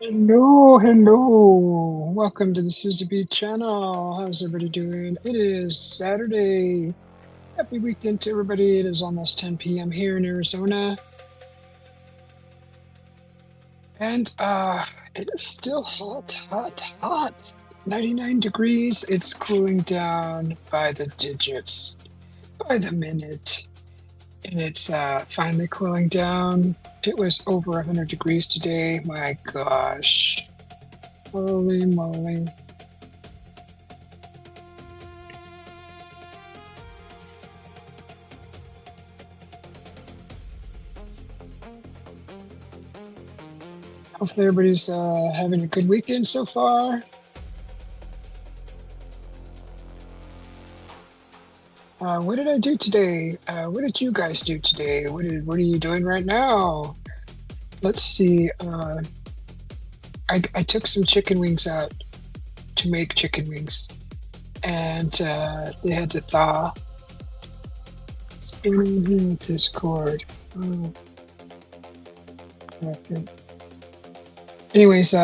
Hello, hello. Welcome to the Susie B channel. How's everybody doing? It is Saturday. Happy weekend to everybody. It is almost 10 p.m. here in Arizona. And it is still hot, hot, hot. 99 degrees. It's cooling down by the digits, by the minute. And it's finally cooling down. It was over 100 degrees today. My gosh. Holy moly. Hopefully everybody's having a good weekend so far. What did I do today? What did you guys do today? What are you doing right now? Let's see. I took some chicken wings out to make chicken wings, and they had to thaw. What's going on here with this cord? Oh, okay. Anyways,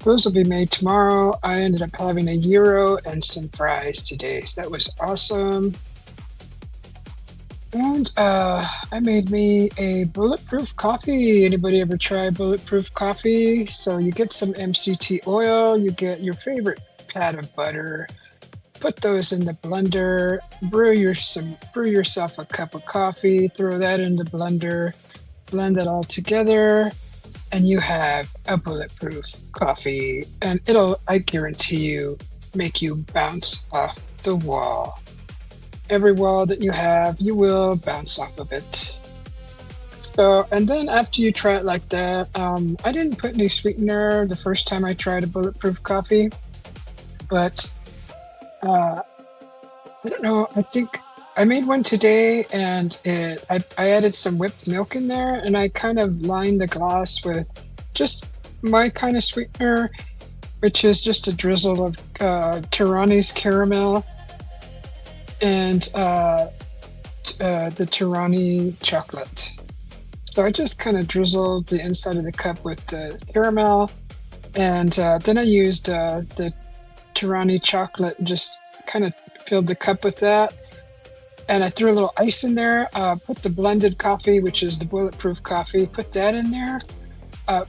those will be made tomorrow. I ended up having a gyro and some fries today, so that was awesome. And I made me a bulletproof coffee. Anybody ever try bulletproof coffee? So you get some MCT oil, you get your favorite pat of butter, put those in the blender, brew yourself a cup of coffee, throw that in the blender, blend it all together, and you have a bulletproof coffee. And it'll, I guarantee you, make you bounce off the wall. Every wall that you have, you will bounce off of it. So, and then after you try it like that, I didn't put any sweetener the first time I tried a bulletproof coffee, but I don't know. I think I made one today, and I added some whipped milk in there, and I kind of lined the glass with just my kind of sweetener, which is just a drizzle of Tirani's caramel and the Tirani chocolate. So I just kind of drizzled the inside of the cup with the caramel, and then I used the Tirani chocolate and just kind of filled the cup with that. And I threw a little ice in there, put the blended coffee, which is the bulletproof coffee, put that in there,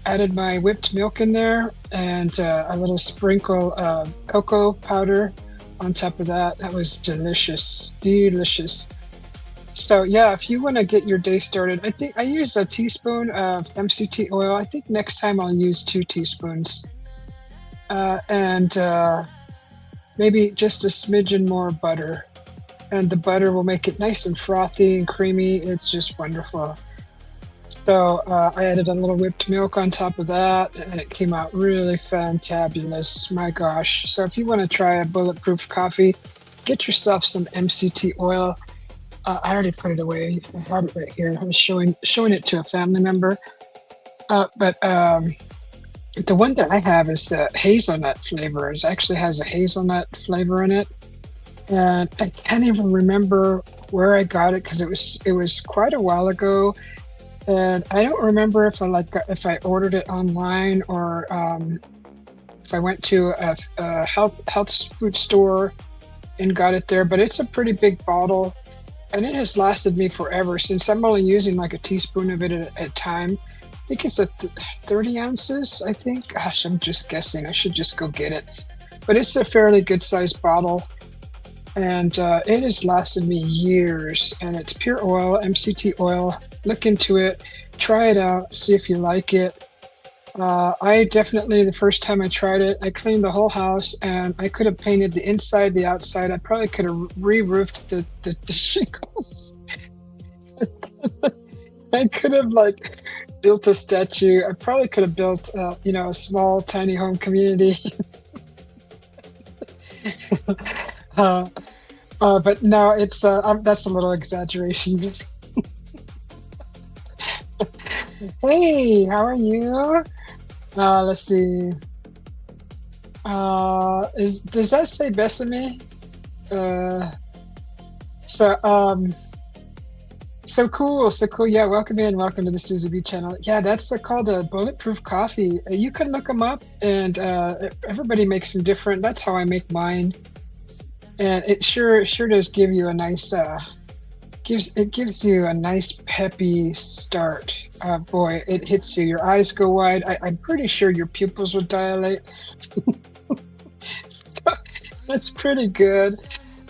added my whipped milk in there, and a little sprinkle of cocoa powder on top of that. That was delicious, delicious. So yeah, if you want to get your day started, I think I used a teaspoon of MCT oil. I think next time I'll use 2 teaspoons. And maybe just a smidgen more butter. And the butter will make it nice and frothy and creamy. It's just wonderful. So I added a little whipped milk on top of that, and it came out really fantabulous. My gosh. So if you want to try a bulletproof coffee, get yourself some MCT oil. I already put it away. I had it right here. I was showing it to a family member. But the one that I have is the hazelnut flavor. It actually has a hazelnut flavor in it. And I can't even remember where I got it because it was quite a while ago. And I don't remember if I ordered it online or if I went to a health food store and got it there. But it's a pretty big bottle, and it has lasted me forever since I'm only using like a teaspoon of it at a time. I think it's 30 ounces, I think. Gosh, I'm just guessing. I should just go get it. But it's a fairly good sized bottle, and it has lasted me years. And it's pure oil, MCT oil. Look into it, try it out, see if you like it. I definitely, the first time I tried it, I cleaned the whole house, and I could have painted the inside, the outside. I probably could have re-roofed the shingles. I could have like built a statue. I probably could have built, a small, tiny home community. But no, it's that's a little exaggeration. Hey, how are you? Let's see. Does that say Besame? Uh, so So cool, so cool. Yeah, welcome in. Welcome to the Susie B channel. Yeah, that's called a bulletproof coffee. You can look them up, and everybody makes them different. That's how I make mine, and it sure does give you a nice gives you a nice peppy start. Boy, it hits you. Your eyes go wide. I'm pretty sure your pupils will dilate. So, that's pretty good.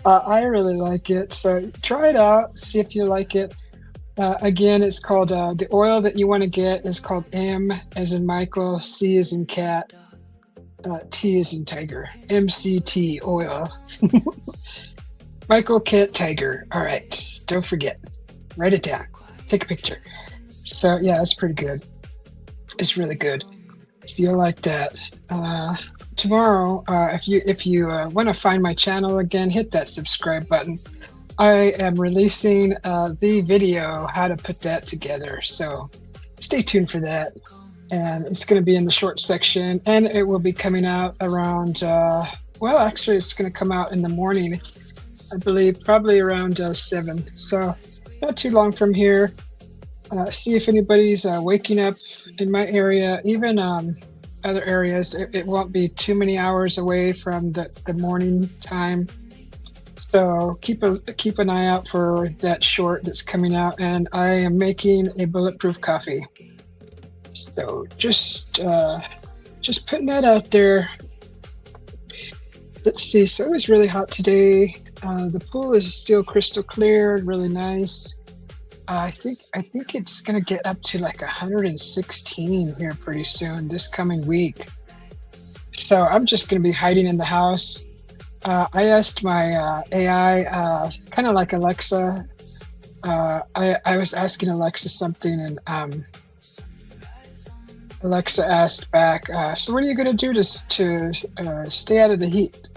I really like it. So try it out. See if you like it. Again, it's called, the oil that you want to get is called M as in Michael, C as in cat, T as in tiger, MCT oil. Michael, cat, tiger. All right. Don't forget. Write it down. Take a picture. So yeah, it's pretty good. It's really good. So you'll like that. Tomorrow, if you want to find my channel again, hit that subscribe button. I am releasing the video how to put that together, so stay tuned for that. And it's going to be in the short section, and it will be coming out around well, actually it's going to come out in the morning, I believe, probably around 7, so not too long from here. See if anybody's waking up in my area, even other areas. It won't be too many hours away from the morning time. So keep an eye out for that short that's coming out, and I am making a bulletproof coffee. So just putting that out there. Let's see. So it was really hot today. The pool is still crystal clear, really nice. I think it's gonna get up to like 116 here pretty soon this coming week. So I'm just gonna be hiding in the house. I asked my AI, kind of like Alexa. I was asking Alexa something, and Alexa asked back, so what are you going to do to stay out of the heat?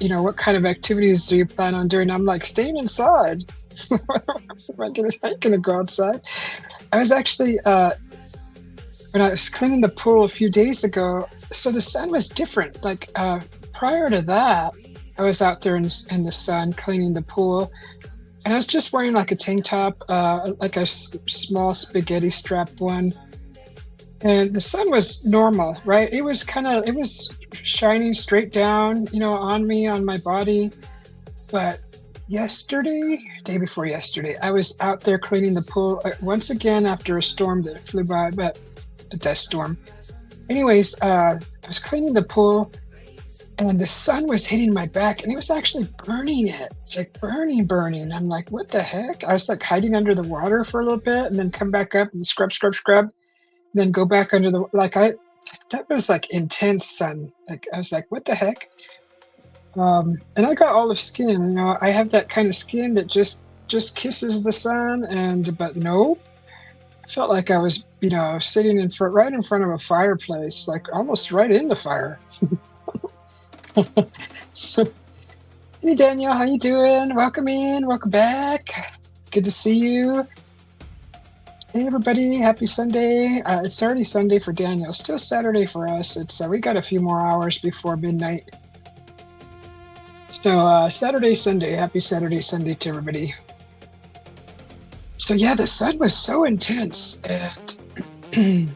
What kind of activities do you plan on doing? I'm like, staying inside. I ain't going to go outside. I was actually, when I was cleaning the pool a few days ago, so the sun was different. Like prior to that, I was out there in the sun cleaning the pool, and I was just wearing like a tank top, like a small spaghetti strap one. And the sun was normal, right? It was shining straight down, on me, on my body. But day before yesterday, I was out there cleaning the pool once again after a storm that flew by, but a dust storm. Anyways, I was cleaning the pool, and the sun was hitting my back, and it was actually burning it, like burning. I'm like, what the heck? I was like hiding under the water for a little bit, and then come back up and scrub, then go back under the, that was like intense sun. Like, I was like, what the heck? And I got olive skin, I have that kind of skin that just kisses the sun, but no, I felt like I was, sitting right in front of a fireplace, like almost right in the fire. So, hey Daniel, how you doing? Welcome in, welcome back. Good to see you. Hey everybody, happy Sunday. It's already Sunday for Daniel, still Saturday for us. It's we got a few more hours before midnight. So Saturday, Sunday, happy Saturday, Sunday to everybody. So yeah, the sun was so intense, and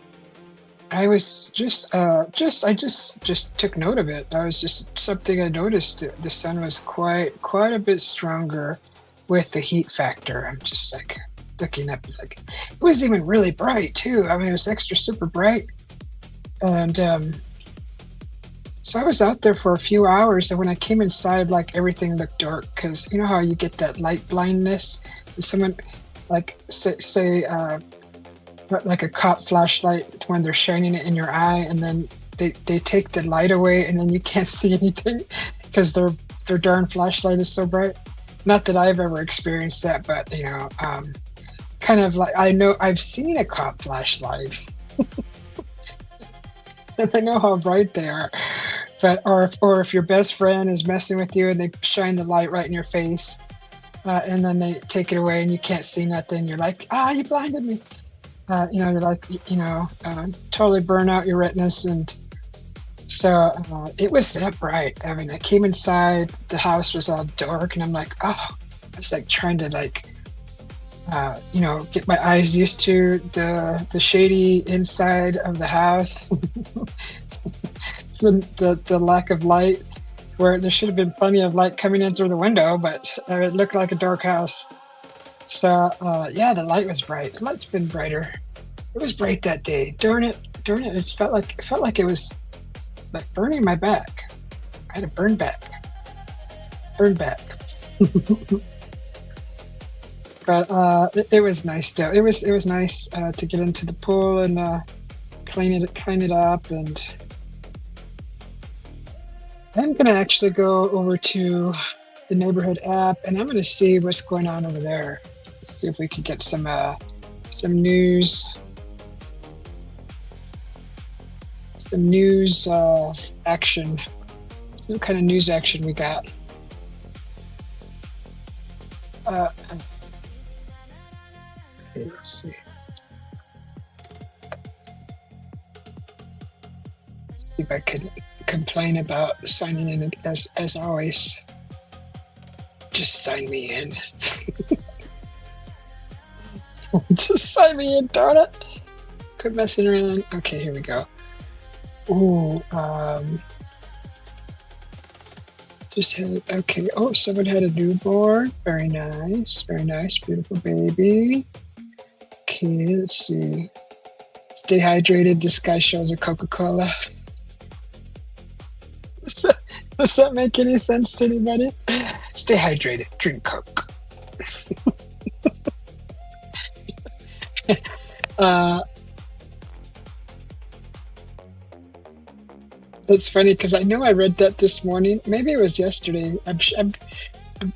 I was I just took note of it. That was just something I noticed. The sun was quite a bit stronger with the heat factor. I'm just like looking up, like it was even really bright too. I mean, it was extra super bright, and so I was out there for a few hours. And when I came inside, like everything looked dark, because you know how you get that light blindness. And someone, like say like a cop flashlight, when they're shining it in your eye, and then they take the light away, and then you can't see anything because their darn flashlight is so bright. Not that I've ever experienced that, but kind of like, I know I've seen a cop flashlight and I know how bright they are. But or if your best friend is messing with you and they shine the light right in your face, and then they take it away and you can't see nothing, you're like, you blinded me. You're like, totally burn out your retinas. And so it was that bright. I mean, I came inside, the house was all dark, and I'm like, I was like trying to like get my eyes used to the shady inside of the house, the lack of light, where there should have been plenty of light coming in through the window, but it looked like a dark house. So yeah, the light was bright. The light's been brighter. It was bright that day. Darn it, darn it! It felt like it was like burning my back. I had a burn back. Burn back. But it was nice though. It was nice to get into the pool and clean it up. And I'm gonna actually go over to the neighborhood app, and I'm gonna see what's going on over there. See if we could get some news, action. What kind of news action we got? Okay, let's see. See if I could complain about signing in as always. Just sign me in. Just sign me in, darn it. Quit messing around. Okay, here we go. Ooh, okay. Oh, someone had a newborn. Very nice, beautiful baby. Okay, let's see. Stay hydrated. This guy shows a Coca-Cola. Does that make any sense to anybody? Stay hydrated. Drink Coke. It's funny because I know I read that this morning. Maybe it was yesterday. I'm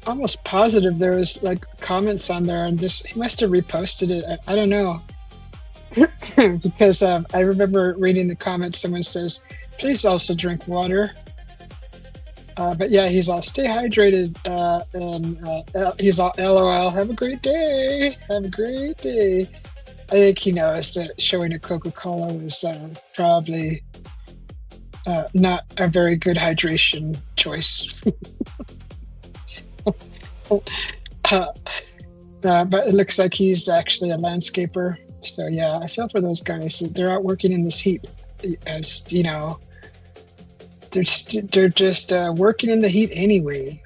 almost positive there was like comments on there, and he must have reposted it. I don't know. Because I remember reading the comments. Someone says, "Please also drink water." But yeah, he's all stay hydrated, and he's all LOL. Have a great day. Have a great day. I think he knows that showing a Coca-Cola was probably not a very good hydration choice. But it looks like he's actually a landscaper. So yeah, I feel for those guys. They're out working in this heat, as you know. They're just working in the heat anyway.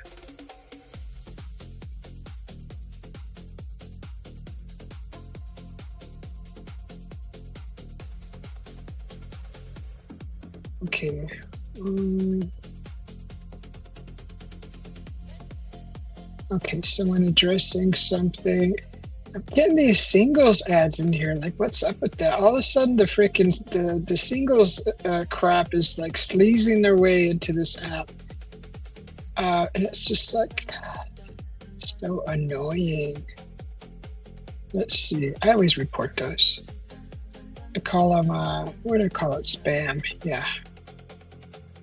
Okay. Okay, someone addressing something. I'm getting these singles ads in here. Like, what's up with that? All of a sudden, the singles crap is like sleazing their way into this app, and it's just like so annoying. Let's see. I always report those. I call them what do I call it? Spam. Yeah.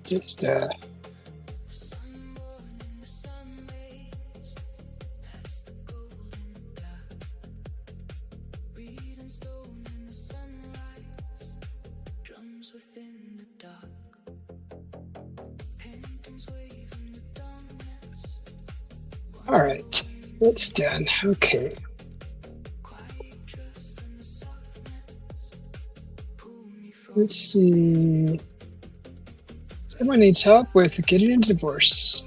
Just all right, that's done. Okay. Let's see. Someone needs help with getting a divorce.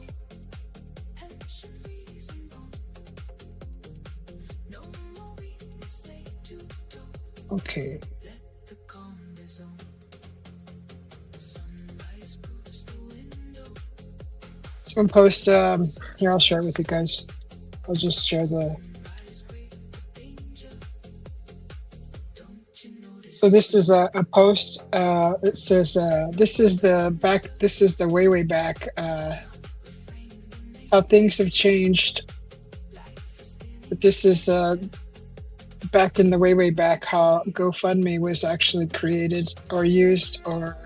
Okay. Someone post, here, I'll share it with you guys. I'll just share the. So this is a post. It says, this is the way back, how things have changed. But this is back in the way back how GoFundMe was actually created or used or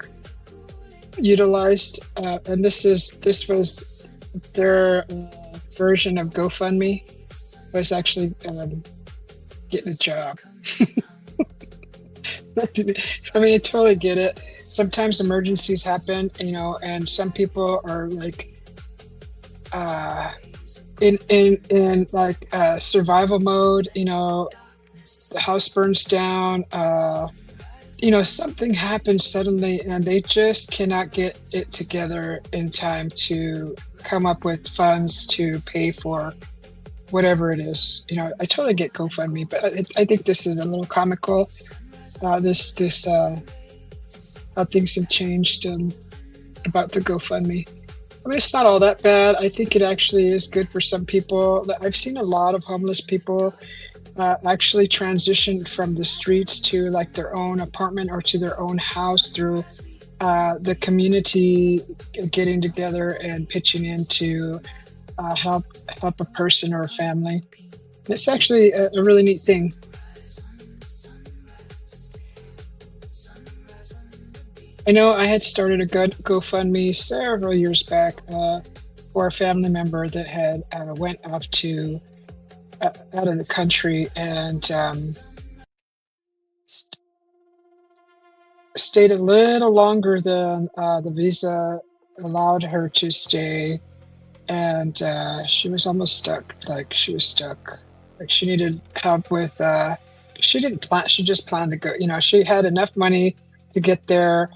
utilized. And this was their version of GoFundMe was actually getting a job. I mean, I totally get it. Sometimes emergencies happen, and some people are like in like survival mode. The house burns down. Something happens suddenly, and they just cannot get it together in time to come up with funds to pay for whatever it is. I totally get GoFundMe, but I think this is a little comical. This how things have changed about the GoFundMe. I mean, it's not all that bad. I think it actually is good for some people. I've seen a lot of homeless people actually transition from the streets to like their own apartment or to their own house through the community getting together and pitching in to help a person or a family. It's actually a really neat thing. I know I had started a good GoFundMe several years back for a family member that had went off to out of the country and stayed a little longer than the visa allowed her to stay, and she was almost stuck. Like she was stuck. Like she needed help with. She didn't plan. She just planned to go. She had enough money to get there,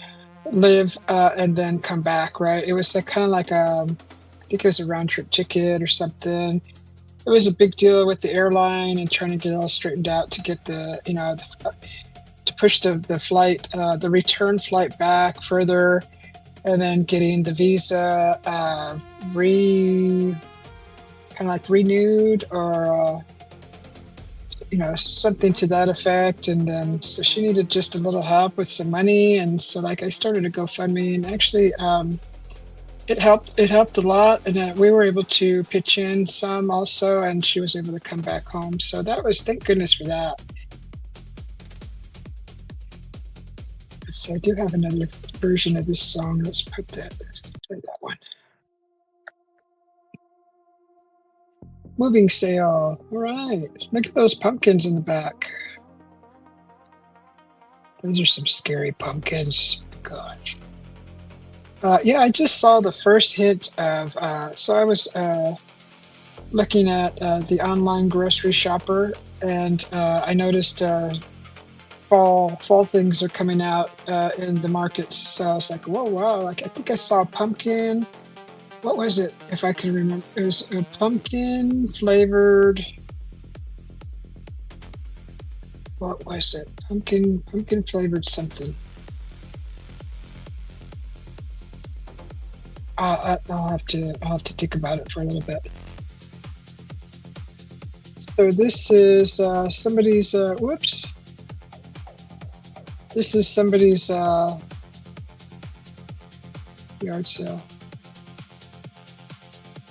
live, and then come back. Right. It was like kind of like I think it was a round trip ticket or something. It was a big deal with the airline and trying to get it all straightened out to get to push the flight, the return flight back further, and then getting the visa kind of like renewed or something to that effect. And then so she needed just a little help with some money, and so like I started a GoFundMe, and actually it helped a lot, and we were able to pitch in some also, and she was able to come back home. So that was, thank goodness for that. So I do have another version of this song. Let's play that one. Moving sale. All right. Look at those pumpkins in the back. Those are some scary pumpkins. God. Yeah, I just saw the first hit of. So I was looking at the online grocery shopper, and I noticed fall things are coming out in the markets. So I was like, whoa, wow! Like I think I saw a pumpkin. What was it? If I can remember, it was a pumpkin flavored. What was it? Pumpkin flavored something. I'll have to think about it for a little bit. So this is somebody's. Whoops. This is somebody's yard sale.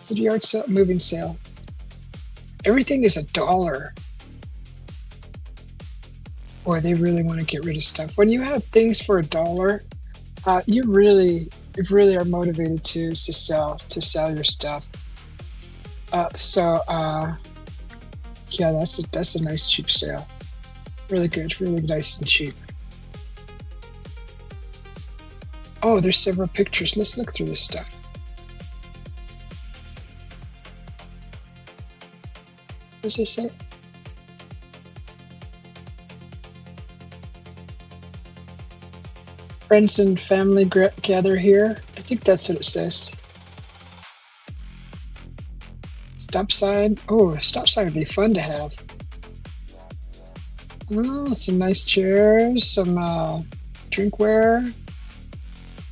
Is it a yard sale? Moving sale. Everything is $1. Boy, they really want to get rid of stuff. When you have things for $1, you really are motivated to sell your stuff. Yeah, that's a nice cheap sale. Really good, really nice and cheap. Oh, there's several pictures. Let's look through this stuff. What does it say? Friends and family gather here. I think that's what it says. Stop sign. Oh, a stop sign would be fun to have. Oh, some nice chairs, some drinkware,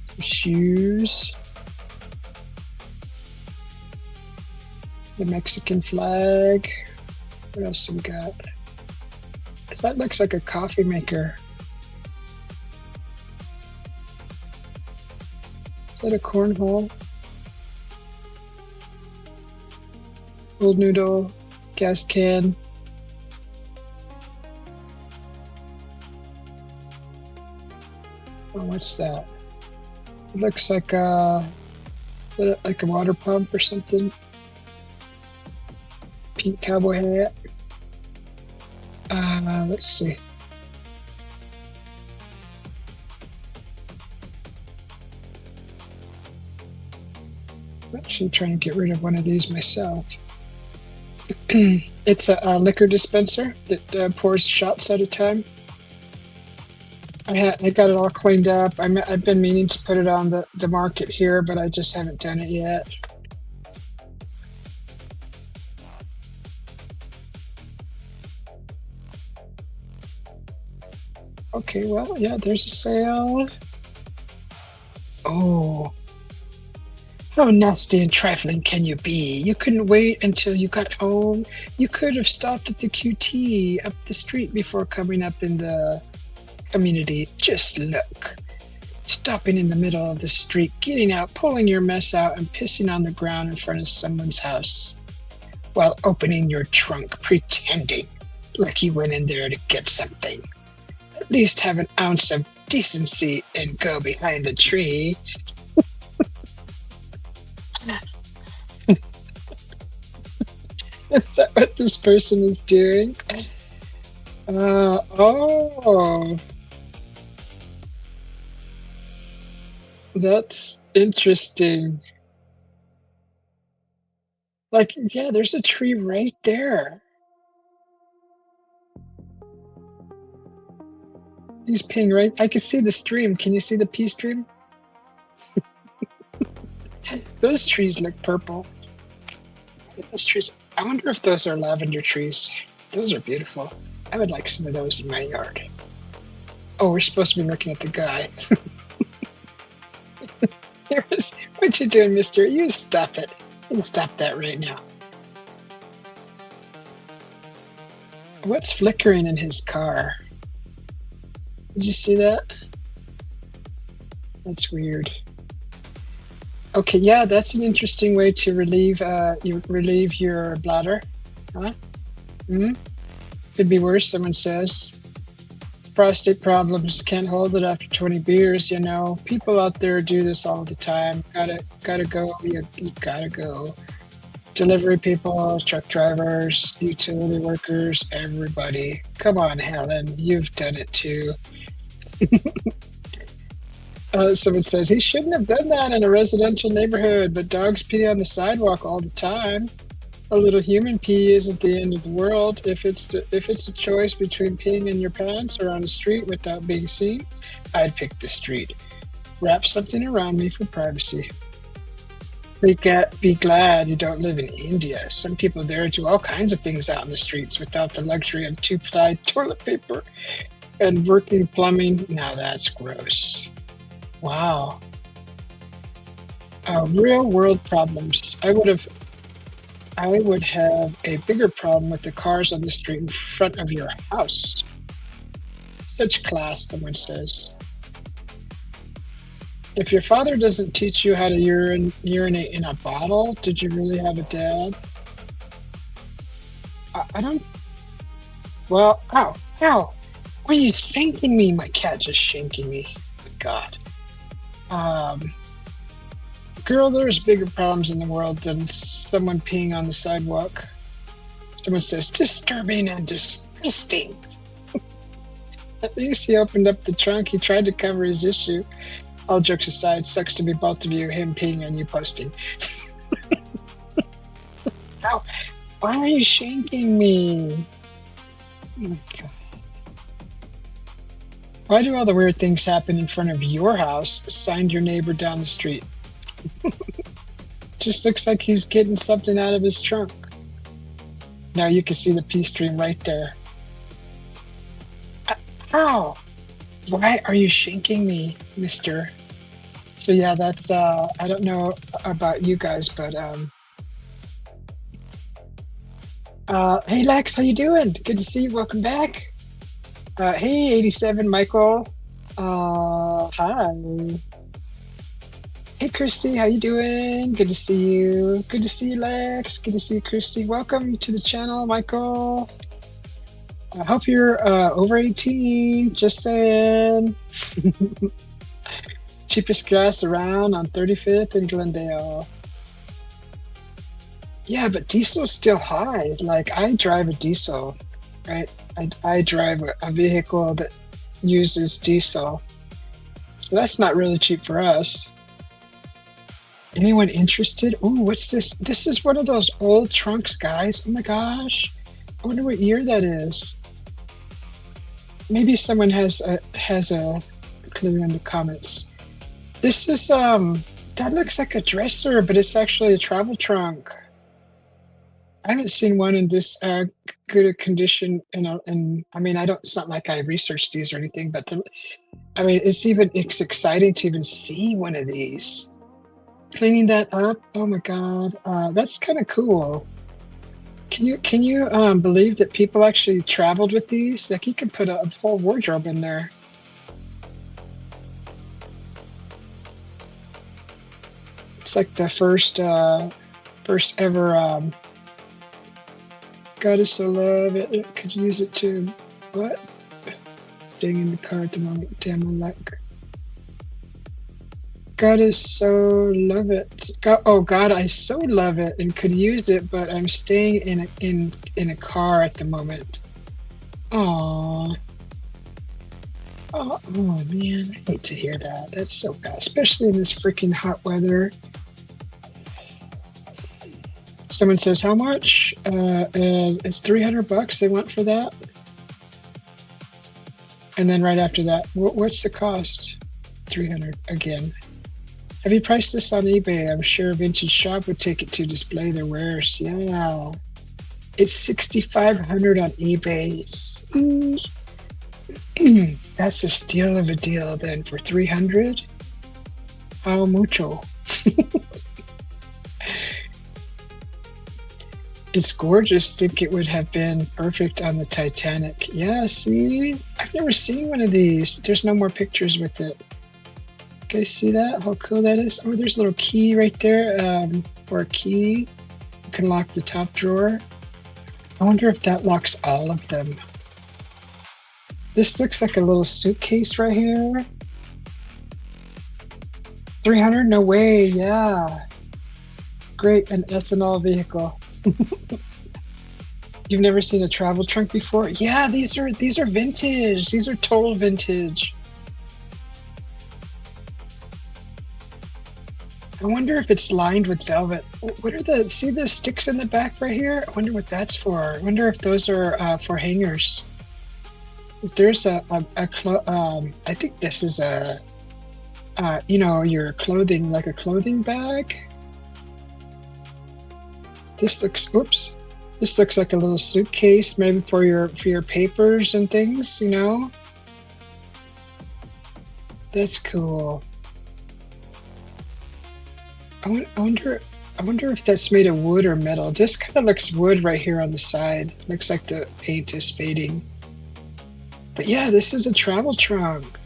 some shoes, the Mexican flag. What else we got? That looks like a coffee maker. Is that a cornhole? Old noodle, gas can. Oh, what's that? It looks like a water pump or something. Pink cowboy hat. Let's see. I'm actually trying to get rid of one of these myself. It's a liquor dispenser that pours shots at a time. I got it all cleaned up. I've been meaning to put it on the market here, but I just haven't done it yet. Okay, well, yeah, there's a sale. Oh, how nasty and trifling can you be? You couldn't wait until you got home. You could have stopped at the QT up the street before coming up in the community. Just look. Stopping in the middle of the street, getting out, pulling your mess out, and pissing on the ground in front of someone's house while opening your trunk, pretending like you went in there to get something. At least have an ounce of decency and go behind the tree. Is that what this person is doing? Oh, that's interesting. Like, yeah, there's a tree right there. He's peeing right. I can see the stream. Can you see the pee stream? Those trees look purple. Those trees. I wonder if those are lavender trees. Those are beautiful. I would like some of those in my yard. Oh, we're supposed to be looking at the guy. What you doing, mister? You stop it. You stop that right now. What's flickering in his car? Did you see that? That's weird. Okay, yeah, that's an interesting way to relieve your bladder. Huh? Could be worse, someone says. Prostate problems, can't hold it after 20 beers, you know. People out there do this all the time. Gotta go, you gotta go. Delivery people, truck drivers, utility workers, everybody. Come on, Helen, you've done it too. Someone says, he shouldn't have done that in a residential neighborhood, but dogs pee on the sidewalk all the time. A little human pee isn't the end of the world. If it's a choice between peeing in your pants or on the street without being seen, I'd pick the street. Wrap something around me for privacy. Be glad you don't live in India. Some people there do all kinds of things out in the streets without the luxury of 2-ply toilet paper and working plumbing. Now that's gross. Wow. Real world problems. I would have a bigger problem with the cars on the street in front of your house. Such class, someone says. If your father doesn't teach you how to urinate in a bottle, did you really have a dad? I don't... Well, ow. Why are you shanking me? My cat just shanking me. Oh, God. Girl, there's bigger problems in the world than someone peeing on the sidewalk. Someone says, disturbing and disgusting. At least he opened up the trunk. He tried to cover his issue. All jokes aside, sucks to be both of you, him peeing and you posting. Ow. Why are you shanking me? Oh my God. Why do all the weird things happen in front of your house? Signed your neighbor down the street. Just looks like he's getting something out of his trunk. Now you can see the pee stream right there. Ow! Why are you shanking me, mister? So yeah, that's, I don't know about you guys, but, hey Lex, how you doing? Good to see you, welcome back. Hey, 87, Michael. Hi. Hey, Christy, how you doing? Good to see you. Good to see you, Lex. Good to see you, Christy. Welcome to the channel, Michael. I hope you're over 18. Just saying. Cheapest gas around on 35th in Glendale. Yeah, but diesel's still high. Like, I drive a diesel, right? I drive a vehicle that uses diesel. So that's not really cheap for us. Anyone interested? Ooh, what's this? This is one of those old trunks, guys. Oh my gosh. I wonder what year that is. Maybe someone has a clue in the comments. This is that looks like a dresser, but it's actually a travel trunk. I haven't seen one in this good a condition, and I mean, I don't. It's not like I researched these or anything, but I mean, it's exciting to even see one of these. Cleaning that up. Oh my God, that's kind of cool. Can you believe that people actually traveled with these? Like you could put a whole wardrobe in there. It's like the first ever. Goddess of love. It could use it to what? Staying in the car at the moment. Damn, I'm like. God is so love it. God, oh God, I so love it and could use it, but I'm staying in a car at the moment. Aww. Oh man, I hate to hear that. That's so bad, especially in this freaking hot weather. Someone says how much? It's 300 bucks they want for that. And then right after that, what's the cost? 300 again. Have you priced this on eBay? I'm sure Vintage Shop would take it to display their wares. Yeah. It's 6,500 on eBay. That's a steal of a deal then for 300. How mucho? It's gorgeous. Think it would have been perfect on the Titanic. Yeah, see? I've never seen one of these. There's no more pictures with it. You guys see that? How cool that is? Oh, there's a little key right there for a key. You can lock the top drawer. I wonder if that locks all of them. This looks like a little suitcase right here. 300? No way. Yeah. Great. An ethanol vehicle. You've never seen a travel trunk before? Yeah, these are vintage. These are total vintage. I wonder if it's lined with velvet. What are see the sticks in the back right here? I wonder what that's for. I wonder if those are for hangers. There's I think this is you know, your clothing, like a clothing bag. This looks like a little suitcase, maybe for your papers and things, you know? That's cool. I wonder if that's made of wood or metal. This kind of looks wood right here on the side. Looks like the paint is fading. But yeah, this is a travel trunk.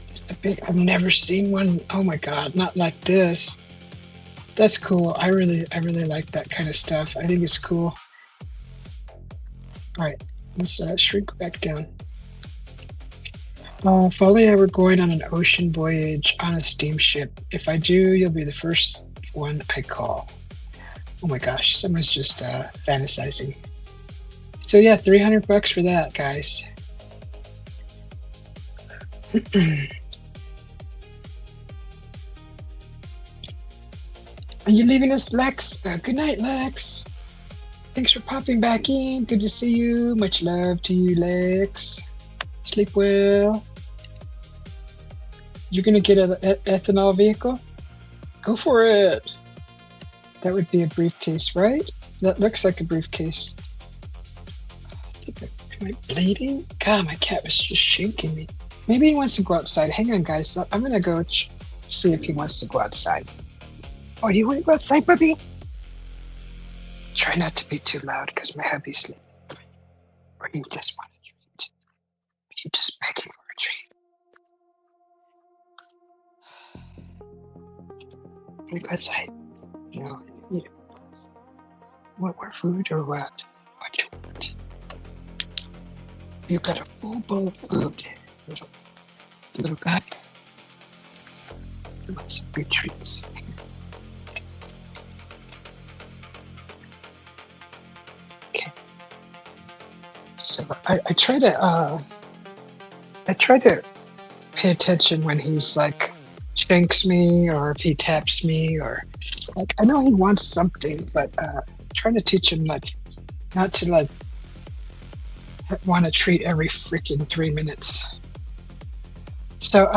It's a big, I've never seen one. Oh my God, not like this. That's cool. I really like that kind of stuff. I think it's cool. All right, let's shrink back down. If only I were going on an ocean voyage on a steamship. If I do, you'll be the first one I call. Oh my gosh, someone's just fantasizing. So yeah, 300 bucks for that, guys. Are you leaving us, Lex? Good night, Lex. Thanks for popping back in. Good to see you. Much love to you, Lex. Sleep well. You're gonna get an ethanol vehicle? Go for it. That would be a briefcase, right? That looks like a briefcase. Am I bleeding? God, my cat was just shaking me. Maybe he wants to go outside. Hang on, guys. I'm gonna go see if he wants to go outside. Oh, do you want to go outside, puppy? Try not to be too loud because my hubby's sleeping. Or you just want a treat. You're just begging for a treat. Want to go outside? No. What, more food or what? What you want? You got a full bowl of food, little guy. You want some good treats? Okay. So I try to pay attention when he's like shanks me or if he taps me or like I know he wants something, but trying to teach him like not to like want to treat every freaking 3 minutes. So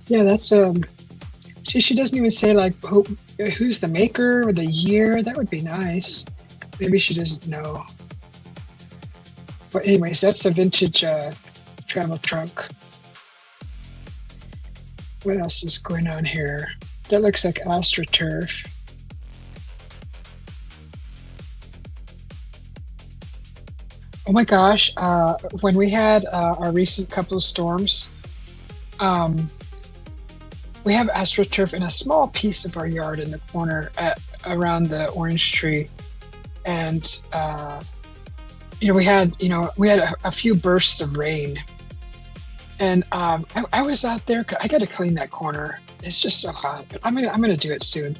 yeah, that's see, she doesn't even say like who's the maker or the year. That would be nice. Maybe she doesn't know. But anyways, that's a vintage travel trunk. What else is going on here? That looks like AstroTurf. Oh my gosh, when we had our recent couple of storms, we have AstroTurf in a small piece of our yard in the corner around the orange tree. And, we had a few bursts of rain. And I was out there. I got to clean that corner. It's just so hot. But I'm gonna do it soon.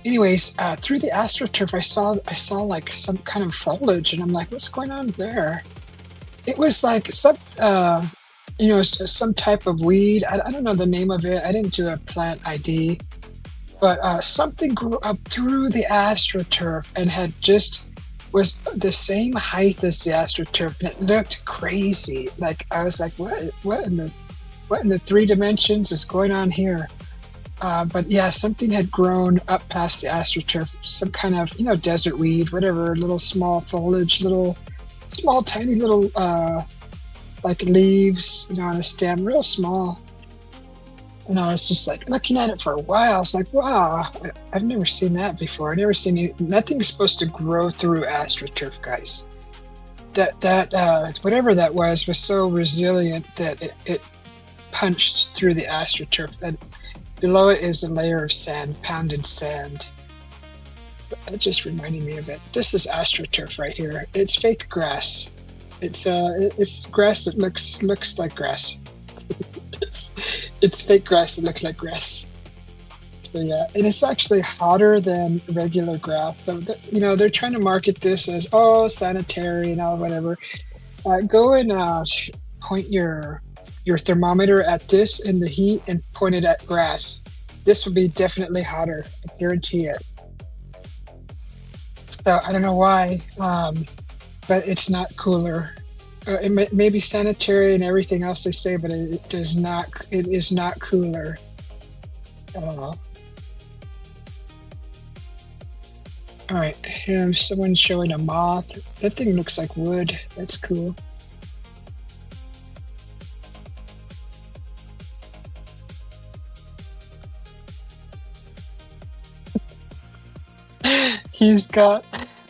Anyways, through the AstroTurf, I saw like some kind of foliage, and I'm like, what's going on there? It was like some type of weed. I don't know the name of it. I didn't do a plant ID, but something grew up through the AstroTurf and was the same height as the AstroTurf, and it looked crazy. Like I was like, what in the 3 dimensions is going on here? But yeah, something had grown up past the AstroTurf, some kind of desert weed, whatever, little small foliage, small tiny little like leaves, on a stem, real small. And I was just like looking at it for a while. I was like, wow, I've never seen that before. I've never seen it. Nothing's supposed to grow through AstroTurf, guys. That whatever that was so resilient that it punched through the AstroTurf. And below it is a layer of sand, pounded sand. That just reminded me of it. This is AstroTurf right here. It's fake grass. It's grass that looks like grass. It's fake grass that looks like grass. So yeah, and it's actually hotter than regular grass. So they're trying to market this as sanitary and all whatever. Go and point your thermometer at this in the heat and point it at grass. This would be definitely hotter. I guarantee it. So I don't know why, but it's not cooler. It may be sanitary and everything else they say, but it is not cooler at all. All right, someone's showing a moth. That thing looks like wood. That's cool.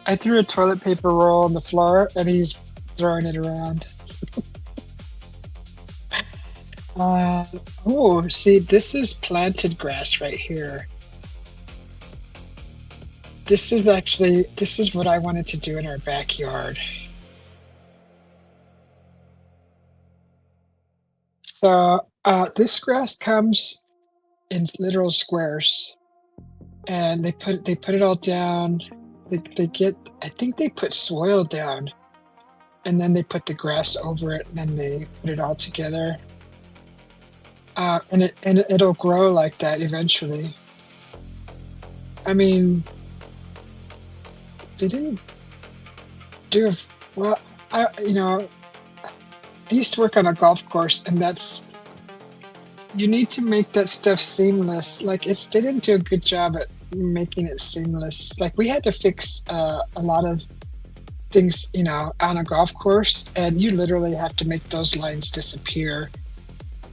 I threw a toilet paper roll on the floor and he's throwing it around. See, this is planted grass right here. This is what I wanted to do in our backyard. So this grass comes in literal squares, and they put it all down. I think they put soil down, and then they put the grass over it, and then they put it all together. And it'll grow like that eventually. I mean, they didn't do well. I used to work on a golf course, and you need to make that stuff seamless. Like they didn't do a good job at making it seamless. Like we had to fix a lot of things, on a golf course, and you literally have to make those lines disappear.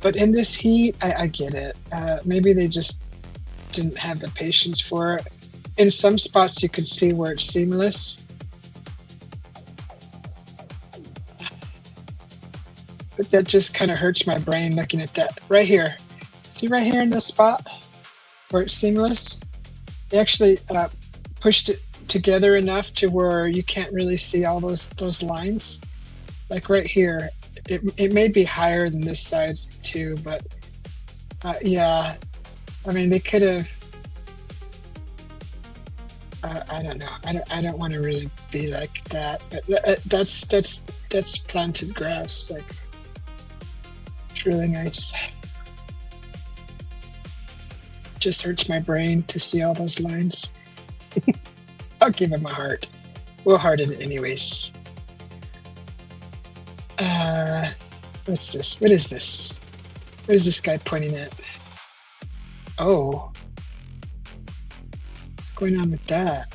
But in this heat, I get it. Maybe they just didn't have the patience for it. In some spots, you can see where it's seamless. But that just kind of hurts my brain looking at that. Right here. See right here in this spot where it's seamless? They actually pushed it together enough to where you can't really see all those lines. Like right here. It may be higher than this side too, but yeah, I mean they could have. I don't know. I don't want to really be like that, but that's planted grass. Like it's really nice. Just hurts my brain to see all those lines. I'll give him a heart. We'll heart it anyways. What's this? What is this? What is this guy pointing at? Oh. What's going on with that?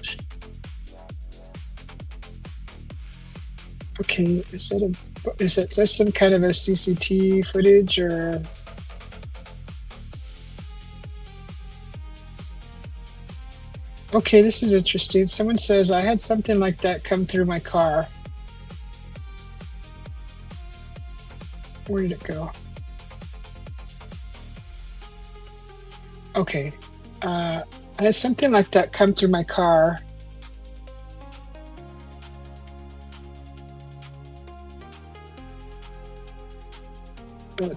Okay, is that some kind of a CCT footage or? Okay, this is interesting. Someone says I had something like that come through my car. Where did it go? Okay, I had something like that come through my car.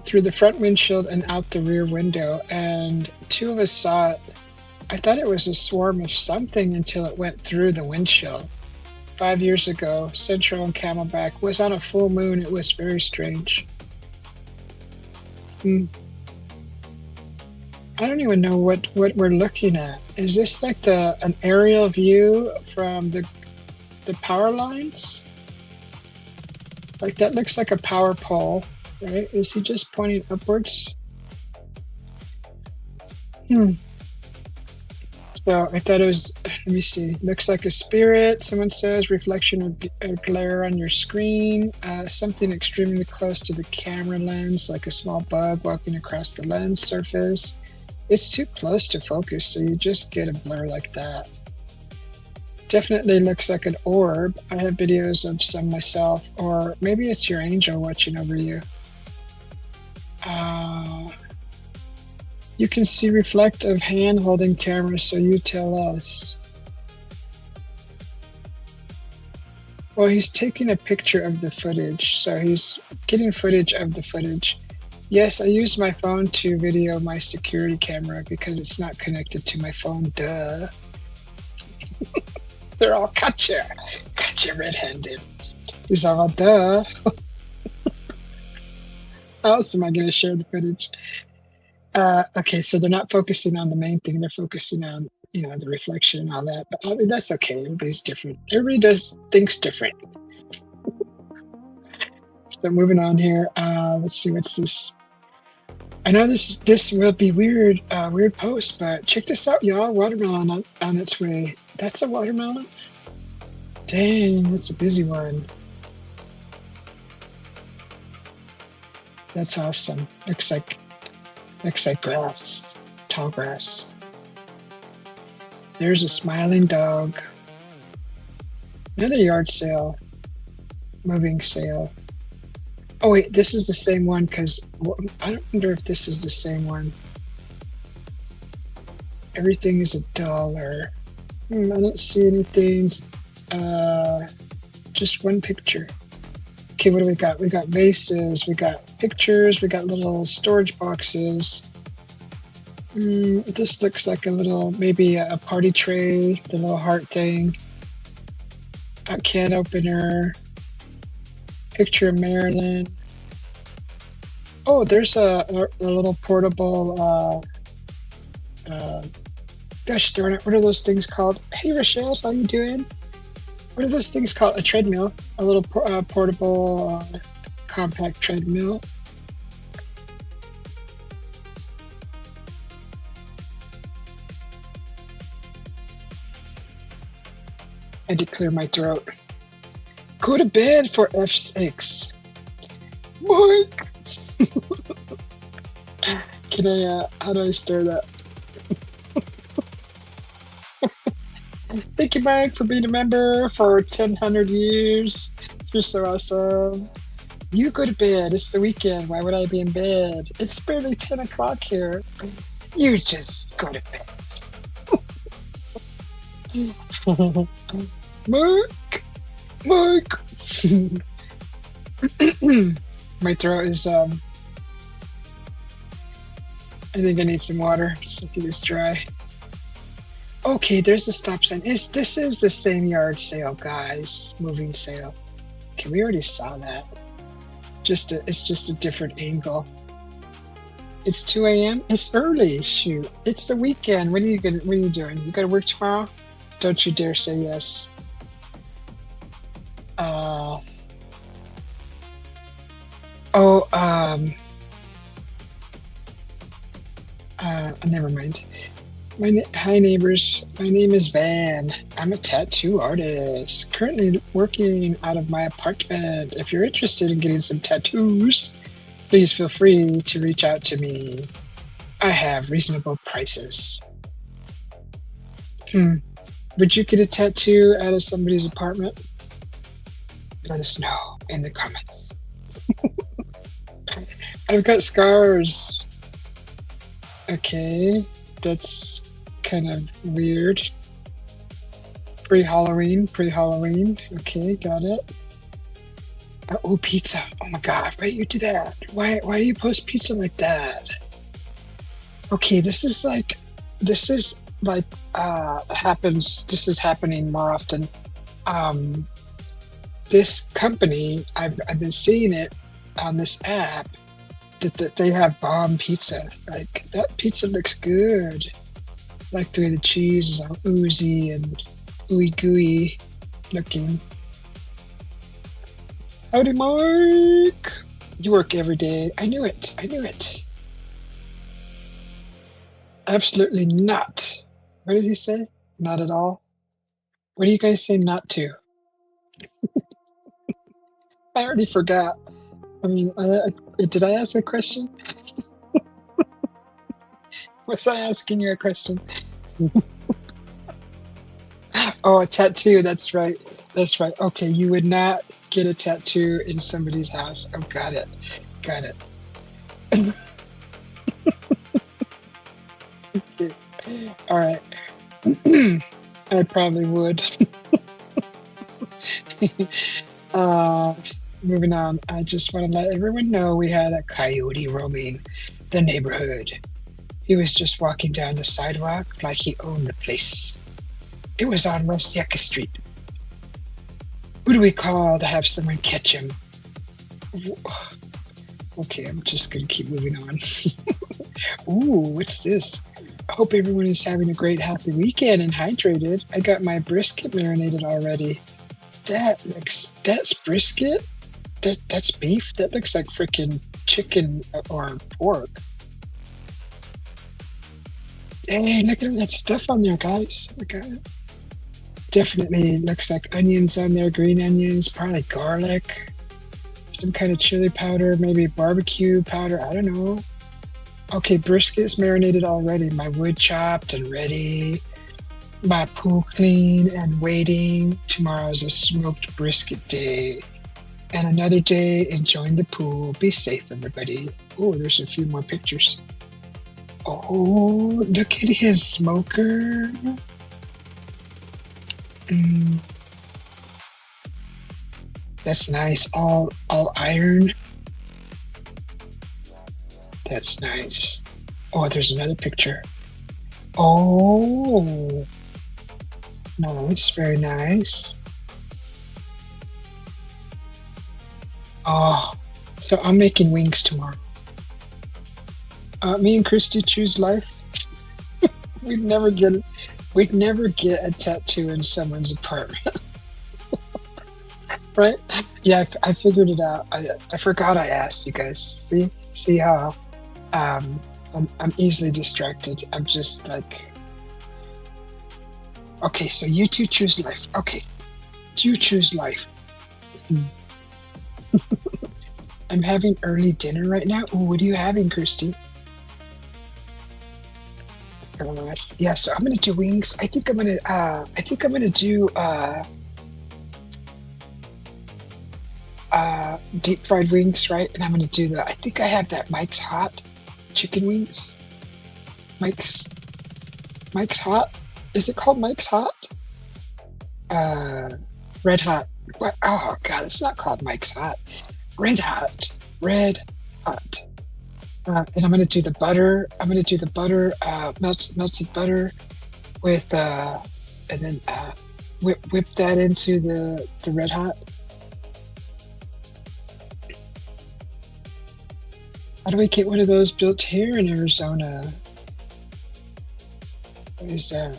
Through the front windshield and out the rear window, and two of us saw it. I thought it was a swarm of something until it went through the windshield. 5 years ago, Central and Camelback was on a full moon. It was very strange. I don't even know what we're looking at. Is this like an aerial view from the power lines? Like that looks like a power pole, right? Is he just pointing upwards? So I thought it was, let me see, looks like a spirit. Someone says reflection or glare on your screen. Something extremely close to the camera lens, like a small bug walking across the lens surface. It's too close to focus, so you just get a blur like that. Definitely looks like an orb. I have videos of some myself, or maybe it's your angel watching over you. You can see reflect of hand holding camera, so you tell us. Well, he's taking a picture of the footage, so he's getting footage of the footage. Yes, I use my phone to video my security camera because it's not connected to my phone, duh. They're all gotcha red-handed. He's all, duh. How else am I going to share the footage? Okay, so they're not focusing on the main thing. They're focusing on, the reflection and all that. But I mean, that's okay. Everybody's different. Everybody does things different. So moving on here. Let's see, what's this? I know this will be weird post, but check this out, y'all. Watermelon on its way. That's a watermelon? Dang, that's a busy one. That's awesome. Looks like grass, tall grass. There's a smiling dog. Another yard sale, moving sale. Oh wait, this is the same one because I wonder if this is the same one. Everything is $1. I don't see anything. Just one picture. Okay, what do we got? We got vases, we got pictures, we got little storage boxes. This looks like a little, maybe a party tray, the little heart thing. A can opener. Picture of Marilyn. Oh, there's a little portable, gosh darn it, what are those things called? Hey Rochelle, how you doing? What are those things called? A treadmill, a little portable compact treadmill. I had to clear my throat. Go to bed for F6. Mike! Can I, how do I stir that? Thank you, Mike, for being a member for 1,000 years. You're so awesome. You go to bed. It's the weekend. Why would I be in bed? It's barely 10 o'clock here. You just go to bed. Mark! My throat is, I think I need some water. I think it's dry. Okay, there's the stop sign. This is the same yard sale, guys. Moving sale. Okay, we already saw that. It's just a different angle. It's 2 a.m. It's early. Shoot, it's the weekend. What are you doing? You gotta work tomorrow? Don't you dare say yes. Uh oh. Never mind. Hi neighbors. My name is Van. I'm a tattoo artist, currently working out of my apartment. If you're interested in getting some tattoos, please feel free to reach out to me. I have reasonable prices. Hmm. Would you get a tattoo out of somebody's apartment? Let us know in the comments. I've got scars. Okay, that's kind of weird. Pre-Halloween, pre-Halloween. Okay, got it. Oh, pizza. Oh my God, why do you do that? Why do you post pizza like that? Okay, this is like happens. This is happening more often. This company, I've been seeing it on this app that they have bomb pizza. Like that pizza looks good. Like the way the cheese is all oozy and ooey gooey looking. Howdy, Mike. You work every day. I knew it. I knew it. Absolutely not. What did he say? Not at all. What do you guys say not to? I already forgot. I mean, did I ask a question? Was I asking you a question? Oh, a tattoo. That's right. That's right. Okay, you would not get a tattoo in somebody's house. Oh, got it. Got it. Okay. All right. I probably would. uh, Moving on. I just want to let everyone know we had a coyote roaming the neighborhood. He was just walking down the sidewalk like he owned the place. It was on West Yucca Street. Who do we call to have someone catch him? Okay, I'm just gonna keep moving on. Ooh, what's this? I hope everyone is having a great healthy weekend and hydrated. I got my brisket marinated already. That's brisket? That's beef? That looks like freaking chicken or pork. Hey, look at that stuff on there, guys. Look at it. Definitely looks like onions on there, green onions, probably garlic, some kind of chili powder, maybe barbecue powder. I don't know. Okay, brisket's marinated already. My wood chopped and ready. My pool clean and waiting. Tomorrow's a smoked brisket day. And another day enjoying the pool. Be safe, everybody. Oh, there's a few more pictures. Oh, look at his smoker. That's nice. All iron. That's nice. Oh, there's another picture. Oh, nice. Very nice. Oh, so I'm making wings tomorrow. Me and Christy choose life. We'd never get a tattoo in someone's apartment. Right? Yeah, I figured it out. I forgot I asked you guys. See how I'm easily distracted. I'm just like, okay, so you two choose life. Okay, you choose life. I'm having early dinner right now. Ooh, what are you having, Kirsty? Yeah, so I'm gonna do wings. I think I'm gonna do deep fried wings, right? And I'm gonna do I think I have that Mike's Hot chicken wings. Mike's Hot. Is it called Mike's Hot? Red Hot. What? Oh God, it's not called Mike's Hot. Red Hot. Red Hot. And I'm gonna do the butter. I'm gonna do the butter, melted butter, with and then whip that into the Red Hot. How do we get one of those built here in Arizona? What is that?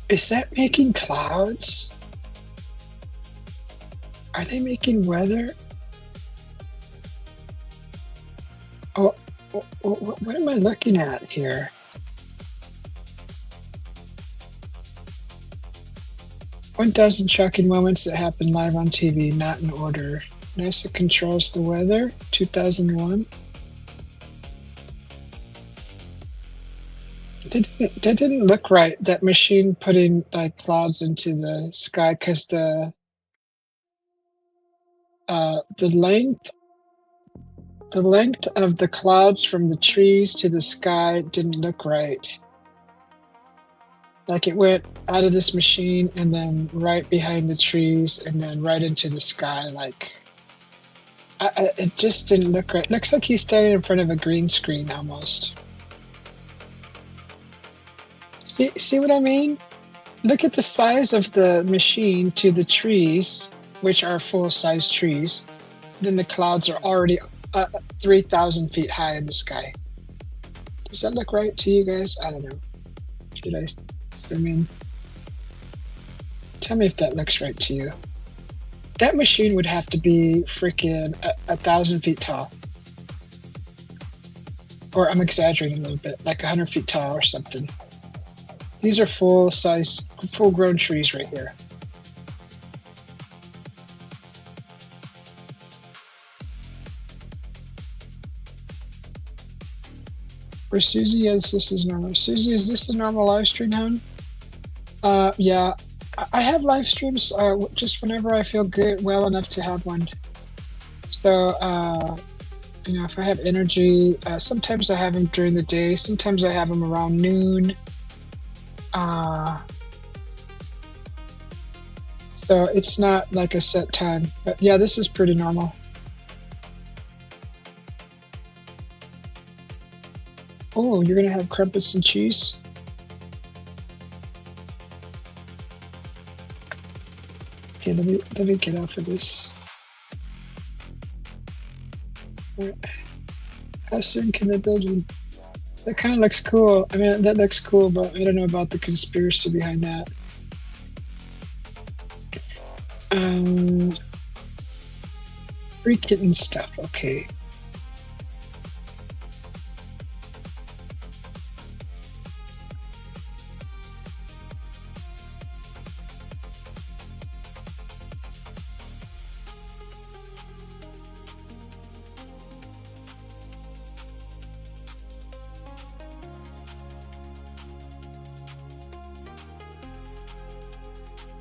Is that making clouds? Are they making weather? Oh, what am I looking at here? "1,000 shocking moments that happen live on TV, not in order. NASA controls the weather, 2001. That didn't look right, that machine putting, like, clouds into the sky, 'cause the length of the clouds from the trees to the sky didn't look right. Like, it went out of this machine and then right behind the trees and then right into the sky, like, it just didn't look right. Looks like he's standing in front of a green screen almost. See what I mean? Look at the size of the machine to the trees, which are full-size trees. Then the clouds are already 3,000 feet high in the sky. Does that look right to you guys? I don't know. Should I zoom in? Tell me if that looks right to you. That machine would have to be freaking 1,000 feet tall. Or I'm exaggerating a little bit, like 100 feet tall or something. These are full-size, full-grown trees right here. For Susie, yes, this is normal. Susie, is this the normal live stream, hon? Yeah. I have live streams just whenever I feel good, well enough to have one. So, you know, if I have energy, sometimes I have them during the day, sometimes I have them around noon. So it's not like a set time, but yeah, this is pretty normal. Oh, you're gonna have crumpets and cheese? Okay, let me get off of this. How soon can they build one? That kind of looks cool. I mean, that looks cool, but I don't know about the conspiracy behind that. Free kitten stuff, okay.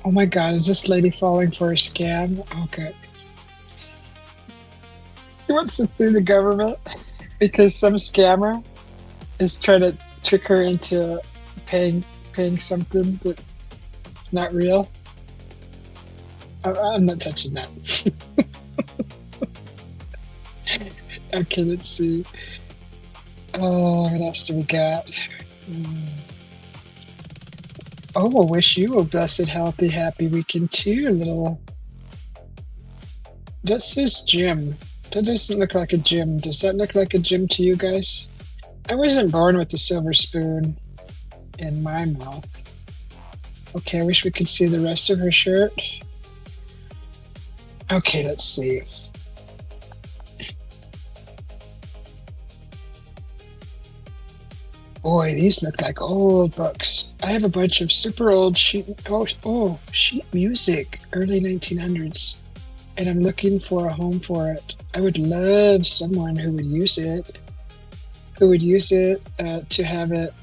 Oh my god, is this lady falling for a scam? Okay. She wants to sue the government because some scammer is trying to trick her into paying something that's not real. I'm not touching that. Okay, let's see. Oh, what else do we got? Oh, we'll wish you a blessed, healthy, happy weekend too, little. That says gym. That doesn't look like a gym. Does that look like a gym to you guys? I wasn't born with a silver spoon in my mouth. Okay, I wish we could see the rest of her shirt. Okay, let's see. Boy, these look like old books. I have a bunch of super old sheet music, early 1900s, and I'm looking for a home for it. I would love someone who would use it, to have it,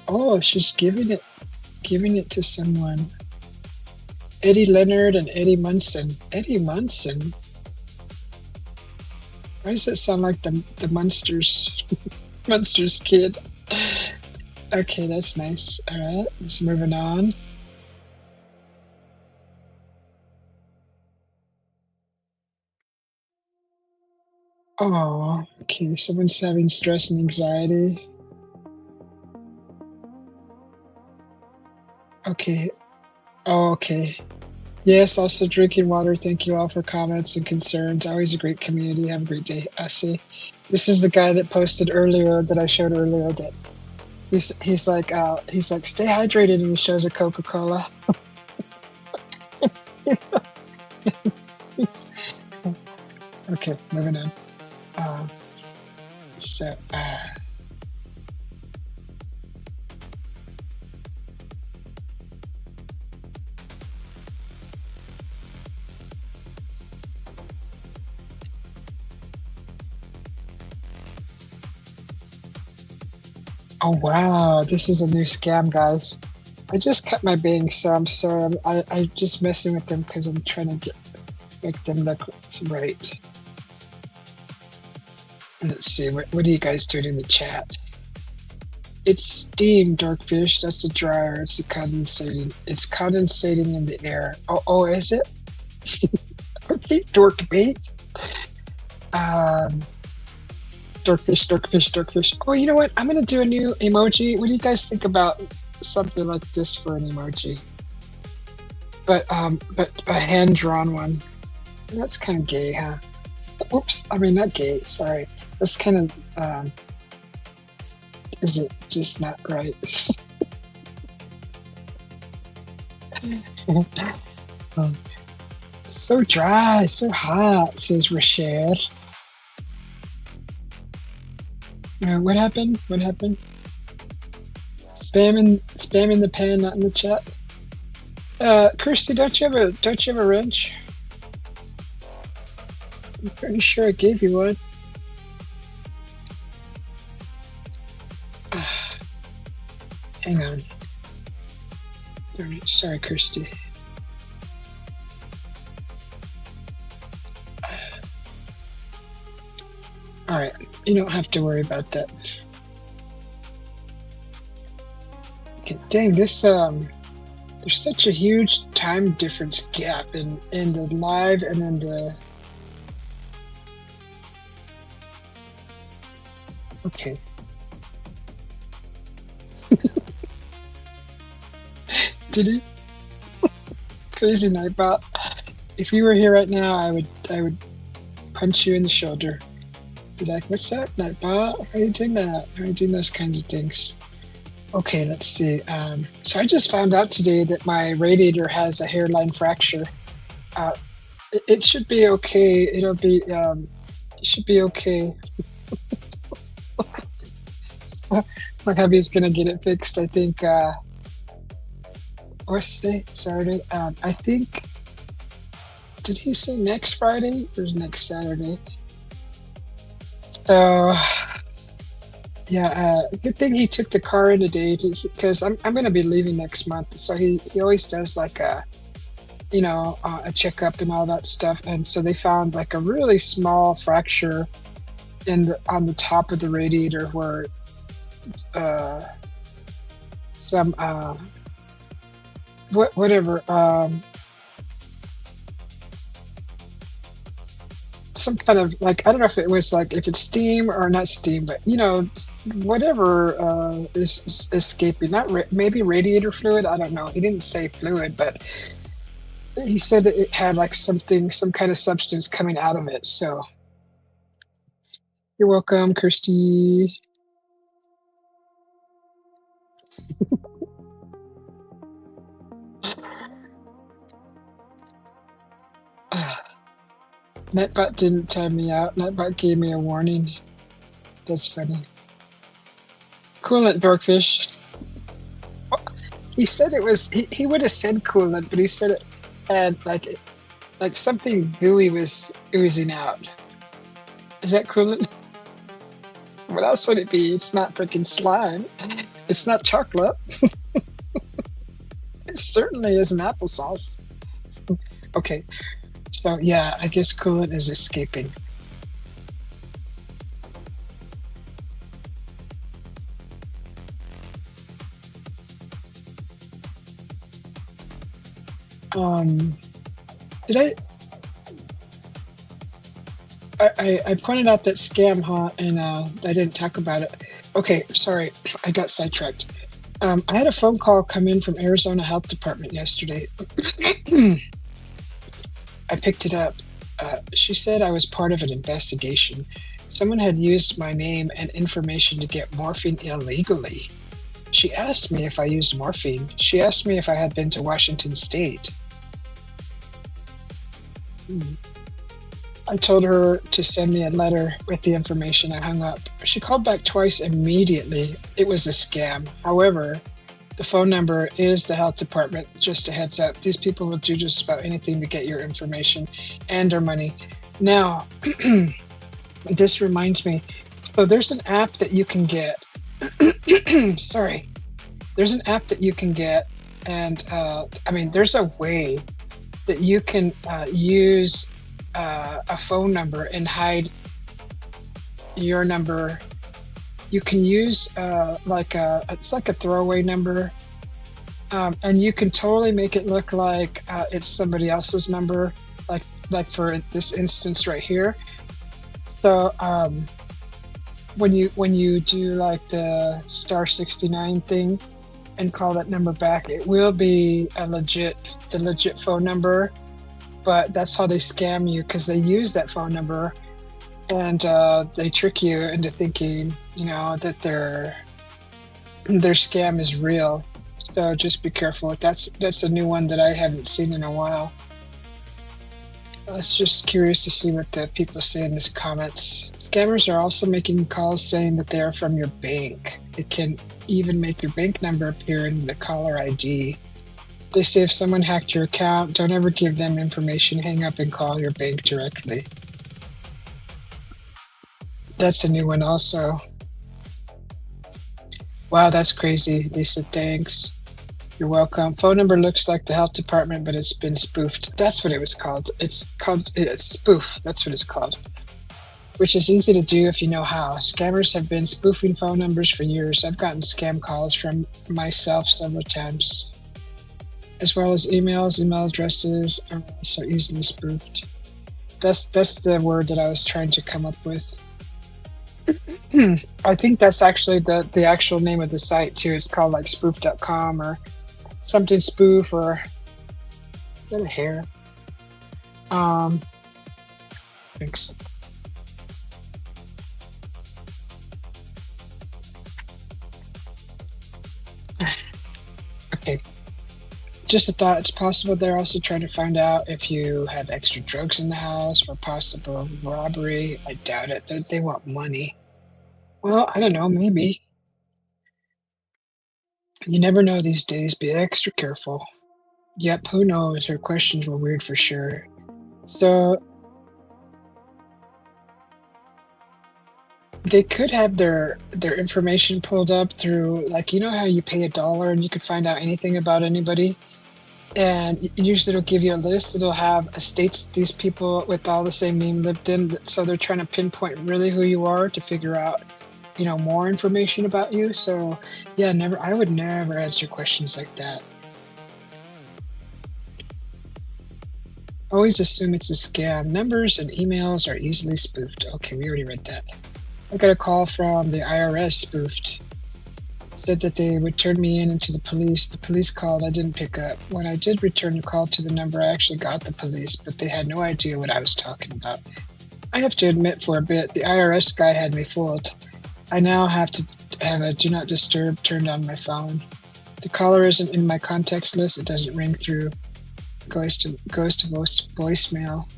Oh, she's giving it to someone. Eddie Leonard and Eddie Munson. Eddie Munson? Why does that sound like the Munsters? Munsters kid. Okay, that's nice. All right, let's moving on. Oh, okay. Someone's having stress and anxiety. Okay. Oh, okay. Yes, also drinking water. Thank you all for comments and concerns. Always a great community. Have a great day. See, this is the guy that posted earlier that I showed earlier that he's like stay hydrated and he shows a Coca-Cola. Okay, moving on. So oh wow, this is a new scam, guys. I just cut my bangs, so I'm sorry. I'm just messing with them because I'm trying to make them look right. Let's see, what are you guys doing in the chat? It's steam, Dorkfish. That's the dryer. It's condensating. It's condensating in the air. Oh, is it? Okay, dork bait. Dorkfish. Oh, you know what? I'm gonna do a new emoji. What do you guys think about something like this for an emoji? But a hand-drawn one. That's kind of gay, huh? Oops, I mean not gay. Sorry. That's kind of is it just not right? So dry, so hot, says Rashad. What happened? What happened? Spamming the pan, not in the chat. Kirsty, don't you have a wrench? I'm pretty sure I gave you one. Hang on. Darn it. Sorry, Kirsty. All right, you don't have to worry about that. Okay, dang, this there's such a huge time difference gap in the live and then the. Okay. Did he? Crazy Nightbot. If you were here right now, I would punch you in the shoulder. Be like, what's up, Nightbot? How are you doing that? How are you doing those kinds of things? Okay, let's see. So I just found out today that my radiator has a hairline fracture. It should be okay. It'll be, it should be okay. My hubby's gonna get it fixed, I think, what's today? Saturday? I think, did he say next Friday or next Saturday? So, yeah, good thing he took the car in today because I'm gonna be leaving next month. So he always does like a, you know, a checkup and all that stuff. And so they found like a really small fracture on the top of the radiator where some some kind of like, I don't know if it was like, if it's steam or not steam, but you know, whatever is escaping, maybe radiator fluid, I don't know. He didn't say fluid, but he said that it had like some kind of substance coming out of it. So you're welcome, Kirsty. Nightbot didn't time me out. Nightbot gave me a warning. That's funny. Coolant, Dorkfish. Oh, he said it was. He would have said coolant, but he said it had like something gooey was oozing out. Is that coolant? What else would it be? It's not freaking slime. It's not chocolate. It certainly isn't applesauce. Okay. So yeah, I guess coolant is escaping. Did I pointed out that scam, huh? And I didn't talk about it. Okay, sorry, I got sidetracked. I had a phone call come in from Arizona Health Department yesterday. I picked it up. She said I was part of an investigation. Someone had used my name and information to get morphine illegally. She asked me if I used morphine. She asked me if I had been to Washington State. I told her to send me a letter with the information. I hung up. She called back twice immediately. It was a scam. However, the phone number is the health department. Just a heads up. These people will do just about anything to get your information and or money. Now, this reminds me. So there's an app that you can get. Sorry. There's an app that you can get. And I mean, there's a way that you can use a phone number and hide your number. You can use it's like a throwaway number, and you can totally make it look like it's somebody else's number, like for this instance right here. So when you do like the *69 thing and call that number back, it will be the legit phone number. But that's how they scam you, because they use that phone number and they trick you into thinking, that their scam is real. So just be careful. That's a new one that I haven't seen in a while. I was just curious to see what the people say in these comments. Scammers are also making calls saying that they are from your bank. They can even make your bank number appear in the caller ID. They say if someone hacked your account, don't ever give them information. Hang up and call your bank directly. That's a new one also. Wow, that's crazy. They said thanks. You're welcome. Phone number looks like the health department, but it's been spoofed. That's what it was called. It's spoof. That's what it's called. Which is easy to do if you know how. Scammers have been spoofing phone numbers for years. I've gotten scam calls from myself several times, as well as emails. Email addresses are so easily spoofed. That's the word that I was trying to come up with. I think that's actually the actual name of the site too. It's called like spoof.com or something spoof, or is that a hair? Thanks. Okay. Just a thought, it's possible they're also trying to find out if you have extra drugs in the house for possible robbery. I doubt it. They want money. Well, I don't know, maybe. You never know these days. Be extra careful. Yep, who knows? Her questions were weird for sure. So they could have their information pulled up through, like, how you pay $1 and you can find out anything about anybody. And usually it'll give you a list. It'll have states these people with all the same name lived in. So they're trying to pinpoint really who you are to figure out, more information about you. So yeah, I would never answer questions like that. Always assume it's a scam. Numbers and emails are easily spoofed. Okay, we already read that. I got a call from the IRS spoofed. Said that they would turn me into the police. The police called. I didn't pick up. When I did return the call to the number, I actually got the police, but they had no idea what I was talking about. I have to admit, for a bit, the IRS guy had me fooled. I now have to have a do not disturb turned on my phone. The caller isn't in my contacts list. It doesn't ring through. Goes to voicemail.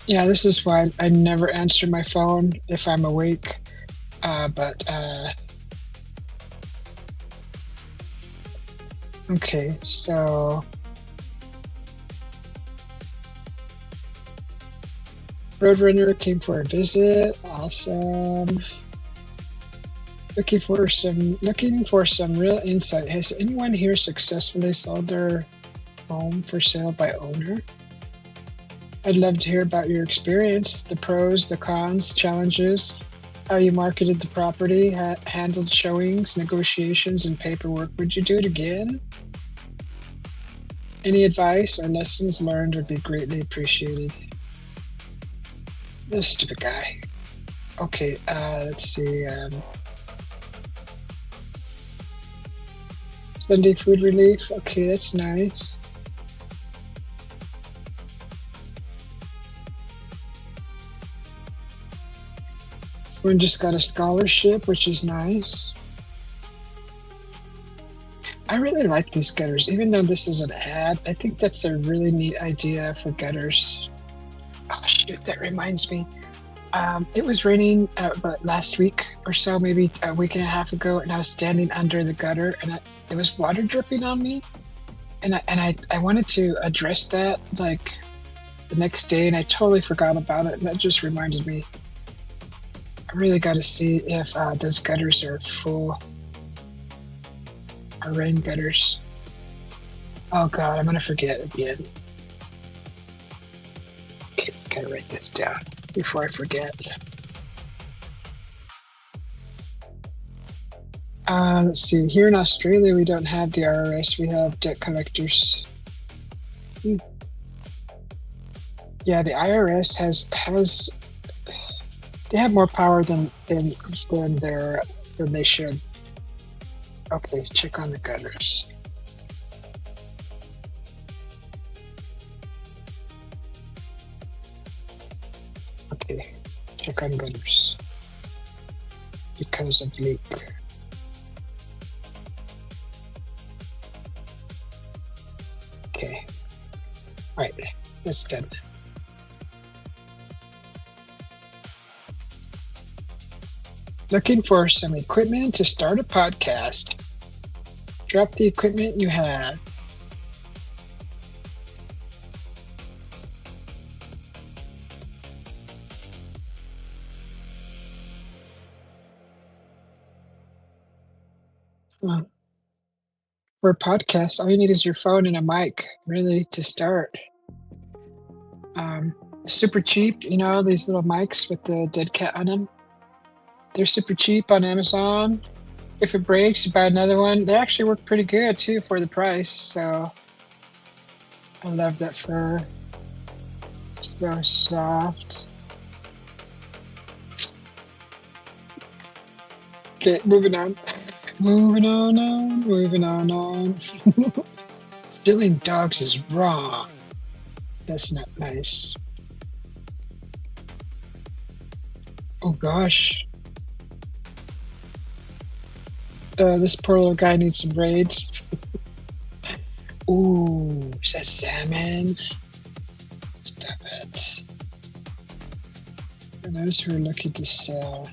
Yeah, this is why I never answer my phone if I'm awake. Okay, so Roadrunner came for a visit. Awesome. Looking for some real insight. Has anyone here successfully sold their home for sale by owner? I'd love to hear about your experience, the pros, the cons, challenges, how you marketed the property, handled showings, negotiations, and paperwork. Would you do it again? Any advice or lessons learned would be greatly appreciated. This stupid guy. Okay, let's see. Sunday food relief. Okay, that's nice. One just got a scholarship, which is nice. I really like these gutters, even though this is an ad. I think that's a really neat idea for gutters. Oh shoot, that reminds me. It was raining last week or so, maybe a week and a half ago, and I was standing under the gutter, and there was water dripping on me, and I wanted to address that like the next day, and I totally forgot about it, and that just reminded me. I really got to see if those gutters are full. Our rain gutters. Oh god, I'm gonna forget again. Okay, gotta write this down before I forget. Let's see. Here in Australia, we don't have the RRS. We have debt collectors. Yeah, the IRS has they have more power than they should. Okay, check on the gutters. Okay, check on gutters because of leak. Okay, all right, that's done. Looking for some equipment to start a podcast. Drop the equipment you have. For a podcast, all you need is your phone and a mic, really, to start. Super cheap, you know, these little mics with the dead cat on them. They're super cheap on Amazon. If it breaks, you buy another one. They actually work pretty good too for the price. So I love that fur. So soft. Okay, moving on. Moving on. Stealing dogs is wrong. That's not nice. Oh gosh. This poor little guy needs some raids. Ooh, is that salmon? Stop it. And those who are looking to sell.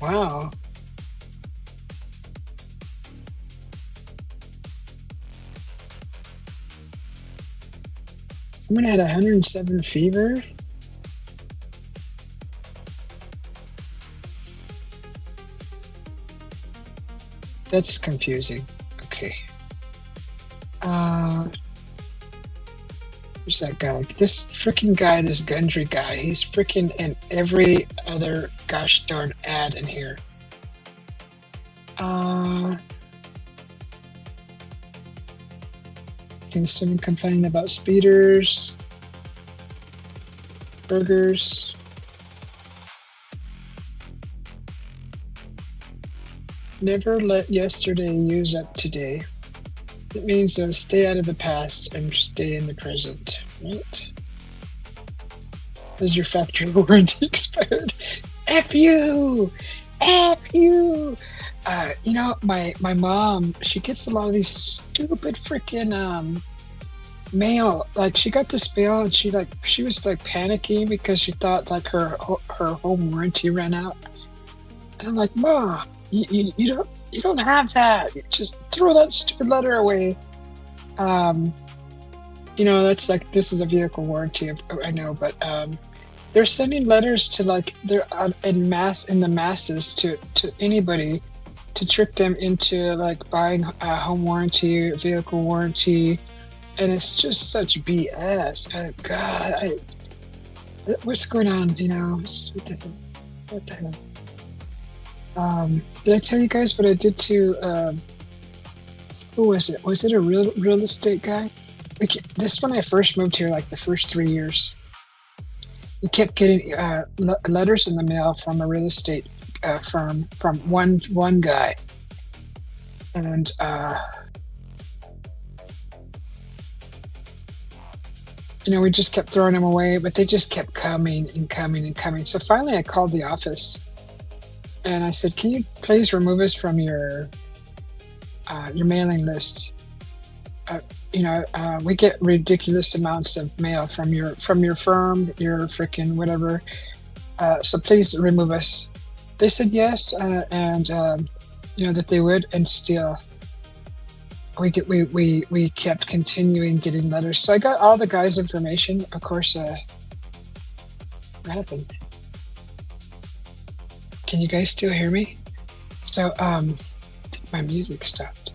Wow. Someone had 107 fever. That's confusing. Okay. Who's that guy? This freaking guy, this Gundry guy, he's freaking in every other gosh darn ad in here. Okay, someone complaining about speeders, burgers. Never let yesterday use up today. It means stay out of the past and stay in the present, right? Has your factory warranty expired? F you! F you! You know, my mom, she gets a lot of these stupid freaking mail. Like, she got this mail and she was panicking because she thought like her home warranty ran out. And I'm like, Ma, you don't have that. Just throw that stupid letter away. You know, that's like, this is a vehicle warranty. I know, but they're sending letters to they're in the masses to anybody to trick them into buying a home warranty, vehicle warranty, and it's just such BS. God, what's going on? You know, what the hell? Did I tell you guys what I did to? Who was it? Was it a real estate guy? This when I first moved here, like the first 3 years, we kept getting letters in the mail from a real estate firm from one guy, and we just kept throwing them away, but they just kept coming and coming and coming. So finally, I called the office and I said, "Can you please remove us from your mailing list? We get ridiculous amounts of mail from your firm, your freaking whatever. So please remove us." They said yes, and that they would, and still we kept continuing getting letters. So I got all the guys' information. Of course, what happened? Can you guys still hear me? So I think my music stopped.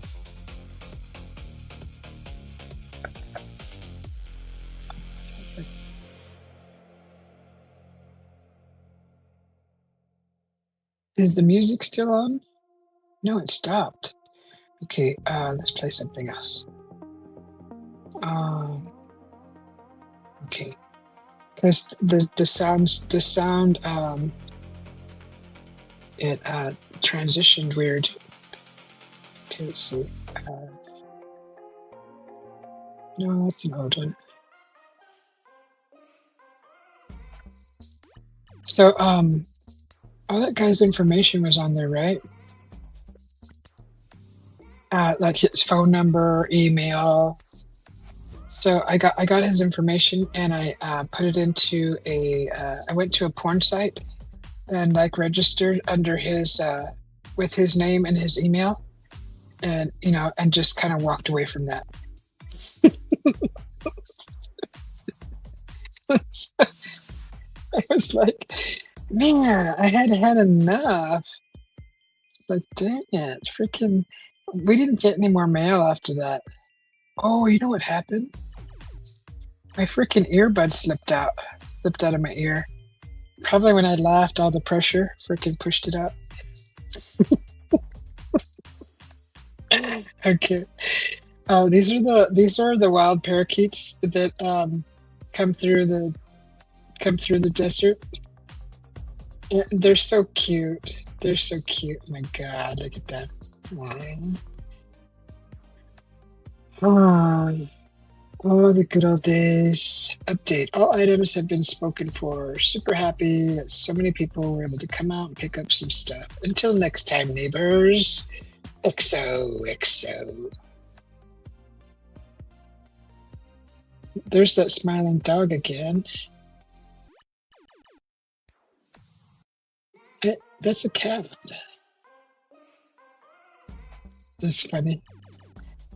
Is the music still on? No, it stopped. Okay, let's play something else. Okay, because the sound it transitioned weird. Okay, let's see. No, that's an old one. So all that guy's information was on there, right? Like his phone number, email. So I got his information and I put it into I went to a porn site and like registered under his with his name and his email, and and just kind of walked away from that. I was like, man, I had had enough. Like, dang it, freaking, we didn't get any more mail after that. Oh, you know what happened? My freaking earbud slipped out of my ear. Probably when I laughed, all the pressure freaking pushed it out. Okay. Oh, these are the wild parakeets that come through the desert. Yeah, they're so cute. They're so cute. Oh my God, look at that. Oh, the good old days. Update. All items have been spoken for. Super happy that so many people were able to come out and pick up some stuff. Until next time, neighbors. XO. There's that smiling dog again. That's a cat. That's funny.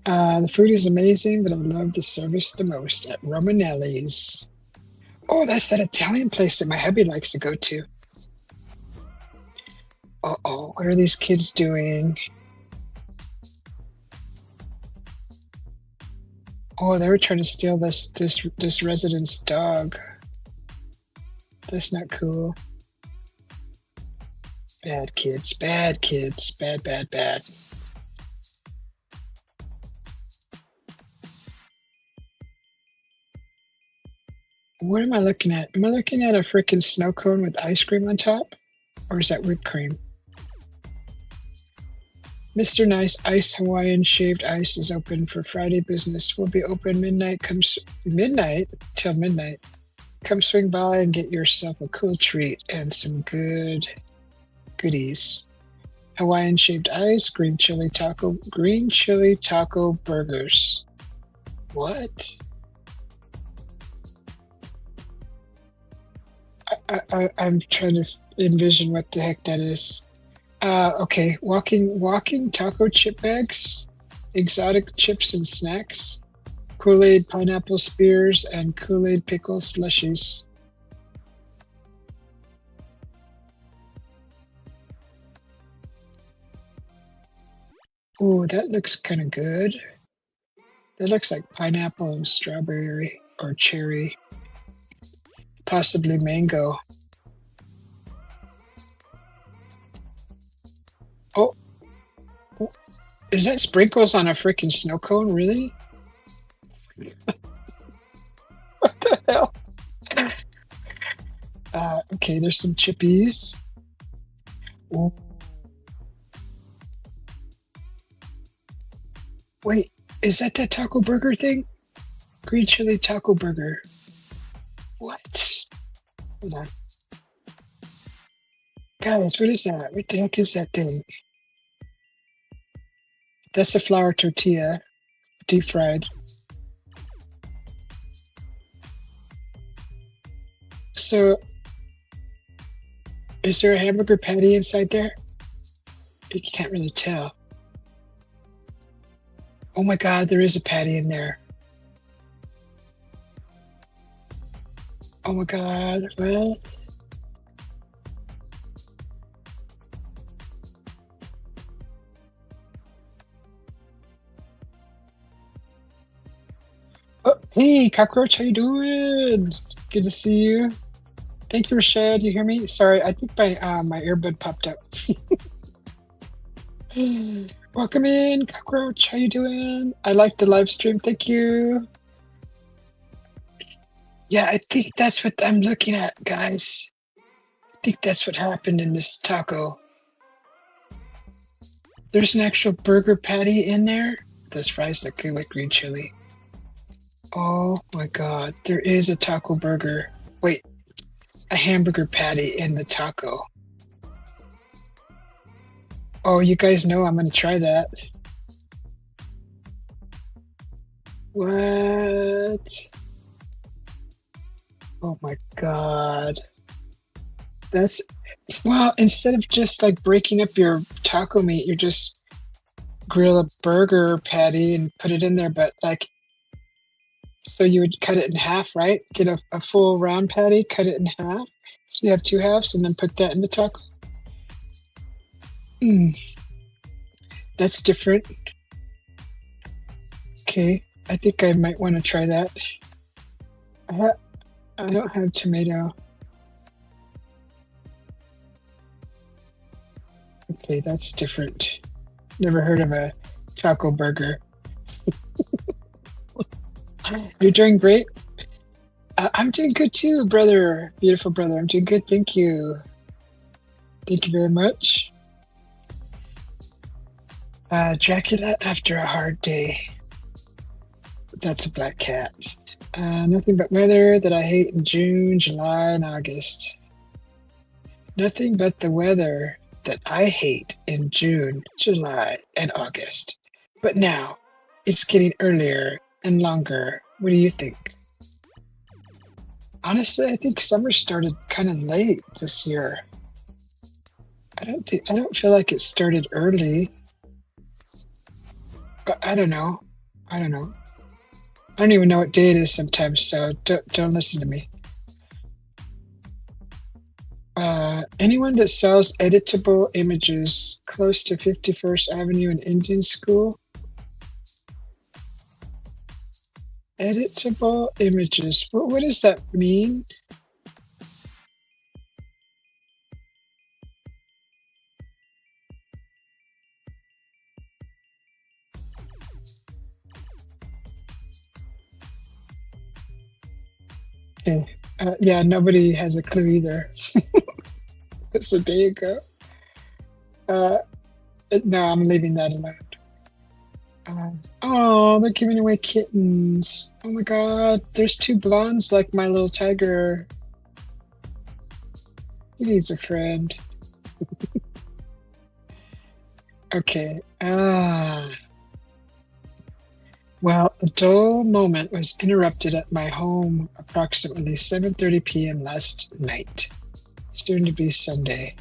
The food is amazing, but I love the service the most at Romanelli's. Oh, that's that Italian place that my hubby likes to go to. Uh-oh, what are these kids doing? Oh, they were trying to steal this resident's dog. That's not cool. Bad kids, bad. What am I looking at? Am I looking at a freaking snow cone with ice cream on top? Or is that whipped cream? Mr. Nice Ice Hawaiian Shaved Ice is open for Friday business. We'll be open midnight till midnight. Come swing by and get yourself a cool treat and some goodies. Hawaiian Shaved Ice, green chili taco burgers. What? I'm trying to envision what the heck that is. Okay, walking taco chip bags, exotic chips and snacks, Kool-Aid pineapple spears, and Kool-Aid pickle slushies. Oh, that looks kind of good. That looks like pineapple and strawberry or cherry, possibly mango. Oh, is that sprinkles on a freaking snow cone? Really? What the hell? Okay, there's some chippies. Ooh. Wait, is that taco burger thing? Green chili taco burger. What? Hold on. Guys, what is that? What the heck is that thing? That's a flour tortilla, deep fried. So, is there a hamburger patty inside there? You can't really tell. Oh my God, there is a patty in there. Oh my God, well. Oh, hey, Cockroach, how you doing? Good to see you. Thank you, Rashad. You hear me? Sorry, I think my earbud popped up. Welcome in, Cockroach. How you doing? I like the live stream. Thank you. Yeah, I think that's what I'm looking at, guys. I think that's what happened in this taco. There's an actual burger patty in there. Those fries look good with green chili. Oh my God, there is a taco burger. Wait, a hamburger patty in the taco. Oh, you guys know I'm gonna try that. What? Oh my God. That's, well, instead of just like breaking up your taco meat, you just grill a burger patty and put it in there, but like, so you would cut it in half, right? Get a full round patty, cut it in half. So you have two halves and then put that in the taco. Mm, that's different. Okay, I think I might want to try that. I don't have tomato. Okay, that's different. Never heard of a taco burger. You're doing great. I'm doing good too, brother. Beautiful brother. I'm doing good. Thank you. Thank you very much. Dracula after a hard day. That's a black cat. Nothing but weather that I hate in June, July, and August. Nothing but the weather that I hate in June, July, and August. But now, it's getting earlier and longer. What do you think? Honestly, I think summer started kind of late this year. I don't feel like it started early. But I don't know. I don't know. I don't even know what day it is sometimes, so don't listen to me. Anyone that sells editable images close to 51st Avenue and Indian School? Editable images. What does that mean? Okay. Yeah, nobody has a clue either. It's a day ago. No, I'm leaving that alone. Oh, they're giving away kittens. Oh my God, there's two blondes like my little tiger. He needs a friend. Okay. Well, a dull moment was interrupted at my home approximately 7:30 p.m. last night. Soon to be Sunday.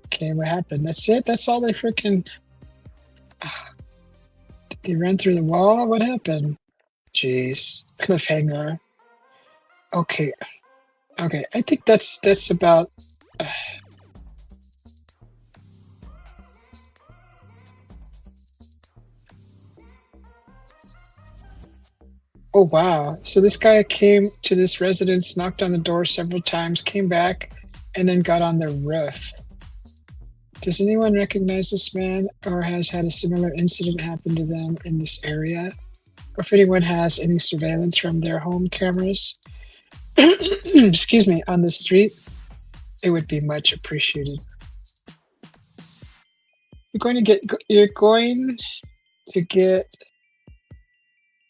Okay, what happened? That's it? That's all they freaking... Did they run through the wall? What happened? Jeez. Cliffhanger. Okay. Okay, I think that's about... Oh, wow. So this guy came to this residence, knocked on the door several times, came back, and then got on the roof. Does anyone recognize this man or has had a similar incident happen to them in this area? Or if anyone has any surveillance from their home cameras, excuse me, on the street, it would be much appreciated. You're going to get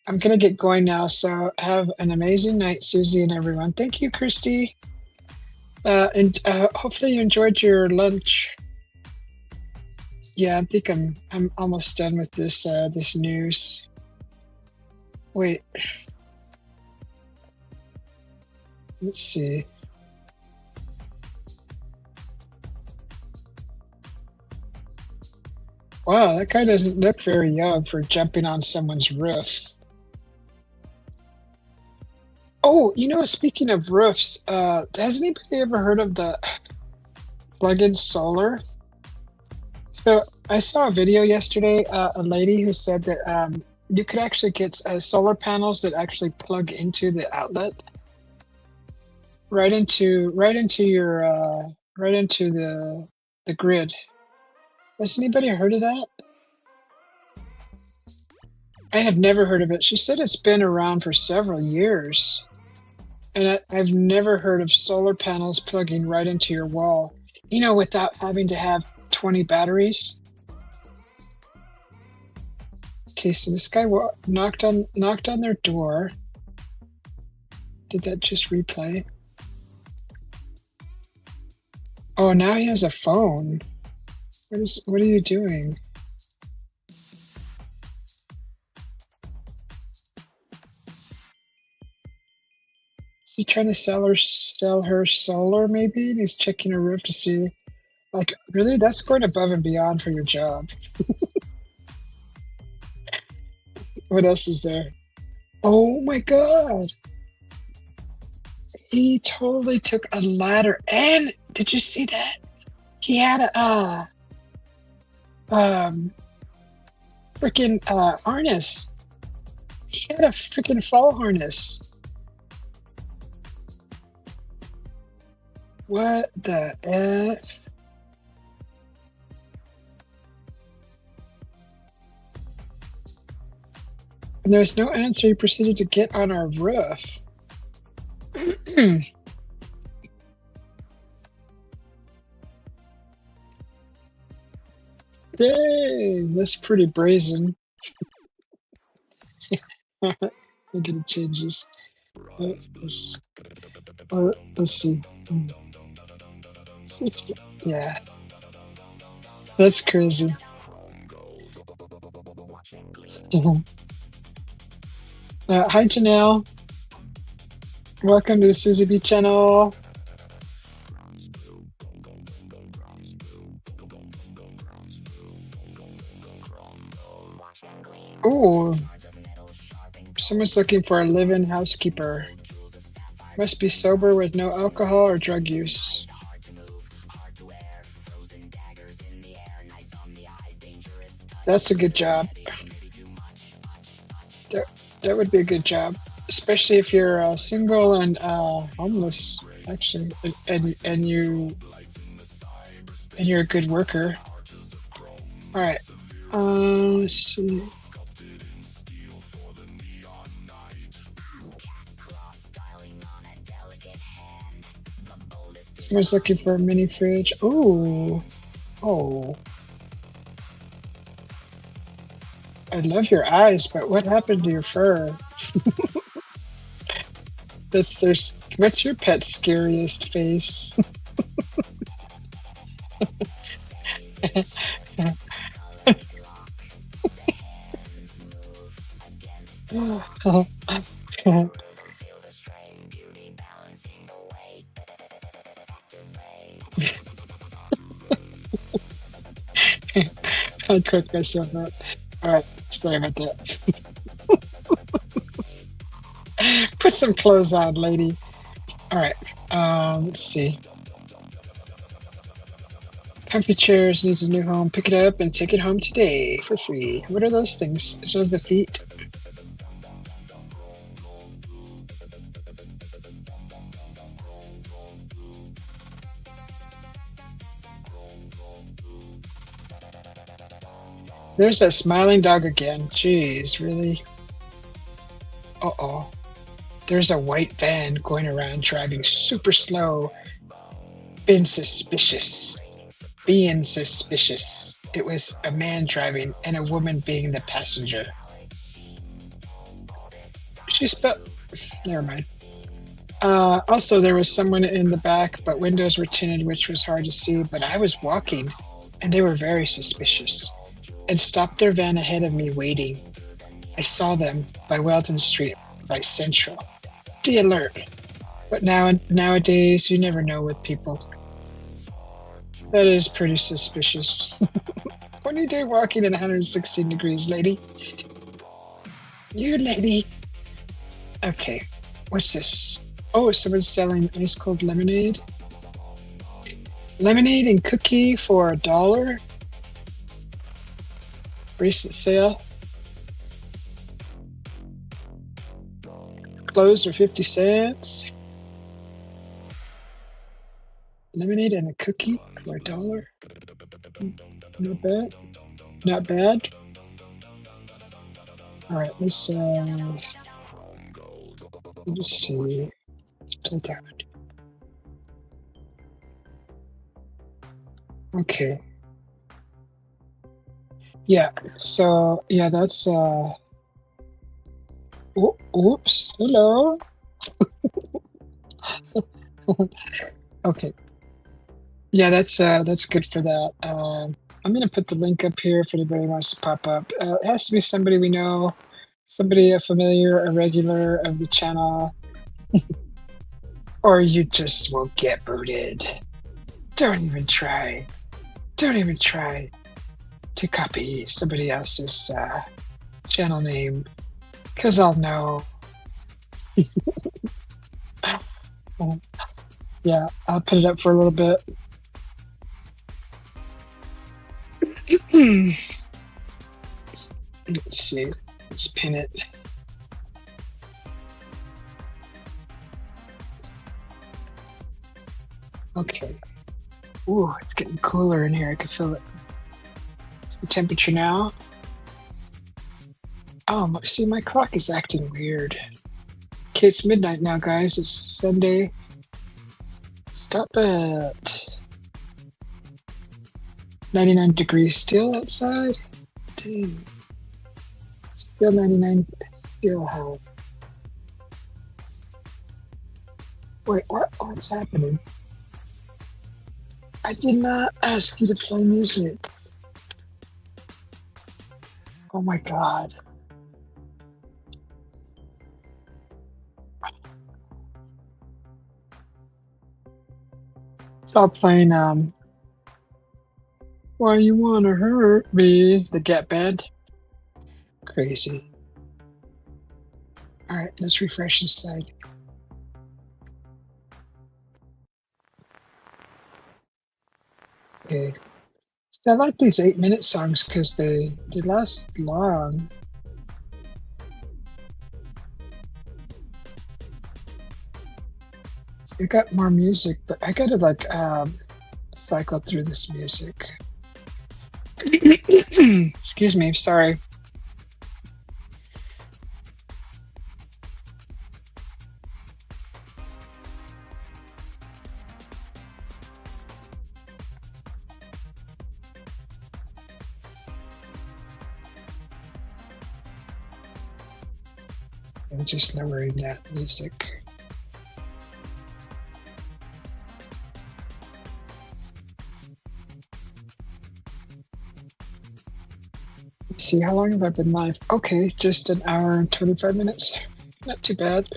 I'm gonna get going now. So have an amazing night, Susie and everyone. Thank you, Christy. And hopefully you enjoyed your lunch. Yeah, I think I'm almost done with this news. Wait. Let's see. Wow, that guy doesn't look very young for jumping on someone's roof. Oh, speaking of roofs, has anybody ever heard of the plug-in solar? So I saw a video yesterday, a lady who said that you could actually get solar panels that actually plug into the outlet, right into the grid. Has anybody heard of that? I have never heard of it. She said it's been around for several years, and I've never heard of solar panels plugging right into your wall, without having to have 20 batteries. Okay, so this guy knocked on their door. Did that just replay? Oh, now he has a phone. What are you doing? Is he trying to sell her solar maybe? And he's checking her roof to see, like, really? That's going above and beyond for your job. What else is there? Oh my God. He totally took a ladder. And did you see that? He had a freaking harness. He had a freaking fall harness. What the F? And there's no answer. He proceeded to get on our roof. Dang, that's pretty brazen. I'm gonna change this. Let's see. Yeah, that's crazy. Hi, Janelle. Welcome to the Susie B channel. Oh, someone's looking for a live-in housekeeper. Must be sober with no alcohol or drug use. That's a good job. That would be a good job, especially if you're single and homeless, actually, and you're a good worker. All right. Let's see. Someone's looking for a mini fridge. Ooh. Oh. I love your eyes, but what happened to your fur? What's your pet's scariest face? I cracked myself up. All right, sorry about that. Put some clothes on, lady. All right, let's see. Comfy chairs needs a new home. Pick it up and take it home today for free. What are those things? It shows the feet. There's that smiling dog again. Jeez, really? Uh-oh. There's a white van going around driving super slow. Being suspicious. It was a man driving and a woman being the passenger. She spelled. Never mind. Also, there was someone in the back, but windows were tinted, which was hard to see. But I was walking, and they were very suspicious, and stopped their van ahead of me, waiting. I saw them by Weldon Street, by Central. The alert. But nowadays, you never know with people. That is pretty suspicious. What are you doing walking at 116 degrees, lady? You lady. Okay, what's this? Oh, someone's selling ice cold lemonade. Lemonade and cookie for $1. Recent sale. Closed for 50 cents. Lemonade and a cookie for $1. Not bad. Not bad. All right, let's see. Play that one. Okay. Yeah. So yeah, that's oops. Hello. Okay. Yeah, that's good for that. I'm gonna put the link up here if anybody wants to pop up. It has to be somebody we know, somebody a familiar, a regular of the channel, or you just won't get booted. Don't even try. Don't even try to copy somebody else's channel name, because I'll know. Yeah, I'll put it up for a little bit. Let's see. Let's pin it. Okay. Ooh, it's getting cooler in here. I can feel it. What's the temperature now? Oh, see, my clock is acting weird. Okay, it's midnight now, guys. It's Sunday. Stop it. 99 degrees still outside? Dang. Still 99, still hot. Wait, what's happening? I did not ask you to play music. Oh my God. It's all playing, Why You Wanna Hurt Me, the Get Band. Crazy. All right, let's refresh this side. Okay. So I like these 8-minute songs because they last long. So I got more music, but I gotta like cycle through this music. Excuse me, sorry. I'm just lowering that music. Let's see, how long have I been live? Okay, just an hour and 25 minutes. Not too bad.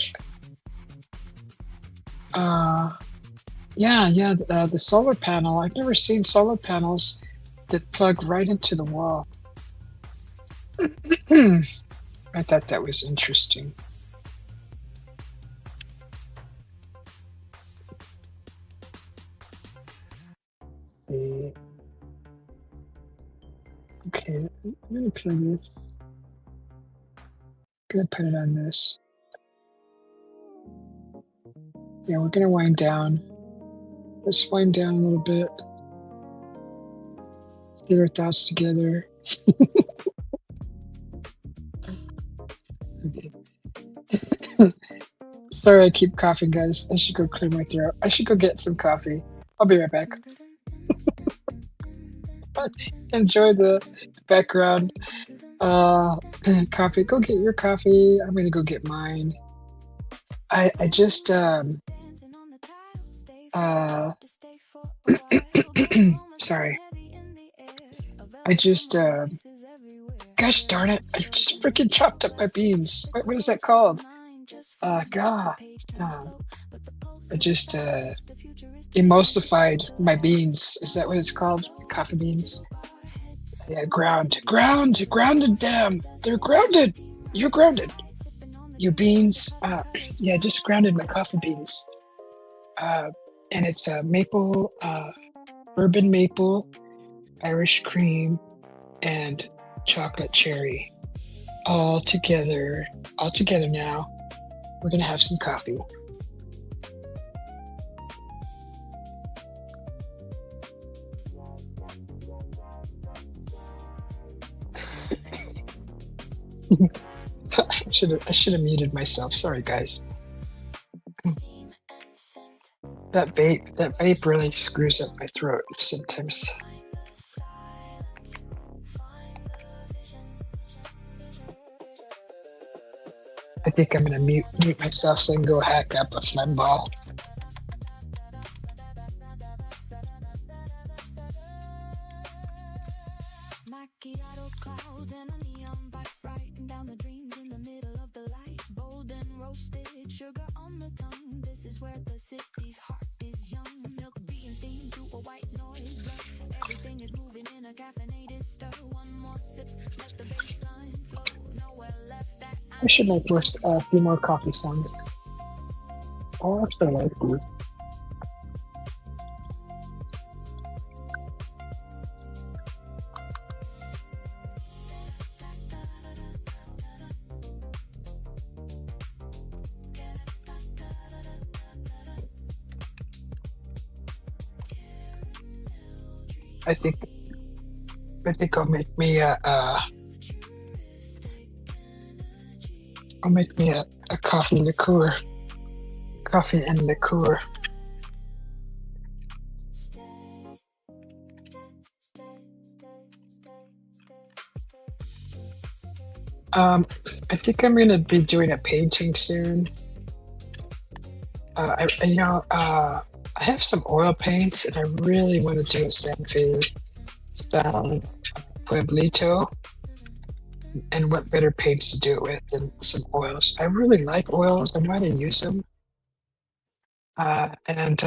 Yeah, the solar panel. I've never seen solar panels that plug right into the wall. I thought that was interesting. Okay, I'm gonna play this. Gonna put it on this. Yeah, we're gonna wind down. Let's wind down a little bit. Let's get our thoughts together. Okay. Sorry, I keep coughing, guys. I should go clear my throat. I should go get some coffee. I'll be right back. Enjoy the background Coffee. Go get your coffee. I'm gonna go get mine. I just uh sorry. I just gosh darn it! I just freaking chopped up my beans. What is that called? God. Um, I just emulsified my beans. Is that what it's called? Coffee beans. Yeah, grounded them. They're grounded. You're grounded. Your beans. Yeah, just grounded my coffee beans. And it's maple, bourbon maple, Irish cream, and chocolate cherry, all together. All together now. We're gonna have some coffee. I should have muted myself. Sorry, guys. That vape really screws up my throat sometimes. I think I'm gonna mute myself so I can go hack up a phlegm ball. Macchiato clouds and a neon bike riding down the dreams in the middle of the light. Bold and roasted, sugar on the tongue. This is where the city's heart is young. Milk being steamed to a white noise blur. Everything is moving in a caffeinated stir. One more sip, let the baseline flow. Nowhere left that I should make a few more coffee songs. Oh, I actually like these. I think I'll make me a coffee liqueur. Coffee and liqueur. I think I'm gonna be doing a painting soon. I have some oil paints, and I really want to do a San Fe style Pueblito. And what better paints to do it with than some oils? I really like oils. I know how to use them. I think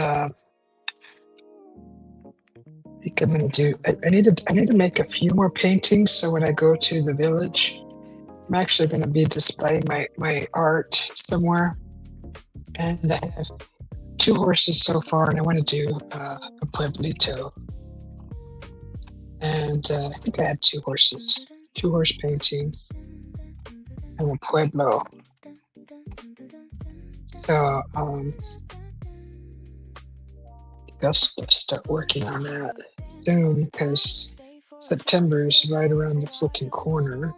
I'm gonna do. I need to make a few more paintings. So when I go to the village, I'm actually gonna be displaying my art somewhere. And I have 2 horses so far, and I want to do a Pueblito. And I think I had 2 horses, 2 horse painting, and a Pueblo. So I'll start working on that soon because September is right around the freaking corner.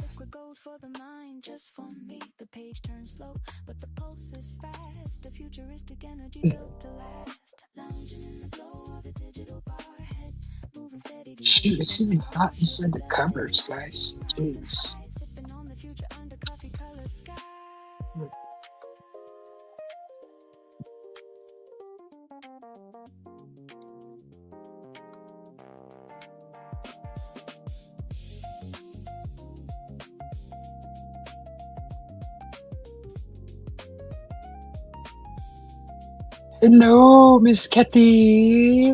Liquid gold for the mind, just for me. The page turns slow, but the pulse is fast. The futuristic energy built to last. Lounging in the glow of a digital bar head, moving steady. Shoot, it's even hot inside the covers, guys. Jeez. Sipping on the future under coffee color sky. Hello, Miss Kathy.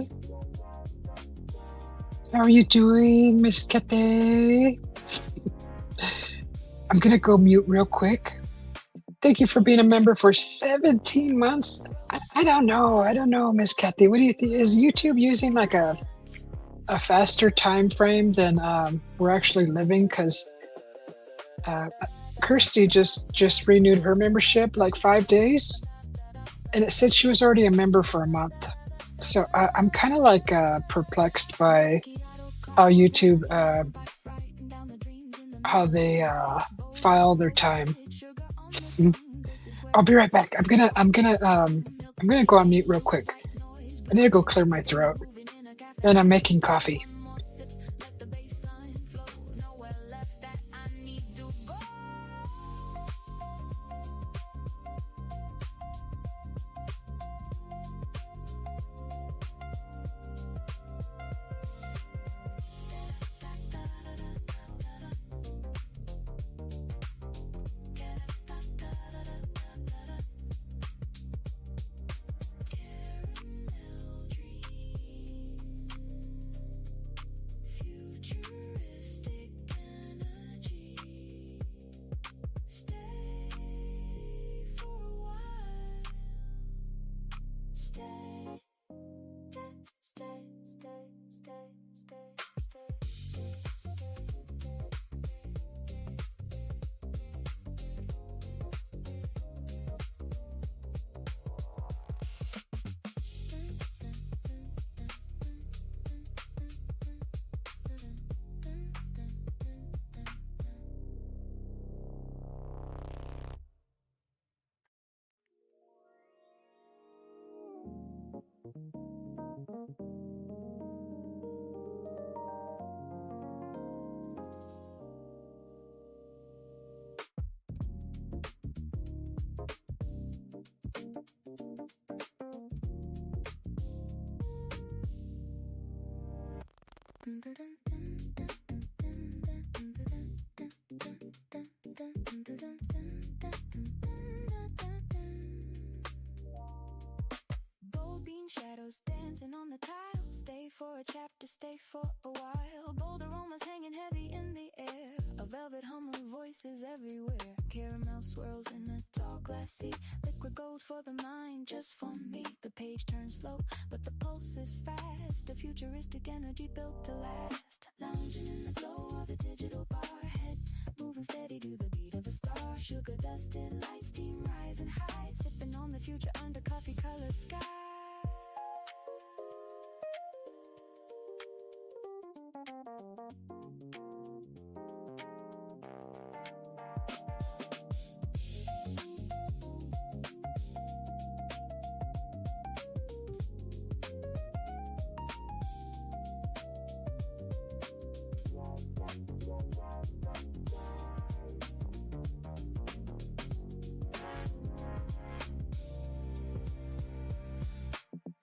How are you doing, Miss Kathy? I'm gonna go mute real quick. Thank you for being a member for 17 months. I don't know, Miss Kathy. What do you think? Is YouTube using like a faster time frame than we're actually living? Because Kirsty just renewed her membership like 5 days. And it said she was already a member for a month. So I'm kind of like perplexed by how YouTube, how they file their time. I'll be right back. I'm gonna go on mute real quick. I need to go clear my throat. And I'm making coffee. Futuristic energy. Stay for a while. Stay, stay, stay, stay, stay, Bold bean shadows dancing on the tile. Stay for a chapter, stay for a while. Bold aromas hanging heavy in the air. A velvet hum of voices everywhere. Caramel swirls in a tall glass seat. Liquid gold for the mind, just for me. The page turns slow, but the pulse is fast. A futuristic energy built to last. Lounging in the glow of a digital bar. Head moving steady to the beat of a star. Sugar dusted lights, steam rising high. Sipping on the future under coffee colored sky.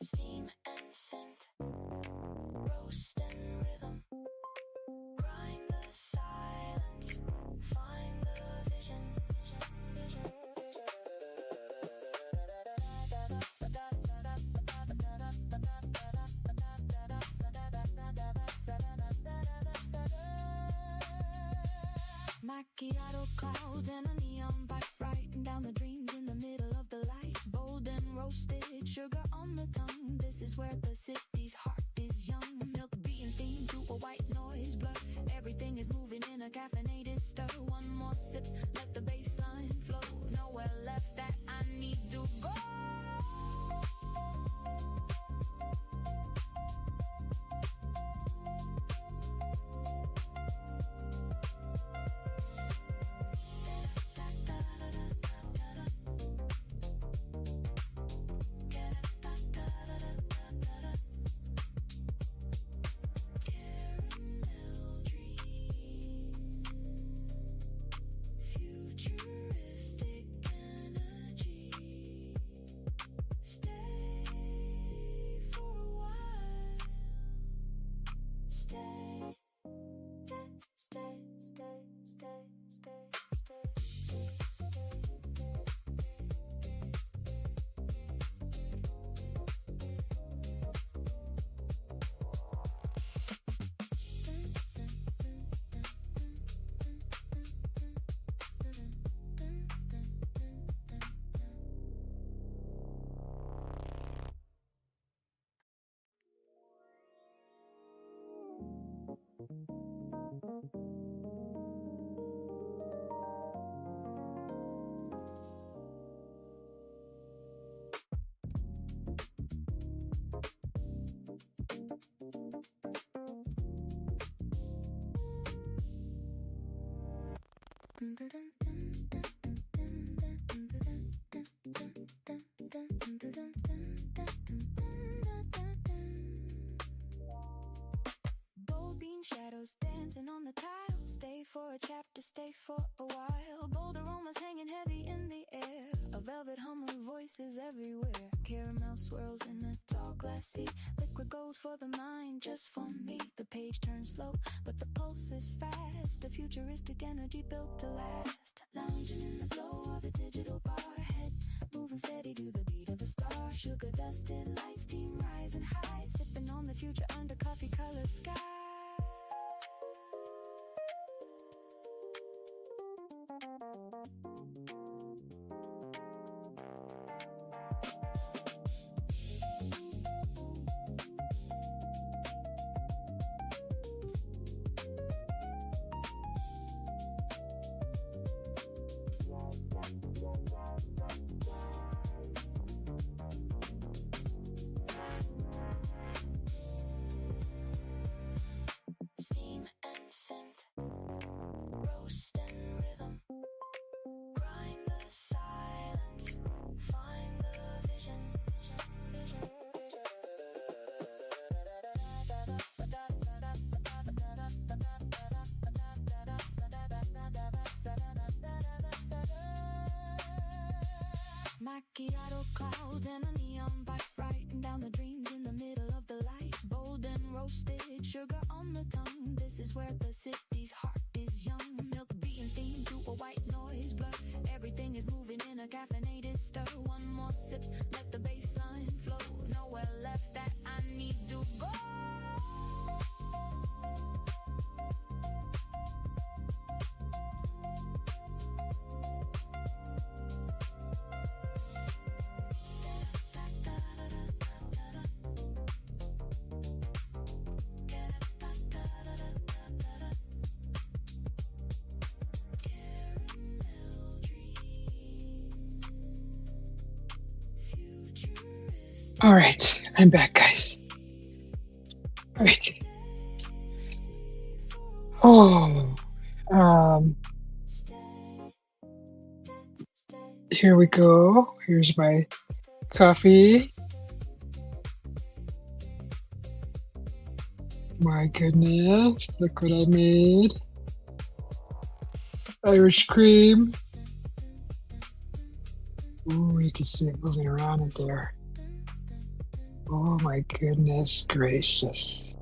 Steam and scent, roast and rhythm. Grind the silence, find the vision. Macchiato clouds and a neon bike writing down the dreams in the middle of the light. Bold and roasted, sugar on the tongue. This is where the city's heart is young. Milk being steamed to a white noise blur. Everything is moving in a caffeinated stir. One more sip, let the bass line flow. Nowhere left that I need to go. Futuristic energy. Stay for a while. Stay, stay, stay, stay, stay, stay for a while. Bold aromas hanging heavy in the air. A velvet hum of voices everywhere. Caramel swirls in a tall glass sea. Liquid gold for the mind, just for me. The page turns slow, but the pulse is fast. A futuristic energy built to last. Lounging in the glow of a digital bar. Head moving steady to the beat of a star. Sugar dusted lights, steam rising high. Sipping on the future under coffee colored sky. Steam and scent, roast and rhythm. Grind the silence, find the vision. Macchiato clouds and a neon bite, writing down the dreams in the middle of the light. Bold and roasted, sugar on the tongue. This is where the city's heart is young. Milk being steamed to a white noise blur. Everything is moving in a caffeinated stir. One more sip, let the baseline flow. Nowhere left that I need to go. All right, I'm back, guys. All right. Oh, here we go. Here's my coffee. My goodness, look what I made. Irish cream. Ooh, you can see it moving around in there. Oh my goodness gracious.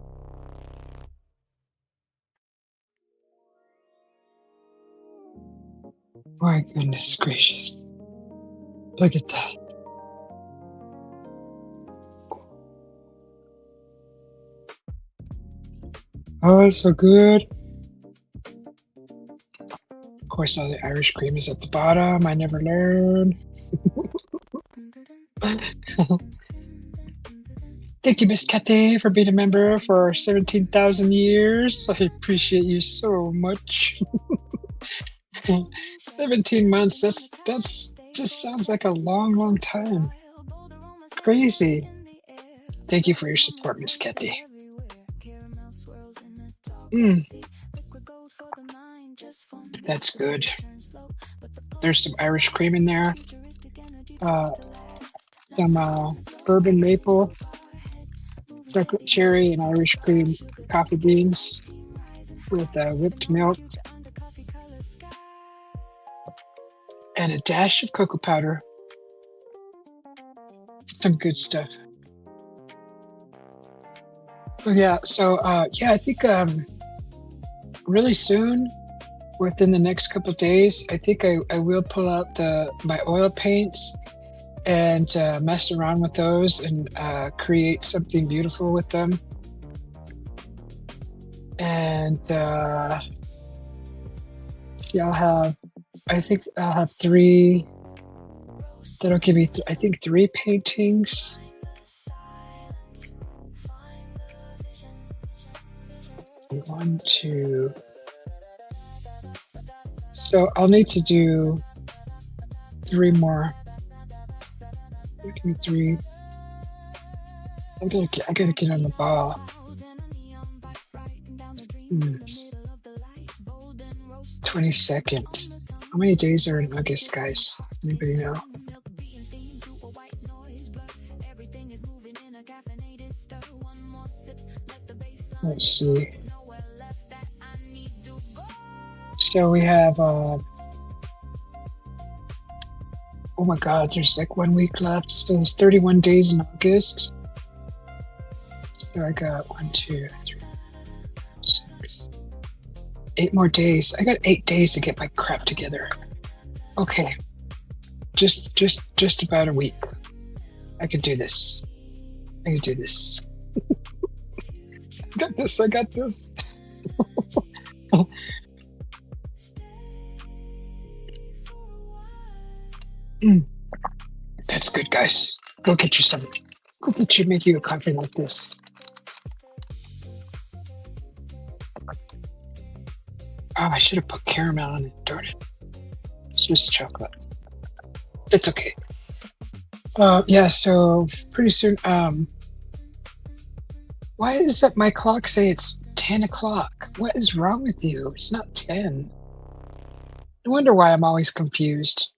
My goodness gracious. Look at that. Oh, it's so good. Of course, all the Irish cream is at the bottom. I never learned. Thank you, Miss Kathy, for being a member for 17,000 years. I appreciate you so much. 17 months, that's just sounds like a long, long time. Crazy. Thank you for your support, Miss Kathy. That's good. There's some Irish cream in there. Some bourbon maple, chocolate cherry, and Irish cream coffee beans with whipped milk and a dash of cocoa powder. Some good stuff. Oh yeah, so yeah, I think really soon, within the next couple of days, I think I will pull out my oil paints and mess around with those and create something beautiful with them. And see, I think I'll have three. That'll give me, I think, 3 paintings. 1, 2. So I'll need to do 3 more. Give me 3. I gotta get on the ball. 22nd. How many days are in August, guys? Anybody know? Let's see. So we have oh my god, there's like 1 week left. So there's 31 days in August. So I got 1, 2, 3, 6, 8 more days. I got 8 days to get my crap together. Okay. Just about a week. I could do this. I could do this. I got this. I got this. That's good, guys. Go get you some. Go get you, make you a coffee like this. Oh, I should have put caramel on it. Darn it. It's just chocolate. It's okay. Yeah, so pretty soon, why is that my clock say it's 10 o'clock? What is wrong with you? It's not 10. I wonder why I'm always confused.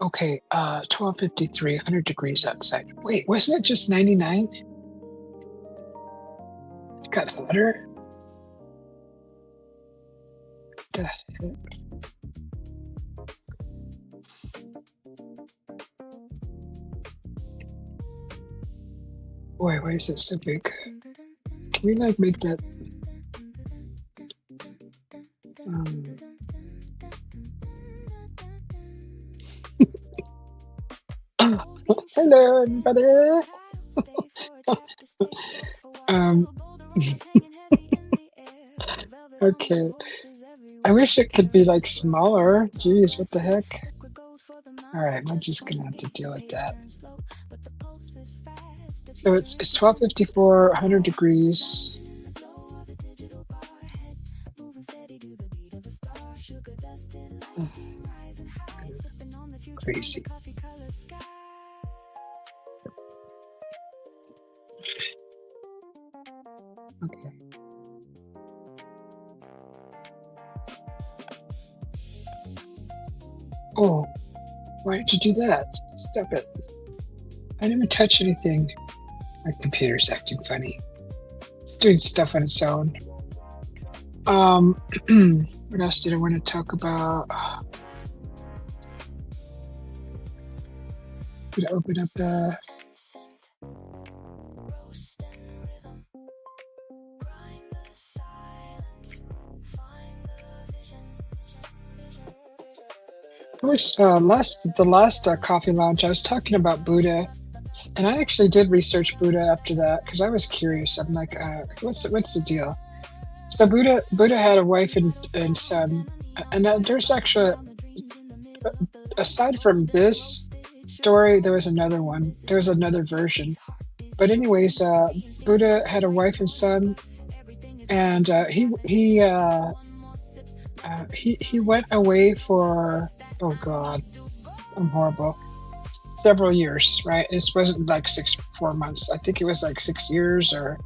Okay, 12:53, 100 degrees outside. Wait, wasn't it just 99? It's got hotter? What the heck? Boy, why is it so big? Can we like make that? Hello, everybody. Okay. I wish it could be like smaller. Jeez, what the heck? All right, we're just gonna have to deal with that. So it's 12:54, 100 degrees. Crazy. Okay. Oh, why did you do that? Stop it. I didn't even touch anything. My computer's acting funny. It's doing stuff on its own. What else did I want to talk about? I'm gonna open up the. It was the last coffee lounge. I was talking about Buddha, and I actually did research Buddha after that because I was curious. I'm like, what's the deal? So Buddha had a wife and son, and there's actually, aside from this story, there was another one. There was another version. But anyways, Buddha had a wife and son, and he went away for, oh God, I'm horrible. Several years, right? It wasn't like 4 months. I think it was like 6 years or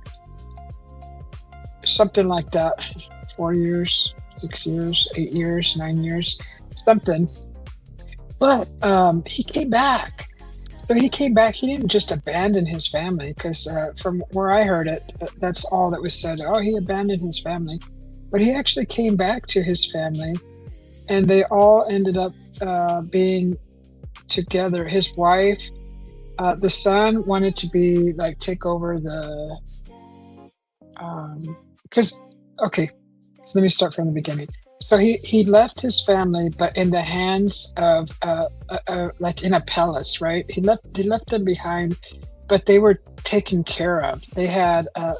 something like that. 4 years, 6 years, 8 years, 9 years, something. But he came back. So he came back. He didn't just abandon his family, because from where I heard it, that's all that was said. Oh, he abandoned his family. But he actually came back to his family, and they all ended up being together. His wife, the son wanted to be like take over the because okay, so let me start from the beginning. So he left his family, but in the hands of like in a palace, right? He left them behind, but they were taken care of. They had a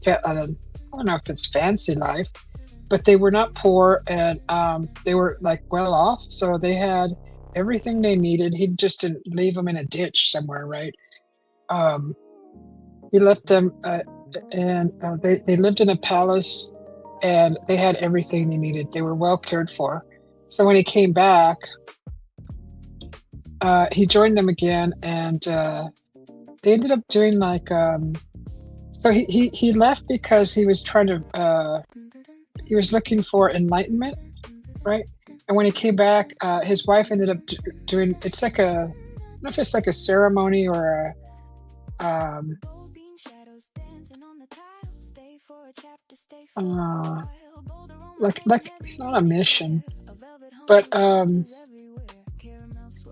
I don't know if it's fancy life, but they were not poor, and they were like well off. So they had everything they needed. He just didn't leave them in a ditch somewhere, right? He left them, and they lived in a palace, and they had everything they needed. They were well cared for. So when he came back, he joined them again, and they ended up doing like. So he left because he was trying to. He was looking for enlightenment, right? And when he came back, his wife ended up doing. It's like I don't know if it's like a ceremony or a. like not a mission, but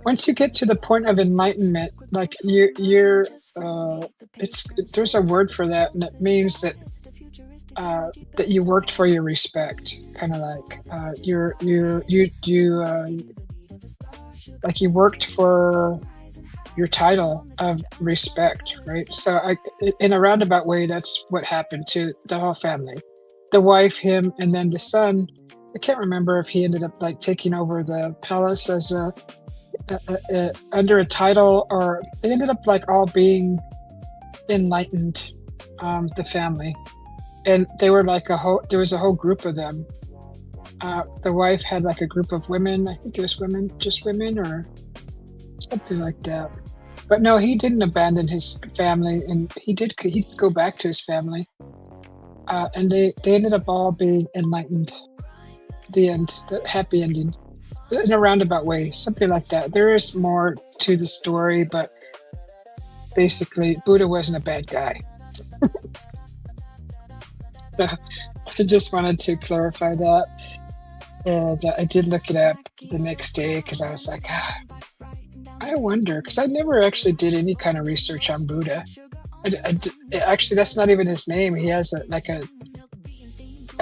once you get to the point of enlightenment, like you're it's there's a word for that, and it means that you worked for your respect, kind of like like you worked for your title of respect, right? So in a roundabout way, that's what happened to the whole family, the wife, him, and then the son. I can't remember if he ended up like taking over the palace as under a title, or they ended up like all being enlightened, the family, and they were like there was a whole group of them. The wife had like a group of women, I think it was women, just women or something like that. But no, he didn't abandon his family, and he did go back to his family, and they ended up all being enlightened. The end, the happy ending, in a roundabout way, something like that. There is more to the story, but basically Buddha wasn't a bad guy. So I just wanted to clarify that, and I did look it up the next day because I was like, I wonder, because I never actually did any kind of research on Buddha. Actually, that's not even his name. He has a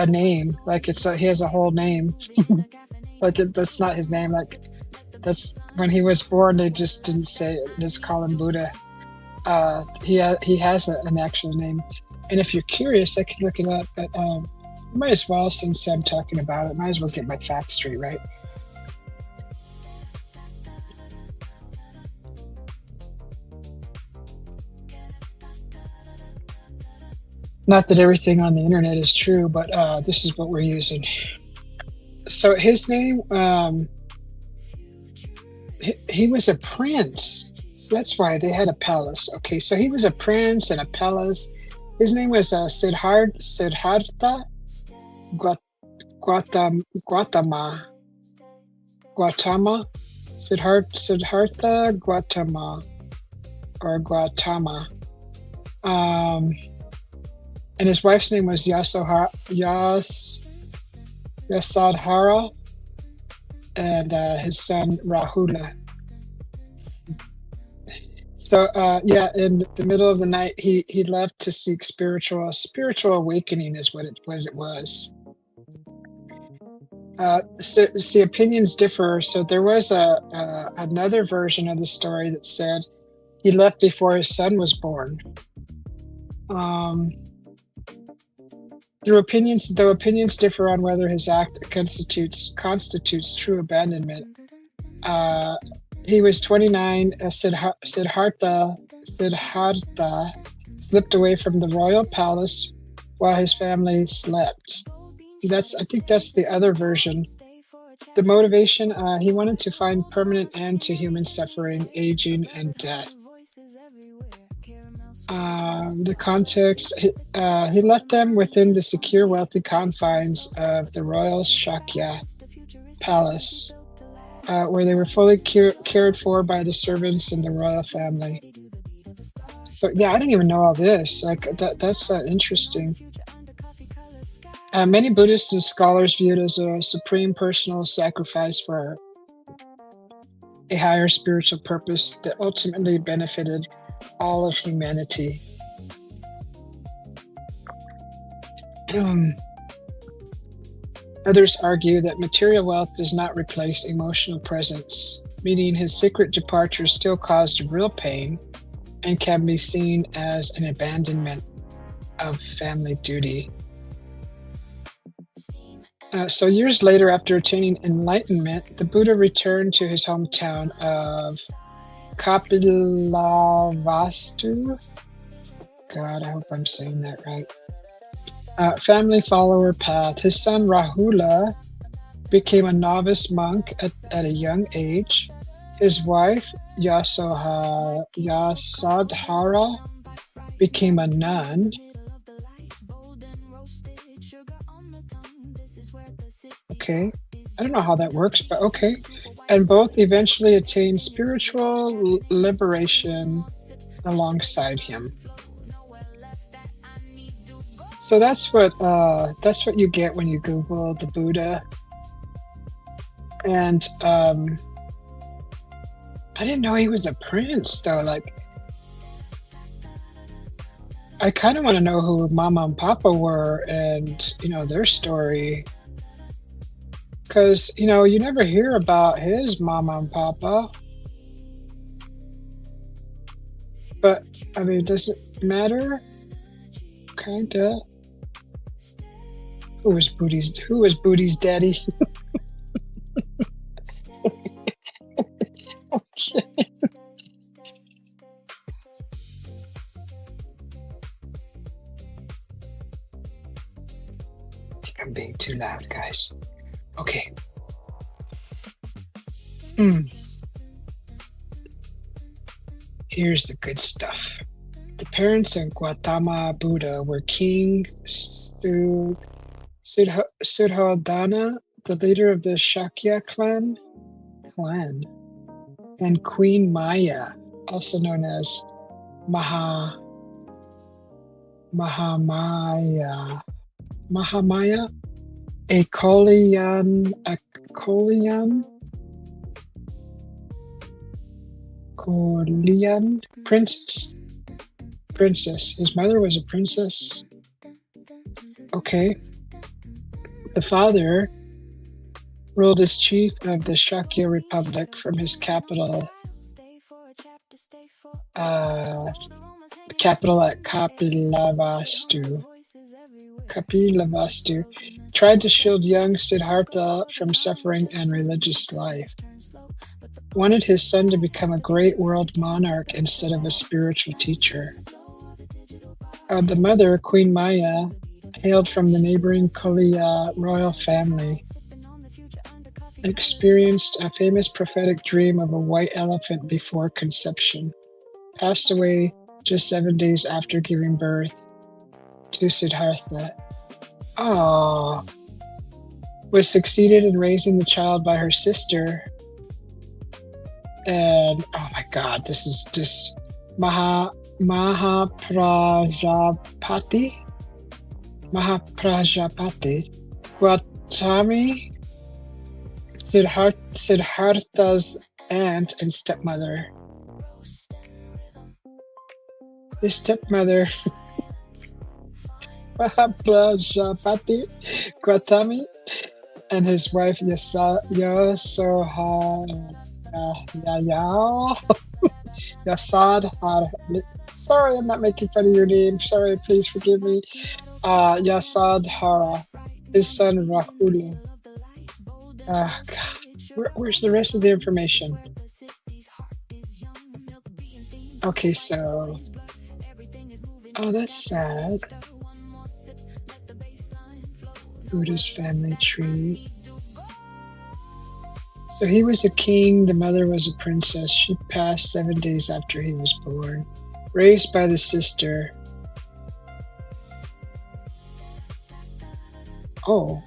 name, like he has a whole name. Like that's not his name. Like that's when he was born, they just didn't say it, just call him Buddha. He has an actual name, and if you're curious, I can look it up. But might as well, since I'm talking about it, might as well get my facts straight, right? Not that everything on the internet is true, but this is what we're using. So his name, he was a prince. So that's why they had a palace. Okay, so he was a prince and a palace. His name was Siddhartha Gautama. Siddhartha Gautama, or Gautama. And his wife's name was Yasodhara, and his son Rahula. So in the middle of the night, he left to seek spiritual awakening, is what it was. So opinions differ. So there was another version of the story that said he left before his son was born. Though opinions differ on whether his act constitutes true abandonment. He was 29. Siddhartha slipped away from the royal palace while his family slept. I think that's the other version. The motivation, he wanted to find permanent end to human suffering, aging, and death. The context, he left them within the secure, wealthy confines of the royal Shakya palace, where they were fully cared for by the servants and the royal family. But yeah, I didn't even know all this. Like that's interesting. Many Buddhists and scholars view it as a supreme personal sacrifice for a higher spiritual purpose that ultimately benefited all of humanity. Others argue that material wealth does not replace emotional presence, meaning his secret departure still caused real pain and can be seen as an abandonment of family duty. So years later, after attaining enlightenment, the Buddha returned to his hometown of Kapilavastu. God, I hope I'm saying that right. Family follower path. His son Rahula became a novice monk at a young age. His wife Yasodhara became a nun. Okay, I don't know how that works, but okay. And both eventually attained spiritual liberation alongside him. So that's what you get when you Google the Buddha. And I didn't know he was a prince though. Like, I kind of want to know who Mama and Papa were and their story, because you never hear about his Mama and Papa. But I mean, does it matter? Kinda. Who was Booty's daddy? Okay. I think I'm being too loud, guys. Okay. Here's the good stuff. The parents of Gautama Buddha were King Suddhodana, the leader of the Shakya clan, and Queen Maya, also known as Mahamaya, a Kolian princess. His mother was a princess. Okay. The father ruled as chief of the Shakya Republic from his capital at Kapilavastu. Tried to shield young Siddhartha from suffering and religious life. Wanted his son to become a great world monarch instead of a spiritual teacher. The mother, Queen Maya, hailed from the neighboring Koliya royal family. Experienced a famous prophetic dream of a white elephant before conception. Passed away just 7 days after giving birth to Siddhartha. Was succeeded in raising the child by her sister. And oh my God, this is just Mahaprajapati, Gautami, Siddhartha's aunt and stepmother. His stepmother, Mahaprajapati, Gautami, and his wife Yasadhara. Sorry, I'm not making fun of your name. Sorry, please forgive me. Yasadhara, his son Rahula. God. Where's the rest of the information? Okay, so. Oh, that's sad. Buddha's family tree. So he was a king, the mother was a princess. She passed 7 days after he was born. Raised by the sister. Oh.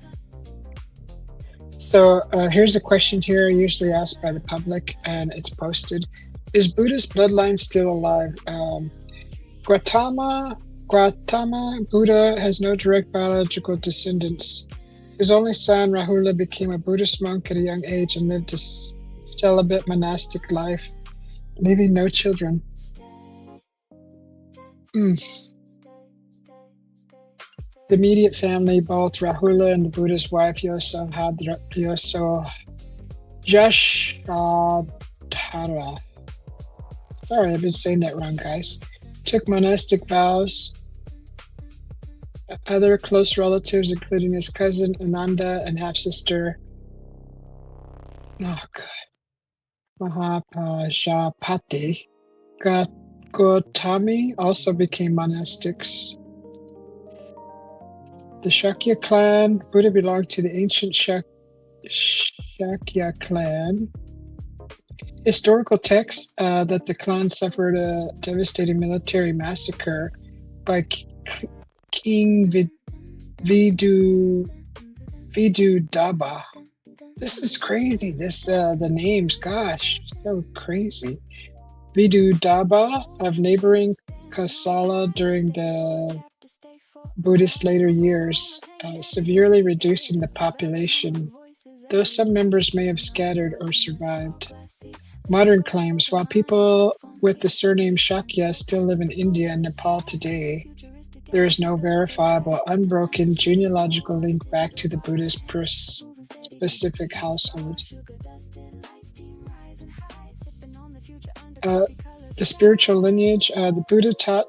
So here's a question here usually asked by the public, and it's posted. Is Buddha's bloodline still alive? Gautama Buddha has no direct biological descendants. His only son, Rahula, became a Buddhist monk at a young age and lived a celibate monastic life, leaving no children. The immediate family, both Rahula and the Buddha's wife, Yasodhara. Sorry, I've been saying that wrong, guys. Took monastic vows. Other close relatives, including his cousin Ananda and half-sister Mahaprajapati Gautami, also became monastics. The Shakya clan. Buddha belonged to the ancient Shakya clan. Historical texts that the clan suffered a devastating military massacre by King Vidudaba. This is crazy. The names, gosh, so crazy. Vidudaba of neighboring Kosala during the Buddhist later years, severely reducing the population, though some members may have scattered or survived. Modern claims, while people with the surname Shakya still live in India and Nepal today, there is no verifiable, unbroken genealogical link back to the Buddhist specific household. The spiritual lineage, the Buddha taught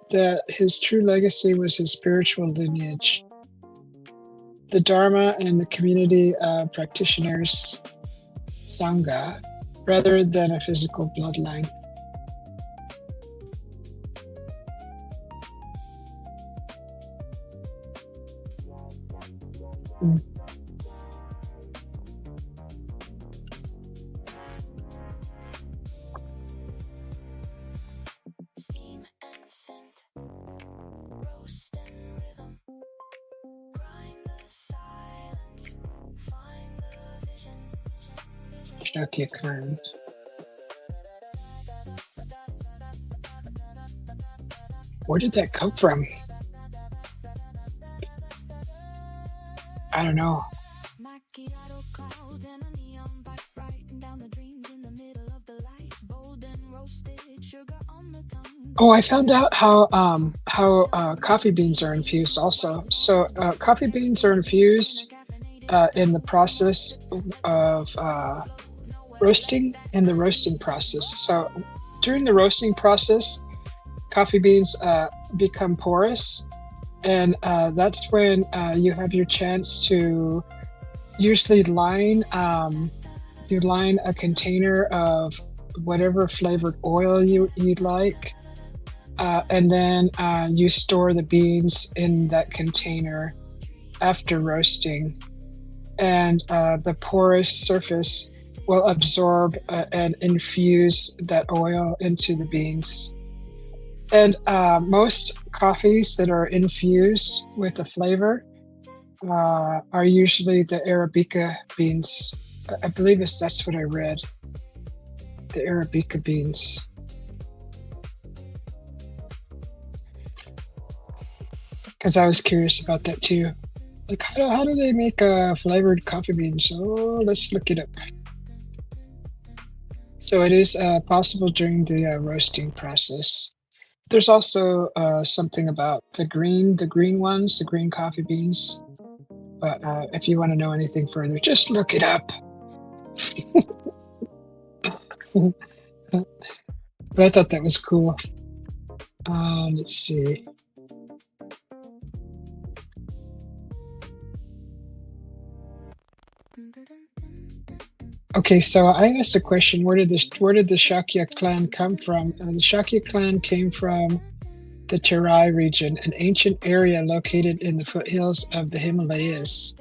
that his true legacy was his spiritual lineage, the Dharma and the community of practitioners, Sangha, rather than a physical bloodline. Shakya clan. Where did that come from? I don't know. Oh, I found out how coffee beans are infused also. So coffee beans are infused in the process of roasting, in the roasting process. So during the roasting process, coffee beans become porous, and that's when you have your chance to usually line a container of whatever flavored oil you'd like, and then you store the beans in that container after roasting, and the porous surface will absorb and infuse that oil into the beans. And most coffees that are infused with the flavor are usually the Arabica beans. I believe that's what I read. The Arabica beans. Because I was curious about that too. Like, how do they make a flavored coffee bean? So let's look it up. So it is possible during the roasting process. There's also something about the green ones, the green coffee beans. But if you want to know anything further, just look it up. But I thought that was cool. Let's see. Okay, so I asked a question: where did the Shakya clan come from? The Shakya clan came from the Terai region, an ancient area located in the foothills of the Himalayas,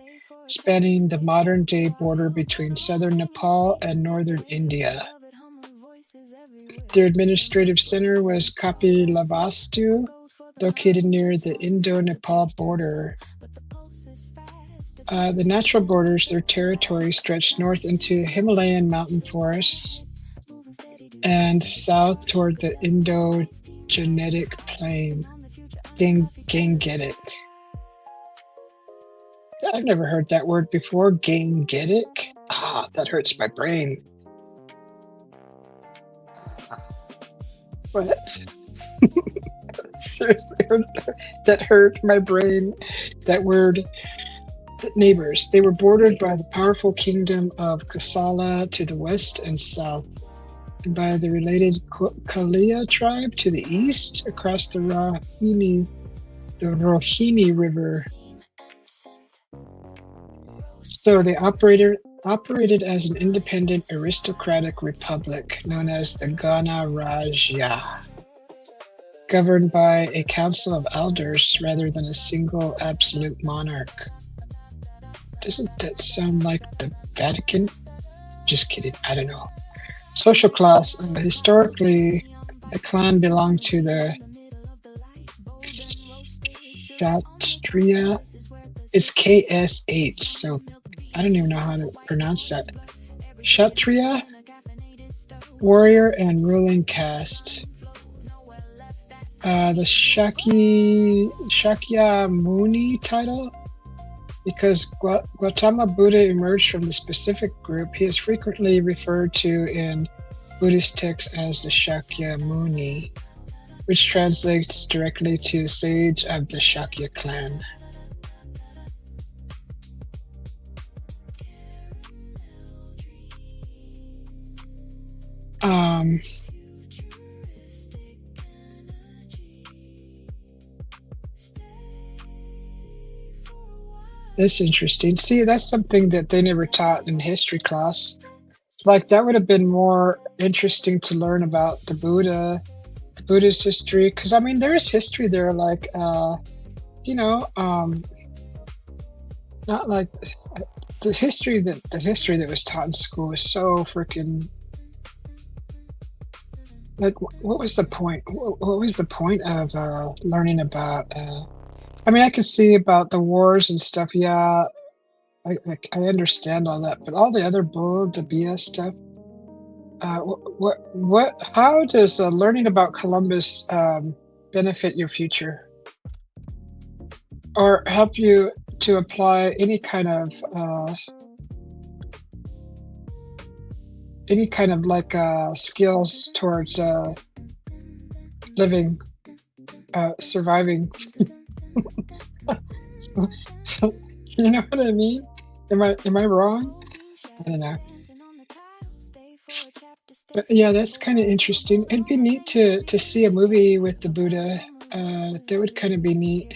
spanning the modern-day border between southern Nepal and northern India. Their administrative center was Kapilavastu, located near the Indo-Nepal border. The natural borders, their territory stretched north into Himalayan mountain forests and south toward the Indo-Gangetic plain. Gangetic. I've never heard that word before, Gangetic. Ah, that hurts my brain. What? Seriously, that hurt my brain. That word. Neighbors. They were bordered by the powerful kingdom of Kosala to the west and south, and by the related Kalia tribe to the east across the Rohini River. So they operated as an independent aristocratic republic known as the Ganarajya, governed by a council of elders rather than a single absolute monarch. Doesn't that sound like the Vatican? Just kidding, I don't know. Social class. Historically, the clan belonged to the Kshatriya. It's KSH, so I don't even know how to pronounce that. Kshatriya, warrior and ruling caste. The Shakyamuni title. Because Gautama Buddha emerged from the specific group, he is frequently referred to in Buddhist texts as the Shakyamuni, which translates directly to sage of the Shakya clan. That's interesting. See, that's something that they never taught in history class. Like that would have been more interesting to learn about the Buddha's history. Because I mean, there is history there, like you know, not like the history that was taught in school was so freaking like. What was the point? What was the point of learning about? I mean, I could see about the wars and stuff. Yeah, I understand all that, but all the other bull, the BS stuff. How does learning about Columbus benefit your future, or help you to apply any kind of like skills towards living, surviving? You know what I mean? Am I wrong? I don't know. But yeah, that's kind of interesting. It'd be neat to see a movie with the Buddha. That would kind of be neat.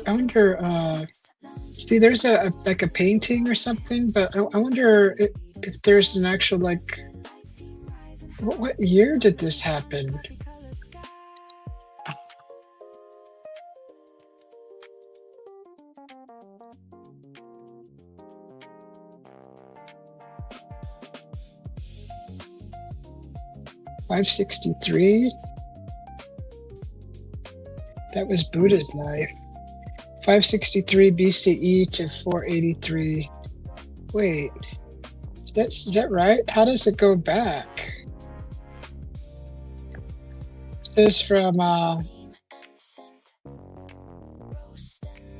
I wonder. See, there's a like a painting or something, but I wonder if there's an actual like. What year did this happen? (563). That was Buddha's life. 563 BCE to 483. Wait, is that right? How does it go back? This is from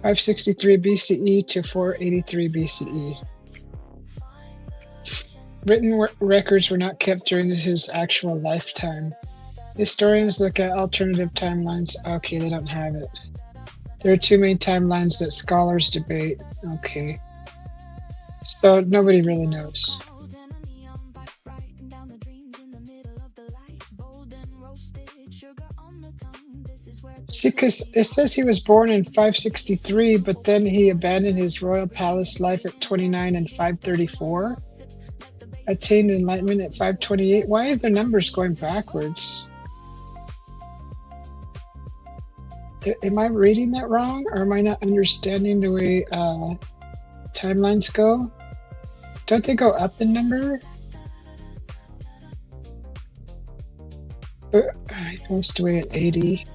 563 BCE to 483 BCE. Written records were not kept during his actual lifetime. Historians look at alternative timelines. Okay, they don't have it. There are two main timelines that scholars debate. Okay. So nobody really knows. See, because it says he was born in 563, but then he abandoned his royal palace life at 29 and 534. Attained enlightenment at 528. Why is the numbers going backwards? Am I reading that wrong, or am I not understanding the way timelines go? Don't they go up in number? He passed away at 80.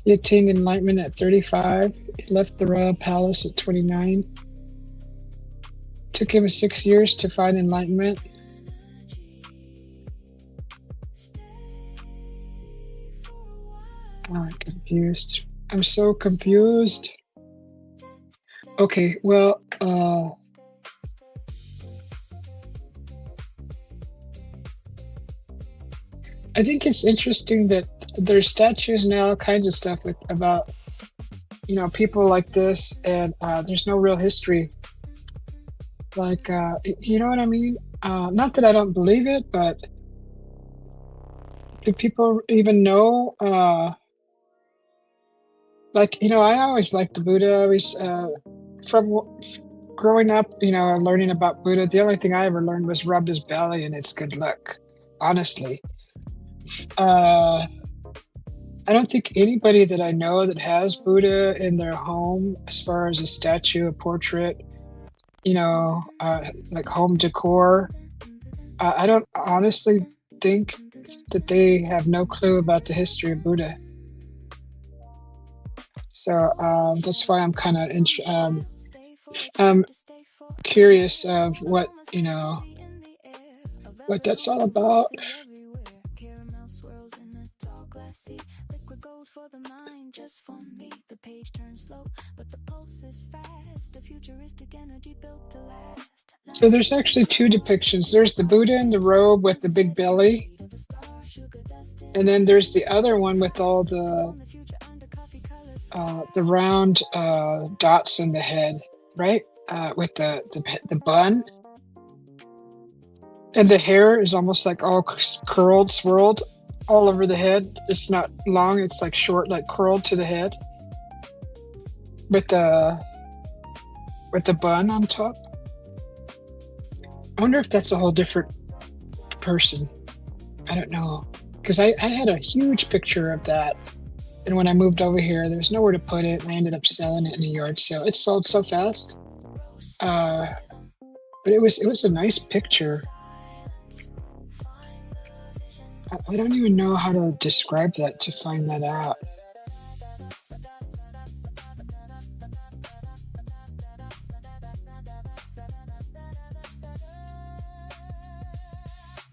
He attained enlightenment at 35. He left the royal palace at 29. Took him 6 years to find enlightenment. Oh, I'm confused. I'm so confused. Okay, well, I think it's interesting that there's statues and all kinds of stuff about people like this, and there's no real history. Like, you know what I mean? Not that I don't believe it, but do people even know? I always liked the Buddha. I always, from growing up, learning about Buddha, the only thing I ever learned was rub his belly and it's good luck, honestly. I don't think anybody that I know that has Buddha in their home, as far as a statue, a portrait, like home decor, I don't honestly think that they have no clue about the history of Buddha. So that's why I'm kind of I'm curious of what, what that's all about. Liquid gold for the mind, just for me. The page turns slow, but the pulse is fast. The futuristic energy built to last. So there's actually two depictions. There's the Buddha in the robe with the big belly, and then there's the other one with all the round dots in the head, right? With the bun, and the hair is almost like all curled, swirled all over the head. It's not long; it's like short, like curled to the head, with the bun on top. I wonder if that's a whole different person. I don't know, because I had a huge picture of that, and when I moved over here, there was nowhere to put it, and I ended up selling it in a yard sale. It sold so fast, but it was a nice picture. I don't even know how to describe that to find that out.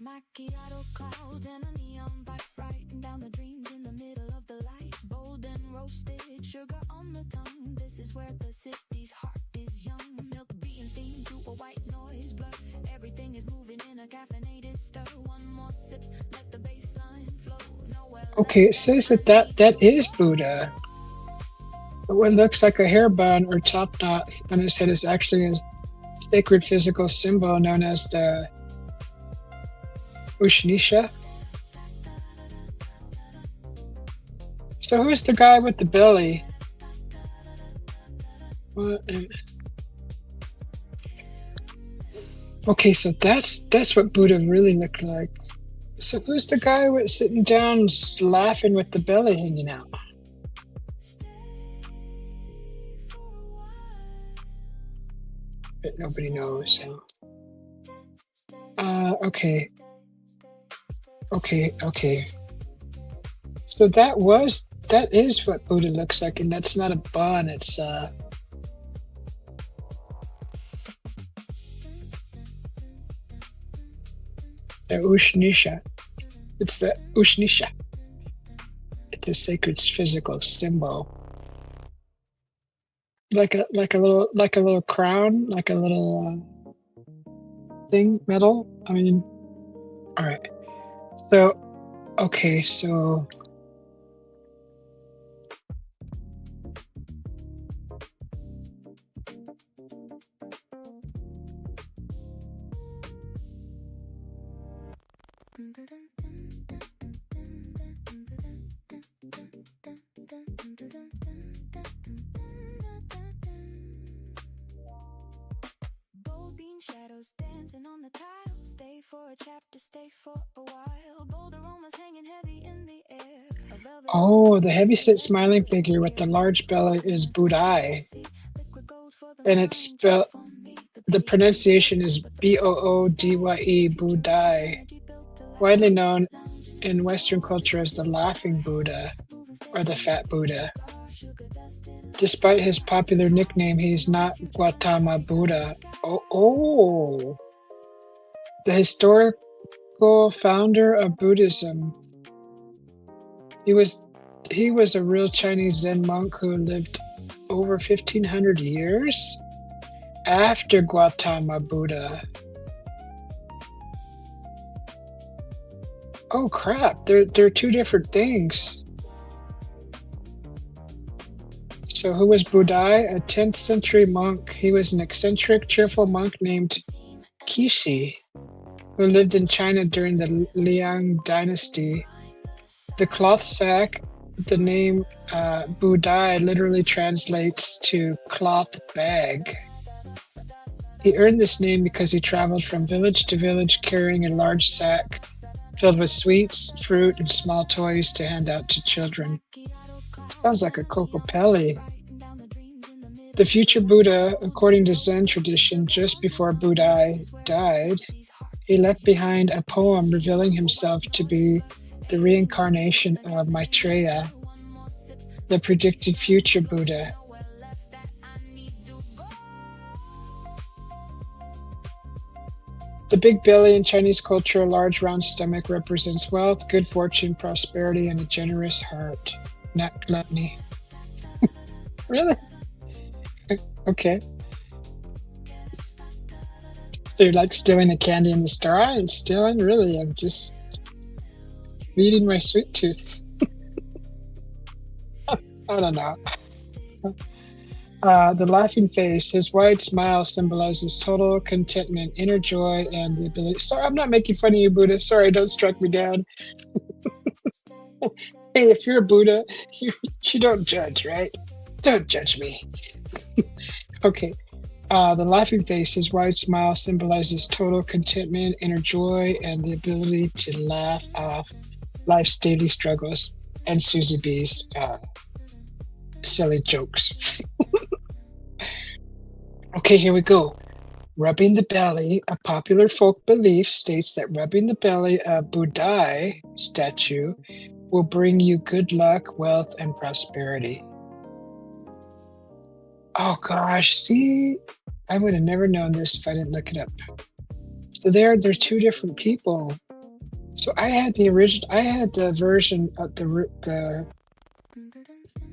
Macchiato clouds and a neon bike riding down the dreams in the middle of the light. Bold and roasted, sugar on the tongue. This is where the city's heart is young. Milk being steamed to a white noise blur. Everything is moving in a caffeinated stir. One more sip, let the baseline flow. Nowhere. Okay, it says that is Buddha. But what looks like a hair bun or top knot on his head is actually a sacred physical symbol known as the Ushnisha. So who's the guy with the belly? What? Okay, so that's what Buddha really looked like. So who's the guy with sitting down laughing with the belly hanging out? But nobody knows. So. Okay. So that is what Buddha looks like, and that's not a bun. It's the Ushnisha. It's the Ushnisha. It's a sacred physical symbol. Like a little crown, like a little thing, metal. I mean, all right. So, okay, so. Shadows dancing on the tile. Stay for a chapter, stay for a while. Bold aromas hanging heavy in the air. Oh, the heavy-set smiling figure with the large belly is Budai, and it's spelled. The pronunciation is Boodye, Budai, widely known in Western culture as the Laughing Buddha or the Fat Buddha. Despite his popular nickname, he's not Gautama Buddha. Oh, the historical founder of Buddhism. He was a real Chinese Zen monk who lived over 1,500 years after Gautama Buddha. Oh crap! They're two different things. So who was Budai? A 10th century monk. He was an eccentric, cheerful monk named Kishi, who lived in China during the Liang dynasty. The cloth sack, the name Budai literally translates to cloth bag. He earned this name because he traveled from village to village carrying a large sack filled with sweets, fruit, and small toys to hand out to children. Sounds like a Kokopelli. The future Buddha, according to Zen tradition, just before Budai died, he left behind a poem revealing himself to be the reincarnation of Maitreya, the predicted future Buddha. The big belly in Chinese culture, a large round stomach represents wealth, good fortune, prosperity, and a generous heart, not gluttony. Really? Okay. So you're like stealing the candy in the store? I ain't stealing, really. I'm just feeding my sweet tooth. I don't know. The laughing face, his wide smile symbolizes total contentment, inner joy, and the ability. Sorry, I'm not making fun of you, Buddha. Sorry, don't strike me down. Hey, if you're a Buddha, you don't judge, right? Don't judge me. Okay. The laughing face, his wide smile symbolizes total contentment, inner joy, and the ability to laugh off life's daily struggles and Susie B's silly jokes. Okay, here we go. Rubbing the belly. A popular folk belief states that rubbing the belly of Budai statue will bring you good luck, wealth, and prosperity. Oh gosh, see, I would have never known this if I didn't look it up. So they're two different people. So I had the version of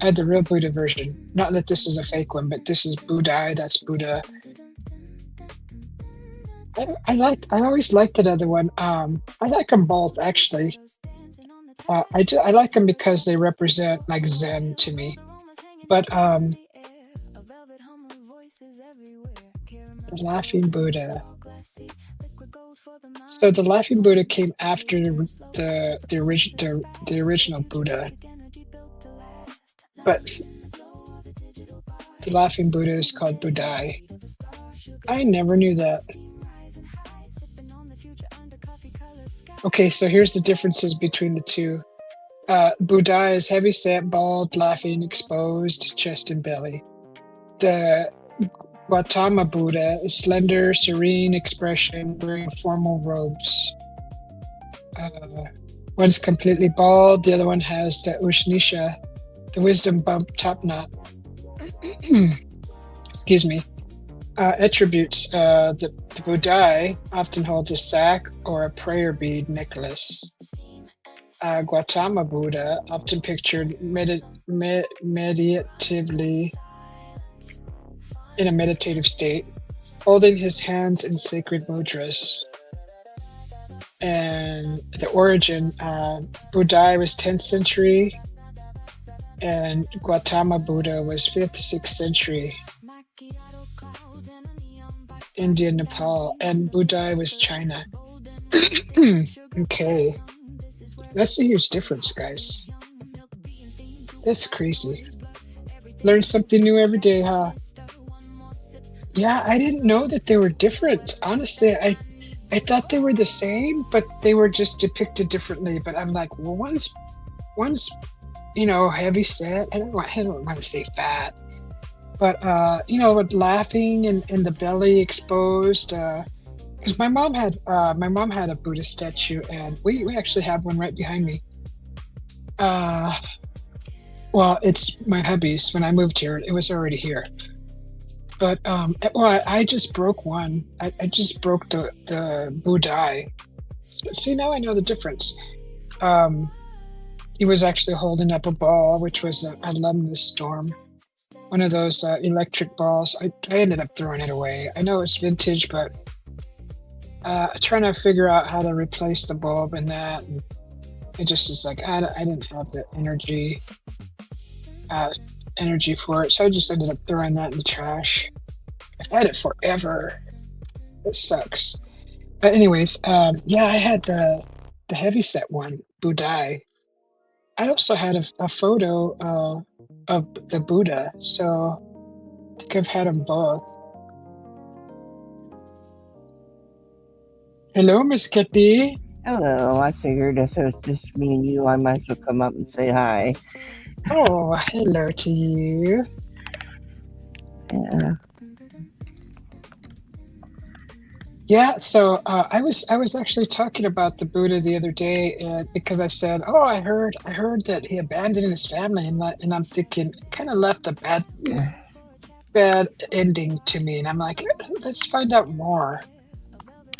I had the real Buddha version. Not that this is a fake one, but this is Budai. That's Buddha. I always liked that other one. I like them both actually. I like them because they represent like Zen to me. But the Laughing Buddha. So the Laughing Buddha came after the original Buddha. But the Laughing Buddha is called Budai. I never knew that. Okay, so here's the differences between the two. Budai is heavy-set, bald, laughing, exposed, chest and belly. The Gautama Buddha is slender, serene expression, wearing formal robes. One's completely bald, the other one has the Ushnisha, the wisdom bump top knot. Excuse me. Attributes. The Budai often holds a sack or a prayer bead necklace. Gautama Buddha, often pictured meditatively in a meditative state, holding his hands in sacred mudras. And the origin, Budai was 10th century, and Gautama Buddha was 5th, 6th century. India, Nepal, and Budai was China. Okay. That's a huge difference, guys. That's crazy. Learn something new every day, huh? Yeah, I didn't know that they were different. Honestly, I thought they were the same, but they were just depicted differently. But I'm like, well, one's heavy set. I don't want to say fat, but with laughing and the belly exposed. Because my mom had a Buddha statue, and we actually have one right behind me. Well, it's my hubby's. When I moved here, it was already here. But I just broke one. I just broke the Budai. See, now I know the difference. He was actually holding up a ball, which was an alumnus storm, one of those electric balls. I ended up throwing it away. I know it's vintage, but trying to figure out how to replace the bulb and that, and it just was like I didn't have the energy for it, so I just ended up throwing that in the trash. I've had it forever. It sucks. But anyways, I had the heavyset one, Budai. I also had a photo of the Buddha, so I think I've had them both. Hello, Miss Kitty. Hello, I figured if it was just me and you, I might as well come up and say hi. Oh, hello to you. Yeah. Yeah, so I was actually talking about the Buddha the other day because I said, oh, I heard that he abandoned his family, and I'm thinking it kind of left a bad ending to me, and I'm like, let's find out more.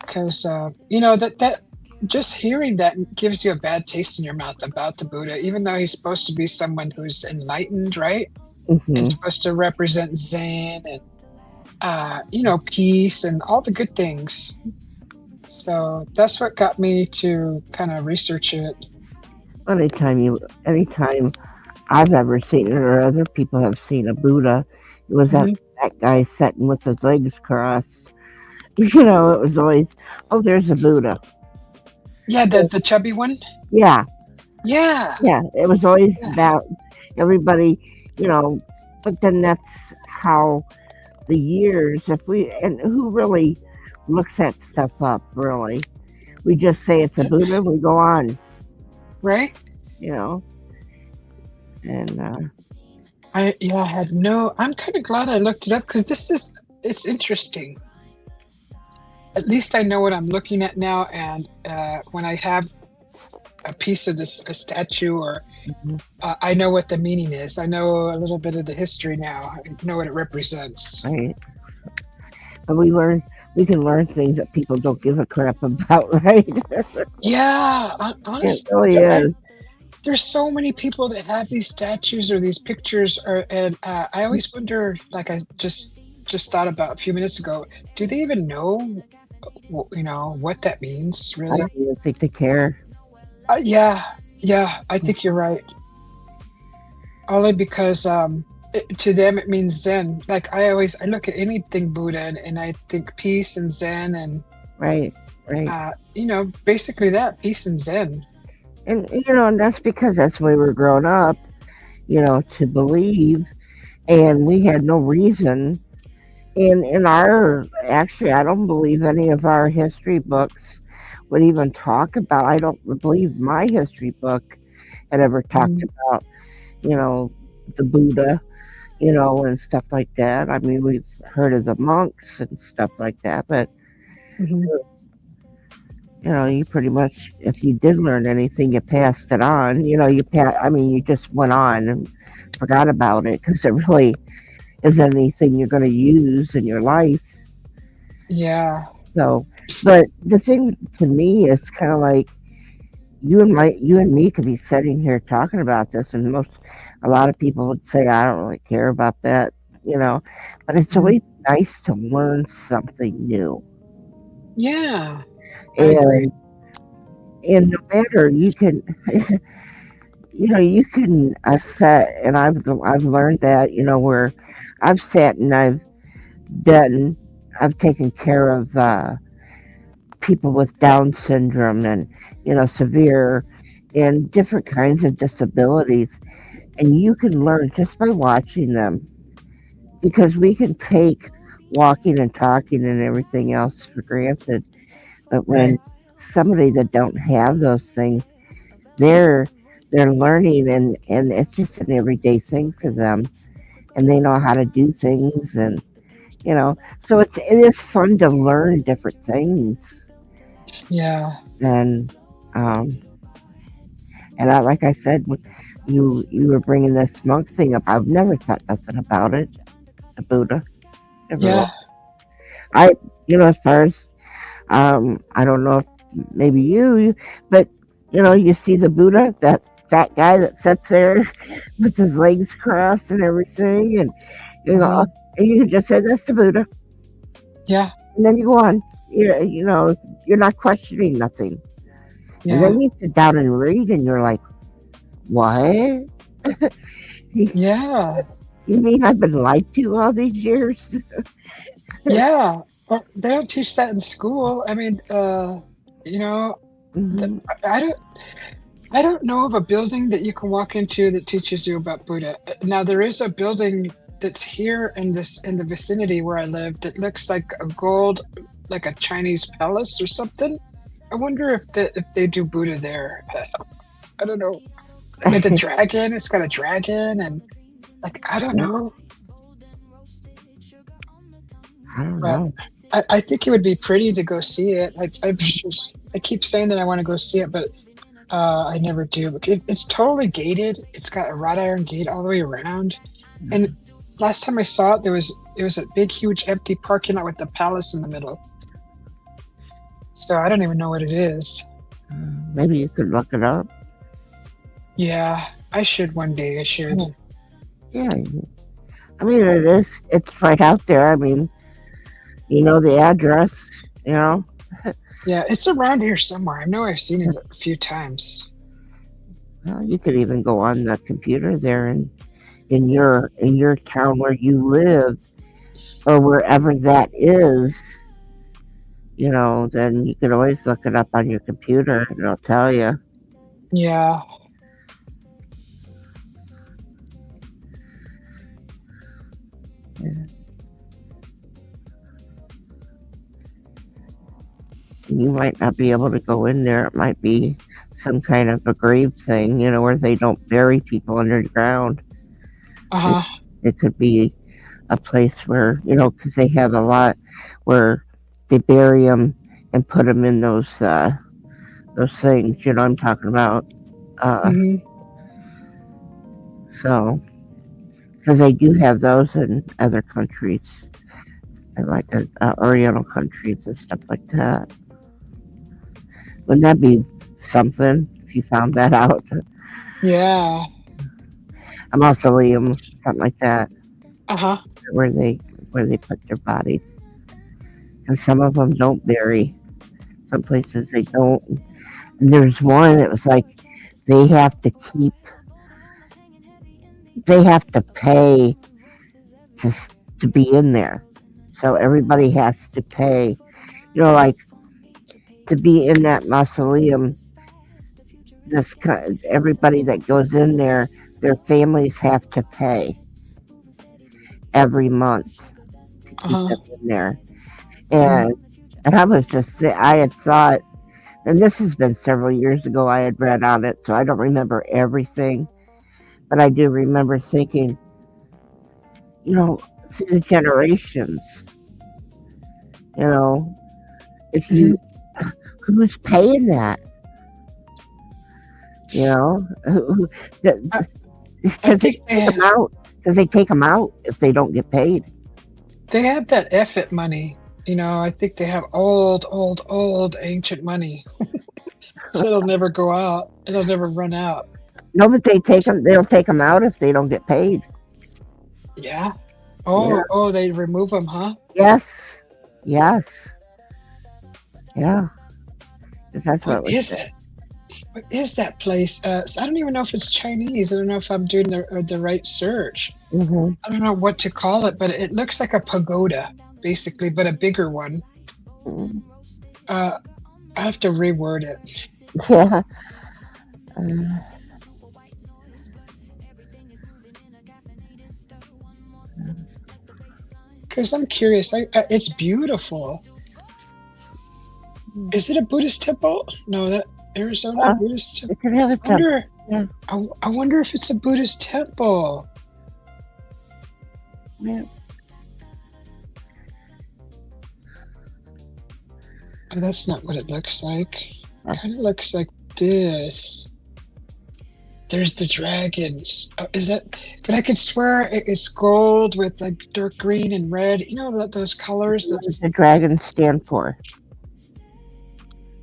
because that just hearing that gives you a bad taste in your mouth about the Buddha, even though he's supposed to be someone who's enlightened, right? And Hmm. supposed to represent Zen and peace and all the good things. So that's what got me to kind of research it. Anytime I've ever seen it or other people have seen a Buddha, it was Hmm. that guy sitting with his legs crossed. It was always, oh, there's a Buddha. Yeah, the chubby one. Yeah, Yeah, yeah. It was always yeah, about everybody, you know. But then that's how the years, and who really looks that stuff up, really? We just say it's a Buddha, we go on, right. you know. And I had no. I'm kind of glad I looked it up because it's interesting. At least I know what I'm looking at now, and when I have a piece of a statue, or mhm, I know what the meaning is. I know a little bit of the history now. I know what it represents. right. But we can learn things that people don't give a crap about, right? Yeah, It honestly, really is. there's so many people that have these statues or these pictures, and I always wonder. Like I just thought about a few minutes ago. Do they even know, what that means? I Really? don't even think they care. Yeah, yeah. I think you're right. Only because to them it means Zen. Like I look at anything Buddha, and I think peace and Zen, and Right, right. basically that peace and Zen. And that's because that's the way we're grown up, to believe, and we had no reason. In our actually, I don't believe any of our history books would even talk about. I don't believe my history book had ever talked Mm-hmm. about, you know, the Buddha, and stuff like that. I mean, we've heard of the monks and stuff like that, but Mm-hmm. you pretty much, if you did learn anything, you passed it on. I mean, you just went on and forgot about it because it really isn't anything you're going to use in your life. Yeah. So, but the thing to me is kind of like you and me could be sitting here talking about this, and a lot of people would say, I don't really care about that, but it's Mhm. always nice to learn something new. Yeah. I agree. And no matter you can, you can set, and I've learned that, where I've sat and done, I've taken care of people with Down syndrome and severe and different kinds of disabilities, and you can learn just by watching them because we can take walking and talking and everything else for granted, but when Right. somebody that don't have those things, they're they're learning, and it's just an everyday thing for them, and they know how to do things, and you know so it is fun to learn different things. Yeah. And um like I said, when you were bringing this monk thing up, I've never thought nothing about it, the Buddha. Never Yeah. will. I as far as I don't know if maybe but you see the Buddha, that guy that sits there with his legs crossed and everything, and Hmm. and you can just say that's the Buddha, Yeah. and then you go on. You're not questioning nothing, and Yeah. then you sit down and read, and you're like, what? You Yeah. mean I've been lied to all these years? Yeah. Well, they don't teach that in school. I mean, you know, the, Hmm. I don't know of a building that you can walk into that teaches you about Buddha. Now there is a building that's here in the vicinity where I live that looks like a gold, like a Chinese palace or something. I wonder if they do Buddha there. I don't know. And the dragon, it's got a dragon, and like I don't know, I don't but know. I think it would be pretty to go see it. I keep saying that I want to go see it, but I never do. It's totally gated. It's got a wrought iron gate all the way around. And last time I saw it, it was a big, huge, empty parking lot with the palace in the middle. So I don't even know what it is. Maybe you could look it up. Yeah, I should one day. I should. Yeah, I mean it is. It's right out there. I mean, you know the address. You know. Yeah, it's around here somewhere. I know I've seen it a few times. Well, you could even go on the computer there and in your town where you live or wherever that is. You know, then you can always look it up on your computer and it'll tell you. Yeah. You might not be able to go in there. It might be some kind of a grave thing, you know, where they don't bury people underground. Uh huh. It could be a place where, you know, because they have a lot where they bury them and put them in those things. You know, what I'm talking about. Hmm. So, because they do have those in other countries, and like Oriental countries and stuff like that. Wouldn't that be something if you found that out? Yeah. A mausoleum, something like that, Uh huh. where they put their bodies. And some of them don't bury. Some places they don't. And there's one that was like they have to keep. They have to pay to to be in there. So everybody has to pay. You know, like to be in that mausoleum. Everybody that goes in there, their families have to pay every month to Uh keep huh. them in there. Mm. And I was just I had thought, and this has been several years ago. I had read on it, so I don't remember everything, but I do remember thinking, you know, through the generations, you know, if Hmm. you who's paying that, you know, I, I because they think take them out, because they take them out if they don't get paid. they have that effort money. You know, I think they have old ancient money, so it'll never go out. It'll never run out. No, but they'll take them out if they don't get paid. Yeah. Yeah. Oh, they remove them, huh? Yes. Yes. Yeah. That's what What it was. is it? What is that place? So I don't even know if it's Chinese. I don't know if I'm doing the right search. Hmm. I don't know what to call it, but it looks like a pagoda, basically, but a bigger one. Uh, I have to reword it Yeah. Uh, because I'm curious. It's beautiful. Is it a Buddhist temple? No, that Arizona Buddhist temple. it could have a I temple. wonder. Yeah. I wonder if it's a Buddhist temple. Yeah. Oh, that's not what it looks like. It kind of looks like this. There's the dragons. Oh, is that? But I could swear it's gold with like dark green and red. You know those colors. What does the dragons stand for?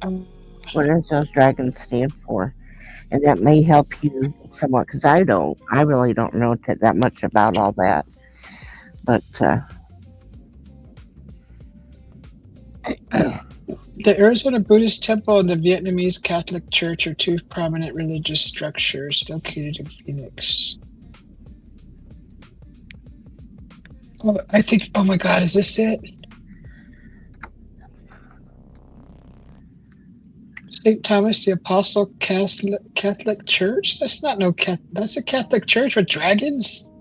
Um, What does those dragons stand for? And that may help you somewhat, because I really don't know that much about all that. But the Arizona Buddhist Temple and the Vietnamese Catholic Church are two prominent religious structures located in Phoenix. Oh, I think. Oh my God, is this it? St. Thomas the Apostle Catholic Church? That's not no cat. That's a Catholic church with dragons.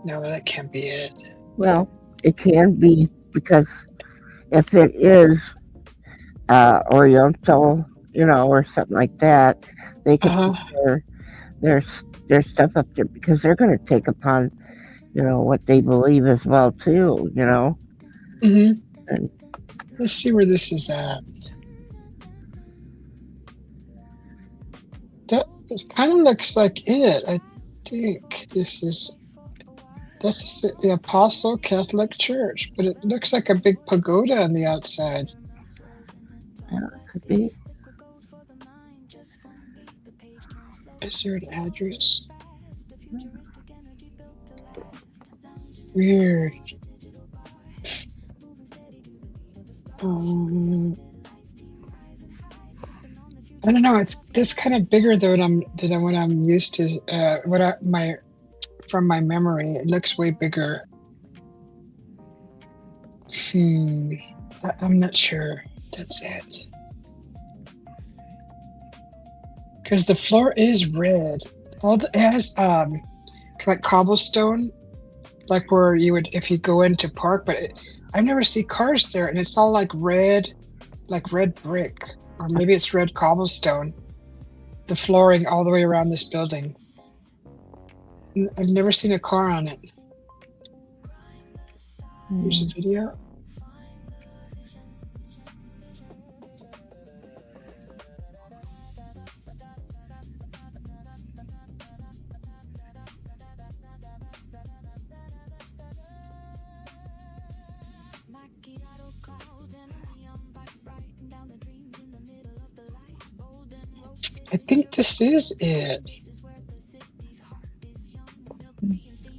No, that can't be it. well, it can be, because if it is Oriental, you know, or something like that, they can Uh put huh. their stuff up there, because they're going to take upon, you know, what they believe as well too. You know. Mhm. And Let's see where this is at. That it kind of looks like it. I think this is. This is the Apostle Catholic Church, but it looks like a big pagoda on the outside. Could be. Is there an address? Weird. Um, I don't know. It's this kind of bigger though than what I'm used to. From my memory, it looks way bigger. I'm not sure. That's it. Because the floor is red. It has like cobblestone, like where you would if you go into park. But I never see cars there, and it's all like red brick, or maybe it's red cobblestone. The flooring all the way around this building. I've never seen a car on it. Here's a video. I think this is it.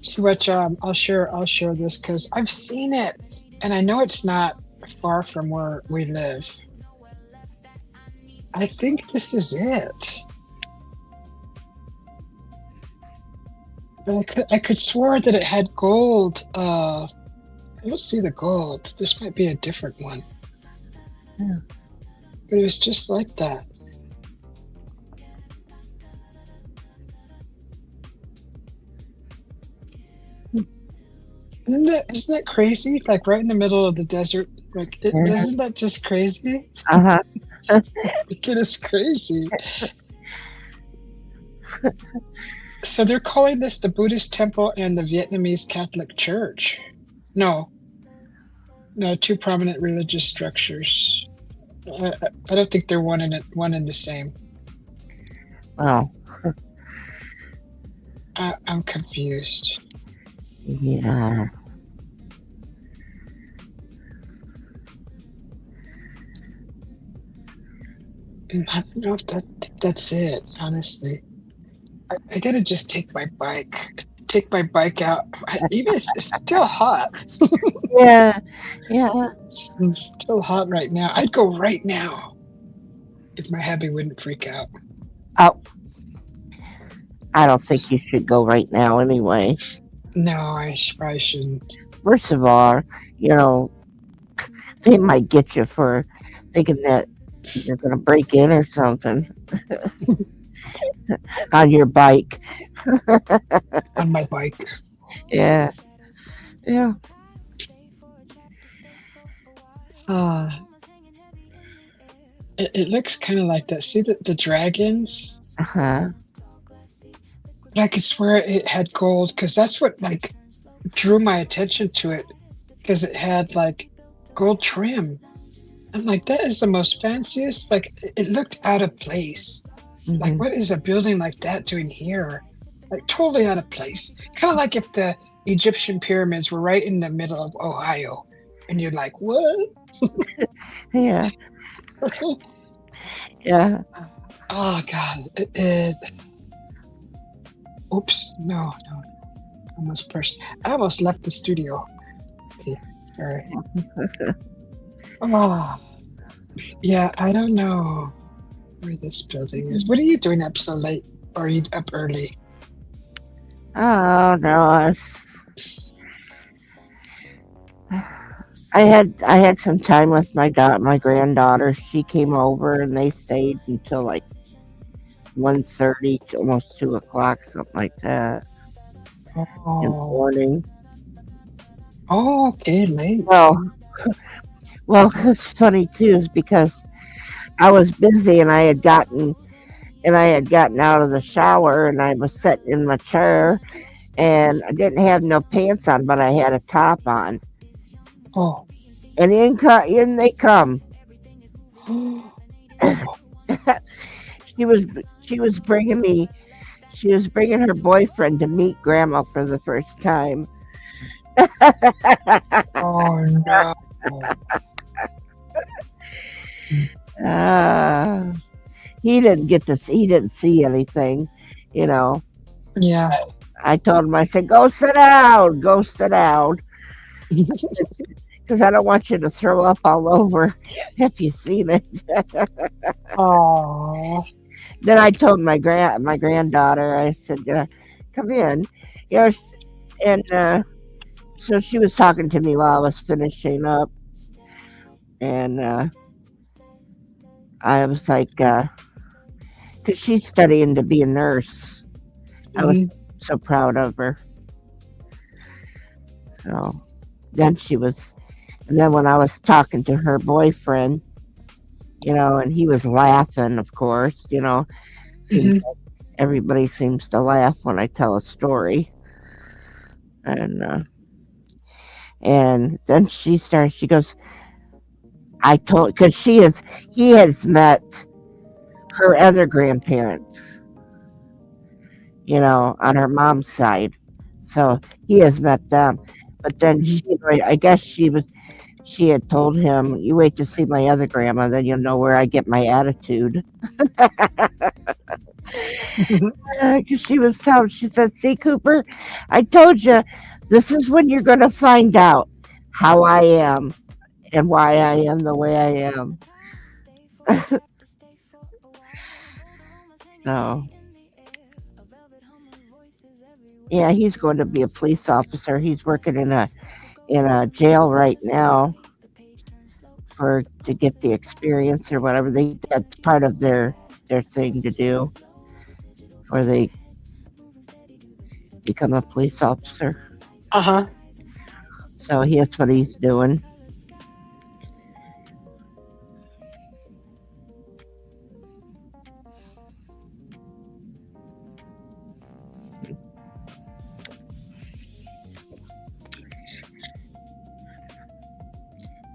See what I'll share this because I've seen it and I know it's not far from where we live. I think this is it. But I could swear that it had gold. I don't see the gold. This might be a different one. Yeah. But it was just like that. Isn't that crazy? Like right in the middle of the desert. Like, isn't that just crazy? Uh-huh. It is crazy. So they're calling this the Buddhist temple and the Vietnamese Catholic Church. No, two prominent religious structures. I don't think they're one in the same. Wow. I'm confused. Yeah. I don't know if that's it, honestly. I gotta just take my bike out. Even it's still hot. Yeah. Yeah. It's still hot right now. I'd go right now if my hubby wouldn't freak out. Oh. I don't think you should go right now anyway. No, I probably shouldn't. First of all, they might get you for thinking that you're going to break in or something on your bike. On my bike. Yeah. Yeah. It looks kind of like that. See the dragons? Uh-huh. But I could swear it had gold because that's what like drew my attention to it because it had like gold trim. I'm like, that is the most fanciest. Like it looked out of place. Mm-hmm. Like what is a building like that doing here? Like totally out of place. Kind of like if the Egyptian pyramids were right in the middle of Ohio, and you're like, what? Yeah. Yeah. Oh God. Oops. No. I almost left the studio. Okay. All right. Oh. Yeah. I don't know where this building is. What are you doing up so late? Or are you up early? Oh no. I had some time with my granddaughter. She came over and they stayed until like 1:30, almost 2:00, something like that. In the morning. Oh, okay, late. Well, it's funny too, is because I was busy and I had gotten out of the shower and I was sitting in my chair and I didn't have no pants on, but I had a top on. Oh. And in they come. She was bringing her boyfriend to meet Grandma for the first time. Oh no. didn't get to see, he didn't see anything, you know. Yeah. I told him, I said, go sit down, because I don't want you to throw up all over if you seen it. Oh. Then I told my granddaughter, I said, come in, you know, and so she was talking to me while I was finishing up, and I was like, because she's studying to be a nurse. I was Hmm. so proud of her. So then she was, and then when I was talking to her boyfriend, and he was laughing, of course, seems Hmm. everybody seems to laugh when I tell a story, and then she goes, I told, because he has met her other grandparents, on her mom's side, so he has met them. But then Hmm. I guess she had told him, "You wait to see my other grandma, then you'll know where I get my attitude." Because she was telling, she said, "See, Cooper, I told you, this is when you're going to find out how I am and why I am the way I am." So, yeah, he's going to be a police officer. He's working in a jail right now for to get the experience or whatever. That's part of their thing to do, where they become a police officer. Uh-huh. So that's what he's doing.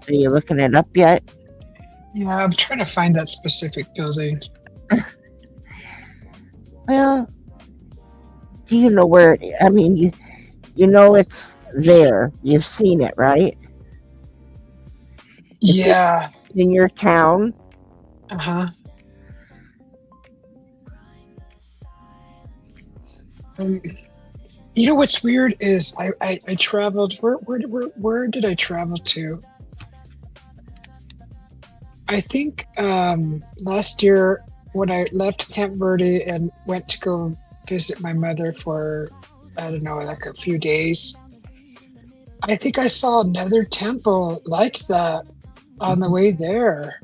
Are you looking it up yet? Yeah, I'm trying to find that specific building. Well, do you know where? I mean, you know it's there. You've seen it, right? It's Yeah. in your town. Uh-huh. Um, you know what's weird is I traveled. Where did I travel to? I think last year when I left Camp Verde and went to go visit my mother for, I don't know, like a few days. I think I saw another temple like that on the way there.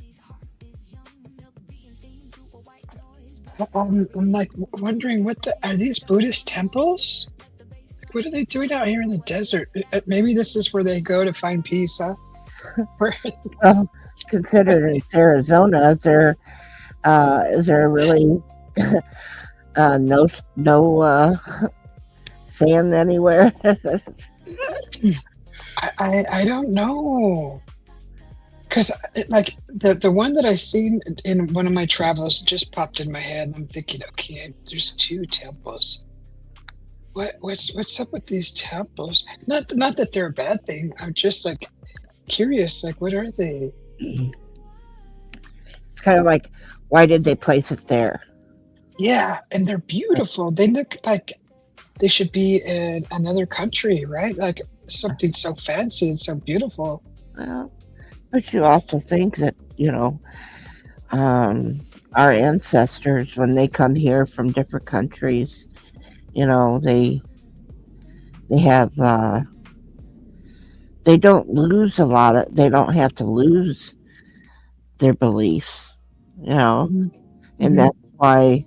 I'm like wondering are these Buddhist temples? Like, what are they doing out here in the desert? Maybe this is where they go to find peace, huh? Where, Well, considered it's Arizona, is there really no sand anywhere? I don't know. Because like the one that I seen in one of my travels just popped in my head, and I'm thinking, okay, there's two temples. What's up with these temples? Not that they're a bad thing. I'm just like curious, like what are they? It's kind of like, why did they place it there? Yeah, and they're beautiful. They look like they should be in another country, right? Like something so fancy and so beautiful. Well, but you also think that our ancestors, when they come here from different countries, they have they don't lose a lot of they don't have to lose their beliefs, you know, Hmm. and Hmm. that's why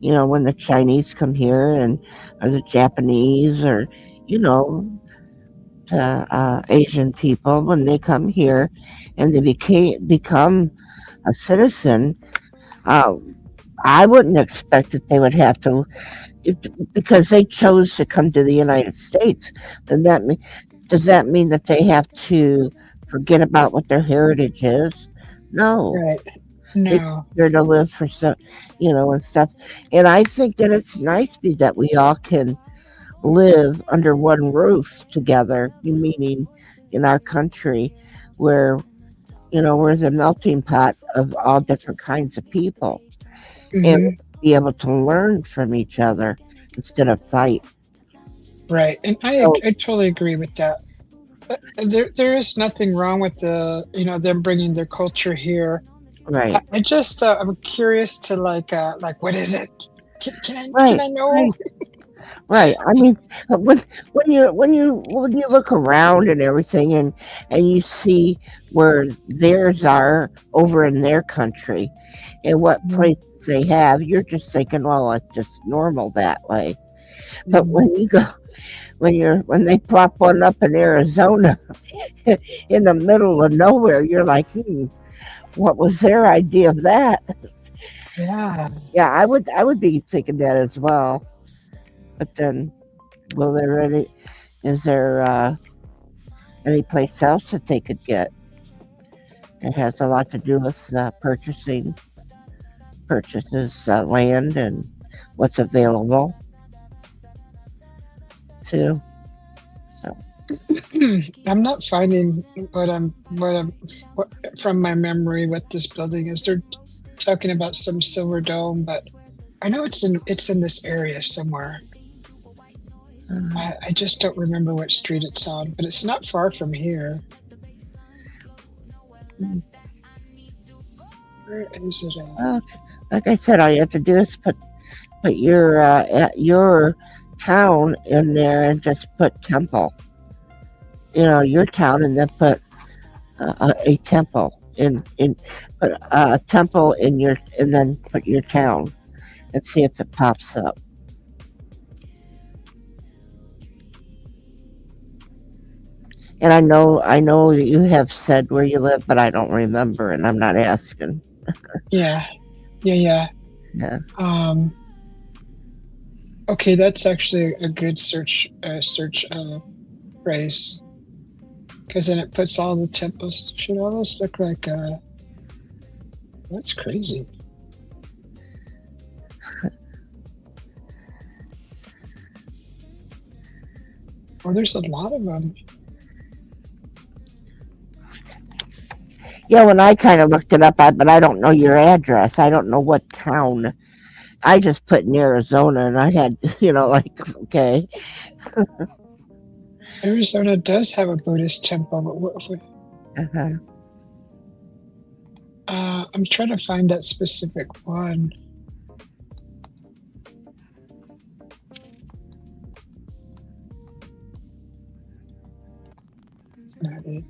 when the Chinese come here or the Japanese or you know the Asian people when they come here and they become a citizen. Uh, I wouldn't expect that they would have to because they chose to come to the United States. Then does that mean that they have to forget about what their heritage is? No, Right. they No. here to live for some, and stuff. And I think that it's nice that we all can live under one roof together, meaning in our country, where we're the melting pot of all different kinds of people. and Hmm. be able to learn from each other instead of fight. Right, and So, I totally agree with that. There is nothing wrong with them bringing their culture here. right, I just I'm curious to like what is it? Can right, I know? right, right. I mean, when you look around and everything, and you see where theirs are over in their country, and what Mhm, places they have, you're just thinking, well, it's just normal that way. But mhm. when they plop one up in Arizona in the middle of nowhere, you're like, what was their idea of that? Yeah. Yeah, I would be thinking that as well. But then, will there any is there any place else that they could get? It has a lot to do with purchases, land, and what's available too. So, I'm not finding what from my memory what this building is. They're talking about some silver dome, but I know it's in this area somewhere. uh, I just don't remember what street it's on, but it's not far from here. Where is it at? well, like I said, all you have to do is put your town in there and just put temple. Your town, and then put a temple in put a temple in your, and then put your town and see if it pops up. And I know that you have said where you live, but I don't remember, and I'm not asking. Yeah, yeah. Yeah. Um, okay, that's actually a good search phrase because then it puts all the temples. Should all those look like? That's crazy. Oh, there's a lot of them. Yeah, when I kind of looked it up, but I don't know your address. I don't know what town. I just put in Arizona, and I had, like, okay. Arizona does have a Buddhist temple, but Uh-huh. I'm trying to find that specific one. Not it.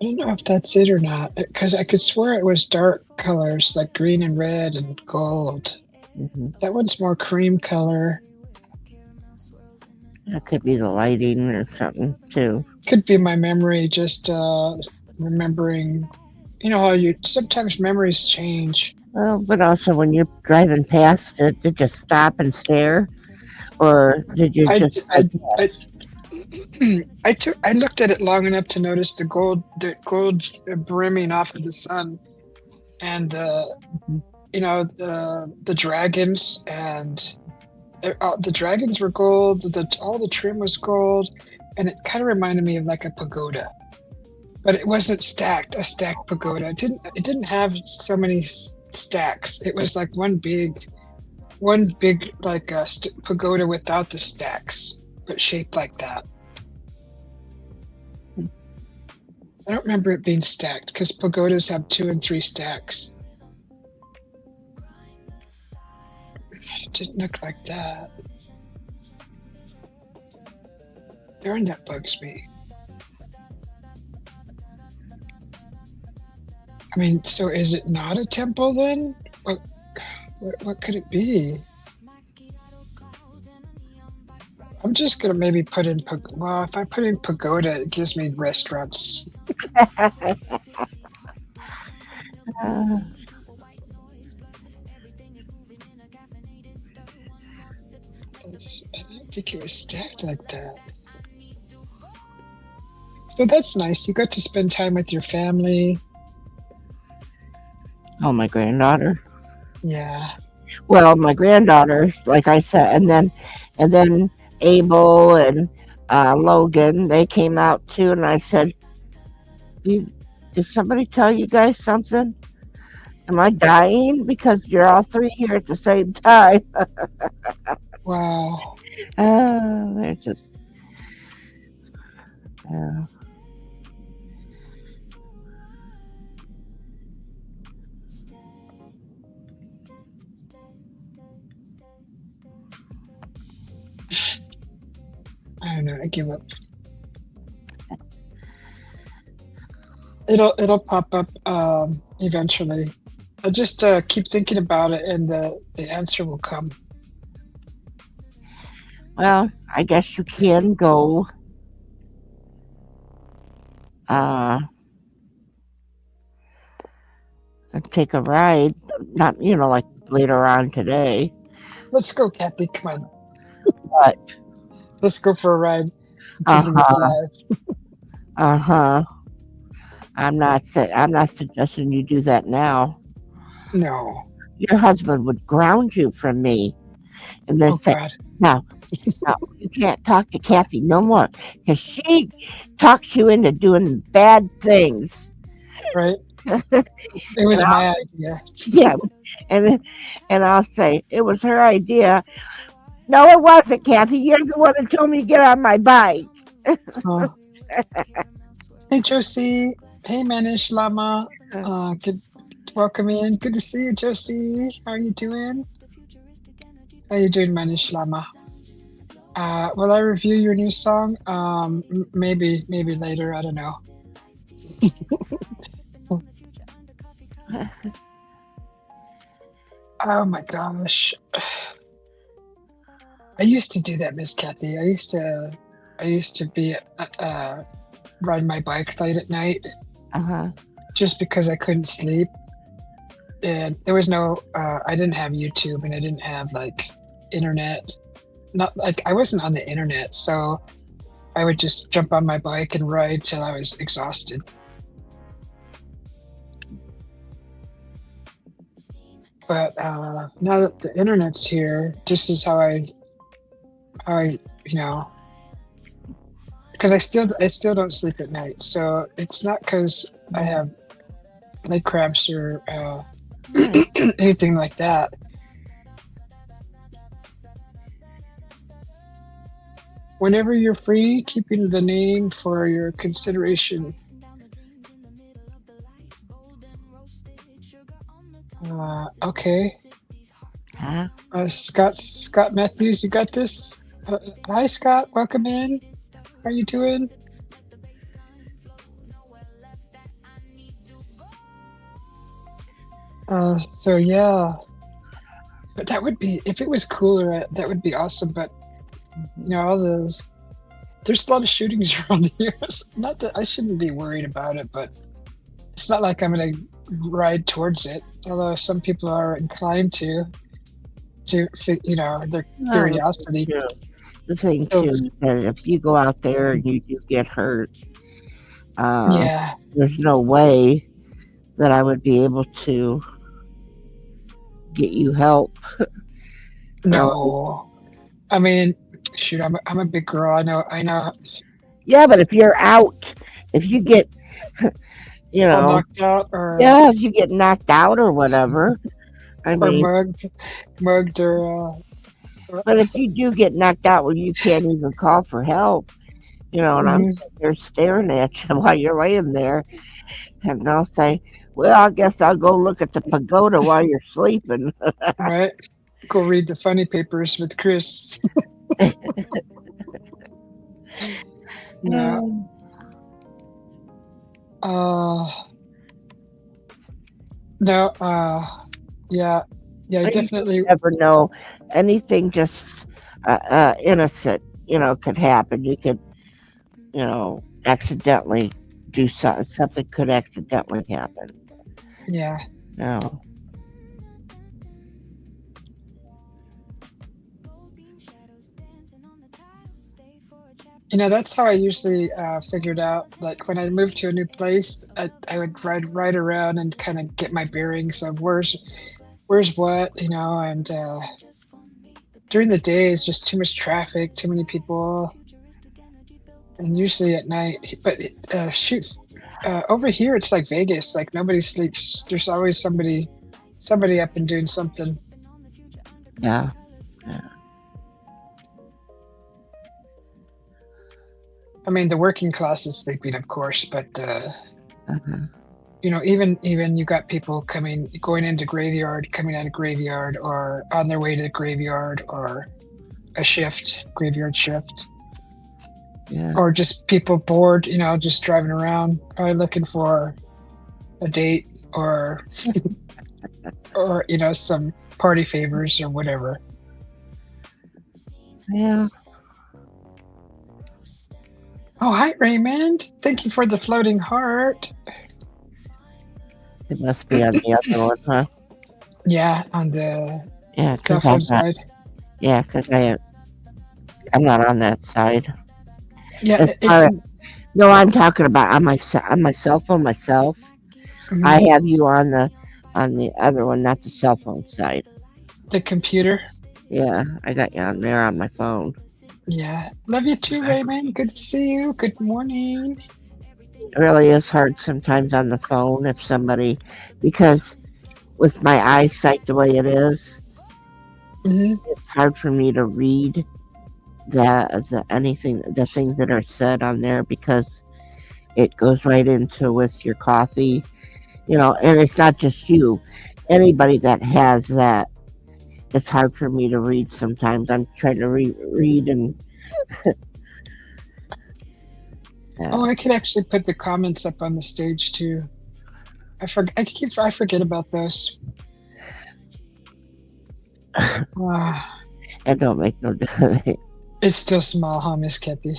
I don't know if that's it or not, because I could swear it was dark colors like green and red and gold. Hmm. That one's more cream color. That could be the lighting or something too. Could be my memory just remembering. You know how you sometimes memories change. Well, but also when you're driving past it, did you stop and stare, or did you I just I I I looked at it long enough to notice the gold brimming off of the sun and the dragons and the dragons were gold. All the trim was gold, and it kind of reminded me of like a pagoda, but it wasn't stacked. A stacked pagoda. It didn't have so many stacks. It was like one big like pagoda without the stacks, but shaped like that. I don't remember it being stacked because pagodas have 2 and 3 stacks. It didn't look like that. Darn, that bugs me. I mean, so is it not a temple then? What could it be? I'm just gonna maybe put in well, if I put in pagoda, it gives me restaurants. uh, I don't think it was stacked like that. So that's nice. You got to spend time with your family. oh, my granddaughter. Yeah. Well, my granddaughter, like I said, and then Abel and Logan, they came out too, and I said, you, "Did somebody tell you guys something? Am I dying because you're all three here at the same time?" Wow. They're just, uh, I don't know. I give up. It'll pop up eventually. I just keep thinking about it, and the answer will come. well, I guess you can go uh, and take a ride. Not, like later on today, Let's go, Kathy. Come on. but Let's go for a ride. uh Taking this huh, live. uh huh. I'm not suggesting you do that now. No. Your husband would ground you from me and then Oh say, God. "No, no, you can't talk to Kathy no more because she talks you into doing bad things." Right. It And was I'll, my idea. yeah, and and I'll say it was her idea. No, it wasn't, Kathy. You're the one that told me to get on my bike. Oh. Hey, Josie. Hey, Manish Lama. Good. Welcome in. Good to see you, Josie. How are you doing? How you doing, Manish Lama? Will I review your new song? Maybe later. I don't know. Oh my gosh. I used to do that, Miss Kathy. I used to be ride my bike late at night Uh huh. just because I couldn't sleep, and there was no. I didn't have YouTube, and I didn't have like internet. Not like I wasn't on the internet, so I would just jump on my bike and ride till I was exhausted. But now that the internet's here, this is how I, you know, because I still don't sleep at night. So it's not because I have leg cramps or Right. anything like that. Whenever you're free, keeping the name for your consideration. Okay. Huh? Scott Matthews, you got this? Hi, Scott. Welcome in. How are you doing? So yeah, but that would be if it was cooler. That would be awesome. But all those there's a lot of shootings around here. Not that I shouldn't be worried about it, but it's not like I'm gonna ride towards it. Although some people are inclined to their No, curiosity. too. The thing too So, is that if you go out there and you do get hurt, uh, yeah, there's no way that I would be able to get you help. So no. I mean, shoot, I'm a big girl. I know. yeah, but if you're out, if you get, you All know, knocked out or yeah, if you get knocked out or whatever, I or mean, mugged or but if you do get knocked out where you can't even call for help, and I'm mhm, sitting there staring at you while you're laying there, and they'll say, "Well, I guess I'll go look at the pagoda while you're sleeping." right. Go read the funny papers with Chris. Yeah. Um, Uh, no. Yeah. Yeah. you Definitely. never know. Anything just innocent, could happen. You could, accidentally do something. Something could accidentally happen. Yeah. No. That's how I usually figured out. Like when I moved to a new place, I would ride around and kind of get my bearings of where's what, and during the day it's just too much traffic, too many people, and usually at night. But shoot, over here it's like Vegas. Like nobody sleeps. There's always somebody up and doing something. Yeah. Yeah. I mean, the working class is sleeping, of course, but Uh-huh. even you got people going into graveyard, coming out of graveyard, or on their way to the graveyard, or a graveyard shift, Yeah. or just people bored, just driving around, probably looking for a date or or some party favors or whatever. Yeah. Oh, hi Raymond. Thank you for the floating heart. It must be on the other one, huh? Yeah, on the Yeah, cell because I'm phone not. side. Yeah, because I'm not on that side. Yeah, As far no, I'm talking about on my cell phone myself. mhm, I have you on the other one, not the cell phone side. the computer. Yeah, I got you on there on my phone. Yeah, love you too, Raymond. Good to see you. Good morning. It really is hard sometimes on the phone if somebody, because with my eyesight the way it is, Hmm. it's hard for me to read the things that are said on there because it goes right into with your coffee, and it's not just you. Anybody that has that, it's hard for me to read sometimes. I'm trying to read and Oh, I could actually put the comments up on the stage too. I forget about those. Ah, it don't make no difference. it's still small, huh, Miss Kathy?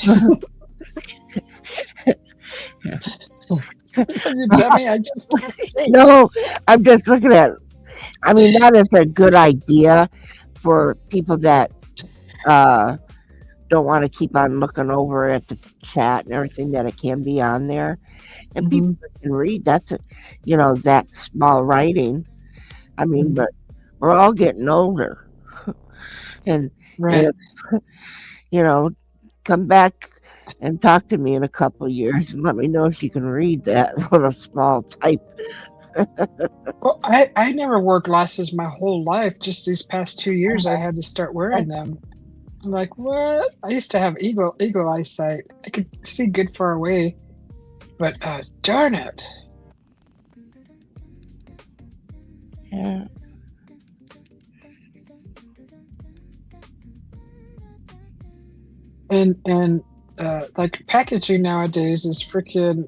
You dummy! I just want to say. No, I'm just looking at. I mean, that is a good idea for people that uh, don't want to keep on looking over at the chat and everything that it can be on there, and people Mhm, that can read. That small writing. I mean, mhm. but we're all getting older, and Right. and come back and talk to me in a couple of years and let me know if you can read that little small type. Well, I never wore glasses my whole life. Just these past 2 years, I had to start wearing them. I'm like, what? I used to have eagle eyesight. I could see good far away, but darn it. Yeah. And like packaging nowadays is freaking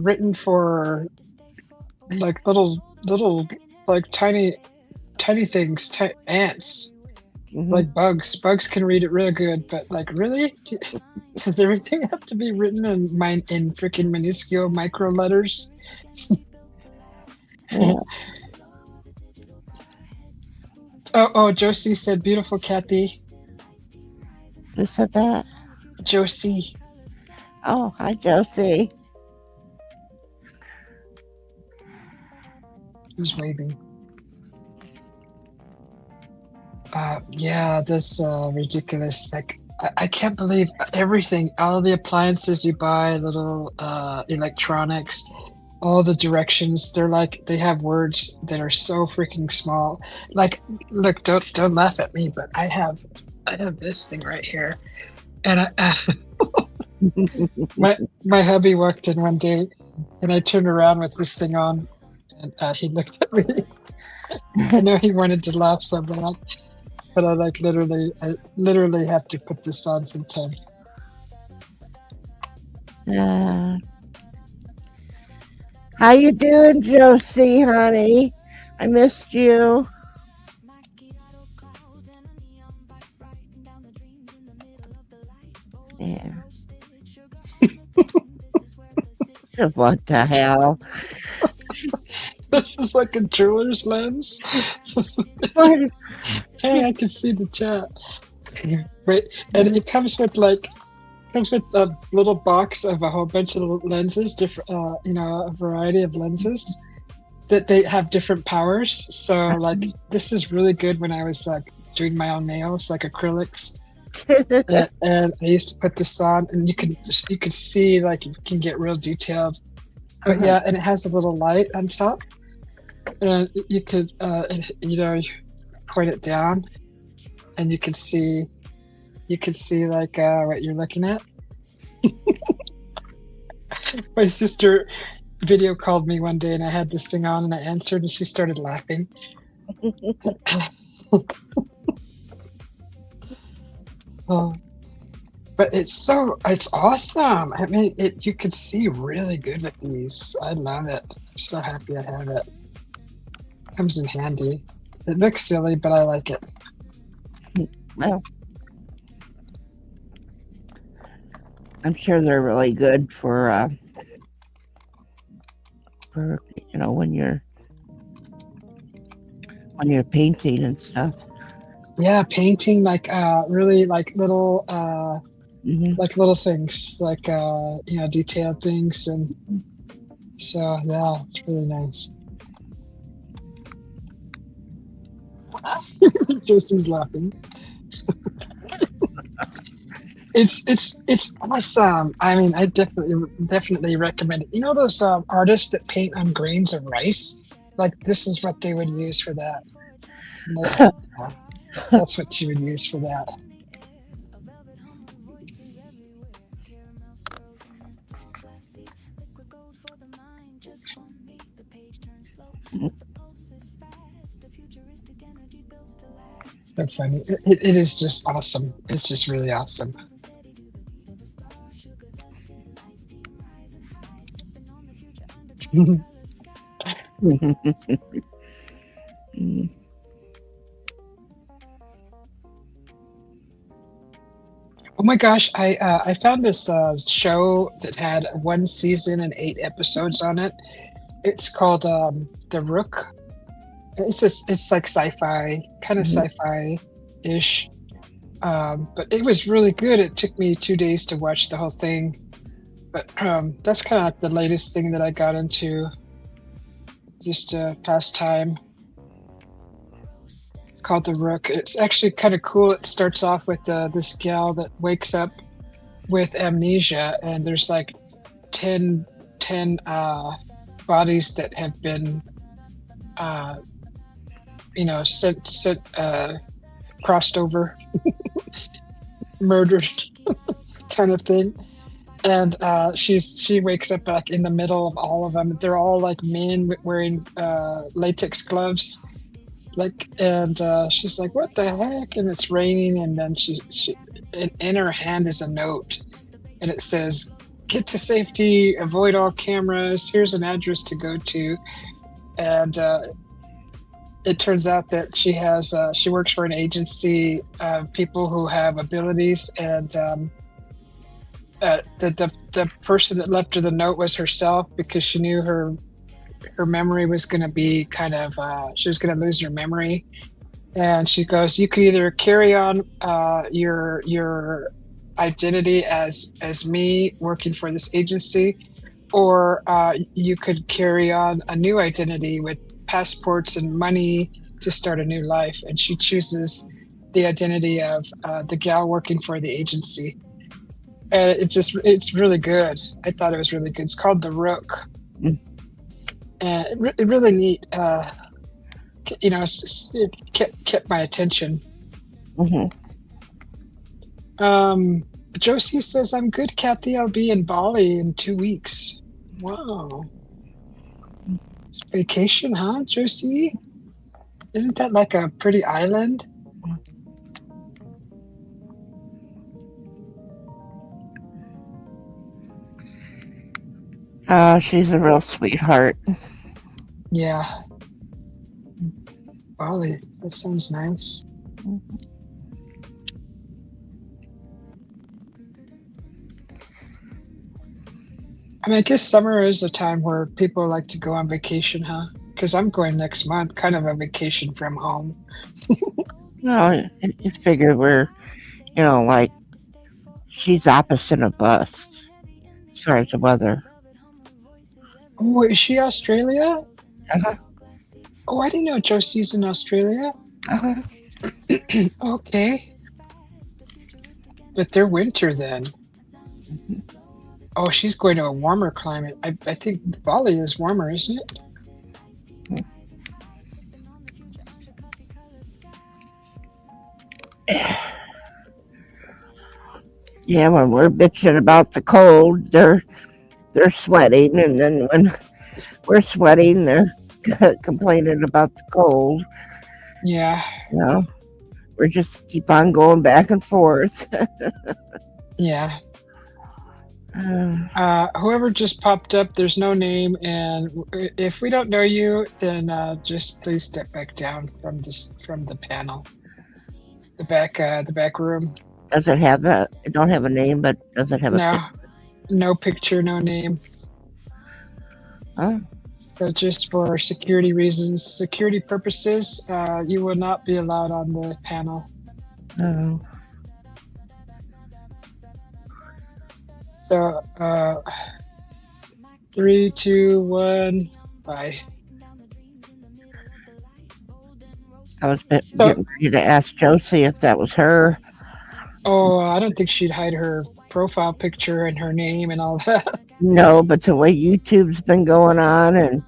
written for like little like tiny things, ants, Hmm. like bugs. Bugs can read it real good, but like really, does everything have to be written in freaking minuscule micro letters? Yeah. Oh, Josie said, "Beautiful Kathy." Who said that? Josie. Oh, hi, Josie. Who's waving? Yeah, that's ridiculous. Like, I can't believe everything, all the appliances you buy, little electronics, all the directions. They have words that are so freaking small. Like, look, don't laugh at me, but I have this thing right here, and my hubby walked in one day, and I turned around with this thing on, and he looked at me. I know he wanted to laugh so bad. But I literally have to put this on sometimes. Uh, how you doing, Josie, honey? I missed you. Yeah. What the hell? This is like a jeweler's lens. What? Hey, I can see the chat. Wait, and it comes with a little box of a whole bunch of lenses, different, a variety of lenses that they have different powers. So like, this is really good when I was like doing my own nails, like acrylics. And I used to put this on, and you could see like you can get real detailed. But Uh-huh. yeah, and it has a little light on top, and you could you point it down, and you could see like what you're looking at. My sister video called me one day, and I had this thing on, and I answered, and she started laughing. Oh, but it's awesome. I mean, you could see really good with these. I love it. I'm so happy I have it. Comes in handy. It looks silly, but I like it. Well, I'm sure they're really good for when you're painting and stuff. Yeah, painting like really Hmm. like little things, like detailed things, and so yeah, it's really nice. Josie's laughing. It's awesome. I mean, I definitely recommend it. You know those artists that paint on grains of rice? Like this is what they would use for that. And that's what you would use for that. So funny. It is just awesome. It's just really awesome. Oh my gosh, I found this show that had one season and 8 episodes on it. It's called The Rook. It's like sci-fi, kind of Mhm. sci-fi ish. But it was really good. It took me 2 days to watch the whole thing. But that's kind of like the latest thing that I got into, just past time. It's called The Rook. It's actually kind of cool. It starts off with this gal that wakes up with amnesia, and there's like 10, 10 bodies that have been, uh, sent crossed over, murdered, kind of thing. And she wakes up like in the middle of all of them. They're all like men wearing latex gloves, like, and she's like, "What the heck?" And it's raining, and then she in her hand is a note, and it says, "Get to safety, avoid all cameras. Here's an address to go to." And it turns out that she works for an agency of people who have abilities, and the person that left her the note was herself, because she knew her memory was going to be kind of she was going to lose her memory. And she goes, "You could either carry on your identity as me working for this agency, or you could carry on a new identity with passports and money to start a new life." And she chooses the identity of the gal working for the agency. And it's really good. I thought it was really good. It's called The Rook, Mm. and really neat. It kept my attention. Mhm. Josie says, "I'm good, Kathy. I'll be in Bali in 2 weeks." Wow. Vacation, huh, Josie? Isn't that like a pretty island? She's a real sweetheart. Yeah, Bali. That sounds nice. I mean, I guess summer is a time where people like to go on vacation, huh? Because I'm going next month, kind of a vacation from home. No, you figure like she's opposite of us as far as the weather. Oh, is she Australia? Uh-huh. Oh, I didn't know Josie's in Australia. Uh-huh. Okay, but they're winter then. Oh, she's going to a warmer climate. I think Bali is warmer, isn't it? Yeah, when we're bitching about the cold, they're sweating, and then when we're sweating, they're complaining about the cold. Yeah, You know, we're just keep on going back and forth. yeah. Uh, Whoever just popped up, there's no name, and if we don't know you, then just please step back down from the panel, the back room. does it have a? It don't have a name, but does it have a No, picture? no picture, no name. Huh? So just for security reasons, security purposes, you will not be allowed on the panel. Oh. So, 3, 2, 1, bye. I was So, getting ready to ask Josie if that was her. oh, I don't think she'd hide her profile picture and her name and all that. No, but the way YouTube's been going on and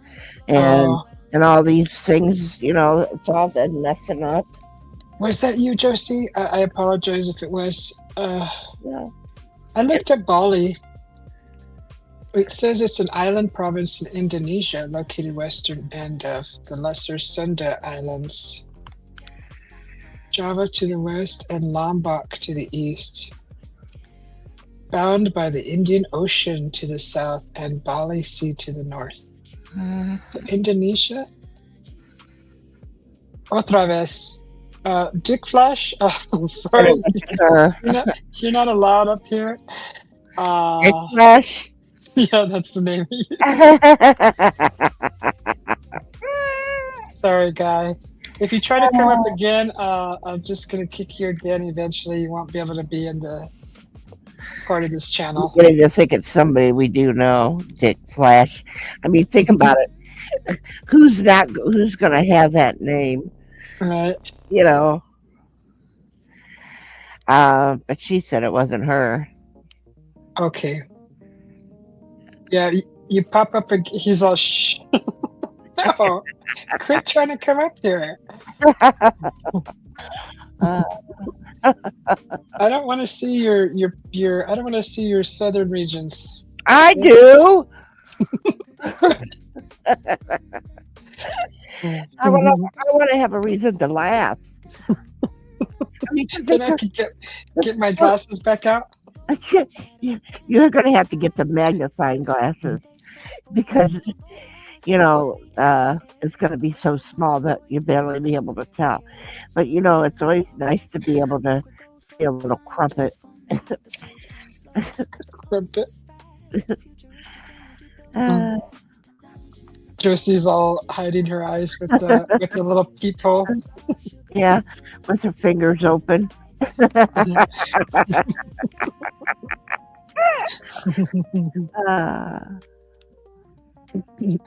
Oh, and all these things, it's all been messing up. was that you, Josie? I apologize if it was. Yeah. I looked at Bali. It says it's an island province in Indonesia, located western end of the Lesser Sunda Islands. Java to the west and Lombok to the east. Bound by the Indian Ocean to the south and Bali Sea to the north. So Indonesia? Otra vez. Dick Flash? Sorry, Her. you're not allowed up here. Dick Uh, Flash. yeah, that's the name. Sorry, guy. If you try to come up again, I'm just gonna kick you again. Eventually, you won't be able to be in the part of this channel. I'm beginning to think it's somebody we do know, Dick Flash. I mean, think about it. Who's going to have that name? Right. You know. But she said it wasn't her. Okay. Yeah, you pop up. He's all shh. No, quit trying to come up here. Uh, I don't want to see your. I don't want to see your southern regions. I do. I want to have a reason to laugh. I mean, Then I could get my glasses back out. you're going to have to get the magnifying glasses because it's going to be so small that you barely be able to tell. But it's always nice to be able to see a little crumpet. Crumpet. Josie's all hiding her eyes with the little peephole. Yeah, with her fingers open. I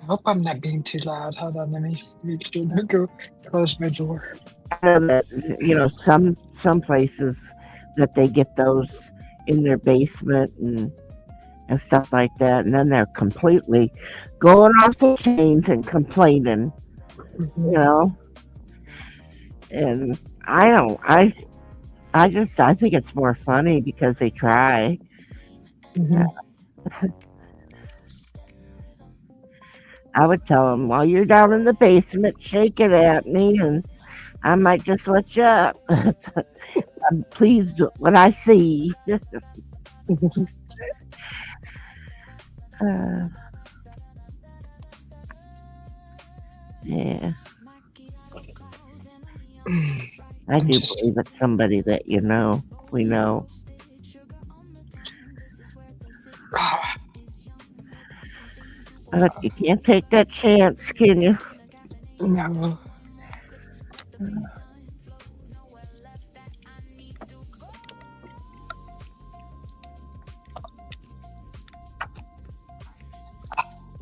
hope I'm not being too loud. Hold on, let me make sure to go close my door. I know that some places that they get those in their basement and stuff like that, and then they're completely going off the chains and complaining, and I think it's more funny because they try. I would tell them, while you're down in the basement, shake it at me, and I might just let you up. I'm pleased with what I see. Yeah. I do believe it's somebody that we know. But you can't take that chance, can you? No.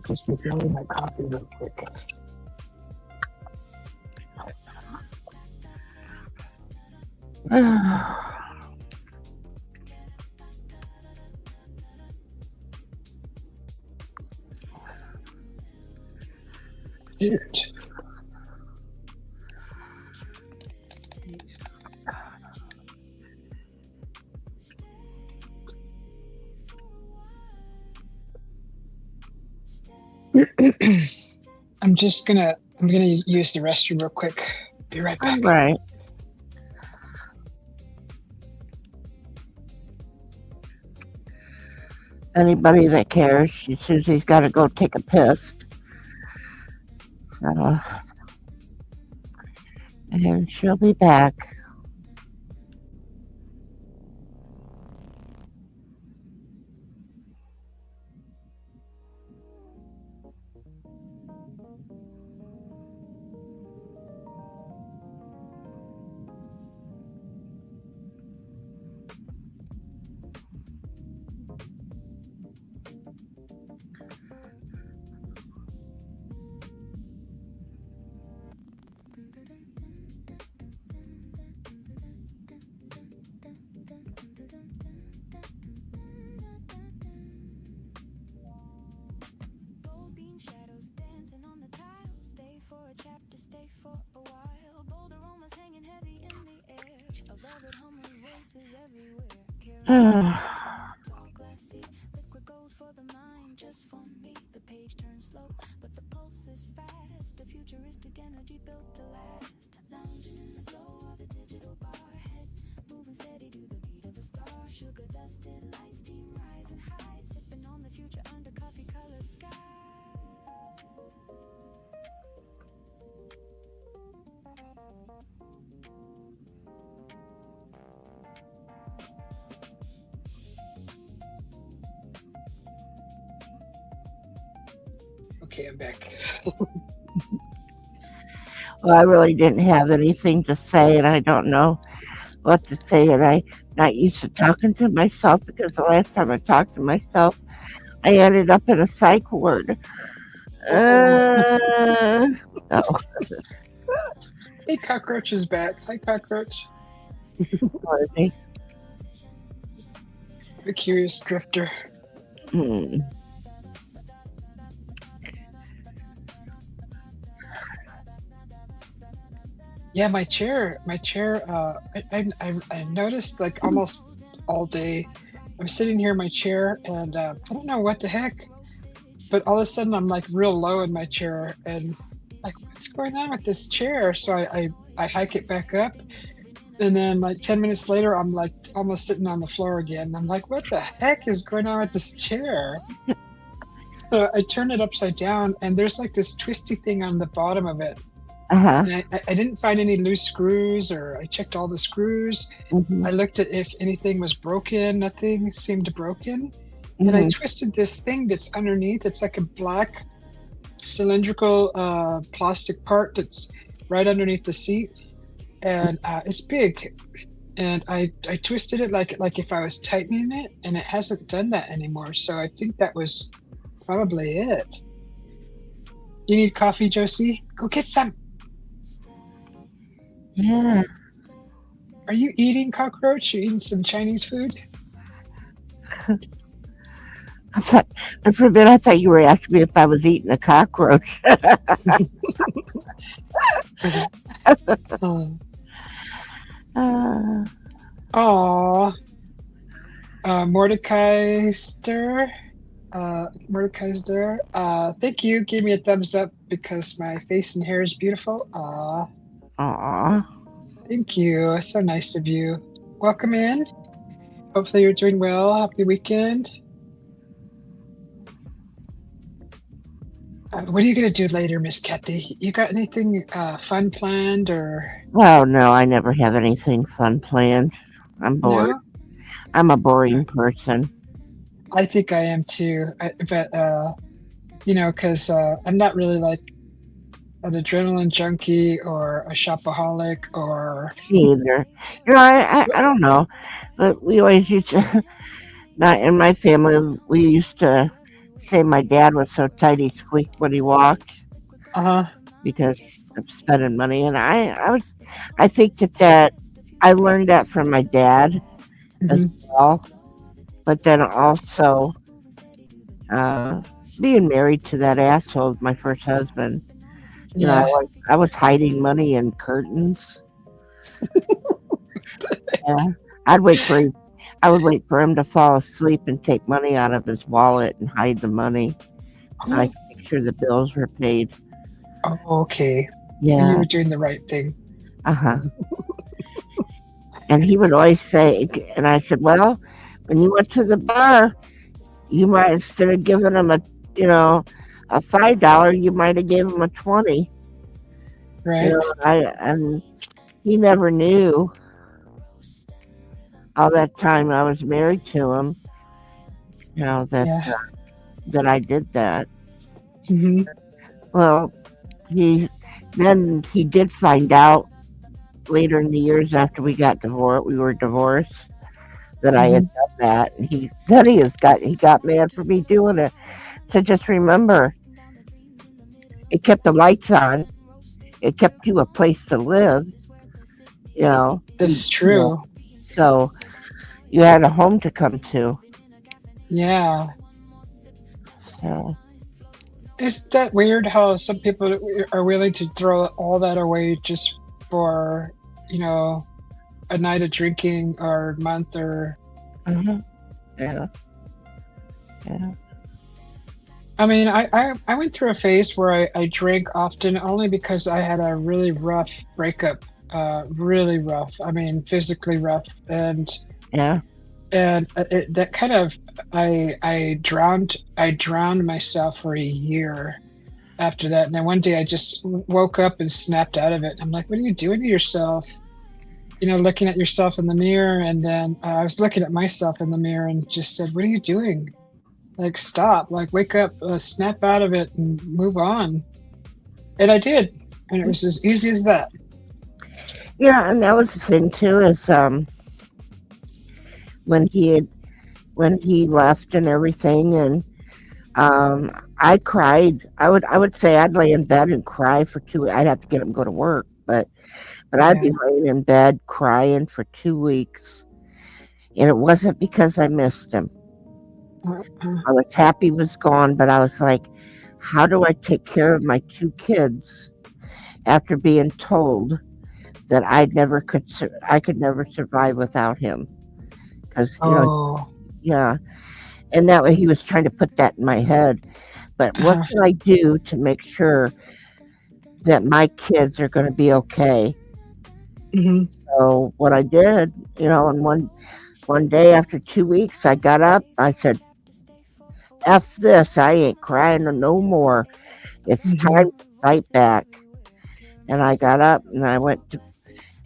Just refilling my coffee real quick. Shoot. I'm gonna use the restroom real quick. Be right All back. right. Anybody that cares, Susie's got to go take a piss. Uh, and she'll be back. Gold bean shadows dancing on the tile. Stay for a chapter, stay for a while. Bold aromas hanging heavy in the air. A velvet hum with voices everywhere. Caramel tall glassy, liquid gold for the mind, just for me. The page turns slow, but the pulse is fast. A futuristic energy built to last. Lounging in the glow of a digital bar head, moving steady to the beat of a star. Sugar dusted lights, steam rising high, sipping on the future under coffee colored sky. Okay, I'm back. Well, I really didn't have anything to say, and I don't know what to say, and I'm not used to talking to myself because the last time I talked to myself, I ended up in a psych ward. Uh-oh. Oh, Hey, cockroach is back. Hi, cockroach. Dorothy. The curious drifter. Hmm. Yeah, my chair. I noticed like almost all day. I'm sitting here in my chair, and I don't know what the heck, but all of a sudden I'm like real low in my chair, and like what's going on with this chair? So I hike it back up, and then like 10 minutes later I'm like almost sitting on the floor again. I'm like, what the heck is going on with this chair? So I turn it upside down, and there's like this twisty thing on the bottom of it. Uh-huh. And I didn't find any loose screws, or I checked all the screws. Mhm. I looked at if anything was broken. Nothing seemed broken. And I Mhm. twisted this thing that's underneath. It's like a black cylindrical plastic part that's right underneath the seat, and it's big. And I twisted it like if I was tightening it, and it hasn't done that anymore. So I think that was probably it. You need coffee, Josie? Go get some. Yeah. Are you eating, cockroach? You eating some Chinese food? I thought, and for a minute, I thought you were asking me if I was eating a cockroach. Oh. Uh, Aw. Mordecai Stir. Mordecai Stir. Thank you. Give me a thumbs up because my face and hair is beautiful. Aw. aw. Thank you. That's so nice of you. Welcome in. Hopefully you're doing well. Happy weekend. What are you gonna do later, Miss Kathy? You got anything fun planned or Oh, no, I never have anything fun planned. I'm bored. no? I'm a boring person. I think I am too. But because I'm not really like an adrenaline junkie or a shopaholic or Me either. I don't know. But we always used to, not in my family, we used to say my dad was so tight he squeaked when he walked uh-huh. because of spending money. And I think that I learned that from my dad as Hmm. well, but then also uh, being married to that asshole, my first husband. You know, Yeah. I was hiding money in curtains. Yeah, I'd wait for him. I would wait for him to fall asleep and take money out of his wallet and hide the money so I Oh, could make sure the bills were paid. okay. You Yeah, were doing the right thing. uh huh. And he would always say, and I said, well, when you went to the bar, you might instead of giving him you know, a $5, you might have gave him a 20. You Right? know, and he never knew all that time I was married to him. You know Yeah. that I did that. Hmm. Well, he then he did find out later in the years after we were divorced that I Hmm. had done that, and he got mad for me doing it. So just remember, it kept the lights on, it kept you a place to live, you know. This is You know, true. so you had a home to come to. Yeah. So, Isn't that weird how some people are willing to throw all that away just for, you know, a night of drinking or a month or mhm, yeah, yeah, I mean, I went through a phase where I drank often only because I had a really rough breakup, really rough. I mean, physically rough, yeah. that kind of I drowned myself for a year after that, and then one day I just woke up and snapped out of it. I'm like, what are you doing to yourself? You know, looking at yourself in the mirror, and then I was looking at myself in the mirror and just said, what are you doing? Like, stop, like, wake up, snap out of it and move on. And I did. And it was as easy as that. Yeah, and that was the thing too is when he had when he left and everything, and I cried. I would say I'd lay in bed and cry for two. I'd have to get him to go to work, but I'd Yeah. be laying in bed crying for 2 weeks, and it wasn't because I missed him. Uh-uh. I was happy he was gone, but I was like, how do I take care of my two kids after being told that I could never survive without him? Because Oh, yeah, and that way he was trying to put that in my head. But what uh-huh. can I do to make sure that my kids are going to be okay? Hmm. So what I did, and one day after 2 weeks, I got up. I said, "F this! I ain't crying no more. It's Hmm. time to fight back." And I got up and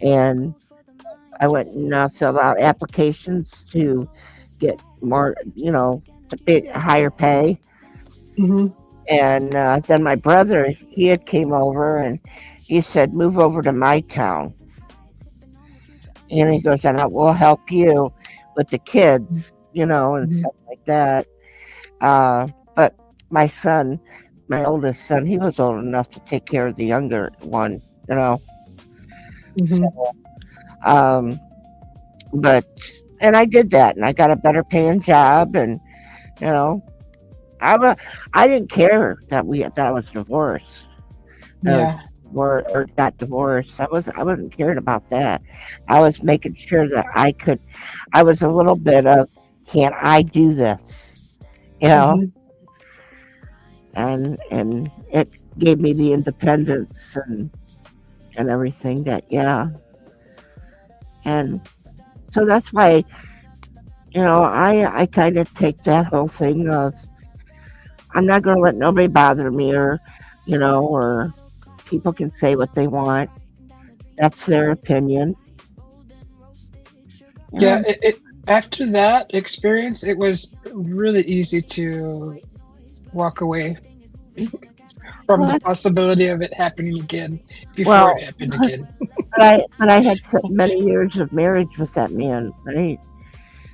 and I went and filled out applications to get more, to big higher pay. Hmm. And then my brother, he had came over and he said, "Move over to my town." And he goes, "And I will help you with the kids, and Hmm. stuff like that." But my son, my oldest son, he was old enough to take care of the younger one, you know. Hmm. Um, but and I did that, and I got a better paying job, and you know, I wa- I didn't care that I was divorced. Uh, Yeah. or got divorced. I wasn't caring about that. I was making sure that I was a little bit of, can I do this? You know, Hmm. and it gave me the independence and everything that, yeah. And so that's why, I kind of take that whole thing of, I'm not going to let nobody bother me, or people can say what they want. That's their opinion. Yeah. And After that experience, it was really easy to walk away from the well, possibility of it happening again before it well, happened again. but I had so many years of marriage with that man, right?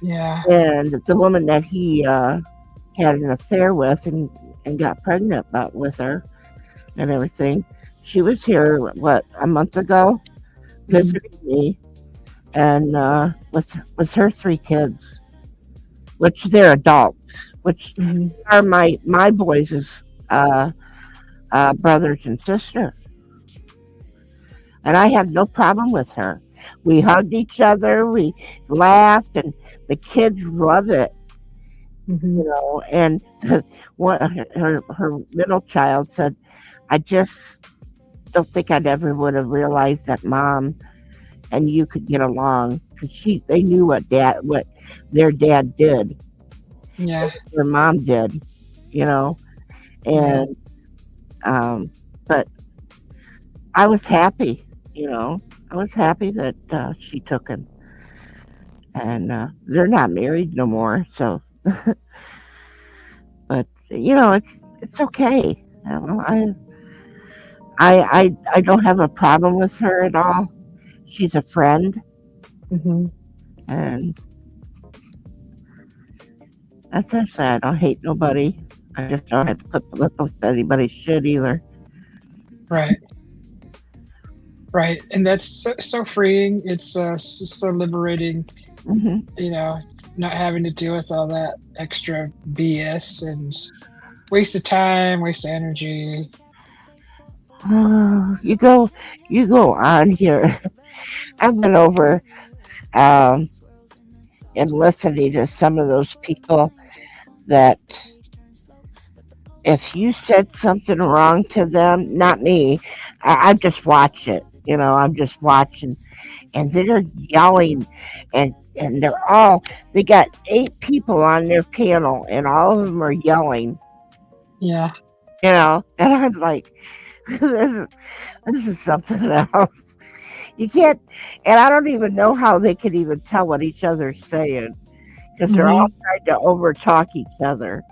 Yeah. And the woman that he had an affair with and got pregnant with her and everything, she was here, what, a month ago, Hmm. visiting me. and with her three kids, which they're adults, which Hmm. are my boys' uh, brothers and sisters, and I had no problem with her. We hugged each other, we laughed, and the kids love it, Hmm. you know. And one, her middle child said, "I just don't think I'd ever would have realized that mom and you could get along because they knew what their dad did, Yeah. their mom did, you know." Yeah. And but I was happy, you know. I was happy that she took him, and they're not married no more. So, but it's okay. You know, I don't have a problem with her at all. She's a friend, Hmm. and as I said, I don't hate nobody. I just don't have to put up with anybody's shit either. Right. Right. And that's so freeing. It's so liberating, Hmm. you know, not having to deal with all that extra BS and waste of time, waste of energy. You go, you go on here. I've been over um, and listening to some of those people that if you said something wrong to them, not me, I just watch it. I'm just watching, and they're yelling, and they got 8 people on their panel, and all of them are yelling. Yeah. And I'm like, this is something else. You can't, and I don't even know how they can even tell what each other's saying because they're all Hmm. trying to overtalk each other.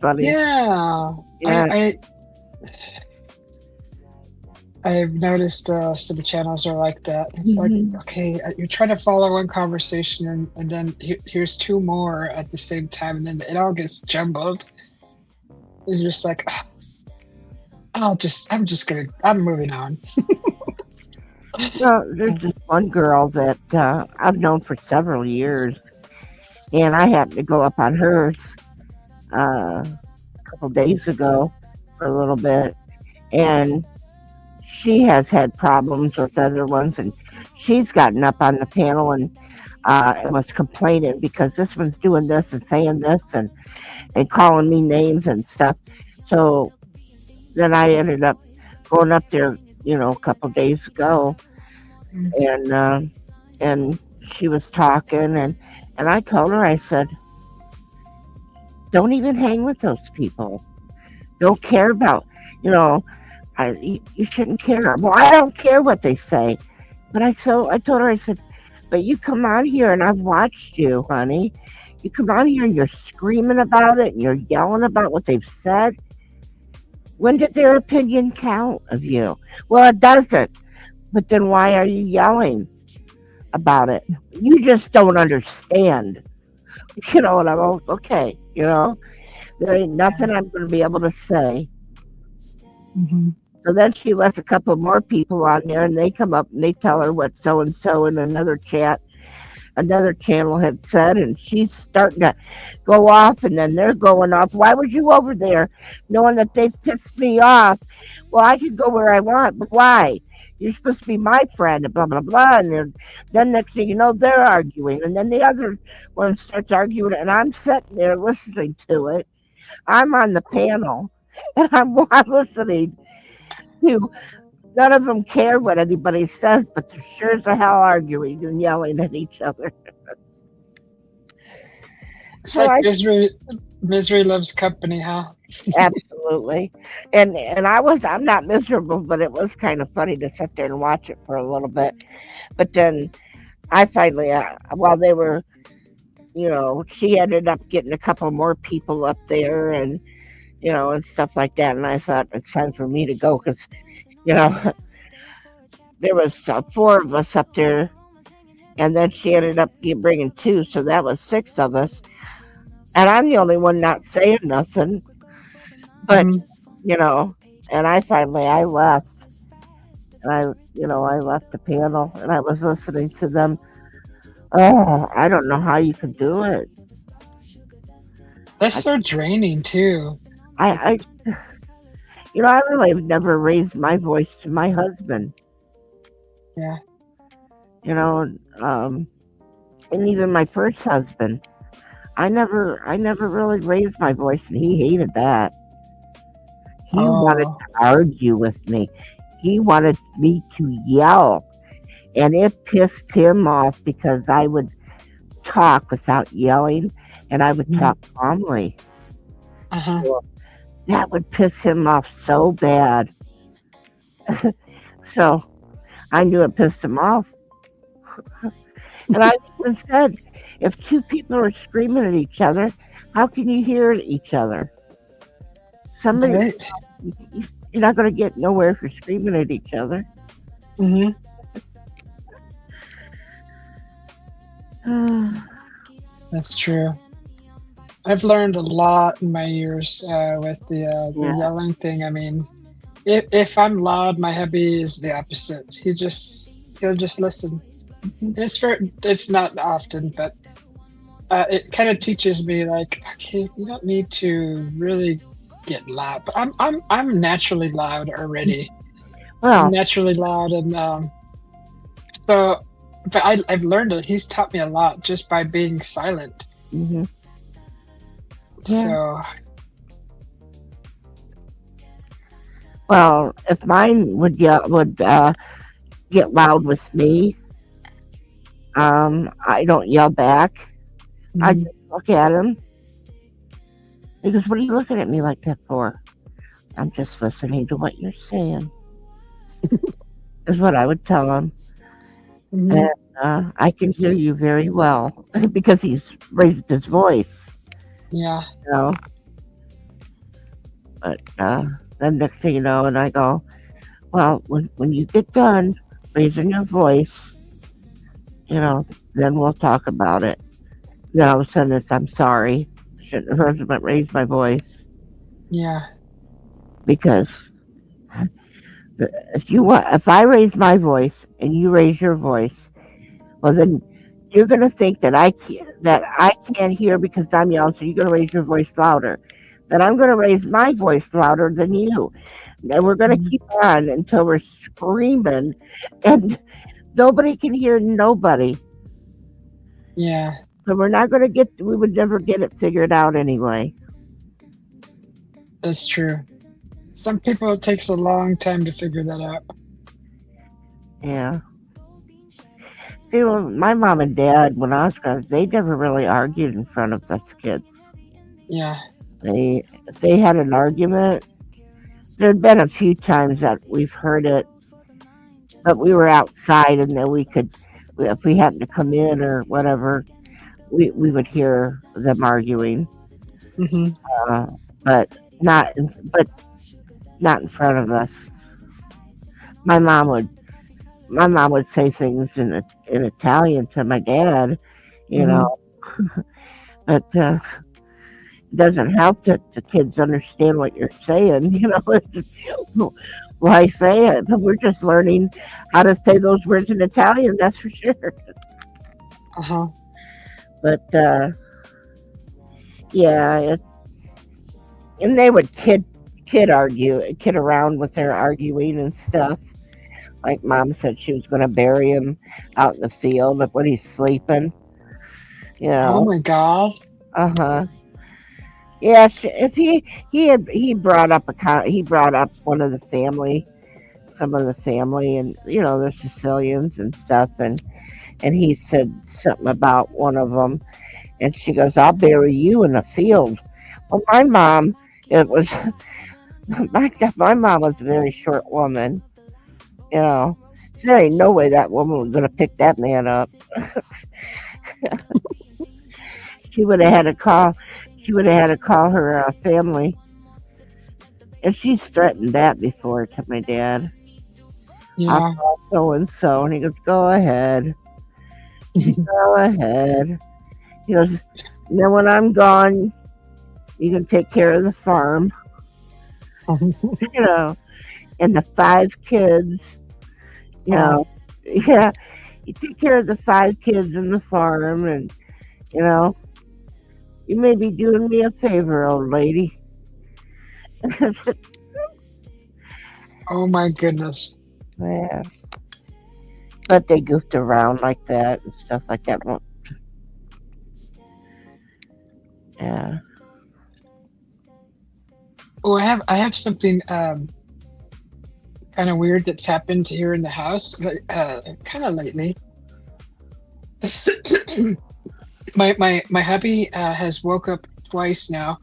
Funny. Yeah. I, Yeah. I I've noticed some channels are like that. It's like, Mhm. okay, you're trying to follow one conversation, and then here's two more at the same time, and then it all gets jumbled. It's just like, "Ah, I'm moving on." Well, there's this one girl that I've known for several years, and I happened to go up on hers a couple days ago for a little bit, and she has had problems with other ones, and she's gotten up on the panel and was complaining because this one's doing this and saying this and calling me names and stuff. So then I ended up going up there, a couple days ago, Mm. and and she was talking, and I told her, I said, don't even hang with those people. Don't care about, you know, you shouldn't care. Well, I don't care what they say. But I told her, I said, but you come on here and I've watched you, honey. You come on here and you're screaming about it and you're yelling about what they've said. When did their opinion count of you? Well, it doesn't. But then why are you yelling about it? You just don't understand. And I'm okay. There ain't nothing I'm going to be able to say. Mhm. So then she left a couple more people on there, and they come up and they tell her what so and so in another channel had said, and she's starting to go off, and then they're going off. Why was you over there, knowing that they've pissed me off? Well, I can go where I want, but why? You're supposed to be my friend, and blah blah blah. And then next thing you know, they're arguing, and then the other one starts arguing, and I'm sitting there listening to it. I'm on the panel, and I'm listening to. None of them care what anybody says, but they're sure as the hell arguing and yelling at each other. It's So like I misery loves company, huh? absolutely, and I'm not miserable, but it was kind of funny to sit there and watch it for a little bit. But then I finally, while they were, she ended up getting a couple more people up there, and stuff like that. And I thought it's time for me to go because you know there was 4 of us up there, and then she ended up bringing 2, so that was 6 of us, and I'm the only one not saying nothing. But Hmm. you know, and I finally I left, and I left the panel and I was listening to them. Oh, I don't know how you could do it. That's I, so draining too. I, I really have never raised my voice to my husband. Yeah. You know, um, and even my first husband, I never really raised my voice, and he hated that. He wanted Oh. to argue with me. He wanted me to yell, and it pissed him off because I would talk without yelling, and I would Mhm. talk calmly. Uh-huh. So that would piss him off so bad. So I knew it pissed him off. And I even said, if two people are screaming at each other, how can you hear each other? Somebody, Right. you're not going to get nowhere if you're screaming at each other. Mm-hmm. Yeah. That's true. I've learned a lot in my years with the yelling thing. I mean, if I'm loud, my hubby is the opposite. He'll just listen. It's not often, but it kind of teaches me like, okay, you don't need to really get loud. But I'm naturally loud already. I'm Well, naturally loud, and so. But I've learned it. He's taught me a lot just by being silent. hmm yeah. So Well, if mine would get loud with me, I don't yell back. I mhm. just look at him. He goes, "What are you looking at me like that for?" I'm just listening to what you're saying. Is what I would tell him. And Mhm. I can hear you very well because he's raised his voice, Yeah. you know. But then next thing you know, and I go, well, when you get done raising your voice, then we'll talk about it. Then all of a sudden it's, I'm sorry. Shouldn't have raised my voice Yeah. because if I raise my voice and you raise your voice, well then you're gonna think that I can't hear because I'm yelling, so you're gonna raise your voice louder. Then I'm gonna raise my voice louder than you. And we're gonna Mhm. keep on until we're screaming and nobody can hear nobody. Yeah. So we would never get it figured out anyway. That's true. Some people it takes a long time to figure that out. Yeah. See, well, my mom and dad, when I was growing up, they never really argued in front of us kids. Yeah. If they had an argument, there'd been a few times that we've heard it, but we were outside and then if we happened to come in or whatever, we would hear them arguing. Mhm. Uh, but but not in front of us. My mom would my mom would say things in Italian to my dad, you Mhm. know, but it doesn't help that the kids understand what you're saying. Why say it? But we're just learning how to say those words in Italian. That's for sure. Uh-huh. But yeah, and they would kid around with their arguing and stuff. Like mom said, she was going to bury him out in the field when he's sleeping. You Oh know. my God. Uh huh. Yes, if he brought up he brought up one of the family, some of the family, and they're Sicilians and stuff, and he said something about one of them, and she goes, "I'll bury you in a field." Well, my mom, it was my mom was a very short woman, you know. So there ain't no way that woman was gonna pick that man up. She would have had to call. She would have had to call her family, and she's threatened that before to my dad. I'll Yeah. call so and so, and he goes, "Go ahead, go ahead." He goes, "And then when I'm gone, you can take care of the farm." You know, and the 5 kids. You Wow. know, yeah, you take care of the 5 kids in the farm, and you know, you may be doing me a favor, old lady. Oh my goodness. Yeah, but they goofed around like that and stuff like that. Well, yeah. Oh, I have something kind of weird that's happened here in the house, like, kind of lately. My hubby has woke up twice now.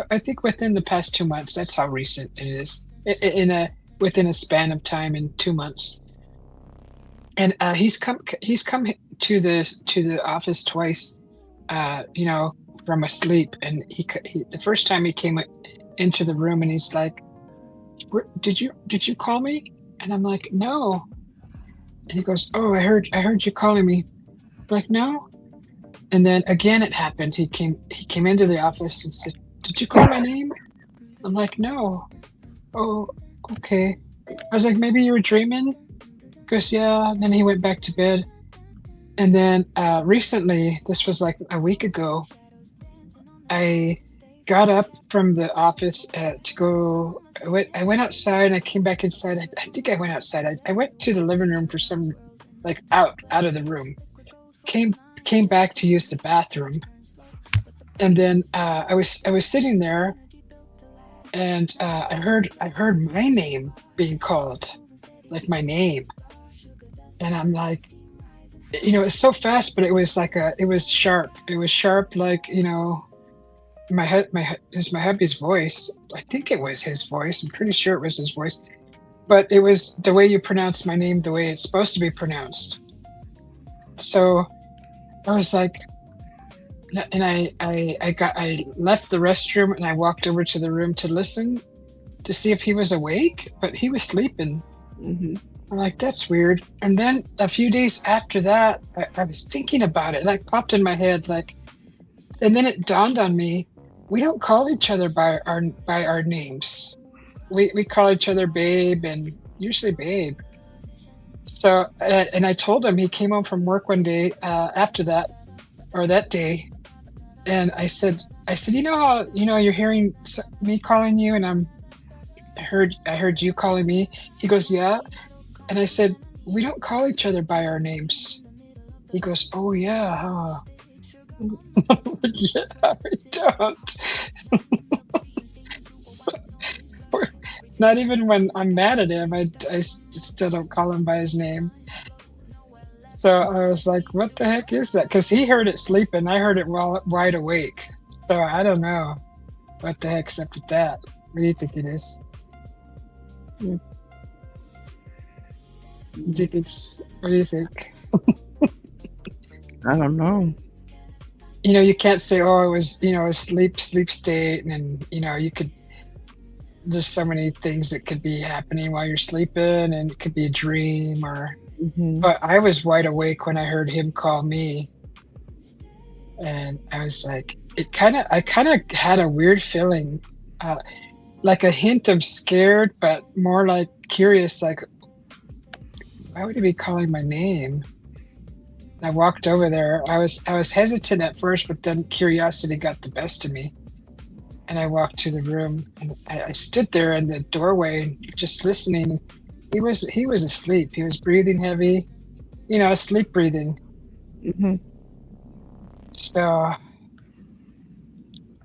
I think within the past 2 months. That's how recent it is. In a within a span of time in 2 months, and he's come to the office twice. You know, from asleep, and he the first time he came into the room, and he's like, did you call me?" And I'm like, "No." And he goes, "Oh, I heard you calling me." I'm like, "No." And then again it happened. He came into the office and said, "Did you call my name?" I'm like, "No." "Oh, okay." I was like, "Maybe you were dreaming?" He goes, "Yeah." And then he went back to bed. And then recently, this was like a week ago, I got up from the office to go. I went outside and I came back inside. I think I went outside. I went to the living room for some, like, out of the room. Came came back to use the bathroom, and then I was sitting there, and I heard my name being called, like my name, and I'm like, it's so fast, but it was sharp. It was sharp, like, my hubby's voice. I think it was his voice. I'm pretty sure it was his voice. But it was the way you pronounce my name, the way it's supposed to be pronounced. So I was like, and I left the restroom and I walked over to the room to listen to see if he was awake, but he was sleeping. Hmm. I'm like, that's weird. And then a few days after that, I was thinking about it. It like popped in my head, like, and then it dawned on me, we don't call each other by our names. We call each other babe, and usually babe. So and I told him. He came home from work one day after that, or that day, and I said, you know how you're hearing me calling you, and I heard you calling me. He goes, yeah, and I said, we don't call each other by our names. He goes, oh yeah, huh? Yeah, we don't. It's not even when I'm mad at him. I still don't call him by his name. So I was like, what the heck is that? Because he heard it sleeping. I heard it while wide awake. So I don't know what the heck's up with that. What do you think it is? Hmm. What do you think? I don't know. You can't say, oh, it was, a sleep state. And, there's so many things that could be happening while you're sleeping, and it could be a dream Hmm. but I was wide awake when I heard him call me. And I was like, I kind of had a weird feeling, uh, like a hint of scared, but more like curious, like, why would he be calling my name? And I walked over there. I was hesitant at first, but then curiosity got the best of me. And I walked to the room, and I stood there in the doorway just listening. He was asleep. He was breathing heavy, sleep breathing. Hmm. So I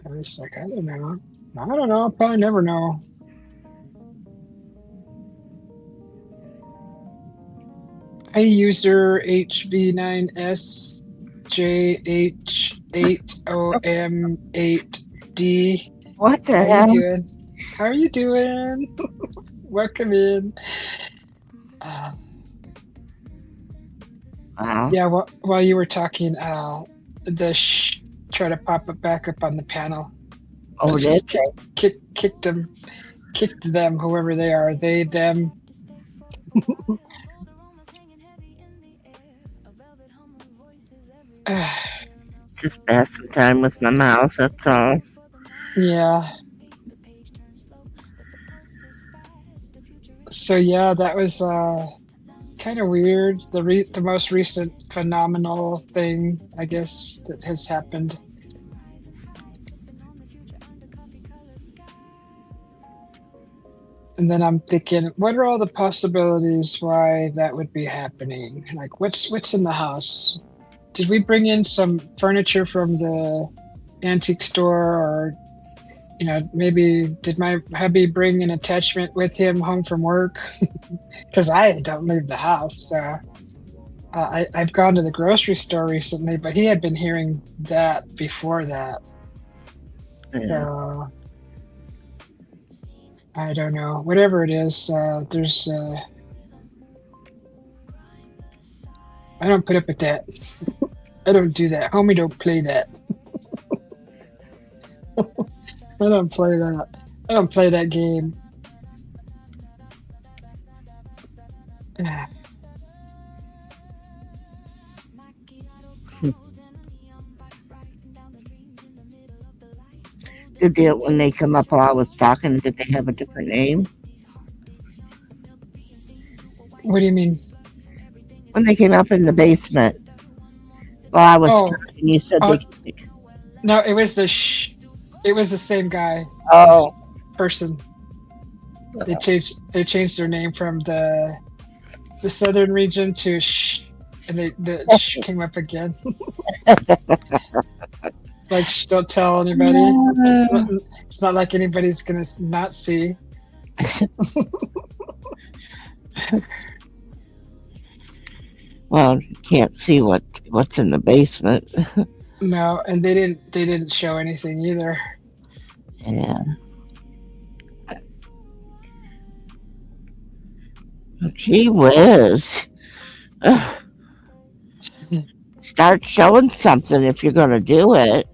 was like, I don't know. I don't know. I'll probably never know. Hi, user HV9SJH8OM8D. What the How you hell? doing? How are you doing? Welcome in. Uh, Wow. yeah, while you were talking, the try to pop it back up on the panel. Oh, Let's it is. just kicked them, whoever they are, they, them. Just passing time with my mouse. That's all. Yeah. So yeah, that was kind of weird. The most recent phenomenal thing, I guess, that has happened. And then I'm thinking, what are all the possibilities why that would be happening? Like, what's in the house? Did we bring in some furniture from the antique store, or maybe did my hubby bring an attachment with him home from work? Because I don't leave the house. So I've gone to the grocery store recently, but he had been hearing that before that. Yeah. So I don't know. Whatever it is, there's. I don't put up with that. I don't do that. Homie, don't play that. I don't play that. I don't play that game. Did they, when they come up while I was talking, did they have a different name? What do you mean? When they came up in the basement while I was Oh, talking, you said oh they. no, it was it was the same guy, Oh, person. They changed their name from the southern region to and the came up again. Like, don't tell anybody. It's not like anybody's gonna not see. well, you can't see what's in the basement. No, and they didn't show anything either. Yeah. Gee whiz. Ugh, start showing something if you're going to do it.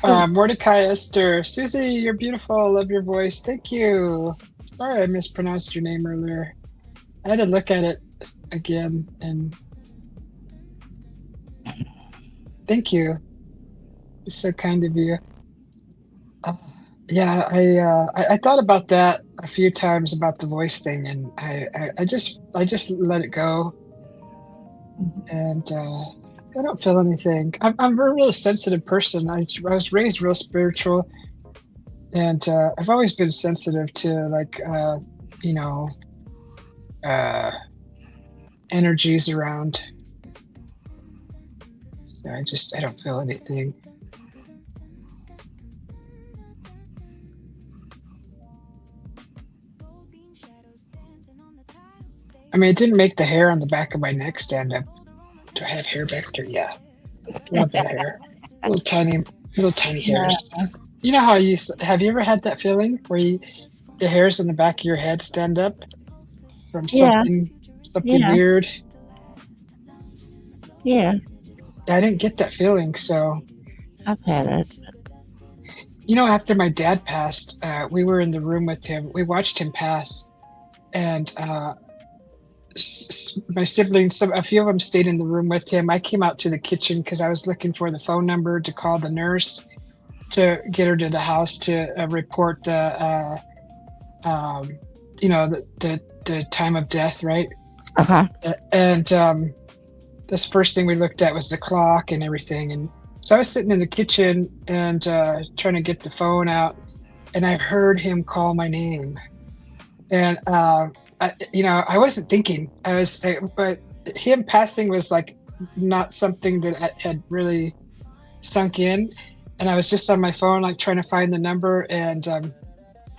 Mordecai Esther, Susie, you're beautiful. Love your voice. Thank you. Sorry I mispronounced your name earlier. I had to look at it again, and thank you. It's so kind of you. Yeah, I thought about that a few times about the voice thing, and I just let it go, and I don't feel anything. I'm a really sensitive person. I was raised real spiritual, and I've always been sensitive to, like, you know energies around. So I don't feel anything. I mean, it didn't make the hair on the back of my neck stand up. Do I have hair back there? Yeah, a little bit of hair, little tiny hairs. You know how have you ever had that feeling where the hairs on the back of your head stand up from Yeah. something Yeah. weird? Yeah, I didn't get that feeling. So, I've had it. after my dad passed, we were in the room with him. We watched him pass, and my siblings, a few of them stayed in the room with him. I came out to the kitchen because I was looking for the phone number to call the nurse to get her to the house to report the time of death, right? Uh-huh. And this first thing we looked at was the clock and everything. And so I was sitting in the kitchen and trying to get the phone out, and I heard him call my name. And I wasn't thinking. But him passing was like not something that had really sunk in. And I was just on my phone, like trying to find the number, and I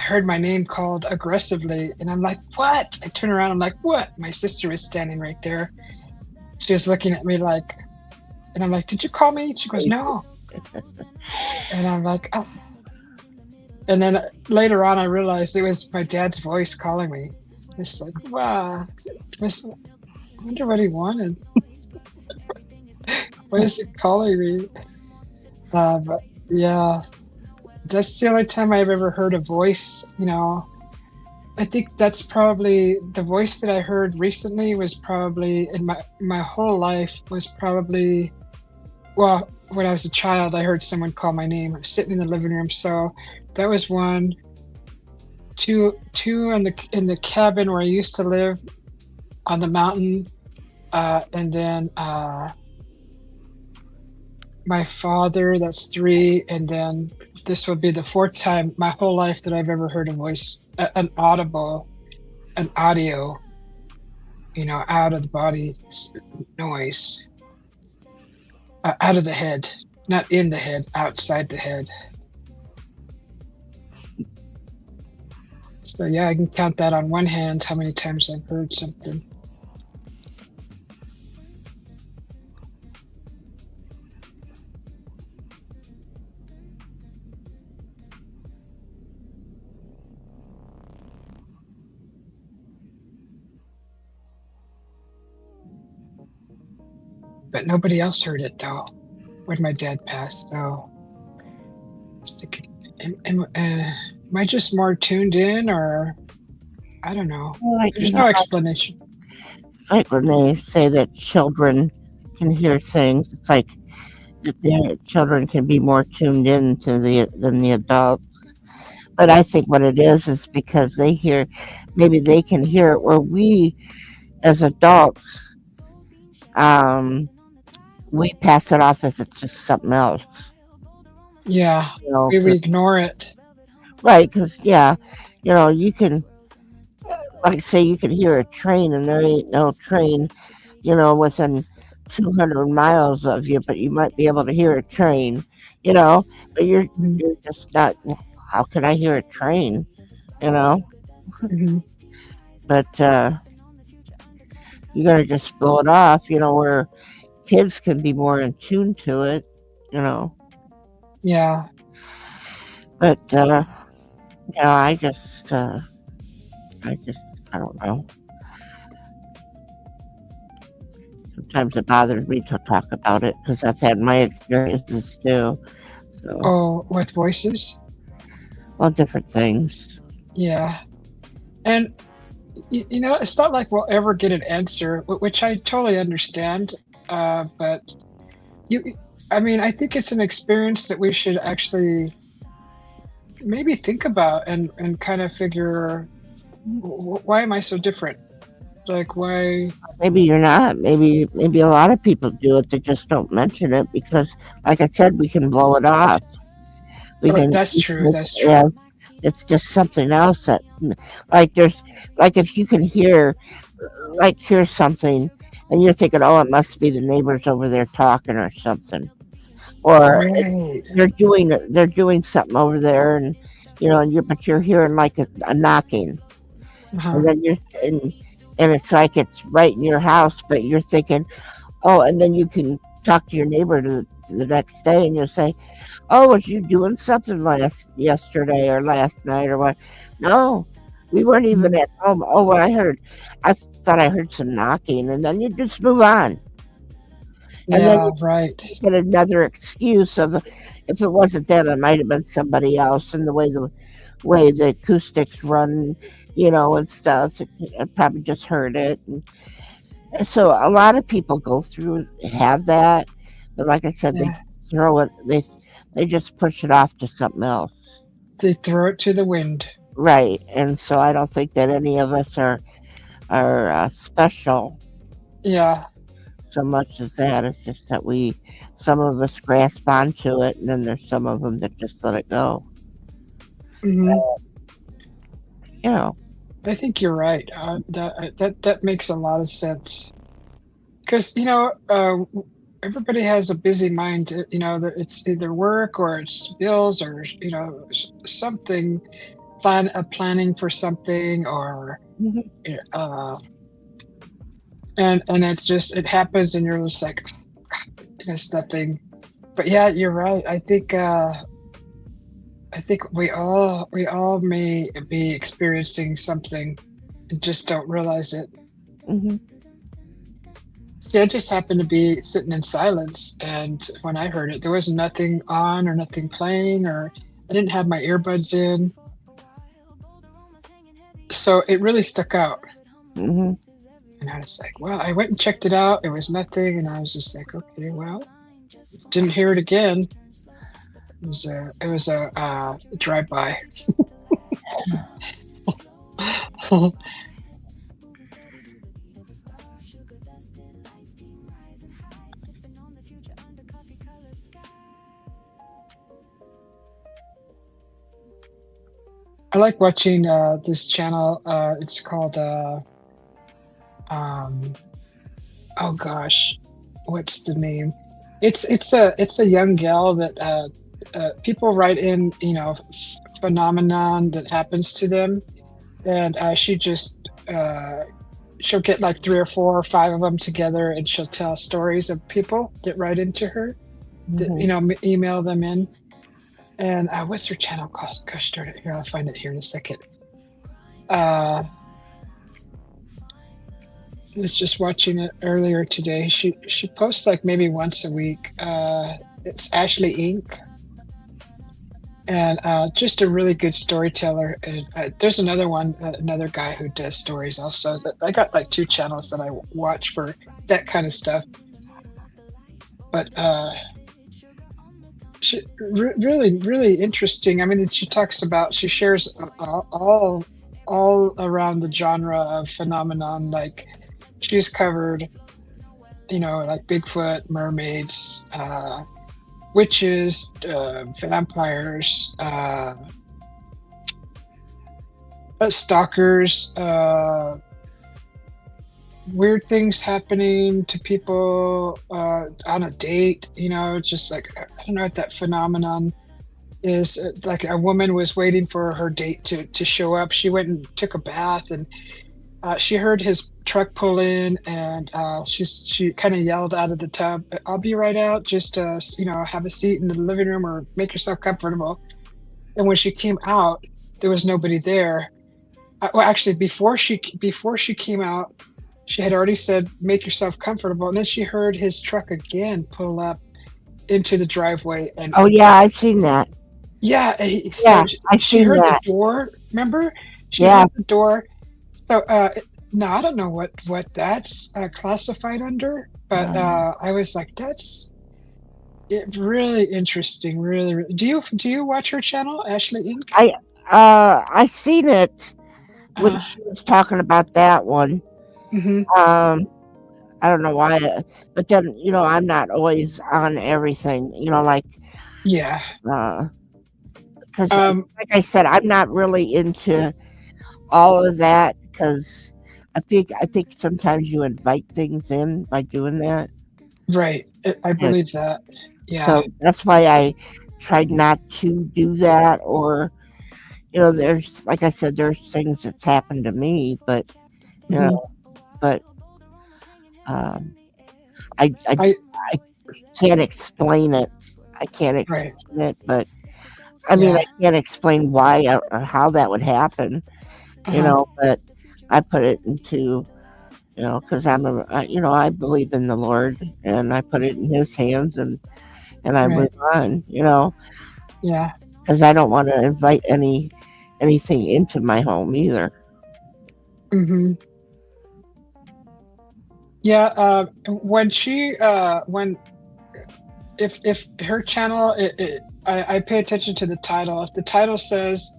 heard my name called aggressively, and I'm like, "What?" I turn around, I'm like, "What?" My sister was standing right there. She was looking at me like, and I'm like, "Did you call me?" She goes, "No." And I'm like, "Oh." And then later on, I realized it was my dad's voice calling me. It's like, wow. I wonder what he wanted. Why is he calling me? But yeah, that's the only time I've ever heard a voice. I think that's probably the voice that I heard recently was probably in my whole life was probably, well, when I was a child, I heard someone call my name. I was sitting in the living room. So that was one, two in the cabin where I used to live on the mountain, and then my father, that's three, and then this would be the fourth time my whole life that I've ever heard a voice, an audio, out of the body noise, out of the head, not in the head, outside the head. So yeah, I can count that on one hand how many times I've heard something. But nobody else heard it though when my dad passed. So am I just more tuned in, or I don't know. Like, There's no explanation. like when they say that children can hear things, it's like that their children can be more tuned in to than the adults. But I think what it is because maybe they can hear it where we as adults, um, we pass it off as it's just something else. Yeah, You know, we ignore it. right? Because yeah, you can like say you can hear a train and there ain't no train, within 200 miles of you, but you might be able to hear a train, you know, but Mhm. you're just not. How can I hear a train? You know, Mhm. but you're gonna just blow it off. Where kids can be more in tune to it. You know, Yeah, but I just, I just, I don't know. Sometimes it bothers me to talk about it because I've had my experiences too. So, oh, with voices. well, different things. Yeah, and it's not like we'll ever get an answer, which I totally understand. But you, I mean, I think it's an experience that we should actually maybe think about and kind of figure, why am I so different? Like, why? Maybe you're not. Maybe a lot of people do it. They just don't mention it because, like I said, we can blow it off. We Oh, can. that's true. That's Yeah, true. it's just something else that, like, like if you can hear something, and you're thinking, oh, it must be the neighbors over there talking or something, or Right. they're doing something over there, and but you're hearing like a knocking, Uh-huh. and then and it's like it's right in your house, but you're thinking, oh, and then you can talk to your neighbor to the next day, and you'll say, oh, was you doing something yesterday or last night or what? No, we weren't even Mhm. at home. Oh, well, I thought I heard some knocking, and then you just move on, and then Yeah. Right. you get another excuse of if it wasn't them, it might have been somebody else, and the way the acoustics run, and stuff. I probably just heard it. And so a lot of people go through have that, but like I said, they Yeah. throw it. They just push it off to something else. They throw it to the wind. Right, and so I don't think that any of us are special Yeah. so much as that. It's just that some of us grasp onto it, and then there's some of them that just let it go. Hmm. You know. I think you're right. That makes a lot of sense. Because everybody has a busy mind. That it's either work or it's bills or something, planning for something, or Mhm. uh, and it's just it happens, and you're just like, it's nothing. But yeah, you're right. I think we all may be experiencing something and just don't realize it. Mhm. See, I just happened to be sitting in silence, and when I heard it, there was nothing on or nothing playing, or I didn't have my earbuds in, so it really stuck out. Mhm. And I was like, well, I went and checked it out. It was nothing, and I was just like, okay, well, didn't hear it again. It was a drive by. I like watching this channel. It's called um oh gosh, what's the name? It's a young gal that people write in, phenomenon that happens to them, and she just she'll get like three or four or five of them together, and she'll tell stories of people that write into her, that Hmm. email them in. And what's her channel called? Gosh darn it! Here, I'll find it here in a second. Uh, I was just watching it earlier today. She posts like maybe once a week. It's Ashley Inc. And just a really good storyteller. And there's another one, another guy who does stories also. I got like two channels that I watch for that kind of stuff. But really, really interesting. I mean, she talks about, she shares all around the genre of phenomenon. Like she's covered, like Bigfoot, mermaids, witches, vampires, stalkers, weird things happening to people on a date. Just like I don't know what that phenomenon is. Like a woman was waiting for her date to show up. She went and took a bath, and she heard his truck pull in, and she kind of yelled out of the tub, "I'll be right out. Just have a seat in the living room or make yourself comfortable." And when she came out, there was nobody there. Well, actually, before she came out, she had already said, "Make yourself comfortable," and then she heard his truck again pull up into the driveway, and Oh yeah, I've seen that. yeah, Yeah, so I've she seen heard the that. door. Remember, she Yeah. heard the door. So now I don't know what that's classified under, but Um, I was like, that's really interesting. Really, really. Do you watch her channel, Ashley Inc? I I seen it when Uh, she was talking about that one. hmm. Um, I don't know why, but then I'm not always on everything. Like Yeah. uh, because Um, like I said, I'm not really into all of that because I think sometimes you invite things in by doing that, right. I and believe that. Yeah. so that's why I tried not to do that. Or there's like I said, there's things that's happened to me, but you Hmm. know, but um, I I I can't explain it. I can't Right. explain it, but I mean, Yeah. I can't explain why or how that would happen. Uh-huh. But I put it into because I believe in the Lord, and I put it in His hands, and I move Right. on. Yeah. Because I don't want to invite anything into my home either. Hmm. Yeah. When if her channel, I pay attention to the title. If the title says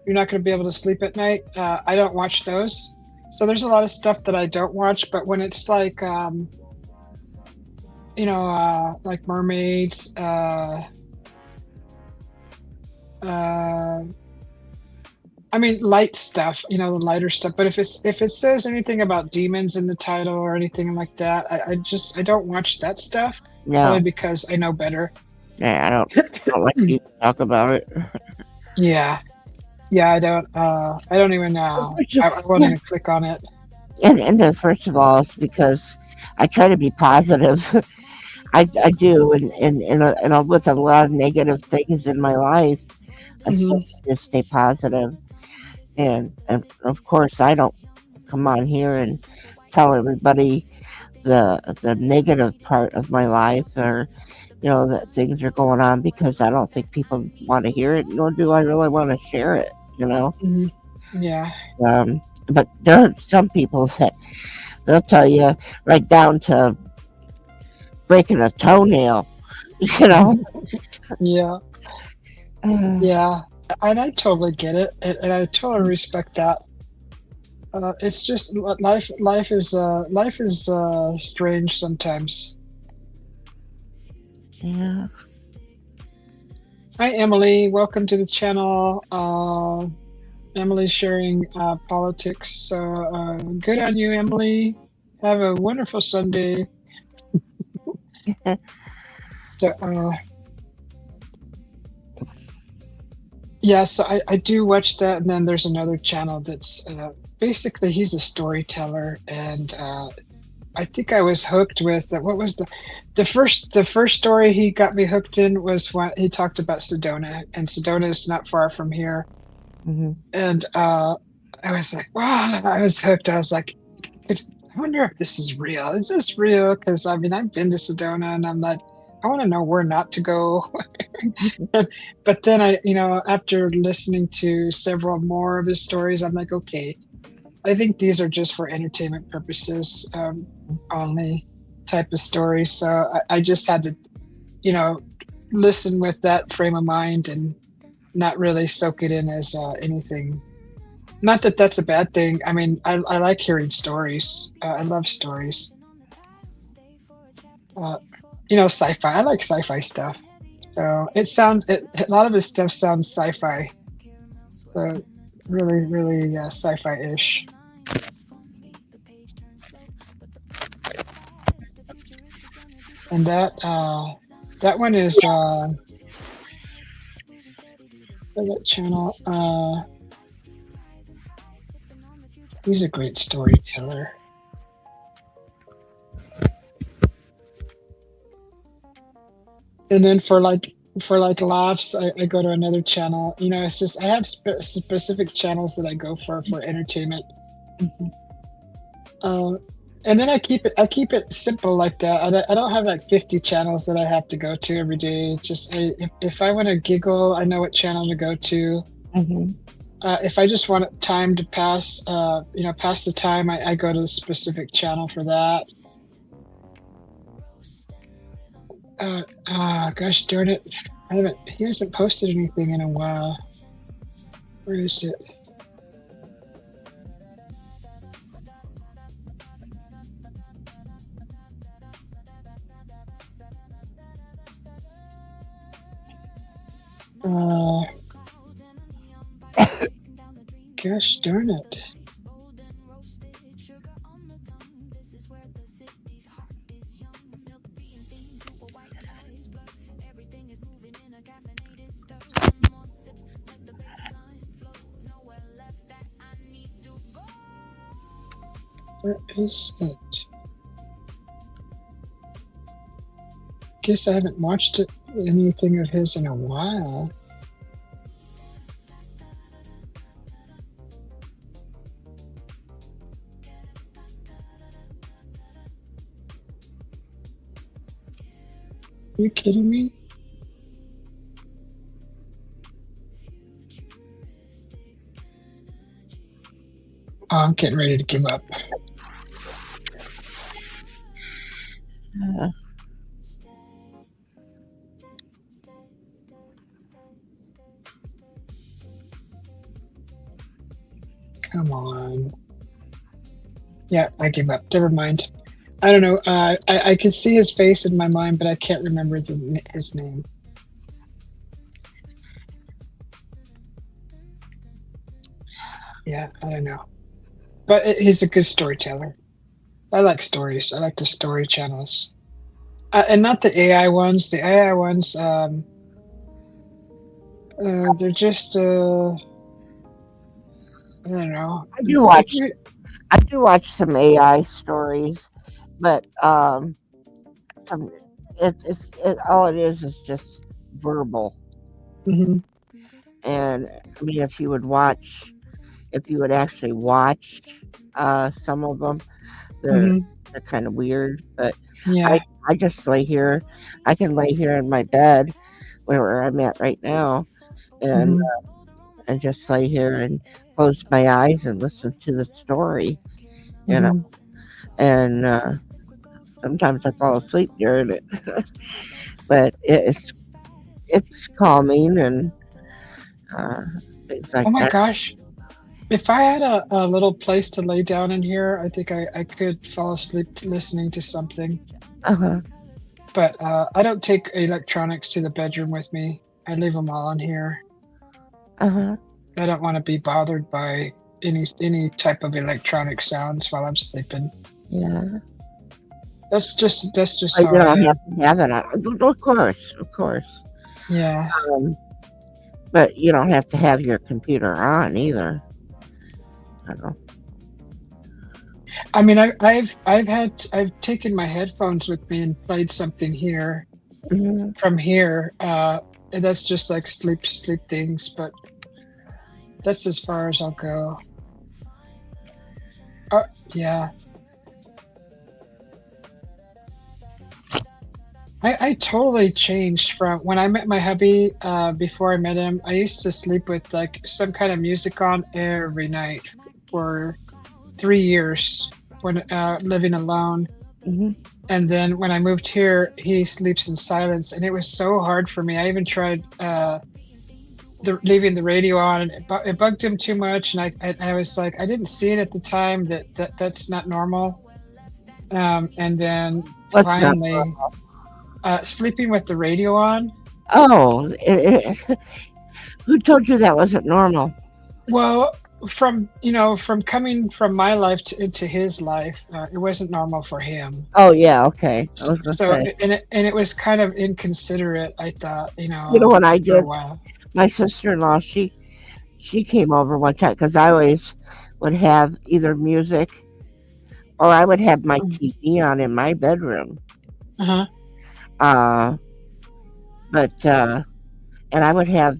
you're not going to be able to sleep at night, I don't watch those. So there's a lot of stuff that I don't watch. But when it's like like mermaids, uh I mean light stuff, the lighter stuff. But if it says anything about demons in the title or anything like that, I don't watch that stuff, only No, because I know better. yeah, I don't like you to talk about it. Yeah. Yeah, I don't even I won't Yeah, even click on it. and then first of all, it's because I try to be positive. I do, and with a lot of negative things in my life, I still Hmm. try to stay positive. And of course, I don't come on here and tell everybody the negative part of my life, or that things are going on, because I don't think people want to hear it, nor do I really want to share it. You know, Hmm. Yeah. but there are some people that they'll tell you right down to breaking a toenail. You know, Yeah. uh, Yeah. And I totally get it, and I totally respect that. It's just life. Life is strange sometimes. Yeah. Hi, Emily. Welcome to the channel. Emily's sharing politics. So good on you, Emily. Have a wonderful Sunday. So yeah, so I do watch that, and then there's another channel that's basically he's a storyteller, and I think I was hooked with what was the first story he got me hooked in was when he talked about Sedona, and Sedona is not far from here, Hmm. and I was like, wow, I was hooked. I was like, I wonder if this is real. Is this real? Because I mean, I've been to Sedona, and I'm like, I want to know where not to go. But then after listening to several more of his stories, I'm like, okay, I think these are just for entertainment purposes only type of stories. So I just had to, you know, listen with that frame of mind and not really soak it in as anything. Not that that's a bad thing. I mean, I like hearing stories. I love stories. Uh, sci-fi. I like sci-fi stuff. So a lot of his stuff sounds sci-fi. Really, really sci-fi-ish. And that one is that channel. He's a great storyteller. And then for like laughs, I go to another channel. It's just I have specific channels that I go for entertainment. Uh, and then I keep it simple like that. I don't have like 50 channels that I have to go to every day. Just if I want to giggle, I know what channel to go to. Hmm. If I just want time to pass, pass the time, I go to the specific channel for that. Gosh darn it, he hasn't posted anything in a while. Where is it? Uh, Gosh darn it. Where is it? Guess I haven't watched anything of his in a while. Are you kidding me? Oh, I'm getting ready to give up. Uh, Come on. Yeah, I give up. Never mind. I don't know. I can see his face in my mind, but I can't remember his name. Yeah, I don't know. But he's a good storyteller. I like stories. I like the story channels, and not the AI ones. The AI ones, they're just I don't know. I do watch. I do watch some AI stories, but some all it is just verbal. Mhm, And I mean, if you would actually watch some of them, they're mhm, they're kind of weird. But I yeah. I just lay here. I can lay here in my bed where I'm at right now, and Mhm, and just lay here and close my eyes and listen to the story. You know, mhm. and sometimes I fall asleep during it, but it's calming and uh, things like Oh my that. gosh. If I had a little place to lay down in here, I think I could fall asleep listening to something. Uh-huh. But I don't take electronics to the bedroom with me. I leave them all in here. Uh-huh. I don't want to be bothered by any type of electronic sounds while I'm sleeping. Yeah. That's just But how you I don't have am. to have it on. Of course, of course. Yeah. Um, but you don't have to have your computer on either. I don't know. I mean, I've taken my headphones with me and played something here Mhm. from here. And that's just like sleep things, but that's as far as I'll go. Yeah. I totally changed from when I met my hubby. Before I met him, I used to sleep with like some kind of music on every night for 3 years when living alone. Mhm. And then when I moved here, he sleeps in silence, and it was so hard for me. I even tried leaving the radio on, and it bugged him too much. And I was like, I didn't see it at the time that's not normal. And then What's not? finally, sleeping with the radio on. Oh, who told you that wasn't normal? Well, from coming from my life into his life, it wasn't normal for him. Oh, yeah. Okay. I was gonna So, say. and it was kind of inconsiderate. I thought, You know what I after a did? while. My sister-in-law, she came over one time because I always would have either music or I would have my TV on in my bedroom. Uh-huh. Uh, but and I would have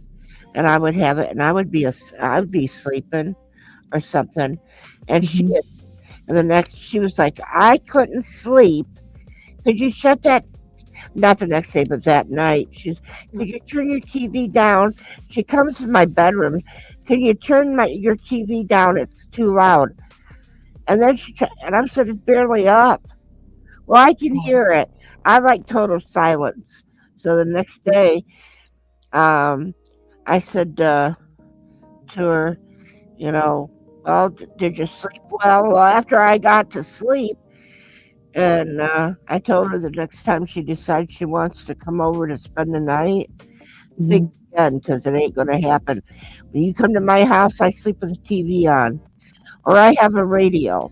it, and I would be sleeping or something, and Mhm. and the next she was like, I couldn't sleep. Could you shut that? Not the next day, but that night. Could you turn your TV down? She comes to my bedroom. Can you turn your TV down? It's too loud. And then and I'm sitting barely up. Well, I can hear it. I like total silence. So the next day, um, I said to her, you know, well, did you sleep well? Well, after I got to sleep, and I told her the next time she decides she wants to come over to spend the night, think Mhm. again because it ain't going to happen. When you come to my house, I sleep with the TV on, or I have a radio,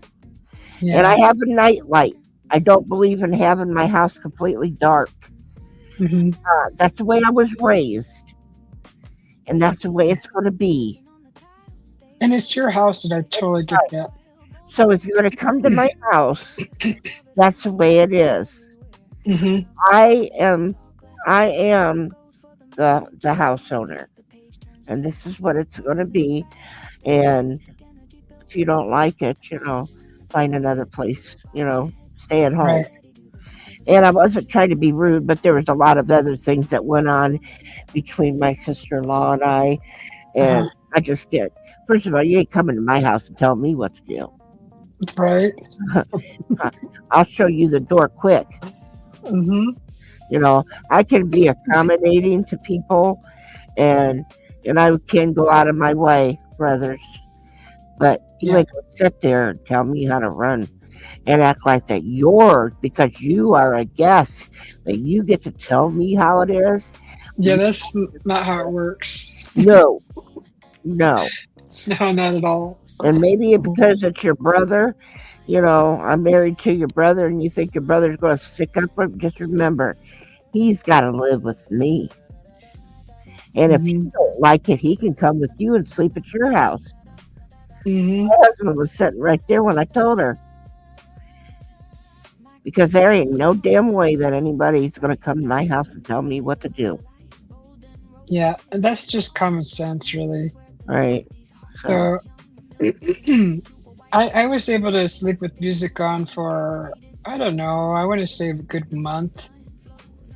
and I Yeah. have a night light. I don't believe in having my house completely dark. Hmm. That's the way I was raised, and that's the way it's going to be. And it's your house, and I totally get that. So if you're going to come to my house, that's the way it is. Hmm. I am, I am the house owner, and this is what it's going to be. And if you don't like it, find another place. Stay at home. Right. And I wasn't trying to be rude, but there was a lot of other things that went on between my sister-in-law and I, Uh-huh. and I just did. First of all, you ain't coming to my house and tell me what to do. Right. I'll show you the door quick. Hmm. I can be accommodating to people, and I can go out of my way for others. But you Yeah. ain't gonna sit there and tell me how to run and act like that because you are a guest, that you get to tell me how it is. Yeah, that's not how it works. No, no. No, not at all. And maybe because it's your brother, I'm married to your brother, and you think your brother's going to stick up for him. Just remember, he's got to live with me. And if Hmm. you don't like it, he can come with you and sleep at your house. Hmm. My husband was sitting right there when I told her. Because there ain't no damn way that anybody's going to come to my house and tell me what to do. Yeah, and that's just common sense, really. Right? So, So, I was able to sleep with music on for, I don't know, I want to say a good month.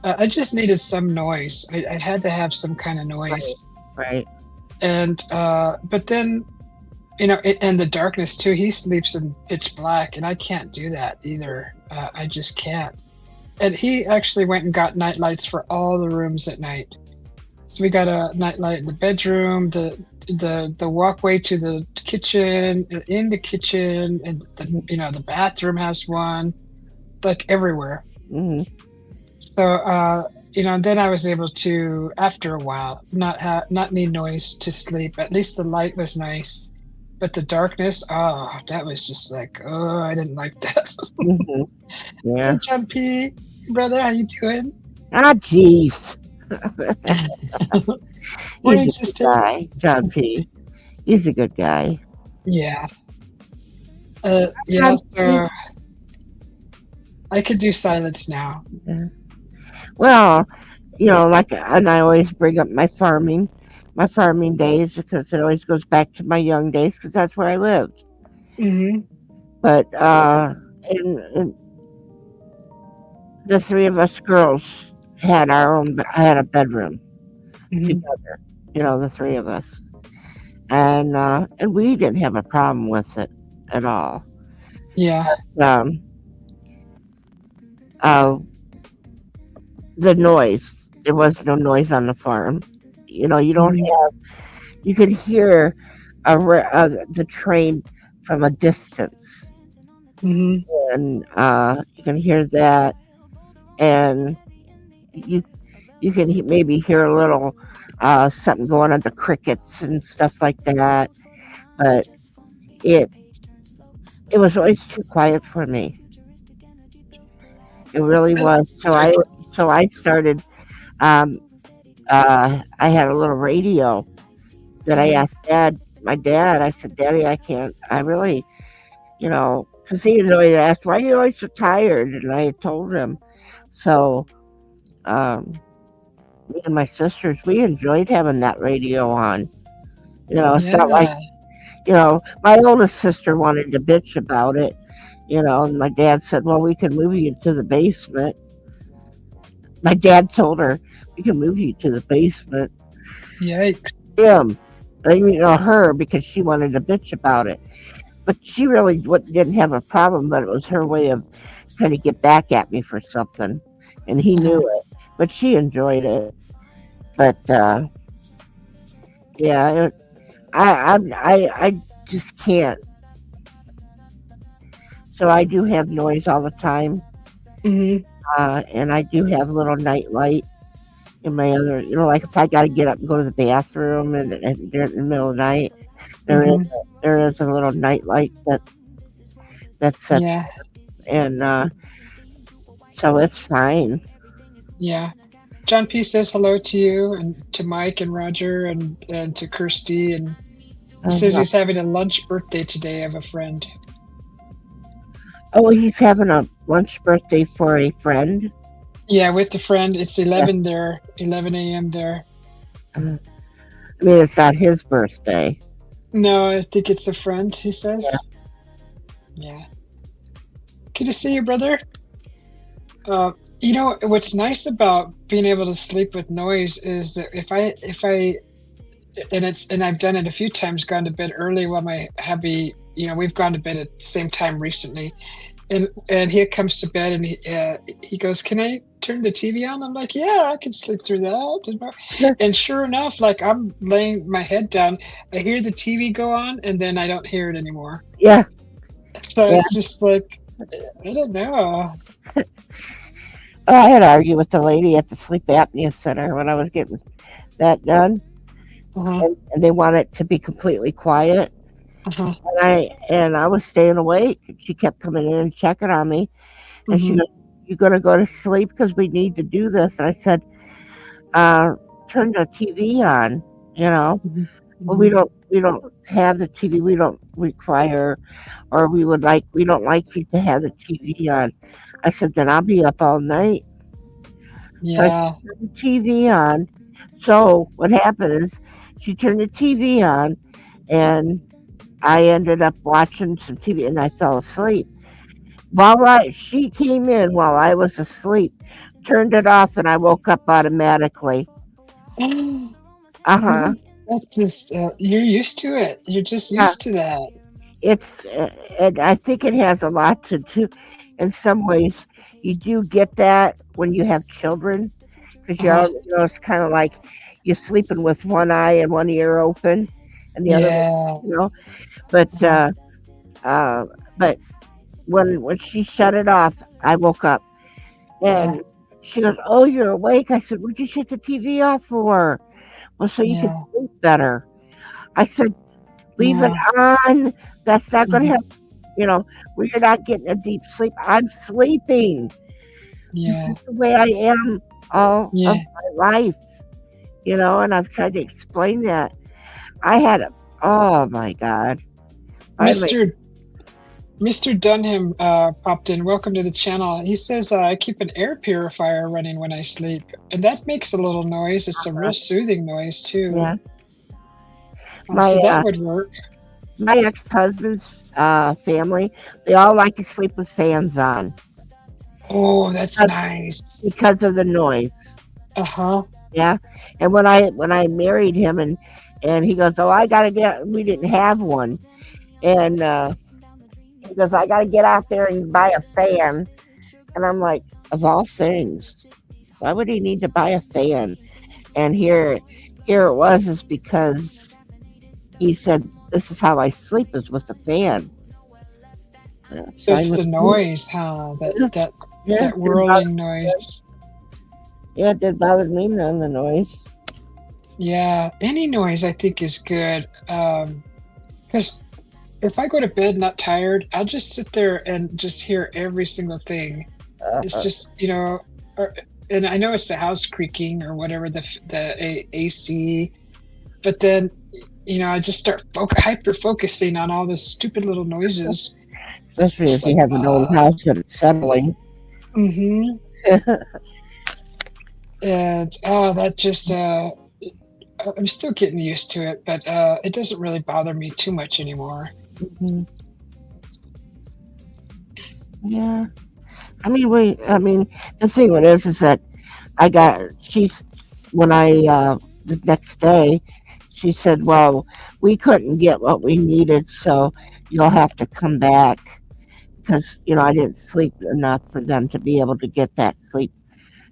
I just needed some noise. I had to have some kind of noise. right. And but then, and the darkness too. He sleeps in pitch black, and I can't do that either. I just can't. And he actually went and got night lights for all the rooms at night. So we got a night light in the bedroom, the walkway to the kitchen, in the kitchen, and the bathroom has one, like everywhere. hmm So, then I was able to, after a while, not need noise to sleep. At least the light was nice, but the darkness, oh, that was just like, oh, I didn't like that. hmm Hey, Yeah. John P, brother, how you doing? Ah, jeez. He's Morning, a good sister. guy, John P. He's a good guy. Yeah, yeah. John P. So I could do silence now. Yeah. Well, like, and I always bring up my farming days because it always goes back to my young days because that's where I lived. Hmm. But and the three of us girls had a bedroom Hmm. together. The three of us, and we didn't have a problem with it at all. Yeah. Um, uh, the noise. There was no noise on the farm. You don't Hmm. you could hear the train from a distance, Hmm. and you can hear that, and you you can maybe hear a little something going on, the crickets and stuff like that. But it it was always too quiet for me. It really I, was. I So I started. Um, I had a little radio that I Mhm. asked my dad. I said, "Daddy, I can't. I really, because he had always asked, why are you always so tired?" And I had told him. So, um, me and my sisters, we enjoyed having that radio on. It's not like, Yeah. my oldest sister wanted to bitch about it, and my dad said, well, we can move you to the basement. My dad told her, we can move you to the basement. Yikes. Him, her, because she wanted to bitch about it. But she really didn't have a problem, but it was her way of trying to get back at me for something. And he knew Uh-huh. it, but she enjoyed it. But yeah, I just can't. So I do have noise all the time, Hmm. and I do have a little night light in my other. Like if I got to get up and go to the bathroom and during the middle of the night, there is Hmm. there is a little night light that sets, Yeah. and so it's fine. Yeah. John P says hello to you and to Mike and Roger and to Kirsty, and he says Uh, he's having a lunch birthday today of a friend. oh, he's having a lunch birthday for a friend. Yeah, with the friend. It's Yeah. 11 there, 11 a.m. there. I mean, it's not his birthday. No, I think it's a friend, he Yeah. says. Yeah. Good to see you, brother. What's nice about being able to sleep with noise is that if I and I've done it a few times, gone to bed early while my hubby, we've gone to bed at the same time recently, and he comes to bed and he goes, "Can I turn the TV on?" I'm like, "Yeah, I can sleep through that." And sure enough, like I'm laying my head down, I hear the TV go on, and then I don't hear it anymore. Yeah. So Yeah. it's just like I don't know. Oh, I had to argue with the lady at the sleep apnea center when I was getting that done, Uh-huh. and they want it to be completely quiet. Uh-huh. And I was staying awake. She kept coming in and checking on me, and she Hmm. goes, "You gonna go to sleep because we need to do this?" And I said, uh, "Turn the TV on." Hmm. Well, Hmm. we don't have the TV. We don't require, or we don't like you to have the TV on. I said, then I'll be up all night. So I Yeah. turned the TV on. So what happened is she turned the TV on, and I ended up watching some TV, and I fell asleep. She came in while I was asleep, turned it off, and I woke up automatically. Uh huh. That's just you're used to it. You're just Yeah. used to that. And I think it has a lot to do. In some ways, you do get that when you have children, because Uh-huh. it's kind of like you're sleeping with one eye and one ear open, and the other one, Yeah. you know. But Uh-huh. uh, but when she shut it off, I woke up Uh-huh. and she goes, "Oh, you're awake." I said, "What'd you shut the TV off for?" Well, so you could Yeah. sleep better. I said, "Leave it Yeah. on. That's not going to Mhm. help. You know, where you're not getting a deep sleep. I'm sleeping. This Yeah. is the way I am all of Yeah. my life." You know, and I've tried to explain that. I had a, oh my God. Finally, Mr. Mr. Dunham popped in. Welcome to the channel. He says I keep an air purifier running when I sleep, and that makes a little noise. It's a real soothing noise too. yeah. My So that would work. my ex-husband's family, they all like to sleep with fans on Oh, that's because nice. because of the noise. Uh-huh. Yeah. And when I married him and he goes, "Oh, I gotta get," we didn't have one. And he goes, "I gotta get out there and buy a fan." And I'm like, of all things, why would he need to buy a fan? And here it was is because he said, "This is how I sleep is with the fan." Fine Just with the me. noise, huh? That Yeah, that yeah, that whirling noise. it did bother me none the noise. Yeah, any noise I think is good. Because if I go to bed not tired, I'll just sit there and just hear every single thing. It's Uh, just, and I know it's the house creaking or whatever, AC, but then, I just start hyper focusing on all the stupid little noises. Especially Just if you like, have an old house that it's settling. mm-hmm. And that just, I'm still getting used to it, but it doesn't really bother me too much anymore. Mhm. Yeah. I mean, the thing with it is that she's, when the next day, she said, "Well, we couldn't get what we needed, so you'll have to come back because, I didn't sleep enough for them to be able to get that sleep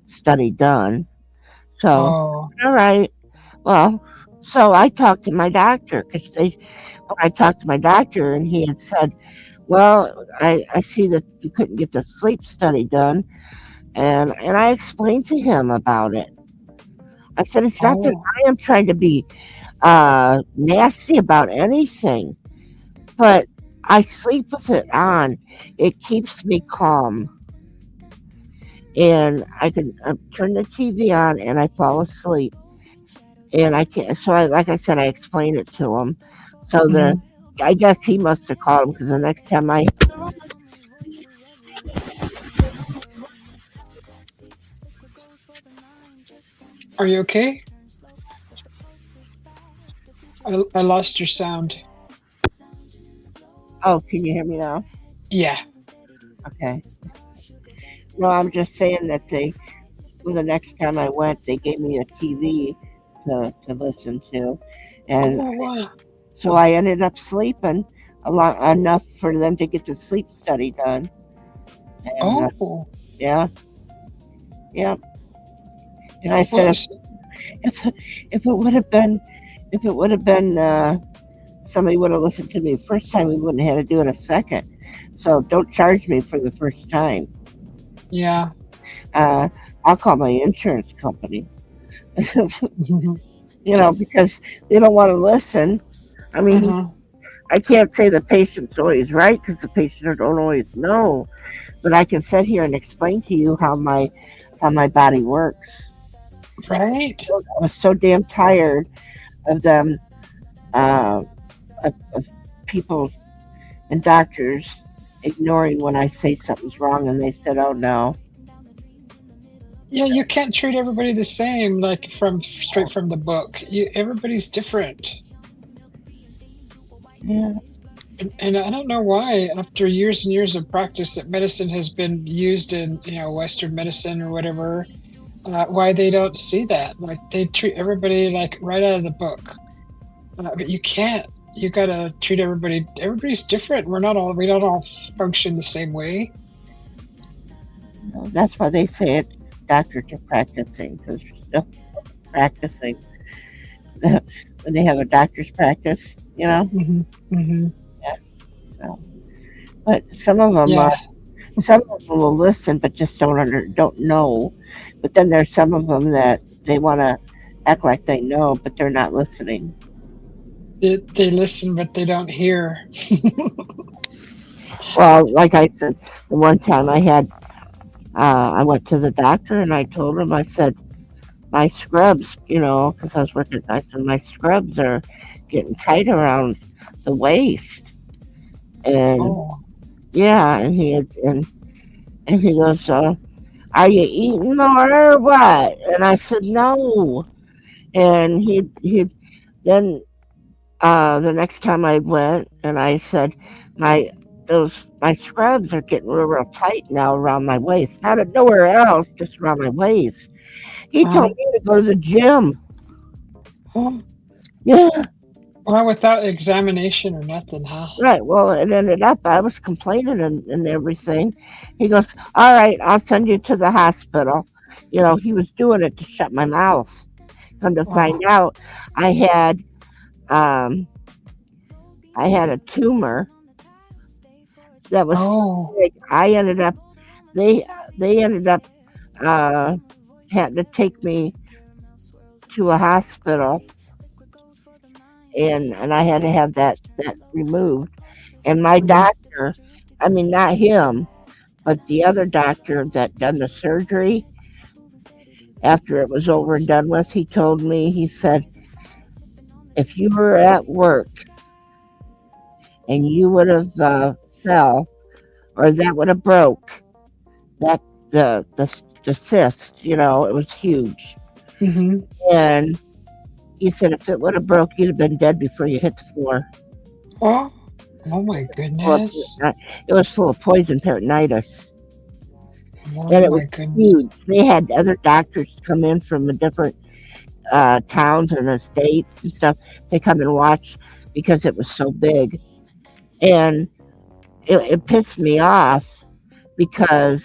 study done." So, Oh, all right. Well, so I talked to my doctor because when I talked to my doctor and he had said, "Well, I see that you couldn't get the sleep study done." And I explained to him about it. I said, "It's not that oh, I am trying to be nasty about anything, but I sleep with it on. It keeps me calm. And I can turn the TV on and I fall asleep. And I can't, so like I said, I explained it to him. So mhm. I guess he must have called him because the next time Are you okay? I lost your sound. oh, can you hear me now? Yeah. Okay. No, I'm just saying that well, the next time I went, they gave me a TV to listen to. And Oh, wow. so I ended up sleeping a lot enough for them to get the sleep study done. And Oh, yeah, yeah. And I well, said if if it would have been if it would have been somebody would have listened to me the first time, we wouldn't have had to do it a second. So don't charge me for the first time. yeah. Uh, I'll call my insurance company. Mhm. Because they don't want to listen. I mean, Uh-huh. I can't say the patient's always right because the patient don't always know, but I can sit here and explain to you how my body works. Right? I was so damn tired of them, uh, of people and doctors ignoring when I say something's wrong, and they said, "Oh no." Yeah, you can't treat everybody the same, like from straight from the book. Everybody's different. Yeah, And I don't know why, after years and years of practice that medicine has been used in, Western medicine or whatever, why they don't see that. Like they treat everybody like right out of the book. But you can't. You gotta treat everybody. Everybody's different. We don't all function the same way. that's why they say it's doctors are practicing because you're still practicing. when they have a doctor's practice, you know. Hmm. Hmm. Yeah. So, but Yeah. some of them will listen, but just don't know. But then there's some of them that they want to act like they know, but they're not listening. They listen, but they don't hear. Well, like I said, the one time I went to the doctor and I told him, I said, my scrubs, because I was working, I said, my scrubs are getting tight around the waist. And Oh. yeah, and he goes, are you eating more or what? And I said, no. And he then the next time I went and I said, my my scrubs are getting real tight now around my waist. Not nowhere else, just around my waist. He told Uh-huh. me to go to the gym. Oh. Yeah, Well, without examination or nothing, huh? right. Well, it ended up I was complaining and everything. He goes, all right, I'll send you to the hospital. He was doing it to shut my mouth. Come to find Oh. out, I had um, I had a tumor that was so Oh. big. They they ended up uh, had to take me to a hospital, and I had to have that removed. And my Hmm. doctor, I mean not him, but the other doctor that done the surgery after it was over and done with, he told me, he said, if you were at work and you would have fell or that would have broke that the cyst, it was huge. Hmm. And he said if it would have broke, you'd have been dead before you hit the floor. Oh. Oh my Full of, goodness. it was full of poison peritonitis, Oh and it was my goodness. huge. They had other doctors come in from the different towns and the states and stuff. They come and watch because it was so big, and it pissed me off because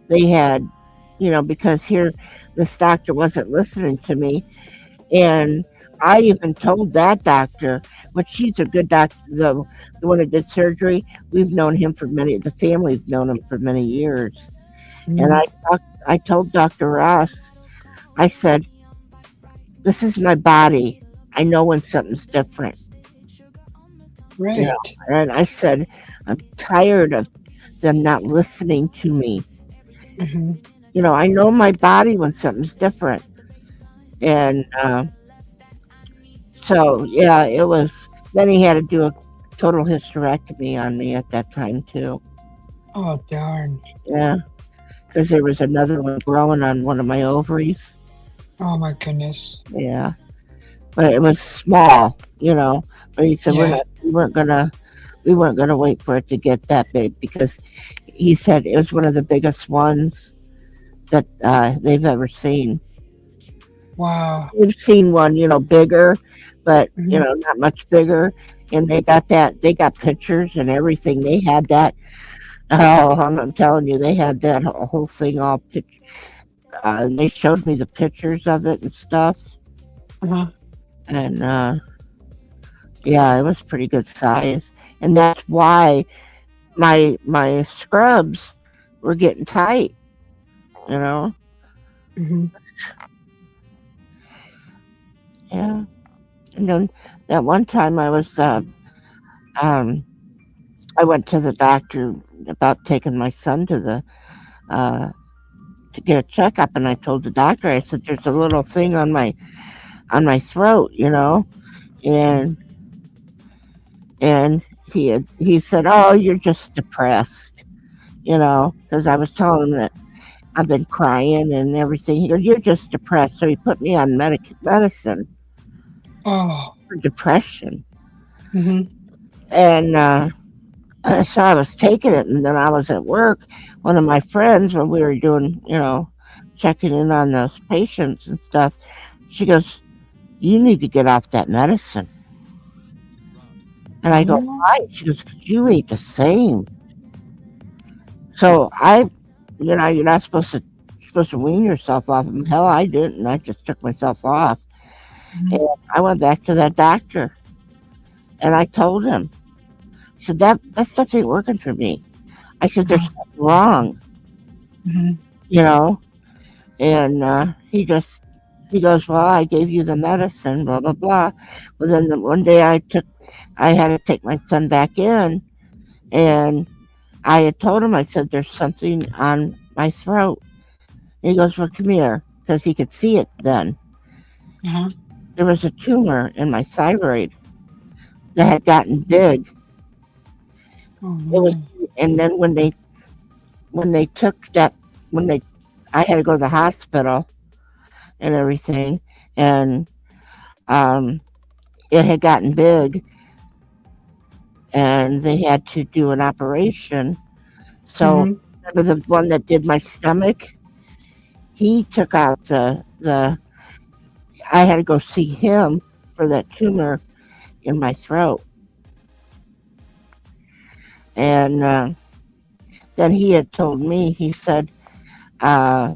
they had, because here this doctor wasn't listening to me. And I even told that doctor, which she's a good doctor, the one that did surgery. We've known him for the family's known him for many years. And Hmm. I told Dr. Ross, I said, this is my body. I know when something's different. You know, Right. and I said, I'm tired of them not listening to me. Hmm. I know my body when something's different. And so, yeah, it was. Then he had to do a total hysterectomy on me at that time, too. Oh darn. Yeah, because there was another one growing on one of my ovaries. Oh my goodness. Yeah, but it was small, But he said Yeah. we weren't gonna wait for it to get that big because he said it was one of the biggest ones that they've ever seen. Wow. We've seen one, bigger, but Hmm. not much bigger. And they got that. They got pictures and everything. They had that. Oh, I'm telling you, they had that whole thing all pitch. And they showed me the pictures of it and stuff. Uh-huh. And yeah, it was pretty good size. And that's why my scrubs were getting tight. You know. Hmm. Yeah. And then that one time um I went to the doctor about taking my son uh to get a checkup, and I told the doctor, I said, there's a little thing on my throat, and and he said, oh, you're just depressed, because I was telling him that I've been crying and everything. He goes, you're just depressed. So he put me on medicine Oh. for depression, Hmm. and so I was taking it, and then I was at work. One of my friends, when we were doing, checking in on those patients and stuff, she goes, you need to get off that medicine. And I go, Oh. why? She goes, 'cause you ate the same. So you're not supposed to wean yourself off them. Hell, I didn't. I just took myself off. Mhm. And I went back to that doctor and I told him, I said, that stuff ain't working for me. I said, there's Uh-huh. something wrong, Mhm. you know? And he goes, well, I gave you the medicine, blah, blah, blah. Well, then one day I had to take my son back in and I had told him, I said, there's something on my throat. And he goes, well, come here, because he could see it then. Uh-huh. There was a tumor in my thyroid that had gotten big. Oh It was, my. and then when they took that, when they, I had to go to the hospital and everything, and um, it had gotten big, and they had to do an operation. So Mhm. remember the one that did my stomach? He took out the. I had to go see him for that tumor in my throat, and then he had told me. He said, uh,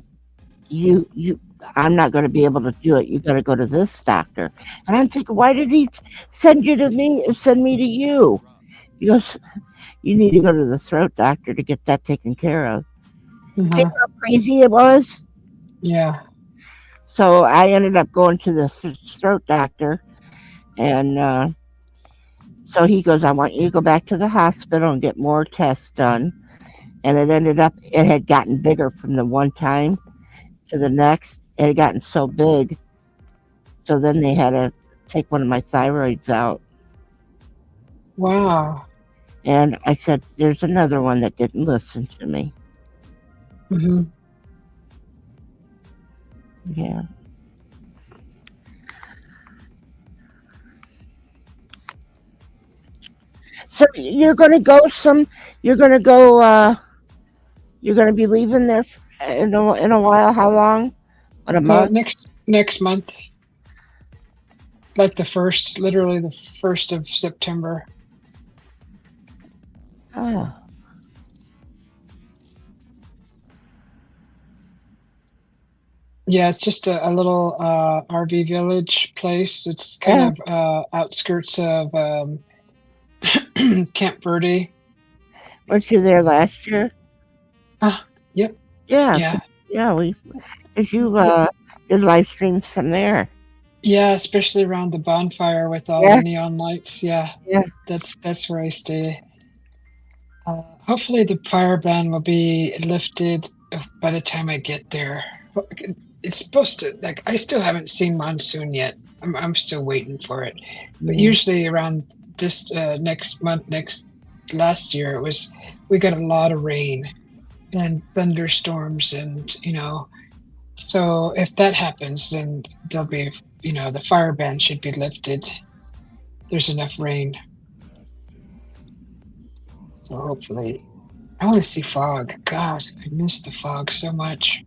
"You, I'm not going to be able to do it. You got to go to this doctor." And I'm thinking, why did he send you to me? Send me to you? He goes, "You need to go to the throat doctor to get that taken care of." See Uh-huh. how crazy it was? Yeah. So I ended up going to the throat doctor, and so he goes, "I want you to go back to the hospital and get more tests done." And it ended up, it had gotten bigger from the one time to the next. It had gotten so big. So then they had to take one of my thyroids out. Wow. And I said, there's another one that didn't listen to me. Mhm. Yeah. So you're going to go, you're going to be leaving there in a while. How long? What, a month? Next month, like the first, literally the 1st of September. Oh, Yeah, it's just a little RV village place. It's kind yeah. of outskirts of Camp Verde. Weren't you there last year? Ah, yep, Yeah. yeah, Yeah. Cause you, did live streams from there. yeah. Especially around the bonfire with all Yeah. the neon lights. Yeah, Yeah. that's where I stay. Hopefully, the fire ban will be lifted by the time I get there. It's supposed to, like, I still haven't seen monsoon yet. I'm still waiting for it. But Yeah. usually around this next month, next last year, it was we got a lot of rain and thunderstorms, and so if that happens, then there'll be the fire ban should be lifted. There's enough rain, so hopefully. I want to see fog. God, I miss the fog so much.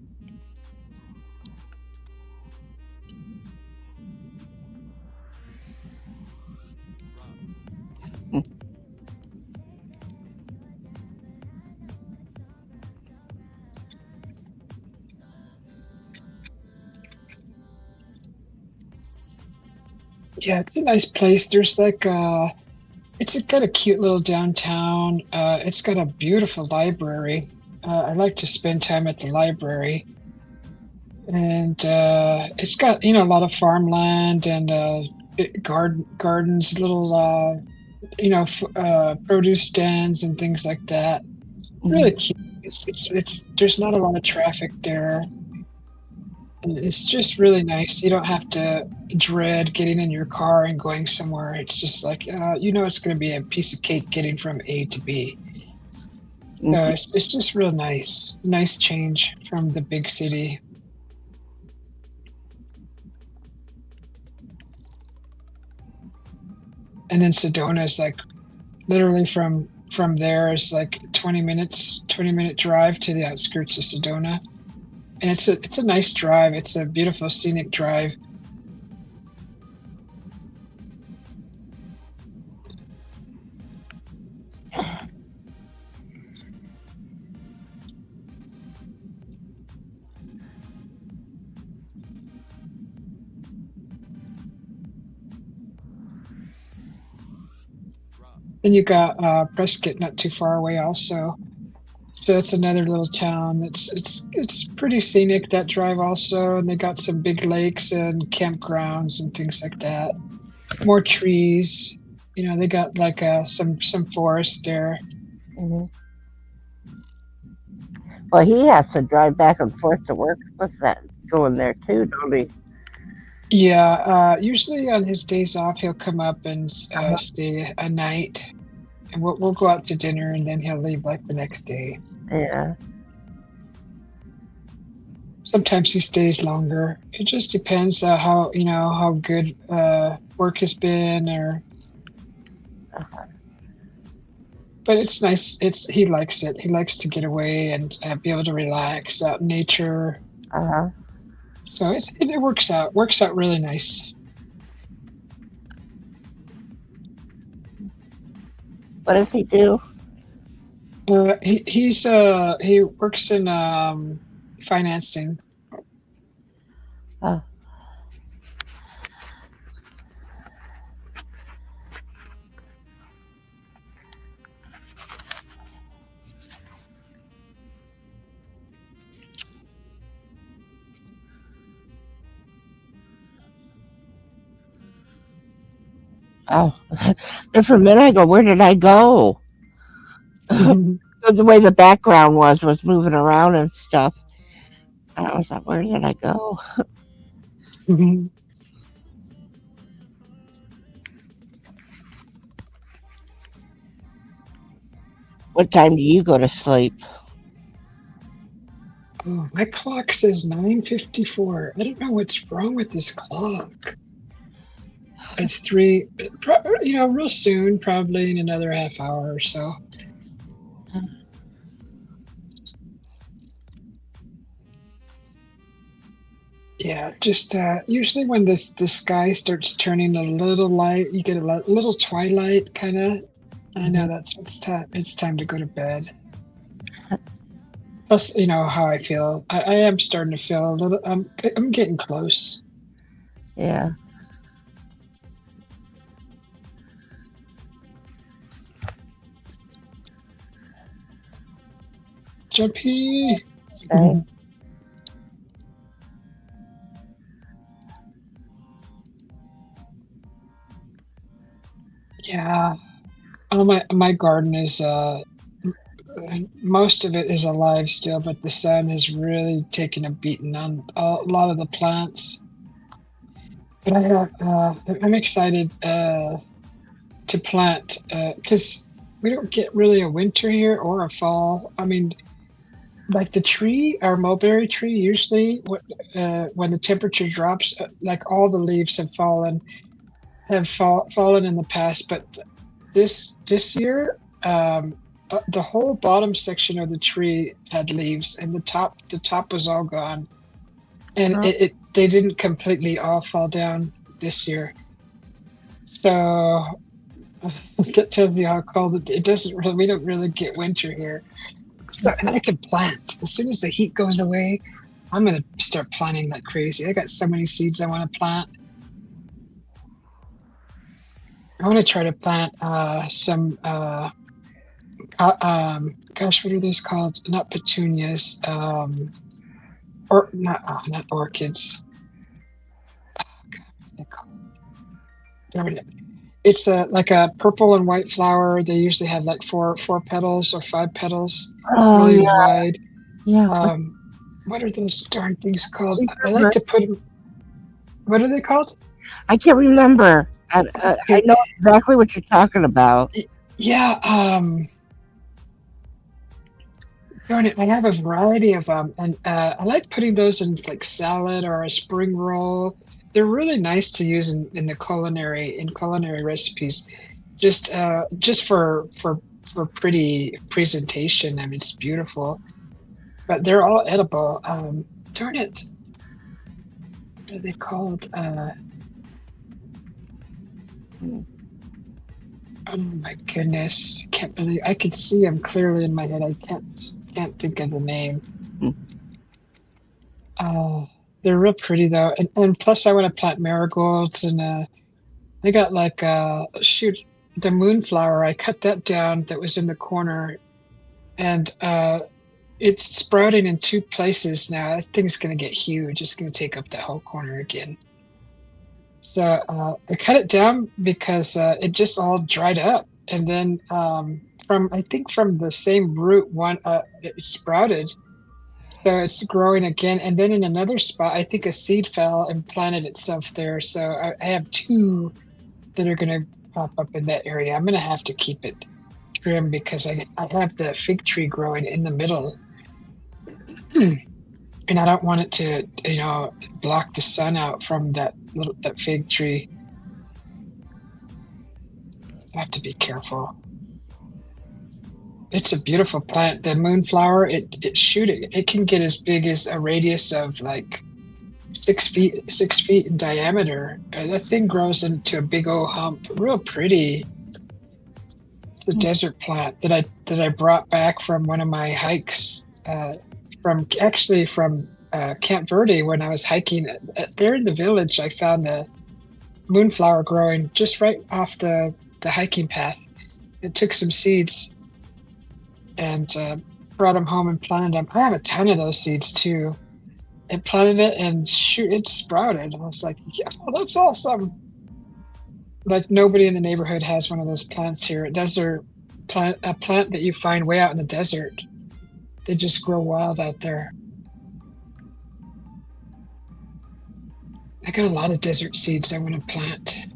Yeah, it's a nice place. There's like got a cute little downtown. It's got a beautiful library. I like to spend time at the library, and it's got a lot of farmland and gardens, little produce stands and things like that. Really Mhm. cute. It's there's not a lot of traffic there. And it's just really nice. You don't have to dread getting in your car and going somewhere. It's just like, it's going to be a piece of cake getting from A to B. So Mhm. it's just real nice. Nice change from the big city. And then Sedona is like literally from there is like 20-minute drive to the outskirts of Sedona. And it's a nice drive. It's a beautiful scenic drive. Then you got Prescott not too far away also. So it's another little town. It's pretty scenic, that drive also, and they got some big lakes and campgrounds and things like that. More trees. You know, they got like some forest there. Hmm. Well, he has to drive back and forth to work. What's that going there too, don't he? Yeah, usually on his days off, he'll come up and stay a night, and we'll go out to dinner, and then he'll leave like the next day. Yeah. Sometimes he stays longer. It just depends how how good work has been, or but it's nice. He likes it. He likes to get away and be able to relax out in nature. Uh huh. So it works out. Works out really nice. What does he do? He works in financing. Uh, oh, there for a minute I go, where did I go? Because the way the background was moving around and stuff. And I was like, where did I go? What time do you go to sleep? Oh, my clock says 9:54. I don't know what's wrong with this clock. It's three, real soon, probably in another half hour or so. Yeah, just usually when the sky starts turning a little light, you get a little twilight kind of. I know that's it's time. It's time to go to bed. Plus, you know how I feel. I am starting to feel a little. I'm getting close. Yeah. Jumpy. Okay. Yeah. Oh, my garden is most of it is alive still, but the sun has really taken a beating on a lot of the plants. But I'm excited to plant because we don't get really a winter here or a fall. I mean, like the tree, our mulberry tree, usually when the temperature drops, like all the leaves have fallen in the past, but this year, the whole bottom section of the tree had leaves, and the top was all gone, and Oh, they didn't completely all fall down this year. So that tells you how cold it doesn't really. We don't really get winter here. So, and I can plant as soon as the heat goes away. I'm gonna start planting like crazy. I got so many seeds I want to plant. I want to try to plant some gosh, what are those called? Not petunias, or not orchids. They're called. Darn it. It's like a purple and white flower. They usually have like four petals or five petals, oh really yeah, wide. yeah. Um, what are those darn things called? I like Remember? to put them. What are they called? I can't remember. I Okay, know exactly what you're talking about. yeah. Darn it, I have a variety of them, and I like putting those in like salad or a spring roll. They're really nice to use in the culinary recipes, just for pretty presentation. I mean, it's beautiful, but they're all edible. Darn it, what are they called? Oh my goodness, can't believe I can see them clearly in my head. I can't think of the name. Uh, they're real pretty though, and plus I want to plant marigolds, and they got like shoot. the moonflower, I cut that down that was in the corner, and it's sprouting in two places now. That thing's going to get huge. It's going to take up the whole corner again. So I cut it down because it just all dried up, and then from the same root one it sprouted, so it's growing again. And then in another spot, I think a seed fell and planted itself there. So I have two that are going to pop up in that area. I'm going to have to keep it trim because I have the fig tree growing in the middle. And I don't want it to, block the sun out from that fig tree. I have to be careful. It's a beautiful plant. The moonflower, it can get as big as a radius of like 6 feet in diameter. That thing grows into a big old hump, real pretty. It's a desert plant that I brought back from one of my hikes. From Camp Verde when I was hiking there in the village. I found a moonflower growing just right off the hiking path. It took some seeds and brought them home and planted them. I have a ton of those seeds too. And planted it, and shoot, it sprouted. I was like, yeah, that's awesome. Like nobody in the neighborhood has one of those plants here. Those are a plant that you find way out in the desert. They just grow wild out there. I got a lot of desert seeds I want to plant.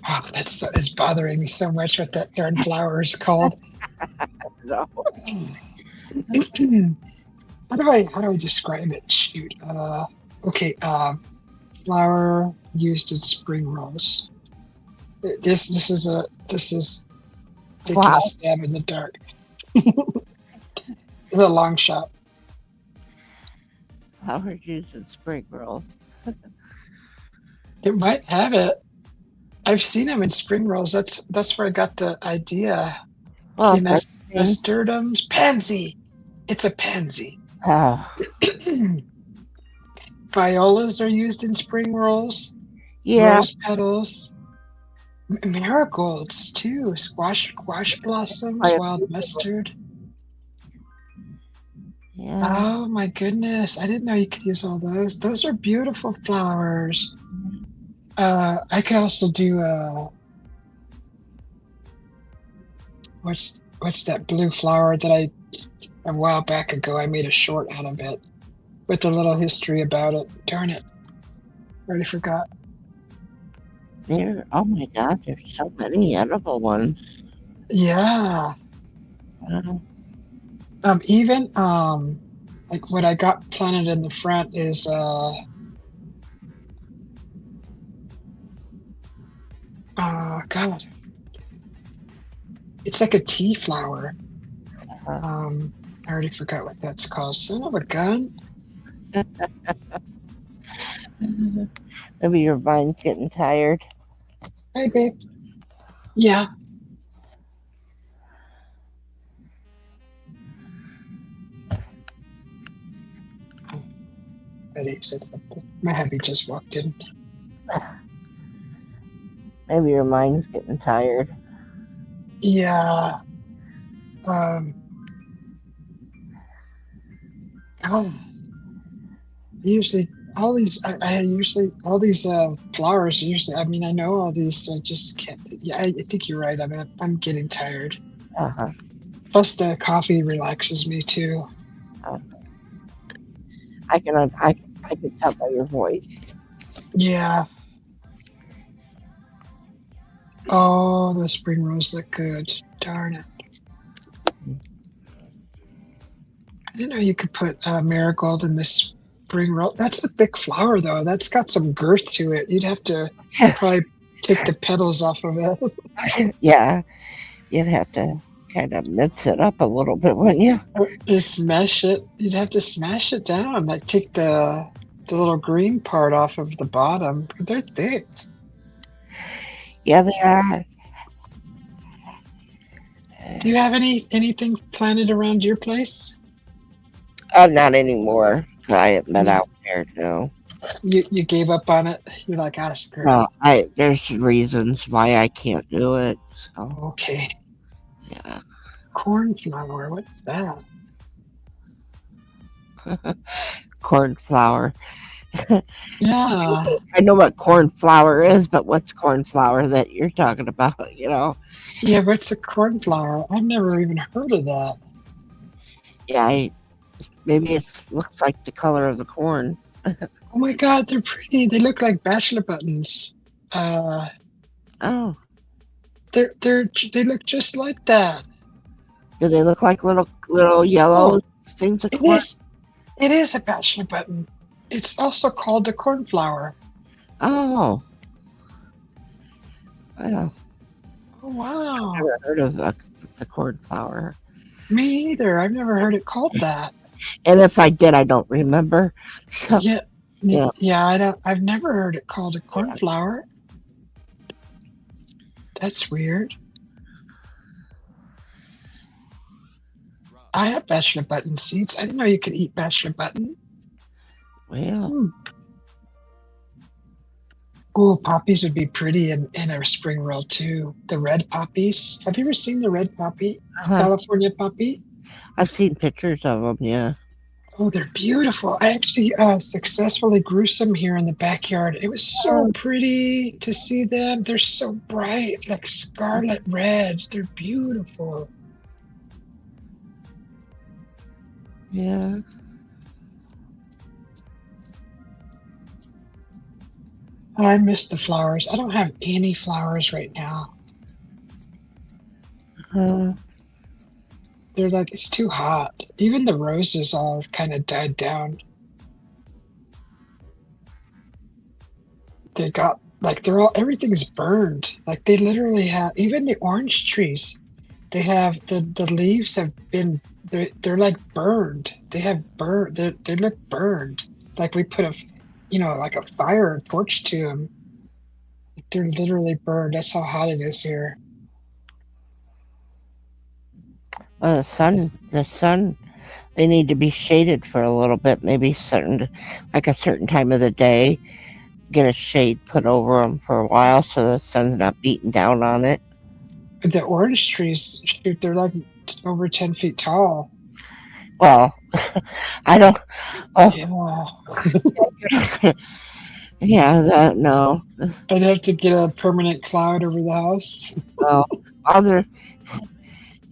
Oh, it's bothering me so much what that darn flower is called. No. How do I describe it? Shoot. Okay. Flower used in spring rolls. This is taking Wow. a stab in the dark. It's a long shot. Flowers used in spring rolls. It might have it. I've seen them in spring rolls. That's where I got the idea. Well, Nasturtiums, pansy. It's a pansy. Violas are used in spring rolls. yeah. Rose petals. Marigolds too. Squash blossoms. Wild mustard. Yeah. Oh my goodness! I didn't know you could use all those. Those are beautiful flowers. I could also do what's that blue flower that a while back ago I made a short out of it with a little history about it. Darn it. Already forgot. Oh my God, there's so many edible ones. Yeah. Even like what I got planted in the front is God. It's like a tea flower. I already forgot what that's called. Son of a gun. Maybe your mind's getting tired. Hey, babe. Yeah. Betty said something. My hubby just walked in. Maybe your mind's getting tired. Yeah. Usually all these all these flowers usually, I mean, I know all these, so I just can't. Yeah, I think you're right. I'm getting tired. Uh-huh. Plus the coffee relaxes me too. I can tell by your voice. Yeah. Oh, the spring rose look good. Darn it. I didn't know you could put marigold in this spring rose. That's a thick flower, though. That's got some girth to it. You'd have to probably take the petals off of it. Yeah, you'd have to kind of mince it up a little bit, wouldn't you? Or just smash it. You'd have to smash it down. Like take the little green part off of the bottom. They're thick. Yeah, they are. Do you have anything planted around your place? Not anymore. I haven't been No, out there, no. you gave up on it. You're like, ah, screw it. No, there's reasons why I can't do it. So Okay, yeah, cornflower. What's that? corn flour. Yeah, I know what corn flour is, but what's corn flour that you're talking about? yeah. What's a cornflower? I've never even heard of that. Yeah, maybe it looks like the color of the corn. Oh my God, they're pretty. They look like bachelor buttons. Uh, Oh, they look just like that. do they look like little yellow Oh, things of it corn? is. It is a bachelor button. It's also called a cornflower. Oh, well, Oh wow. never heard of the corn flour. Me either. I've never heard it called that. And if I did, I don't remember. So Yeah, yeah, yeah. I don't. I've never heard it called a cornflower. That's weird. I have bachelor button seeds. I didn't know you could eat bachelor button. well, Hmm. Ooh, poppies would be pretty in a spring roll too. The red poppies. Have you ever seen the red poppy? uh California poppy? I've seen pictures of them. Yeah. Oh, they're beautiful. I actually successfully grew some here in the backyard. It was so Oh, pretty to see them. They're so bright, like scarlet red. They're beautiful. yeah. Oh, I miss the flowers. I don't have any flowers right now. Uh, They're like, it's too hot. Even the roses all kind of died down. They got like everything's burned. Like they literally have even the orange trees. They have the leaves have been they're like burned. They have burned. They look burned. Like we put like a fire torch to them. They're literally burned. That's how hot it is here. well, the sun. They need to be shaded for a little bit, maybe like a certain time of the day. Get a shade put over them for a while so the sun's not beating down on it. The orange trees, shoot, they're like over 10 feet tall. Well, I don't. Oh, Yeah, yeah, that no. I'd have to get a permanent cloud over the house. Well, other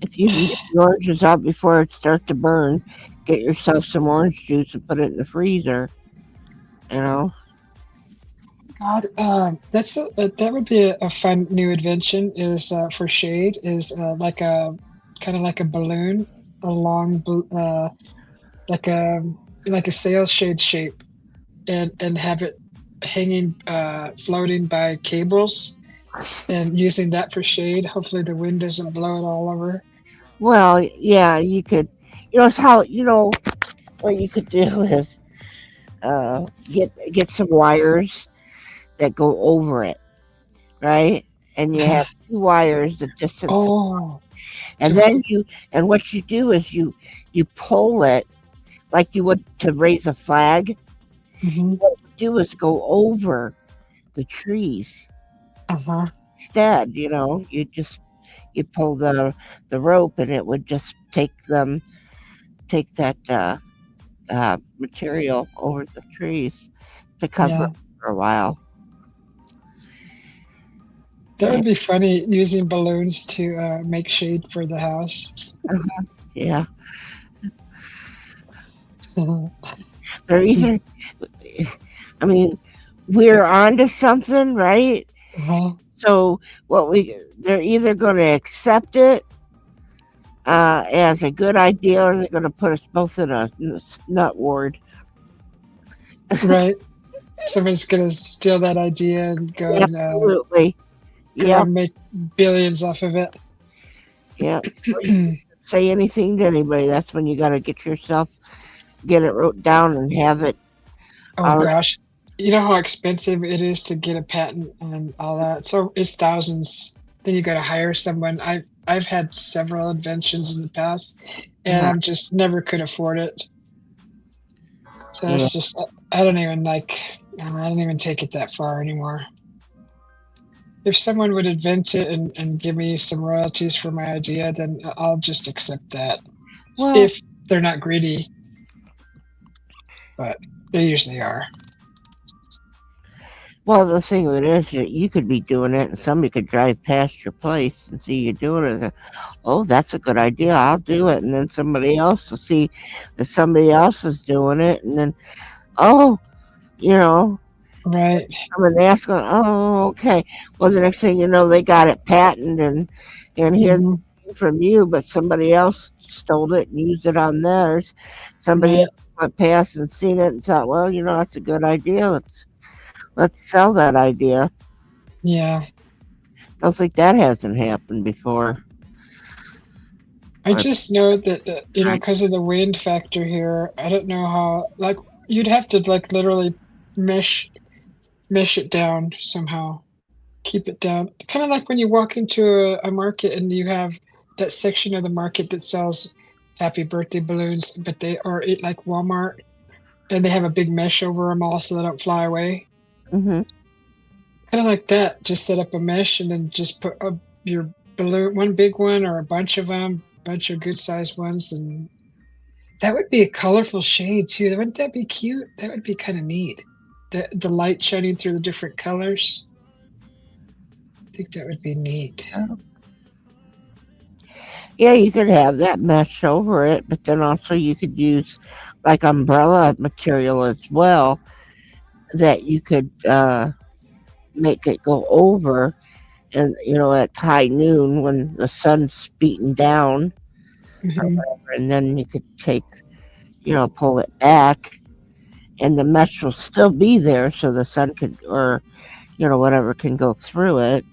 if you can get the oranges out before it starts to burn, get yourself some orange juice and put it in the freezer. You know. God, that would be a fun new invention. Is for shade is like a kind of like a balloon, a long, like a sail shade shape, and have it hanging, floating by cables, and using that for shade. Hopefully, the wind doesn't blow it all over. Well, yeah, you could. It's how what you could do is get some wires that go over it, right? And you have two wires the distance, Oh, and then what you do is you pull it like you would to raise a flag. hmm, What you do is go over the trees uh-huh. instead. You pull the rope, and it would just take that material over the trees to cover Yeah, it for a while. that Yeah, would be funny using balloons to make shade for the house. yeah. They're either. I mean, we're onto something, right? Uh-huh. So they're either going to accept it as a good idea, or they're going to put us both in a nut ward. Right. Somebody's gonna steal that idea and Absolutely. go Yeah. and make billions off of it. Yeah. Say anything to anybody. That's when you got to get it wrote down and have it. Oh gosh, you know how expensive it is to get a patent and all that. So it's thousands. Then you got to hire someone. I've had several inventions in the past, and Uh-huh. I'm just never could afford it. So Yeah. it's just I don't even like I don't even take it that far anymore. If someone would invent it and give me some royalties for my idea, then I'll just accept that. Well, If they're not greedy, but they usually are. well, the thing of it is that you could be doing it, and somebody could drive past your place and see you doing it. And say, oh, that's a good idea. I'll do it. And then somebody else will see that somebody else is doing it, and then oh, you know, Right. come and ask them. Oh, okay. Well, the next thing you know, they got it patented, and here Hmm. from you, but somebody else stole it and used it on theirs. Somebody Right. else went past and seen it and thought, well, that's a good idea. Let's sell that idea. Yeah. I don't think that hasn't happened before. I Or, just know that because of the wind factor here, I don't know how. Like, you'd have to like literally mesh mesh it down somehow, keep it down. Kind of like when you walk into a market and you have that section of the market that sells happy birthday balloons, but they are it like Walmart and they have a big mesh over them all so they don't fly away. hmm Kind of like that. Just set up a mesh and then just put your balloon, one big one or a bunch of them, bunch of good sized ones, and that would be a colorful shade too. Wouldn't that be cute? That would be kind of neat. The light shining through the different colors. I think that would be neat. Yeah, you could have that mesh over it, but then also you could use like umbrella material as well that you could make it go over. And at high noon when the sun's beating down, Hmm. and then you could pull it back, and the mesh will still be there, so the sun could, or whatever can go through it.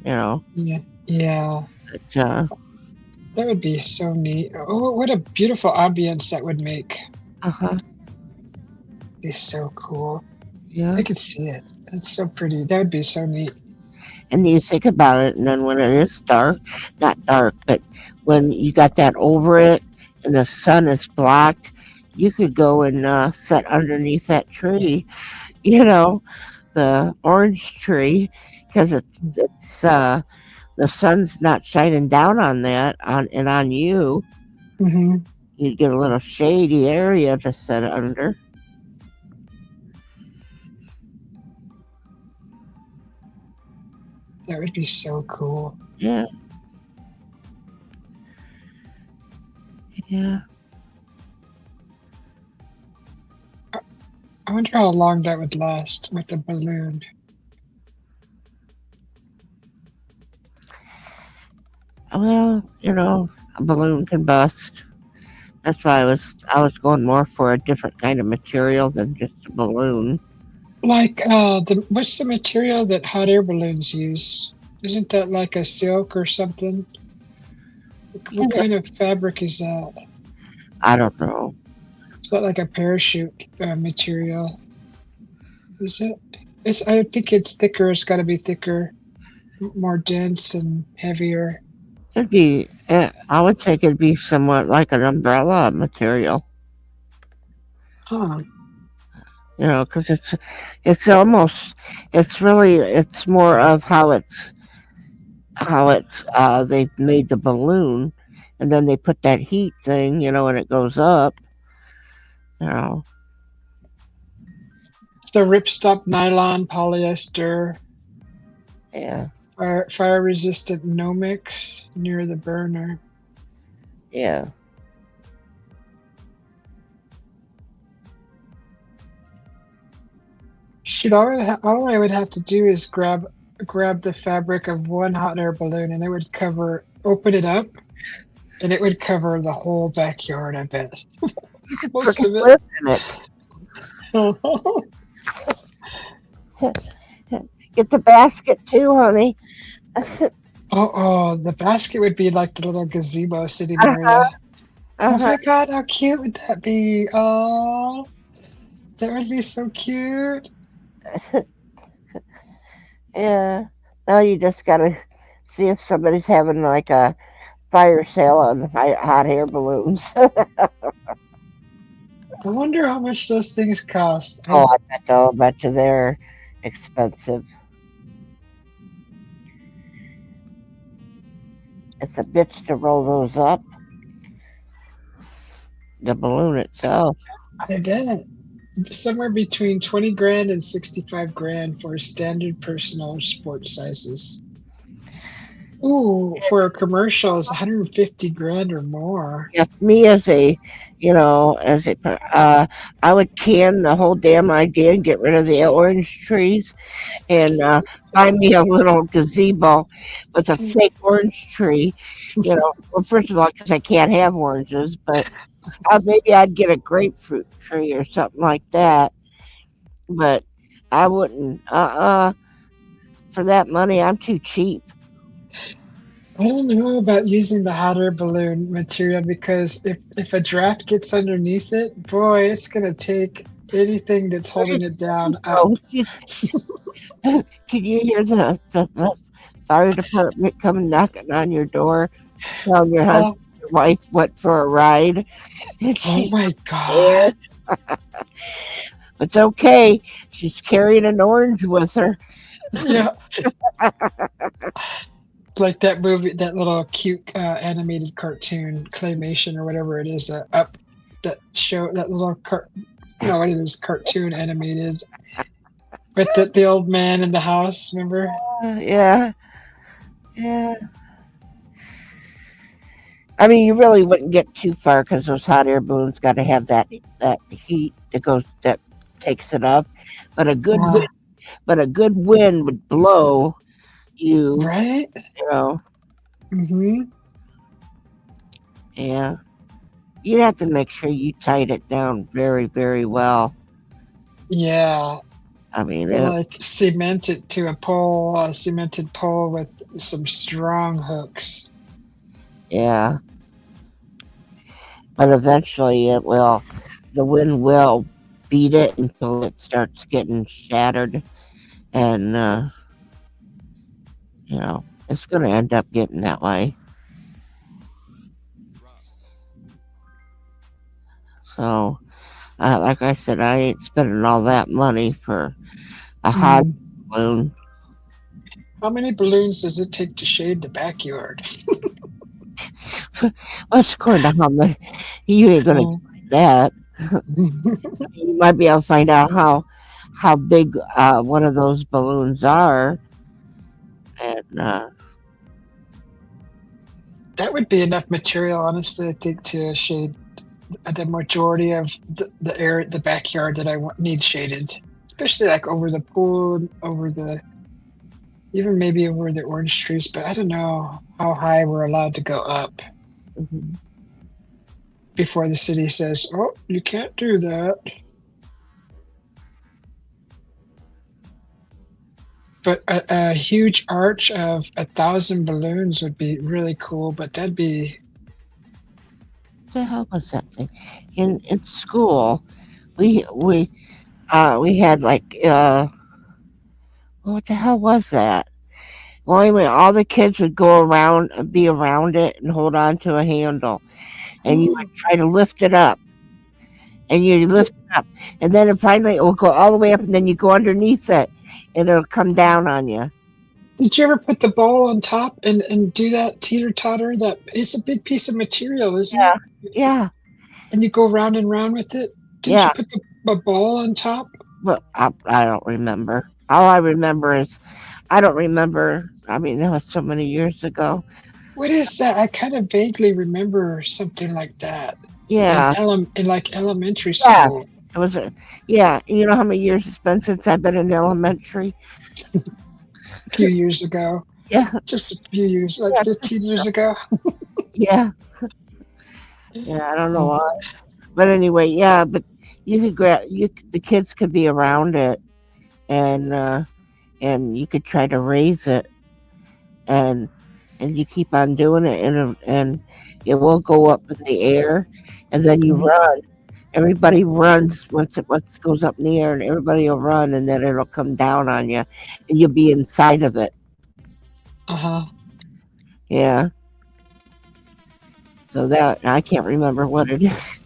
You know, Yeah, yeah, but, that would be so neat. Oh, what a beautiful ambience that would make. uh-huh, Be so cool. yeah. I could see it. It's so pretty. That would be so neat. And you think about it, and then when it is dark, not dark, but when you got that over it, and the sun is blocked, you could go and sit underneath that tree. You know, the orange tree, because the sun's not shining down on that on you. Hmm. You'd get a little shady area to sit under. That would be so cool. Yeah, yeah. I wonder how long that would last with the balloon. Well, a balloon can bust. That's why I was going more for a different kind of material than just a balloon. Like the what's the material that hot air balloons use? Isn't that like a silk or something? What Yeah, kind of fabric is that? I don't know. It's not like a parachute material, is it? It's. I think it's thicker. It's got to be thicker, more dense and heavier. I would think it'd be somewhat like an umbrella material. Huh. Because it's more of how they've made the balloon, and then they put that heat thing, and it goes up. You know, So ripstop nylon, polyester, yeah, fire resistant Nomex near the burner. yeah. Shoot, all I would have to do is grab the fabric of one hot air balloon, and it would open it up, and it would cover the whole backyard. I bet most Freaking of it. live in it. Oh, Get the basket too, honey. oh, the basket would be like the little gazebo sitting Uh-huh, area. Oh uh-huh. my God, how cute would that be? Oh, that would be so cute. Yeah. Now you just gotta see if somebody's having like a fire sale on hot air balloons. I wonder how much those things cost. Oh, I bet though. I bet you they're expensive. It's a bitch to roll those up. The balloon itself. I bet somewhere between 20 grand and 65 grand for standard personal sport sizes. Ooh, for a commercial is 150 grand or more. If me as a, I would can the whole damn idea and get rid of the orange trees and buy me a little gazebo with a fake orange tree. Well, first of all, because I can't have oranges, but maybe I'd get a grapefruit tree or something like that. But I wouldn't. For that money, I'm too cheap. I don't know about using the hot air balloon material because if a draft gets underneath it, boy, it's gonna take anything that's holding it down up. Oh, can you hear the fire department coming knocking on your door, telling your husband, your wife went for a ride? And Oh my god. It's okay. She's carrying an orange with her. Yeah. Like that movie, that little cute animated cartoon, claymation or whatever it is, that little what it is, cartoon animated with the old man in the house, remember? Yeah. I mean, you really wouldn't get too far because those hot air balloons got to have that heat that takes it up. But a good wind would blow you, right? Mm-hmm. Yeah. You'd have to make sure you tied it down very, very well. Yeah. I mean, like cement it to a cemented pole with some strong hooks. Yeah. But eventually the wind will beat it until it starts getting shattered. And, it's going to end up getting that way. So, like I said, I ain't spending all that money for a hot balloon. How many balloons does it take to shade the backyard? What's going to happen? You ain't going to do that. You might be able to find out how big one of those balloons are. And that would be enough material, honestly, I think, to shade the majority of the backyard that I need shaded, especially like over the pool, even maybe over the orange trees. But I don't know how high we're allowed to go up before the city says, "Oh, you can't do that." But a huge arch of 1,000 balloons would be really cool. But that'd be. What the hell was that thing? In school, we had like what the hell was that? Well, anyway, all the kids would go around and be around it and hold on to a handle, and you would try to lift it up, and you lift it up, and then finally it will go all the way up, and then you go underneath it, and it'll come down on you. Did you ever put the ball on top and do that teeter-totter? That is a big piece of material, isn't it? Yeah. And you go round and round with it? Did you put the ball on top? Well, I don't remember. All I remember is, I don't remember. I mean, that was so many years ago. What is that? I kind of vaguely remember something like that. Yeah. In like elementary school. It was yeah. You know how many years it's been since I've been in elementary? A few years ago. Yeah. Just a few years, like 15 years ago. Yeah. Yeah, I don't know why. But anyway, yeah, but you could the kids could be around it, and you could try to raise it, and you keep on doing it, and it will go up in the air, and then you run. Everybody runs once it goes up in the air, and everybody will run, and then it'll come down on you, and you'll be inside of it. Uh-huh. Yeah. So that I can't remember what it is.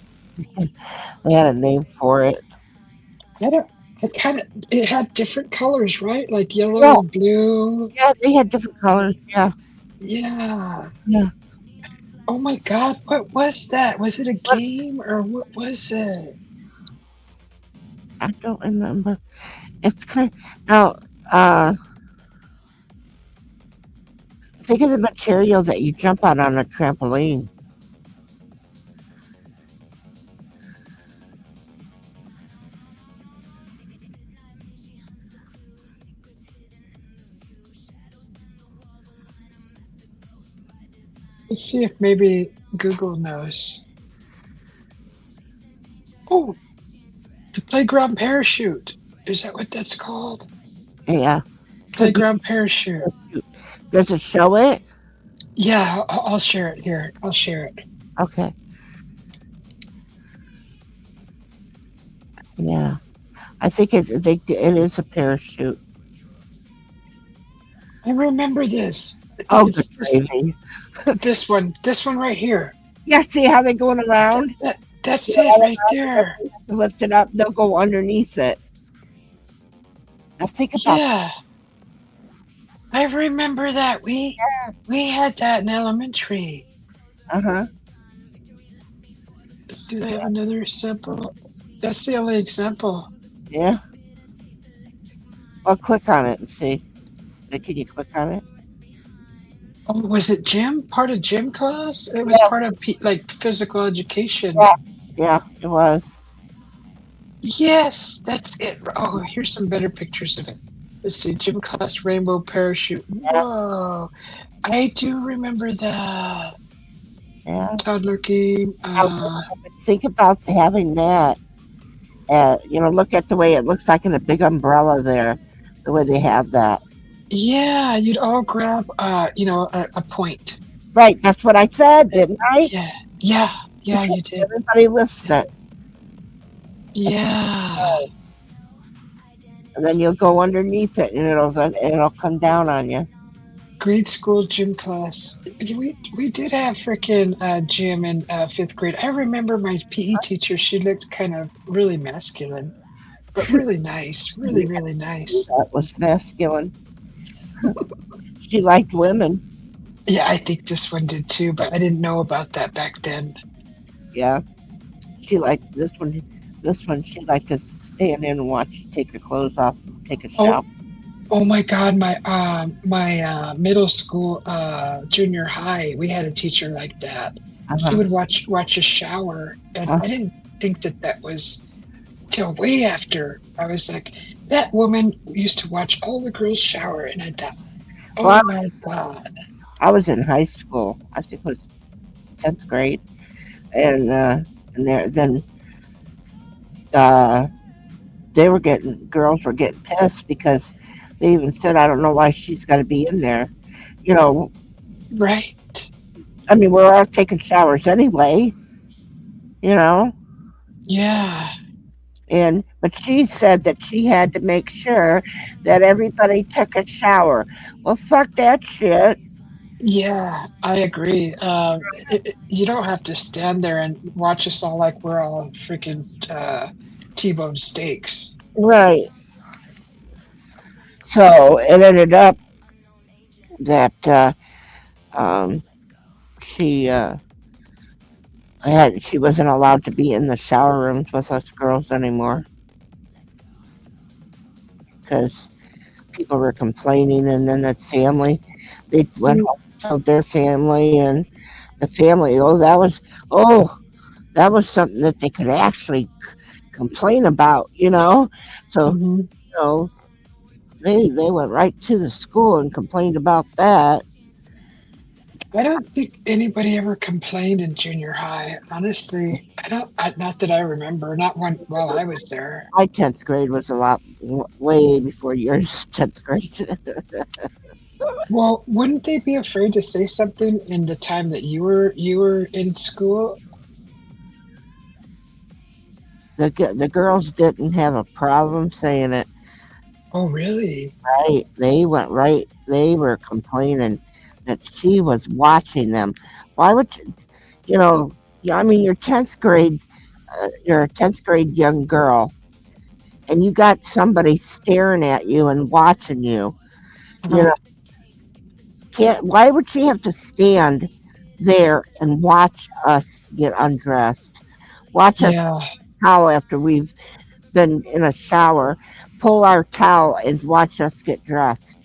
They had a name for it. I don't. It had different colors, right? Like Yeah, yellow, blue. yeah, they had different colors. Yeah, Yeah. yeah. Oh my God, what was that? Was it a game or what was it? I don't remember. It's kind of now. Uh, think of the material that you jump on a trampoline. Let's see if maybe Google knows. Oh, the playground parachute. Is that what that's called? Yeah, could be. Playground parachute. Does it show it? Yeah, I'll share it here. I'll share it. Okay. Yeah, I think it is a parachute. I remember this. Oh, good It's gravy. this one right here. Yeah, see how they're going That, around? that that's Yeah, it right there. lift it up, they'll go underneath it. Now think about. Yeah, I remember that. We had that in elementary. Uh huh. Do they have another example? That's the only example. Yeah. Well, click on it and see. Can you click on it? Oh, was it gym? Part of gym class? It was Yeah. part of like physical education. Yeah. Yeah, it was. Yes, that's it. Oh, here's some better pictures of it. Let's see, gym class rainbow parachute. Yeah. Whoa, I do remember that Yeah. toddler game. Think about having that. Look at the way it looks like in a big umbrella there. The way they have that. Yeah, you'd all grab, a point. Right. That's what I said, didn't I? Yeah, yeah, you did. Everybody lifts it, Yeah. and then you'll go underneath it, and it'll come down on you. Grade school gym class. We did have freaking gym in fifth grade. I remember my PE teacher. She looked kind of really masculine, but really nice. Really, really nice. That was masculine. She liked women. Yeah, I think this one did too, but I didn't know about that back then. Yeah. She liked this one. This one, she liked to stand in and watch, take her clothes off, take a Oh, shower. oh my God, my middle school, junior high, we had a teacher like that. She Uh-huh. would watch us shower, and Uh, I didn't think that was till way after. I was like, that woman used to watch all the girls shower, and I thought, oh well, my God. I was in high school. I think it was 10th grade, and then uh, girls were getting pissed because they even said, I don't know why she's got to be in there. You know, Right? I mean, we're all taking showers anyway. You know, Yeah. but she said that she had to make sure that everybody took a shower. Well, fuck that shit. Yeah, I agree. You don't have to stand there and watch us all like we're all freaking T-bone steaks. Right. So it ended up that um, she she wasn't allowed to be in the shower rooms with us girls anymore because people were complaining, and then the family they went See, home and told their family, and the family oh that was something that they could actually complain about, so mhm. you know they went right to the school and complained about that. I don't think anybody ever complained in junior high. Honestly, I don't. Not that I remember. Not one while I was there. My 10th grade was a lot way before yours 10th grade. Well, wouldn't they be afraid to say something in the time that you were in school? The girls didn't have a problem saying it. Oh, really? Right, they were complaining that she was watching them. Why would You know, yeah, I mean, you're a 10th grade young girl, and you got somebody staring at you and watching you. You know, Uh-huh. why would she have to stand there and watch us get undressed? Watch us Yeah, towel after we've been in a shower, pull our towel and watch us get dressed.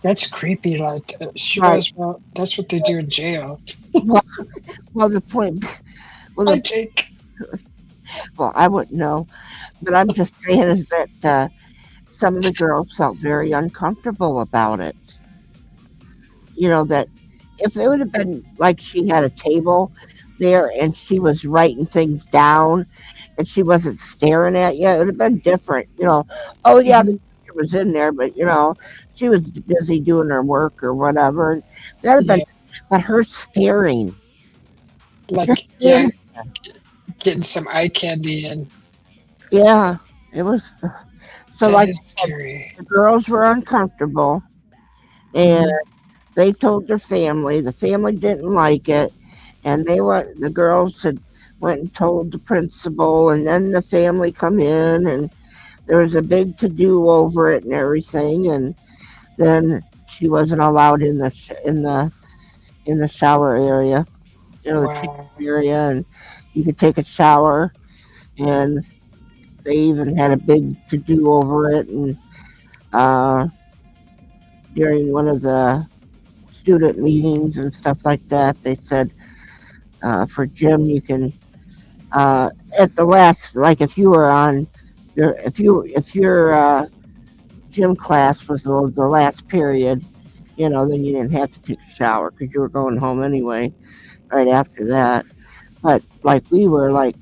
that's creepy. Like she might Right. as well. That's what they do in jail. Well, well, the point, well, Hi, the, Jake. well, I wouldn't know, but I'm just saying is that some of the girls felt very uncomfortable about it. You know, that if it would have been like she had a table there and she was writing things down and she wasn't staring at you, it would have been different. You know, oh yeah, the Hmm. teacher was in there, but you know, she was busy doing her work or whatever. That'd have been, Yeah, but her staring, just like yeah, standing, getting some eye candy, and yeah, it was so that like is scary. the girls were uncomfortable and Hmm. they told their family. The family didn't like it, and the girls had went and told the principal, and then the family come in, and there was a big to do over it and everything, and then she wasn't allowed in in the shower area, you know, the change Wow. area, and you could take a shower, and they even had a big to do over it, and uh, during one of the student meetings and stuff like that, they said for gym you can at the last, like if you were on if your gym class was the last period, you know, then you didn't have to take a shower because you were going home anyway right after that. But like we were like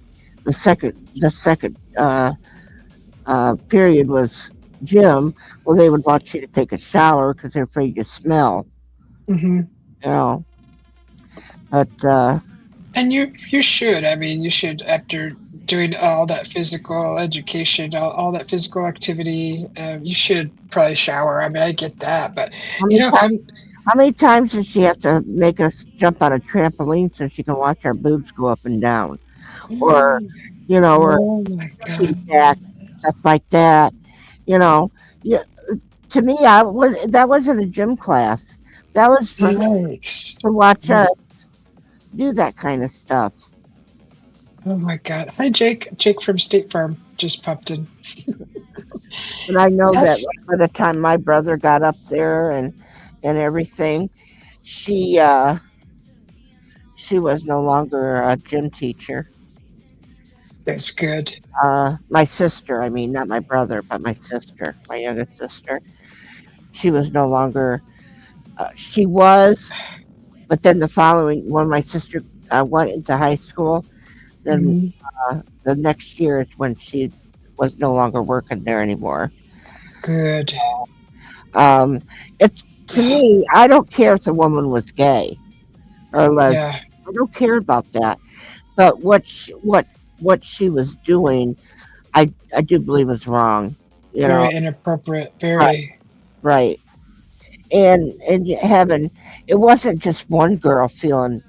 the second period was gym. Well, they would want you to take a shower because they're afraid you smell, Hmm. you know. But And you should. I mean, you should after doing all that physical education, all that physical activity. You should probably shower. I mean, I get that, but how you many know, times? come. How many times does she have to make us jump on a trampoline so she can watch our boobs go up and down, or you know, or Oh my jumping God. jacks, stuff like that? You know, yeah, to me, I was that wasn't a gym class. That was for her Yikes. to watch Oh us do that kind of stuff. oh my God. Hi, Jake. Jake from State Farm just popped in. And I know that Yes. like, by the time my brother got up there and everything, she she was no longer a gym teacher. That's good. My sister, I mean, not my brother, but my sister, my youngest sister. She was no longer. She was, but then the following, when my sister went into high school, then Hmm. the next year is when she was no longer working there anymore. Good. Um, it's to me, I don't care if the woman was gay or lesbian. Yeah. I don't care about that. But what she was doing, I do believe was wrong. You know, Very inappropriate. right, Very. right. And having it wasn't just one girl feeling,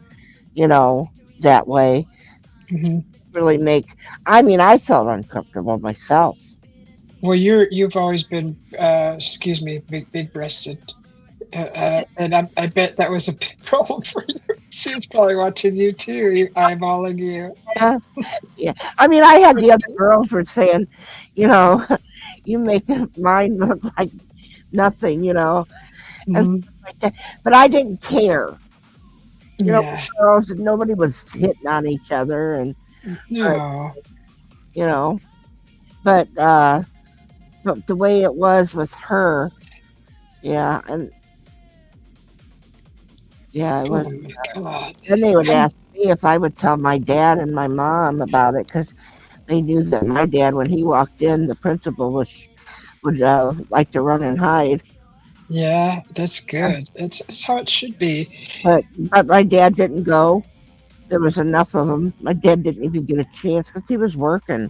you know, that way. Hmm. Really make. I mean, I felt uncomfortable myself. Well, you've always been, excuse me, big breasted, and I bet that was a big problem for you. She's probably watching you too, eyeballing you. Yeah, yeah. I mean, I had the other girls were saying, you know, you make mine look like nothing, you know, and Hmm. stuff like that. But I didn't care. You know, Yeah. girls, nobody was hitting on each other, and but No. you know, but but the way it was with her, yeah, and yeah, it Oh was. my God. Then they would I'm, ask me if I would tell my dad and my mom about it because they knew that my dad, when he walked in, the principal would like to run and hide. yeah, that's good. It's how it should be. But my dad didn't go. There was enough of them. My dad didn't even get a chance because he was working.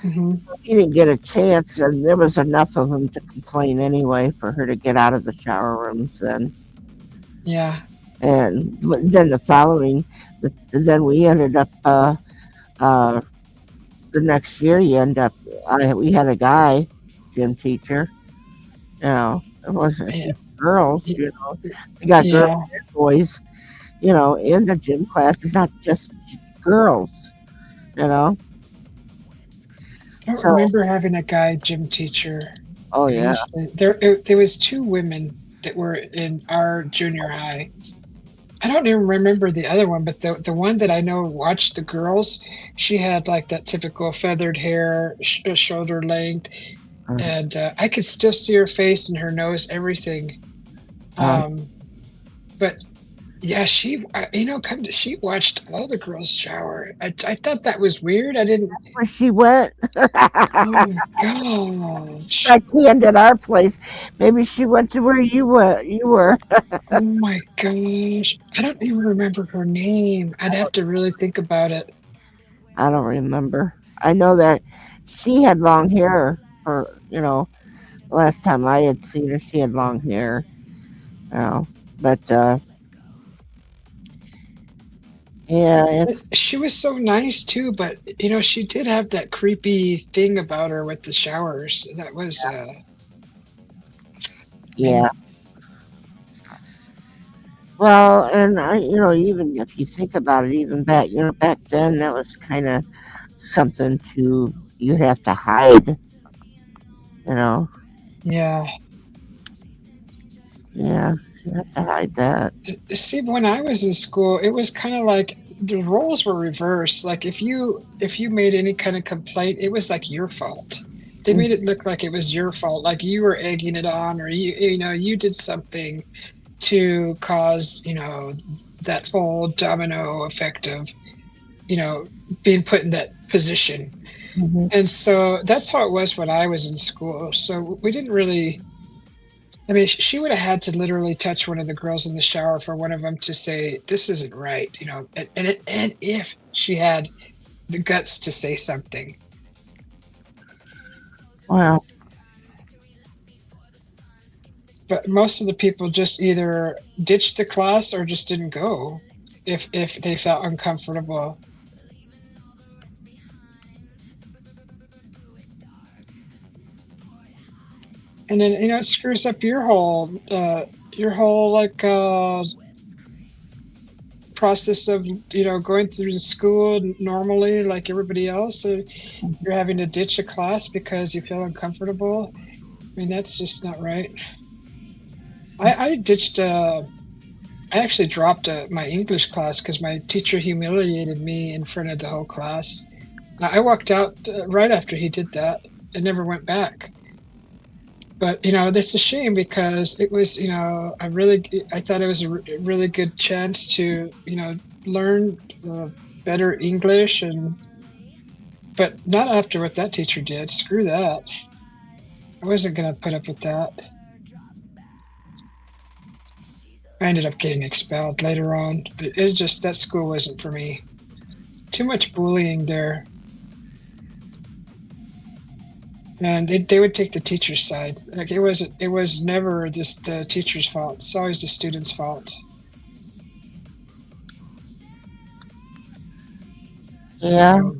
Hmm. He didn't get a chance, and there was enough of them to complain anyway for her to get out of the shower rooms then. Yeah. And then the following, then we ended up uh, the next year. You end up, we had a guy gym teacher. You know, it wasn't Yeah, just girls. y- You know, we got girls yeah. and boys. You know, in the gym class. It's not just girls. You know, I don't so remember having a guy gym teacher. oh I yeah, honestly, there was two women that were in our junior high. I don't even remember the other one, but the one that I know watched the girls, she had like that typical feathered hair, shoulder length, uh, and I could still see her face and her nose, everything. uh, Um, but yeah, she watched all the girls shower. I thought that was weird. I didn't. where she went. Oh my gosh. Like Can't at our place. Maybe she went to where you went. You were. Oh my gosh. I don't even remember her name. I'd have to really think about it. I don't remember. I know that she had long hair. For last time I had seen her, she had long hair. You know, but yeah, it's She was so nice too, but she did have that creepy thing about her with the showers. That was yeah. and Well, and even if you think about it, even back then, that was kind of something you'd have to hide. You know, yeah. yeah, you have to hide that. See, when I was in school, it was kind of like the roles were reversed. Like if you made any kind of complaint, it was like your fault. They made it look like it was your fault, like you were egging it on, or you did something to cause that whole domino effect of you know being put in that position. Mhm. And so that's how it was when I was in school. So we didn't really. I mean, she would have had to literally touch one of the girls in the shower for one of them to say this isn't right, and if she had the guts to say something. Well, But most of the people just either ditched the class or just didn't go if they felt uncomfortable. And then it screws up your whole like process of going through the school normally like everybody else. So you're having to ditch a class because you feel uncomfortable. I mean, that's just not right. I ditched. I actually dropped my English class because my teacher humiliated me in front of the whole class. I walked out right after he did that and never went back. But that's a shame because it was I thought it was a really good chance to learn better English, but not after what that teacher did. Screw that. I wasn't gonna put up with that. I ended up getting expelled later on. It's just that school wasn't for me. Too much bullying there. And they would take the teacher's side. Like it was never the teacher's fault. It's always the student's fault. yeah. So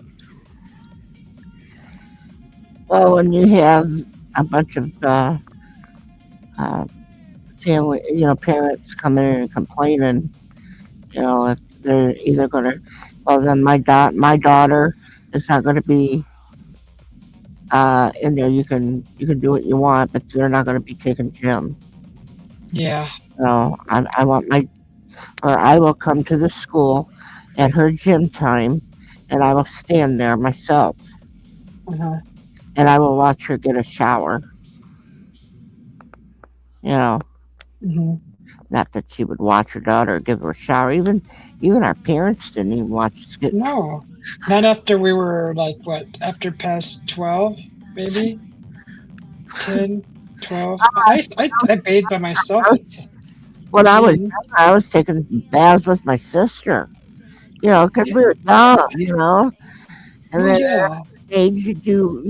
Well, when you have a bunch of uh, family, parents coming in and complaining, if they're either gonna, well, then my daughter is not gonna be in there. You can do what you want, but they're not gonna be taking gym. yeah. I want or I will come to the school at her gym time, and I will stand there myself, Uh-huh. and I will watch her get a shower. You know, Hmm. not that she would watch her daughter give her a shower. Even our parents didn't even watch us get. No, not after we were like what? After past 12, maybe 10, 12. I bathed by myself at When I was 10. younger, I was taking baths with my sister. Because Yeah. we were young. And Oh then at yeah. that age, you do.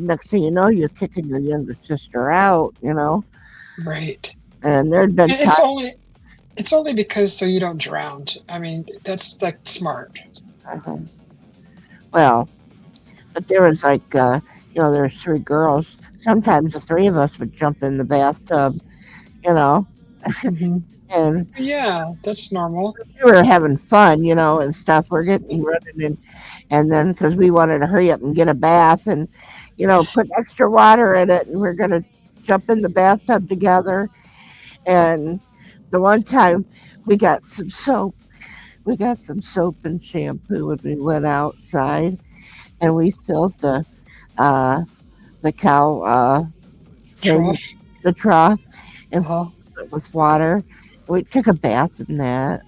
Next thing you know, you're kicking your younger sister out. Right. And there'd been And it's times. only It's only because so you don't drown. I mean, that's like smart. Uh-huh. Well, but there was like, there's three girls. Sometimes the three of us would jump in the bathtub, you know, Hmm. and Yeah, that's normal. we were having fun, and stuff. We're getting running and then because we wanted to hurry up and get a bath and, put extra water in it, and we're gonna jump in the bathtub together. And the one time we got some soap, and shampoo when we went outside, and we filled uh the cow thing, Trough. the trough, and Uh-huh. filled it with water. We took a bath in that.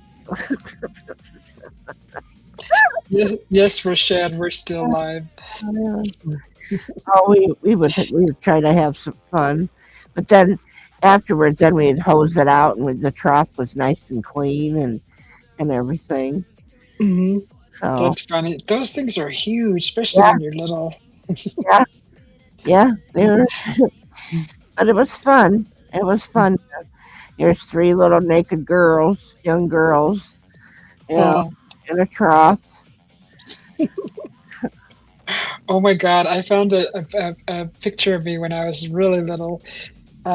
Yes, yes, Rashad, we're still alive. Oh, we would try to have some fun, but then afterwards, then we'd hose it out, and the trough was nice and clean and everything. Hmm. So That's funny. Those things are huge, especially yeah, when you're little. yeah, yeah, they were, but it was fun. It was fun. There's three little naked girls, young girls, you know, Uh, in a trough. oh my God, I found a picture of me when I was really little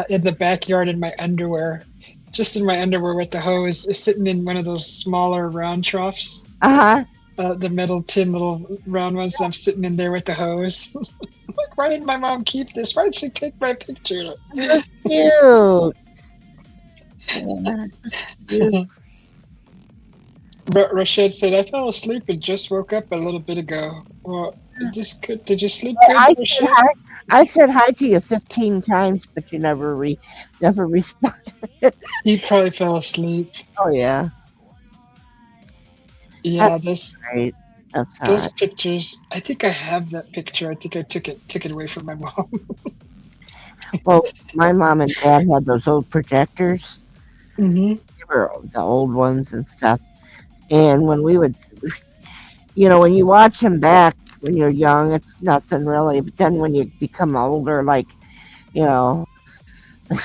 in the backyard in my underwear, just in my underwear with the hose, sitting in one of those smaller round troughs, Uh huh. the metal tin little round ones. I'm sitting in there with the hose. Like, why did my mom keep this? Why did she take my picture? It was cute. Yeah, cute. Rashid said, I fell asleep and just woke up a little bit ago. Well, just good. Did you sleep good, I said Rashid? hi. I said hi to you 15 times, but you never responded. He probably fell asleep. Oh yeah, that's Yeah, this right. That's all those right. pictures. I think I have that picture. I think I took it away from my mom. Well, my mom and dad had those old projectors. Hmm. They were the old ones and stuff. And when we would, when you watch them back when you're young, it's nothing really. But then when you become older, like, you know,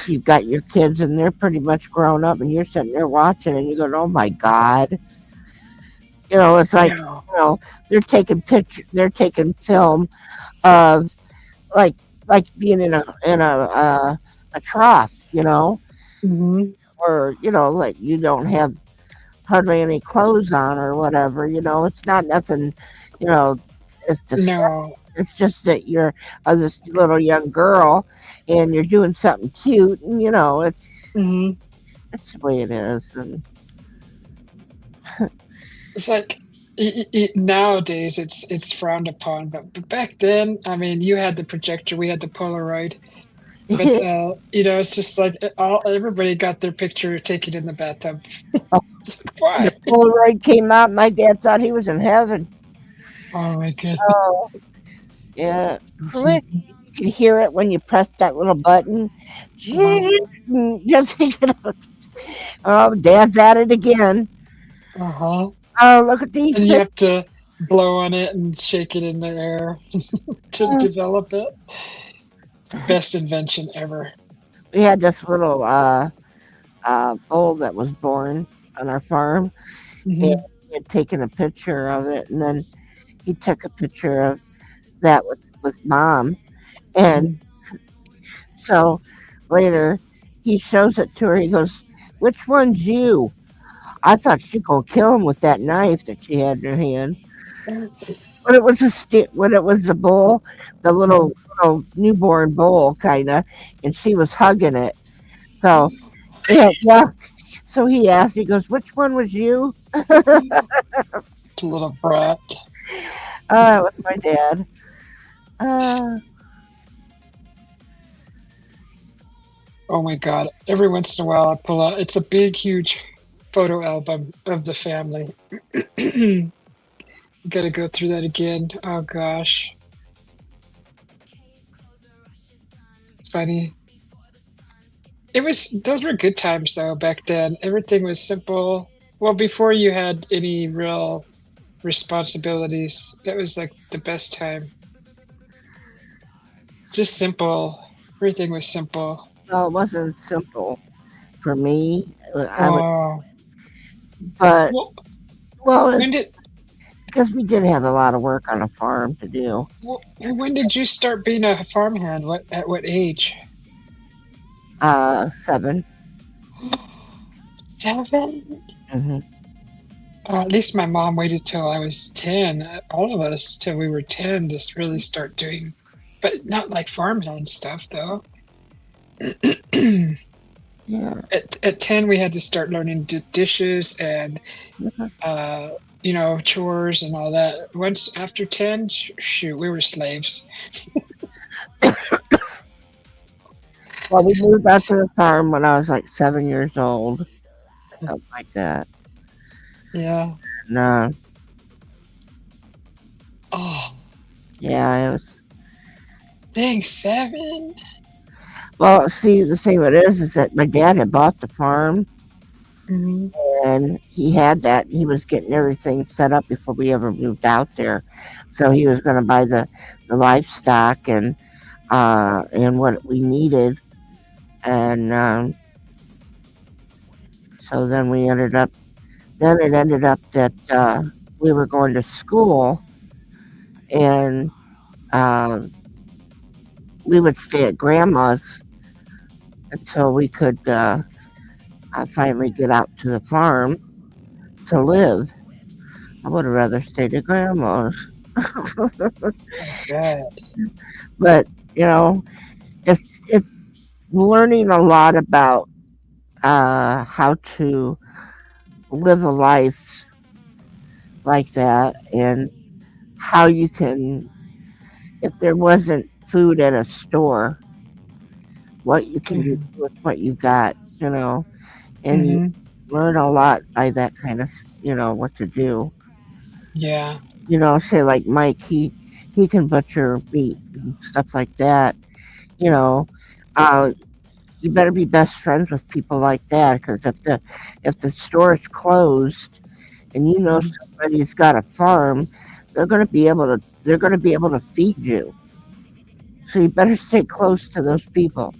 you've got your kids and they're pretty much grown up, and you're sitting there watching, and you go, "Oh my God!" It's like, Yeah. they're taking film of like being in a trough, Hmm. or like you don't have hardly any clothes on or whatever. It's not nothing. You know, it's disgusting. No. It's just that you're this little young girl and you're doing something cute, and Hmm. it's the way it is. And It's like nowadays it's frowned upon, but back then, I mean, you had the projector, we had the Polaroid, but it's just like all everybody got their picture taken in the bathtub. It's like when why? the Polaroid came out, my dad thought he was in heaven. Oh my goodness. Oh, yeah, click. You can hear it when you press that little button. Uh-huh. Just oh, Dad's at it again. Uh-huh. Oh, look at these And you pictures. have to blow on it and shake it in the air to develop it. Best invention ever. We had this little bull that was born on our farm, and Hmm. he had taken a picture of it, and then he took a picture of that with mom, and Hmm. so later he shows it to her. He goes, "Which one's you?" I thought she'd go kill him with that knife that she had in her hand. But it was when it was a bull, the little newborn bull kind of, and she was hugging it. So yeah, yeah. So he asked, he goes, "Which one was you?" Little brat. It was my dad. Uh, Oh my God. Every once in a while I pull out it's a big, huge photo album of the family. Gotta go through that again. Oh gosh. Funny. It was those were good times though back then. Everything was simple. Well, before you had any real responsibilities, that was like the best time. Just simple. Everything was simple. no, it wasn't simple for me. I would, Oh, but well, well, it's when did because we did have a lot of work on a farm to do. when did you start being a farmhand? What at what age? 7. 7? Hmm. At least my mom waited till I was 10. All of us till we were 10 to really start doing, but not like farmhand stuff though. Yeah. At 10 we had to start learning dishes and Mhm. uh chores and all that. Once after 10, shoot, we were slaves. Well, we moved out to the farm when I was like 7 years old, something like that. Yeah. And, Oh, yeah, it was. dang, 7. Well, see, the thing of it is that my dad had bought the farm, Hmm. and he had that. He was getting everything set up before we ever moved out there. So he was going to buy the livestock and what we needed, and so then we ended up. Then it ended up that we were going to school, and uh, we would stay at grandma's until we could finally get out to the farm to live. I would have rather stayed at grandma's. I bet. But you know, it's learning a lot about how to live a life like that, and how you can, if there wasn't food at a store, what you can do Hmm. with what you got. And you Hmm. learn a lot by that kind of, what to do. Yeah. Say like Mike, he can butcher meat and stuff like that. You know, uh, you better be best friends with people like that, because if the store is closed and Hmm. somebody's got a farm, they're going to be able to feed you. So you better stay close to those people.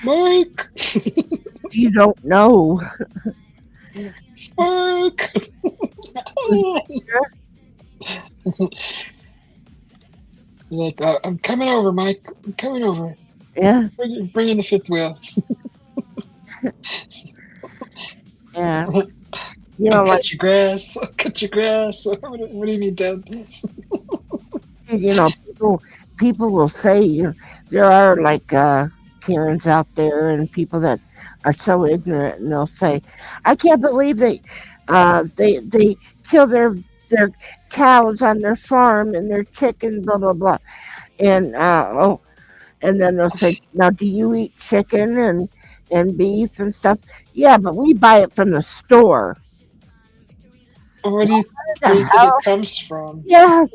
Mike. If you don't know Mike. who's there, Like, I'm coming over, Mike. I'm coming over. yeah, Bring in the fifth wheel. yeah, I'll like, cut your grass. I'll cut your grass. What do you need done? people will say, there are like Karens out there and people that are so ignorant, and they'll say, "I can't believe they kill their cows on their farm and their chicken, blah blah blah." And and then they'll say, "Now, do you eat chicken and beef and stuff?" Yeah, but we buy it from the store. What do you Where where the do you think it hell? comes from? Yeah,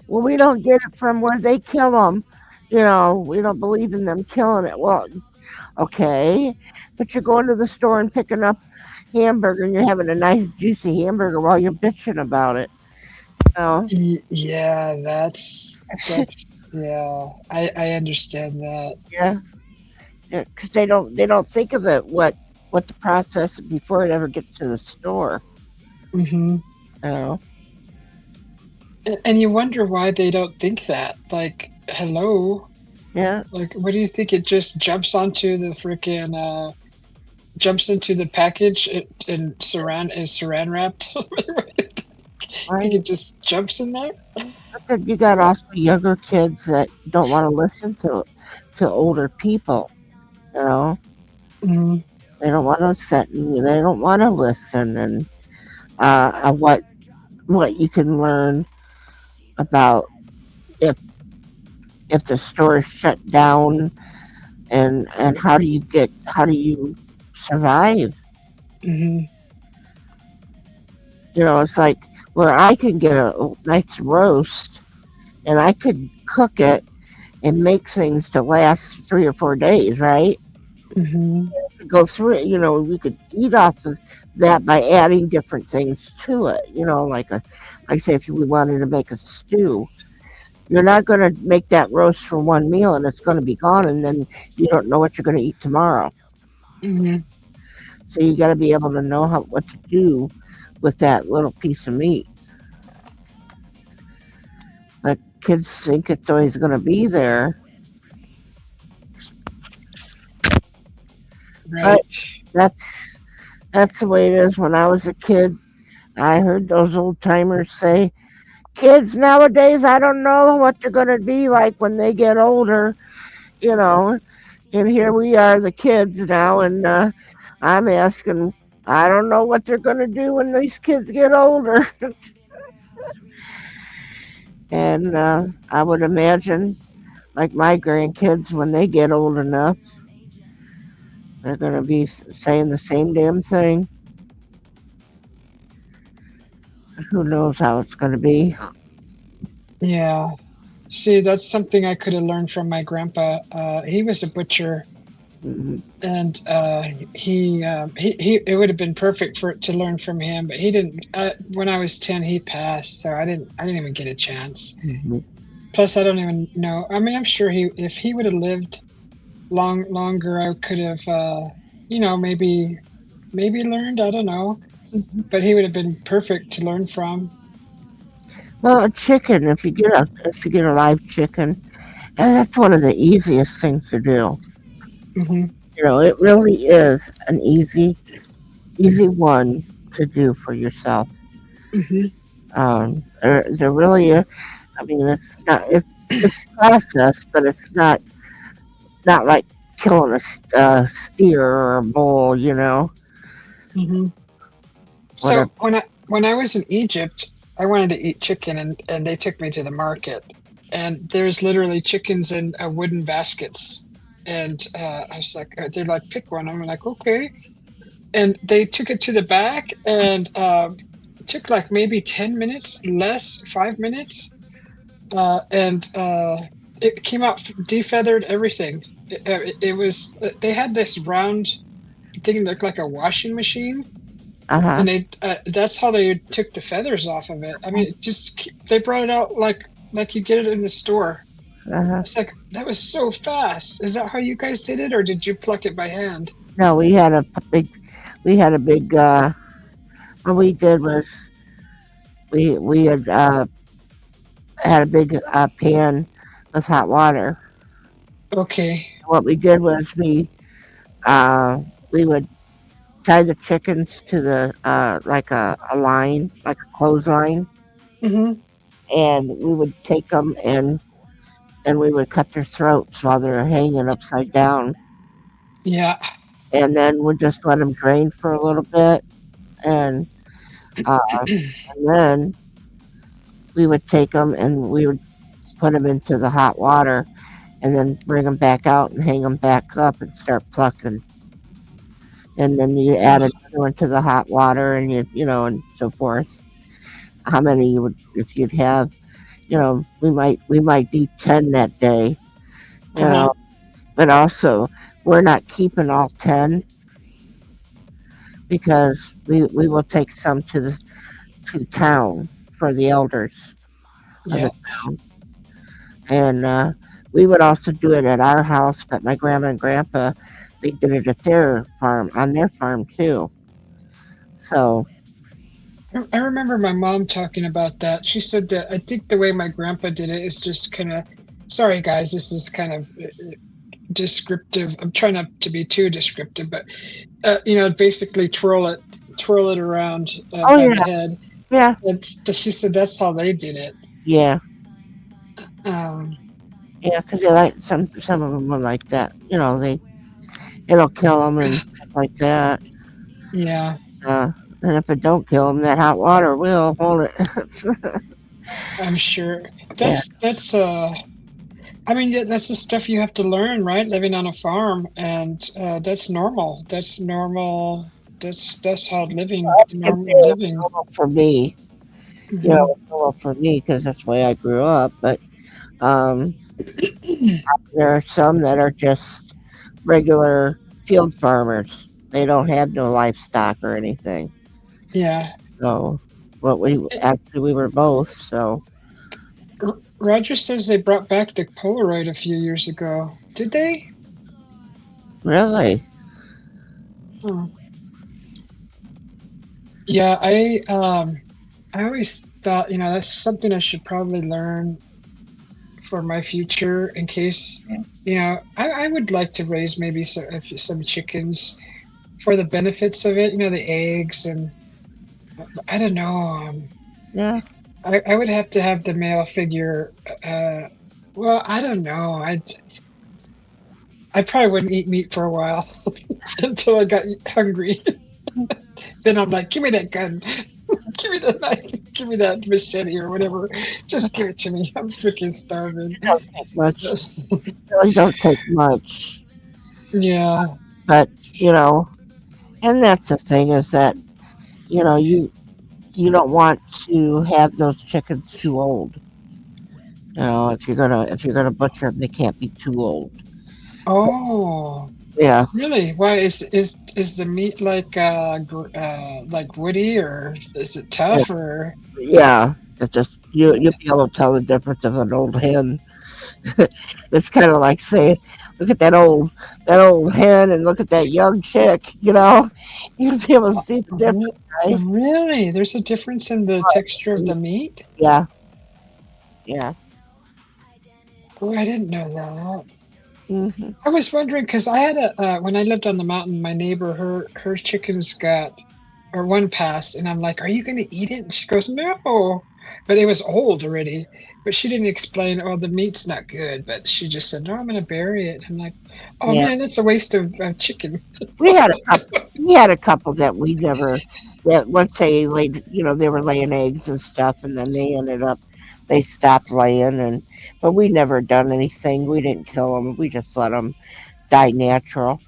well, we don't get it from where they kill them. We don't believe in them killing it. Well, okay, but you're going to the store and picking up hamburger, and you're having a nice juicy hamburger while you're bitching about it. You know? Yeah, that's yeah. I understand that. Yeah, because they don't think of it what the process before it ever gets to the store. Hmm. You know? And you wonder why they don't think that. Like, hello. Yeah, Like, what do you think? It just jumps onto the freaking jumps into the package and saran wrapped. Think right. it just jumps in there? But then you got also younger kids that don't want to listen to older people. You know, Mm, they don't want to sit and they don't want to listen, and what you can learn about if if the store is shut down, and how do you survive. hmm. It's like where I can get a nice roast, and I could cook it and make things to last 3 or 4 days, right? Hmm. Go through it. We could eat off of that by adding different things to it. Like say if we wanted to make a stew, you're not going to make that roast for one meal and it's going to be gone, and then you don't know what you're going to eat tomorrow. Hmm. So you got to be able to know what to do with that little piece of meat. But kids think it's always going to be there. But Right. that's that's the way it is. When I was a kid, I heard those old timers say, "Kids nowadays, I don't know what they're going to be like when they get older." You know, and here we are, the kids now, and I'm asking, I don't know what they're going to do when these kids get older. And I would imagine, like my grandkids, when they get old enough, they're going to be saying the same damn thing. Who knows how it's going to be? Yeah. See, that's something I could have learned from my grandpa. He was a butcher, Mhm. and he it would have been perfect for to learn from him, but he didn't. When I was 10, he passed, so I didn't even get a chance. Mhm. Plus, I don't even know. I mean, I'm sure he if he would have lived longer, I could have, maybe learned. I don't know, but he would have been perfect to learn from. Well, a chicken, if you get a live chicken, and that's one of the easiest things to do. Hmm. It really is an easy one to do for yourself. Hmm. There really is. I mean, it's a process, but it's not like killing a steer or a bull. Hmm. Whatever. So when I was in Egypt, I wanted to eat chicken, and they took me to the market, and there's literally chickens in wooden baskets, and I was like, they're like, pick one. I'm like, okay, and they took it to the back, and it took like maybe 10 minutes, less 5 minutes, and it came out defeathered everything. It was they had this round thing that looked like a washing machine, Uh huh. and that's how they took the feathers off of it. I mean, they brought it out like you get it in the store. Uh huh. It's like that was so fast. Is that how you guys did it, or did you pluck it by hand? No, we had a big. What we did was we had a big pan with hot water. Okay. What we did was we would tie the chickens to the like a line, like a clothesline, Hmm. and we would take them and we would cut their throats while they're hanging upside down, Yeah. and then we'd just let them drain for a little bit, and and then we would take them and we would put them into the hot water, and then bring them back out and hang them back up and start plucking, and then you add Oh, another one to the hot water, and and so forth. How many you would if you'd have, we might do 10 that day, you uh-huh. know, but also we're not keeping all 10 because we will take some to town for the elders of Yeah. the town, and we would also do it at our house. But my grandma and grandpa, they did it at their farm, on their farm too. So I remember my mom talking about that. She said that I think the way my grandpa did it is just kind of, sorry guys, this is kind of descriptive. I'm trying not to be too descriptive, but basically twirl it around oh by the yeah, head. yeah, And she said that's how they did it. yeah, Um, yeah, because they like some of them are like that. It'll kill them and stuff like that. yeah, Uh, and if it don't kill them, that hot water will hold it. I'm sure Yeah, that's. I mean, yeah, that's the stuff you have to learn, right? Living on a farm, and that's normal. That's normal. That's how it's normal living. normal for me. Hmm. It's normal for me because that's the way I grew up. But um, there are some that are just regular field farmers. They don't have no livestock or anything. Yeah. So, what we were both. So, Roger says they brought back the Polaroid a few years ago. Did they? really, Huh. Yeah, I always thought, that's something I should probably learn for my future in case, I would like to raise maybe some chickens for the benefits of it, the eggs and I don't know. Yeah. I would have to have the male figure. Well, I don't know. I probably wouldn't eat meat for a while until I got hungry. Then I'm like, give me that gun, give me that knife, give me that machete or whatever. Just give it to me. I'm freaking starving. It don't take much. It really don't take much. Yeah. But, you know, and that's the thing is that, you know, you don't want to have those chickens too old. You know, if you're gonna butcher them, they can't be too old. Oh, Yeah, really? Why is the meat like woody or is it yeah, tough or? yeah. It's just you'll be able to tell the difference of an old hen. It's kind of like saying, look at that old hen and look at that young chick. You know, you'll be able to see the difference, Re- right? Really? There's a difference in the texture of the meat? Yeah, yeah. Oh, I didn't know that. Hmm. I was wondering because I had when I lived on the mountain, my neighbor, her chickens got or one passed, and I'm like, "Are you going to eat it?" And she goes, "No," but it was old already. But she didn't explain, "Oh, the meat's not good." But she just said, "No, I'm going to bury it." I'm like, "Oh Yeah, man, that's a waste of chicken." we had a couple. We had a couple that we never. That once they laid, they were laying eggs and stuff, and then they stopped laying, but we never done anything. We didn't kill them. We just let them die natural.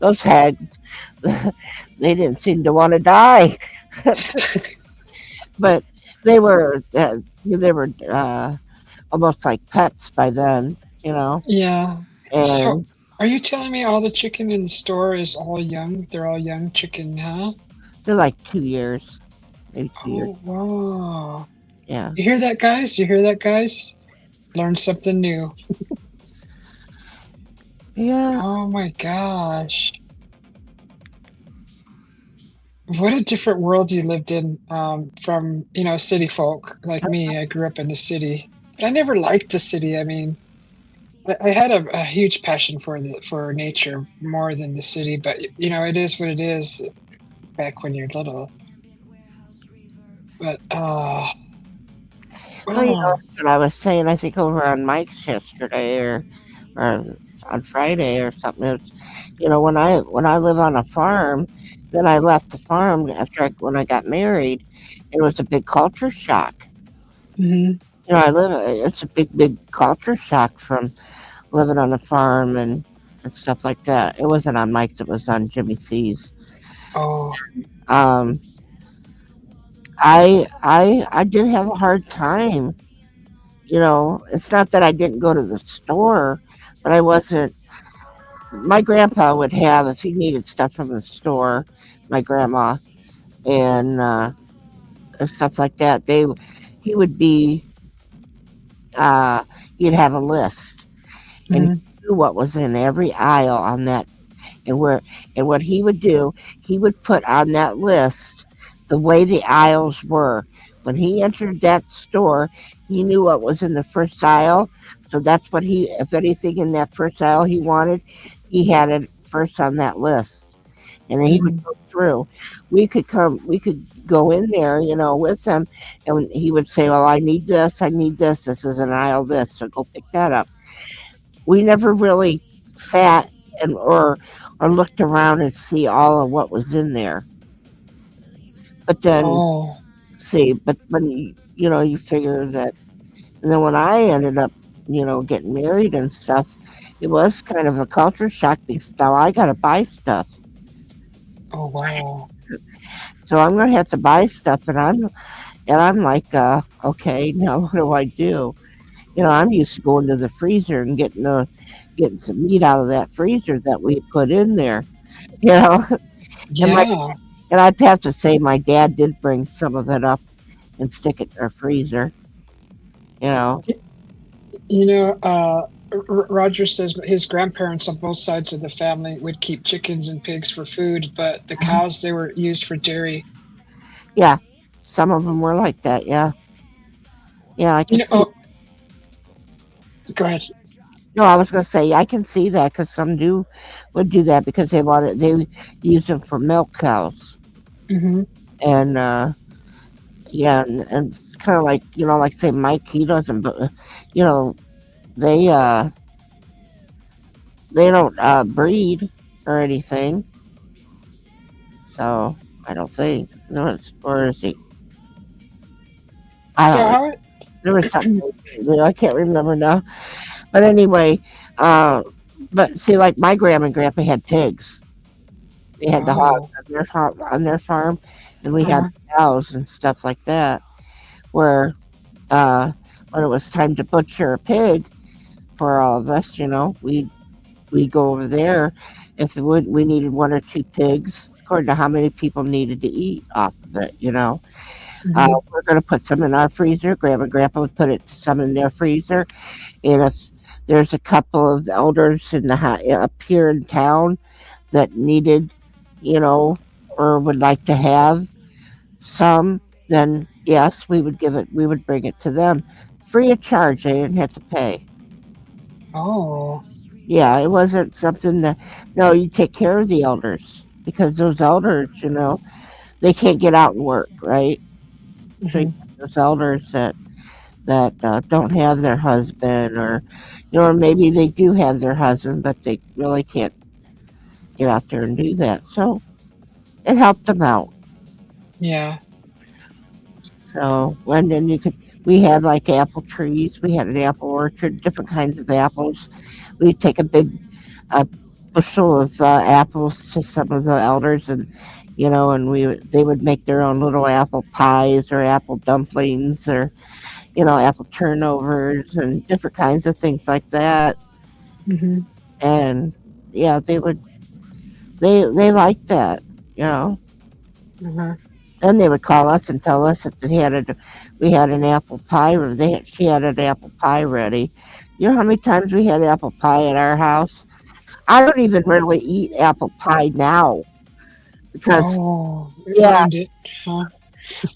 Those hags, they didn't seem to want to die, but they were uh, they were almost like pets by then. You know, Yeah. So, and are you telling me all the chicken in the store is all young? They're all young chicken, huh? they're like 2 years, maybe 2 years. Oh, wow. Yeah, You hear that, guys? You hear that, guys? Learn something new. yeah. Oh my gosh. What a different world you lived in from, city folk like me. I grew up in the city, but I never liked the city. I mean, I had a huge passion for nature more than the city, but it is what it is back when you're little. But Well, wow. what I was saying, I think over on Mike's yesterday or on Friday or something. When I live on a farm, then I left the farm when I got married. It was a big culture shock. Hmm. It's a big culture shock from living on a farm and stuff like that. It wasn't on Mike's, it was on Jimmy C's. Oh, Um, I did have a hard time. It's not that I didn't go to the store, but I wasn't. My grandpa would have, if he needed stuff from the store, my grandma and stuff like that. He would be, uh, he'd have a list, and he hmm. knew what was in every aisle on that, and what he would do, he would put on that list the way the aisles were. When he entered that store, he knew what was in the first aisle. So that's what if anything in that first aisle he wanted, he had it first on that list. And then he would Hmm. go through. We could go in there, with him, and he would say, "Oh, I need this. This is an aisle this, so go pick that up." We never really sat or looked around and see all of what was in there. But then Oh, see, but when you figure that, and then when I ended up, getting married and stuff, it was kind of a culture shock because now I got to buy stuff. oh wow. So I'm gonna have to buy stuff, and I'm like, okay, now what do I do? I'm used to going to the freezer and getting some meat out of that freezer that we put in there. You know, and my Yeah. and I'd have to say my dad did bring some of it up and stick it in our freezer. You know, Y- You know, Roger says his grandparents on both sides of the family would keep chickens and pigs for food, but the cows they were used for dairy. Yeah, some of them were like that. Yeah, yeah, I You can know, see. oh, go ahead. No, I was gonna say I can see that because some do would do that because they use them for milk cows Hmm. and yeah and kind of like like say Mike he doesn't but you know they they don't breed or anything so I don't think there was or is he I Yeah, don't know. how it? There was something I can't remember now. But anyway, uh, but see, like my grandma and grandpa had pigs. They had the hogs Oh, on their farm, and we had uh-huh. cows and stuff like that. Where uh, when it was time to butcher a pig for all of us, we'd go over there. If we needed one or two pigs, according to how many people needed to eat off of it. Hmm. We're going to put some in our freezer. Grandma and Grandpa would put some in their freezer. And if there's a couple of elders up here in town that needed, you know, or would like to have some, then yes, we would bring it to them free of charge. They didn't have to pay. Oh, Yeah, it wasn't something that, no, you take care of the elders because those elders, they can't get out and work, right? So you hmm, have those elders that don't have their husband or or maybe they do have their husband but they really can't get out there and do that so it helped them out yeah. so and then we had like apple trees, we had an apple orchard, different kinds of apples. We'd take a big uh, bushel of apples to some of the elders and and they would make their own little apple pies or apple dumplings or apple turnovers and different kinds of things like that. Hmm. And yeah, they liked that, you know. Uh-huh. Then they would call us and tell us that we had an apple pie or she had an apple pie ready. You know how many times we had apple pie at our house? I don't even really eat apple pie now because Oh, it yeah, ruined it, huh?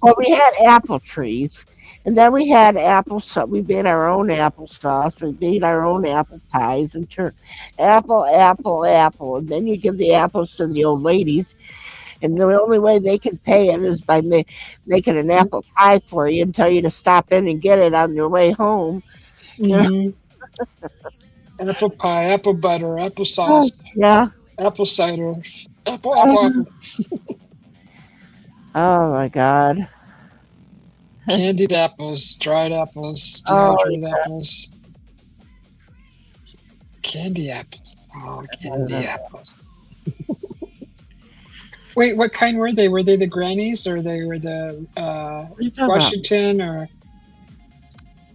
well, we had apple trees, and then we had apple sauce. We made our own applesauce. We made our own apple pies and turn apple, apple, apple. And then you give the apples to the old ladies, and the only way they can pay it is by making an apple pie for you and tell you to stop in and get it on your way home. You know? Mm-hmm. Apple pie, apple butter, apple Oh, sauce, yeah. apple cider, apple. Oh my God. Candied apples, dried apples, Oh, dehydrated apples, candy apples. Oh, candy yeah. apples. Wait, what kind were they? Were they the grannies or they were the What are you talking about? Washington or?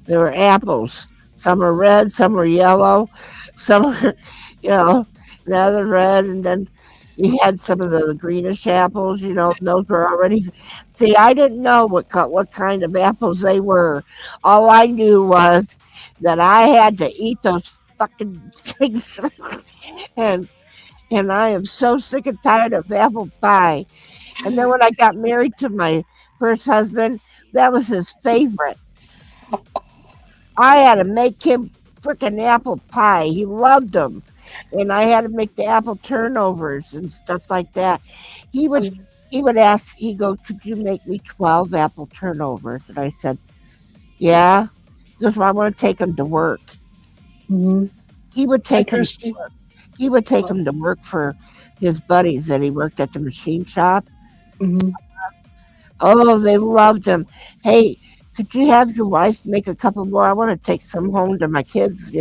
There were apples. Some were red, some were yellow, some were, you know, the other red, and then you had some of the greenish apples. Those were already. See, I didn't know what kind of apples they were. All I knew was that I had to eat those fucking things, and and I am so sick and tired of apple pie. And then when I got married to my first husband, that was his favorite. I had to make him frickin' apple pie. He loved them. And I had to make the apple turnovers and stuff like that. He would he would ask, he go, could you make me 12 apple turnovers? And I said, yeah. He goes, well, I want to take them to work. Mm-hmm. He would Hi, take them. Kirsty. He would take them to work for his buddies that he worked at the machine shop. Mm-hmm. Oh, they loved him. Hey, could you have your wife make a couple more? I want to take some home to my kids.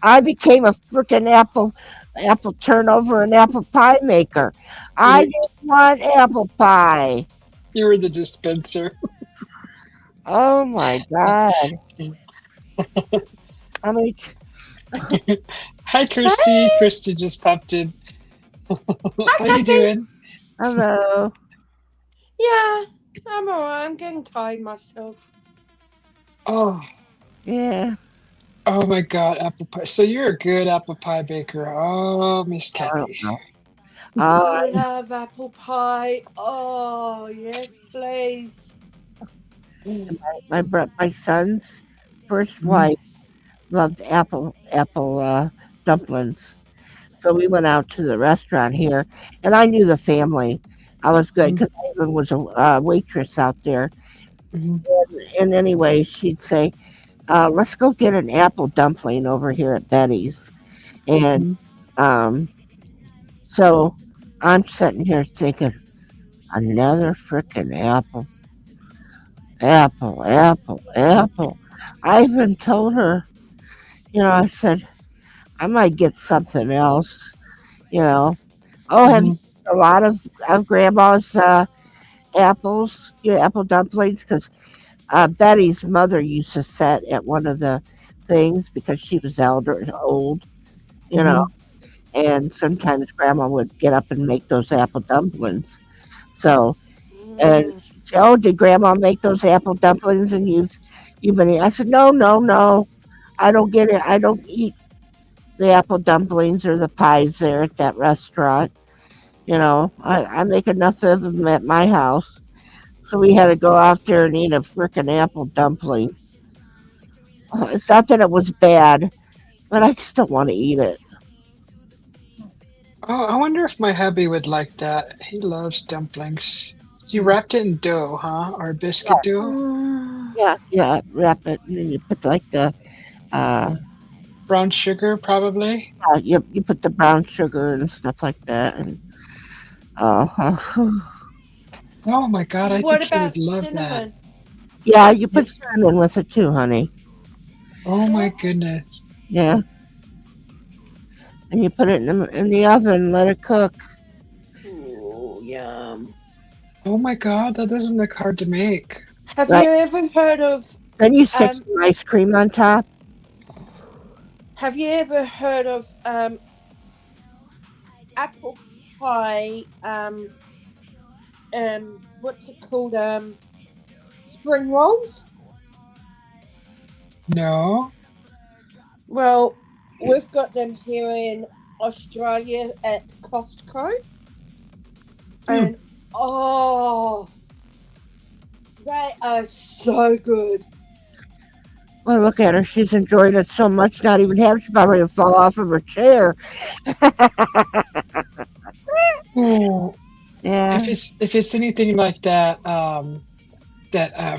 I became a freaking apple turnover and apple pie maker. I You, didn't want apple pie. you were the dispenser. Oh my God. I mean, Hi, Kirsty. Hey, Kirsty just popped in. hi, How you Tuppy. doing? hello. Yeah, I'm alright. I'm getting tired myself. Oh, Yeah. Oh my God, apple pie. So you're a good apple pie baker. Oh, Miss I don't Kathy. know. I Uh, love apple pie. Oh, yes, please. my son's first Mhm, wife loved apple dumplings. So we went out to the restaurant here, and I knew the family. I was good mhm, because I even was a waitress out there. mhm, And anyway, she'd say, "Let's go get an apple dumpling over here at Betty's." And mhm. um, so I'm sitting here thinking, another freaking apple. I even told her, I said I might get something else. You know, oh, have you Mhm. a lot of grandma's apples, apple dumplings? Because Betty's mother used to sit at one of the things because she was old, you know, Mhm. and sometimes grandma would get up and make those apple dumplings. So, and Mm. she'd say, "Oh, did grandma make those apple dumplings?" And you've been eating? I said, "No, no, no. I don't get it. I don't eat the apple dumplings or the pies there at that restaurant. I make enough of them at my house." So we had to go out there and eat a frickin' apple dumpling. It's not that it was bad, but I just don't want to eat it. Oh, I wonder if my hubby would like that. He loves dumplings. You wrapped it in dough, huh? Or biscuit dough? Mm. Yeah, yeah, wrap it, and then you put like uh, Brown sugar, probably. you put the brown sugar and stuff like that, and uh, Oh my God, I What think he would about love that. cinnamon? yeah, you Yeah. put cinnamon with it too, honey. Oh my Yeah. goodness. Yeah, and you put it in the oven, let it cook. Ooh, yum. Oh my God, that doesn't look hard to make. Have Right, you ever heard of then you stick um some ice cream on top. have you ever heard of apple pie what's it called? Spring rolls? No. Well, we've got them here in Australia at Costco, Hmm. and oh, they are so good. Well, look at her; she's enjoying it so much, not even half. She's about ready to fall off of her chair. Ooh, Yeah, if it's anything like that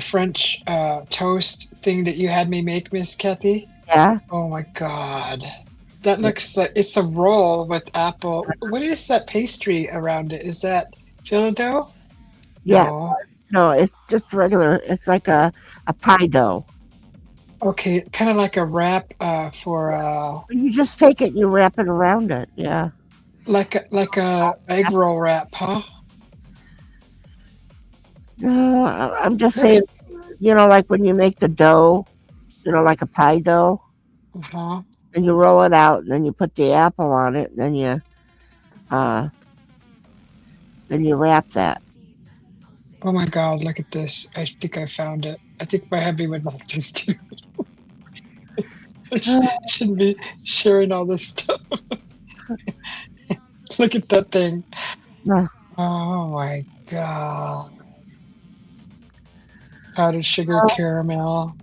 French toast thing that you had me make, Miss Kathy. yeah, Oh my God. That yeah, looks like it's a roll with apple. What is that pastry around it? Is that Phyllo? yeah. No. No, it's just regular. It's like a pie dough. Okay, kind of like a wrap for You just take it and you wrap it around it. Yeah. like a egg roll wrap, huh? No, I'm just saying, Looks like when you make the dough, like a pie dough, uh-huh. and you roll it out, and then you put the apple on it, and uh, then you wrap that. Oh my God, look at this. I think I found it. I think my hubby would like this too. I shouldn't be sharing all this stuff. Look at that thing. Uh, Oh my God. Powdered sugar caramel.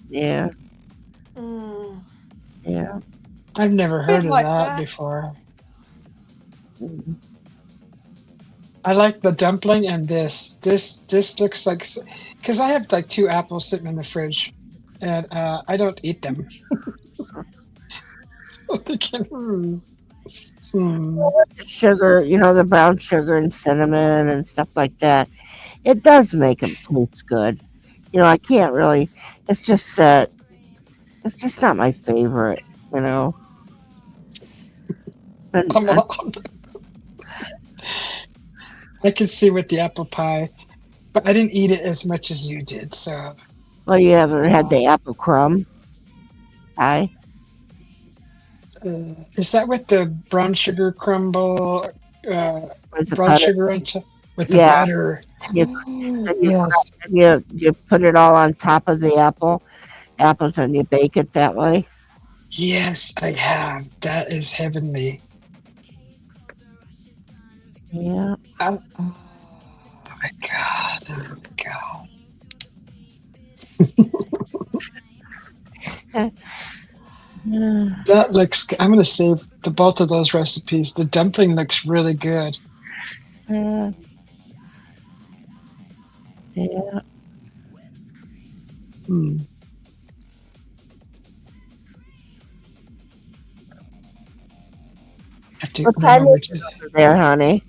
yeah, Mm. yeah. I've never heard Bit of like that that. before. Mm. I like the dumpling and this looks like because I have like two apples sitting in the fridge and I don't eat them. So thinking, hmm. The sugar, the brown sugar and cinnamon and stuff like that. It does make them taste good. I can't really. It's just that it's just not my favorite. You know. And Come on. I can see with the apple pie, but I didn't eat it as much as you did. So, well, you ever had uh, the apple crumb pie? is that with the brown sugar crumble, uh, With the brown butter? sugar on top with the Yeah. butter? You Oh, and yes. you put it all on top of the apples and you bake it that way. Yes, I have. That is heavenly. Yeah. Oh my god. Oh my god. That looks. I'm gonna save the both of those recipes. The dumpling looks really good. Yeah. Yeah. Hmm. I have to What run time over is to. it over there, honey?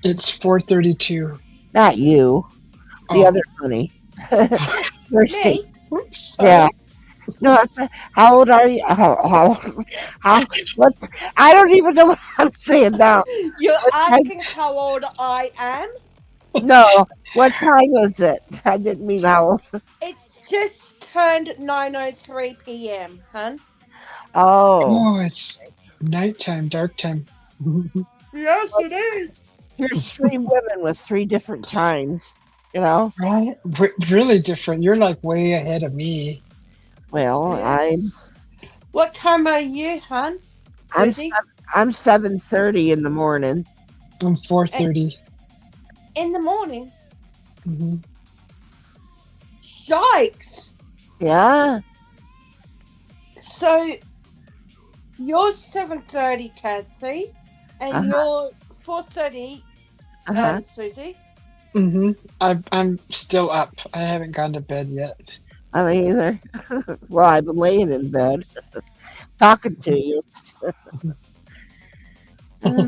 It's 4:32. Not you. The Oh, other honey. Kirsty. Me? oops, Yeah. sorry. No, how old are you? How, what? I don't even know what I'm saying now. You're What time? asking how old I am? No. What time is it? I didn't mean how. It's just turned 9:03 p.m., hun. Oh, Oh, it's nighttime, dark time. Yes, it is. here's three women with three different times. You know. Right? Really different. You're like way ahead of me. Well, Yes. What time are you, hun? I'm Susie? I'm 7:30 in the morning. I'm Eh, 4:30. In the morning? Hmm. Yikes! Yeah. So you're 7:30, Kathy, Uh and huh. you're 4:30, Uh huh. Susie. Hmm. I'm still up. I haven't gone to bed yet. I mean, either. Well, I've been laying in bed talking to you. Uh,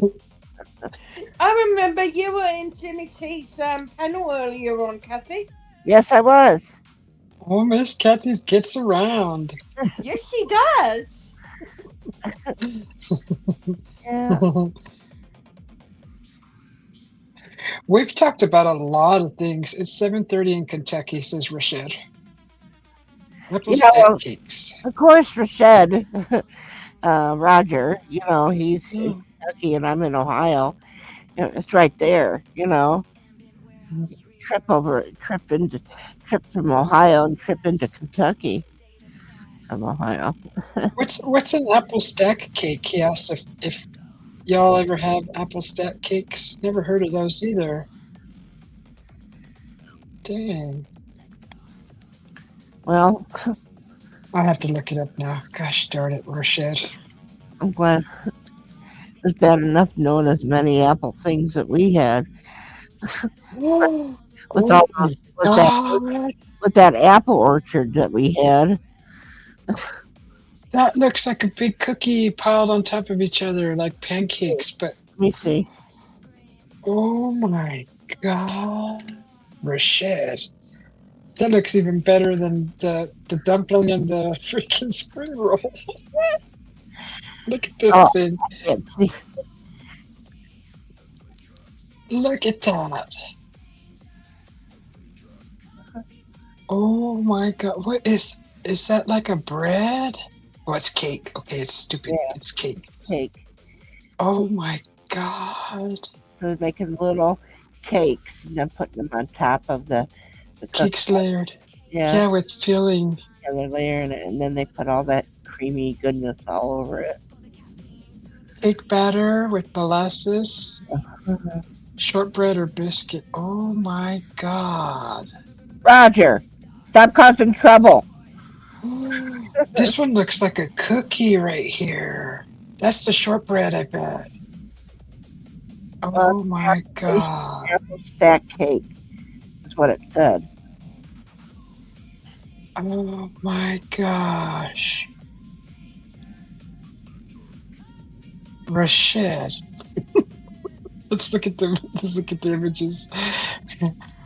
I remember you were in Jimmy C's panel earlier on, Kathy. yes, I was. Oh, Miss Kathy gets around. Yes, she does. Yeah. We've talked about a lot of things. It's 7:30 in Kentucky, says Rashid. Apple You know, stack cakes. of course, Rashed, Roger, he's in Mm. Kentucky and I'm in Ohio. It's right there, trip from Ohio and trip into Kentucky from Ohio. What's an apple stack cake? He asked if y'all ever have apple stack cakes. Never heard of those either. Dang. Well, I have to look it up now. Gosh darn it, Rashid. I'm glad it's bad enough knowing as many Apple things that we had Oh, with oh all my those, god. with that apple orchard that we had. That looks like a big cookie piled on top of each other like pancakes, but Let me see. oh my god. Rashid. That looks even better than the dumpling and the freaking spring roll. Look at Oh, this thing. I can't see. Look at that. Oh my god. What is that like a bread? Oh, it's cake. Okay, it's stupid. Yeah, It's cake. cake. Oh So my god. they're making little cakes and then putting them on top of the cookie. Cake's layered. Yeah, Yeah, with filling. yeah, they're layering it, and then they put all that creamy goodness all over it. Cake batter with molasses. Mhm. Shortbread or biscuit. Oh my god. Roger, stop causing trouble. This one looks like a cookie right here. That's the shortbread, I bet. Well, Oh my it's god. apple stack cake. That's what it said. Oh my gosh. Rashid. Let's look at the images.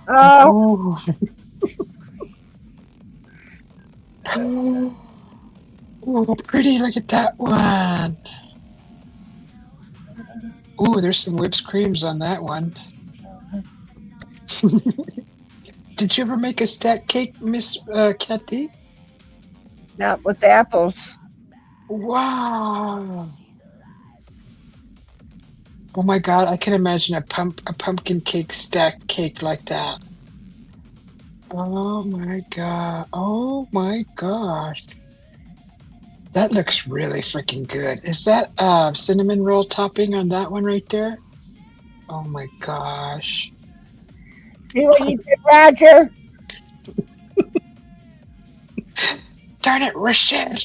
Oh, Oh, oh, pretty. Look at that one. Oh, there's some whipped creams on that one. Did you ever make a stack cake, Miss Kathy? not with apples. Wow. Oh my god, I can imagine a pumpkin cake stack cake like that. Oh my god. Oh my gosh. That looks really freaking good. Is that cinnamon roll topping on that one right there? Oh my gosh. See what you did, Roger? Darn it, Rashid!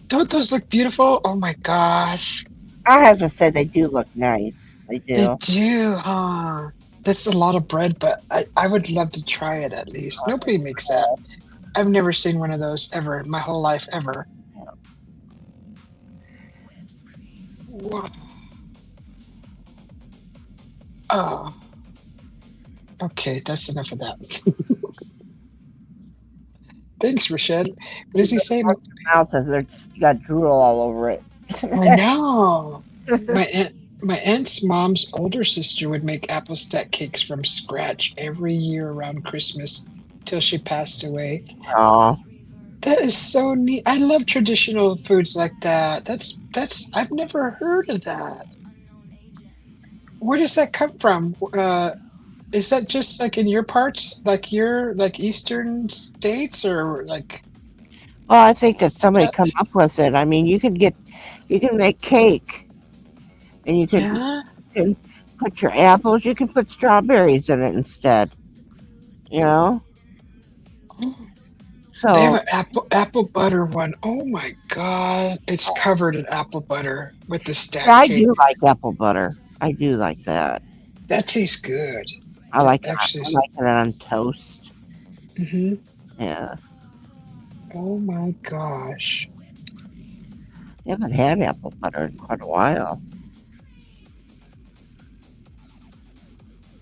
Don't those look beautiful? Oh my gosh. I have to say they do look nice. They They do. do, huh? That's a lot of bread, but I would love to try it at least. Nobody makes that. I've never seen one of those ever in my whole life, ever. Whoa. Oh. Okay, that's enough of that. Thanks, Rashid. What does he say? Mouth if they're got drool all over it. I know. My aunt's mom's older sister would make apple stack cakes from scratch every year around Christmas till she passed away. Oh, That is so neat. I love traditional foods like that. That's I've never heard of that. Where does that come from? Is that just like in your parts, like your like eastern states, or like? well, I think that somebody Uh, come up with it. I mean, you can make cake, and you yeah, can put your apples. You can put strawberries in it instead. You know, they have so an apple butter one. Oh my god, it's covered in apple butter with the yeah, stack I cake. do like apple butter. I do like that. That tastes good. I That like it. actually. I like it on toast. Hmm. Yeah, Oh my gosh. I haven't had apple butter in quite a while.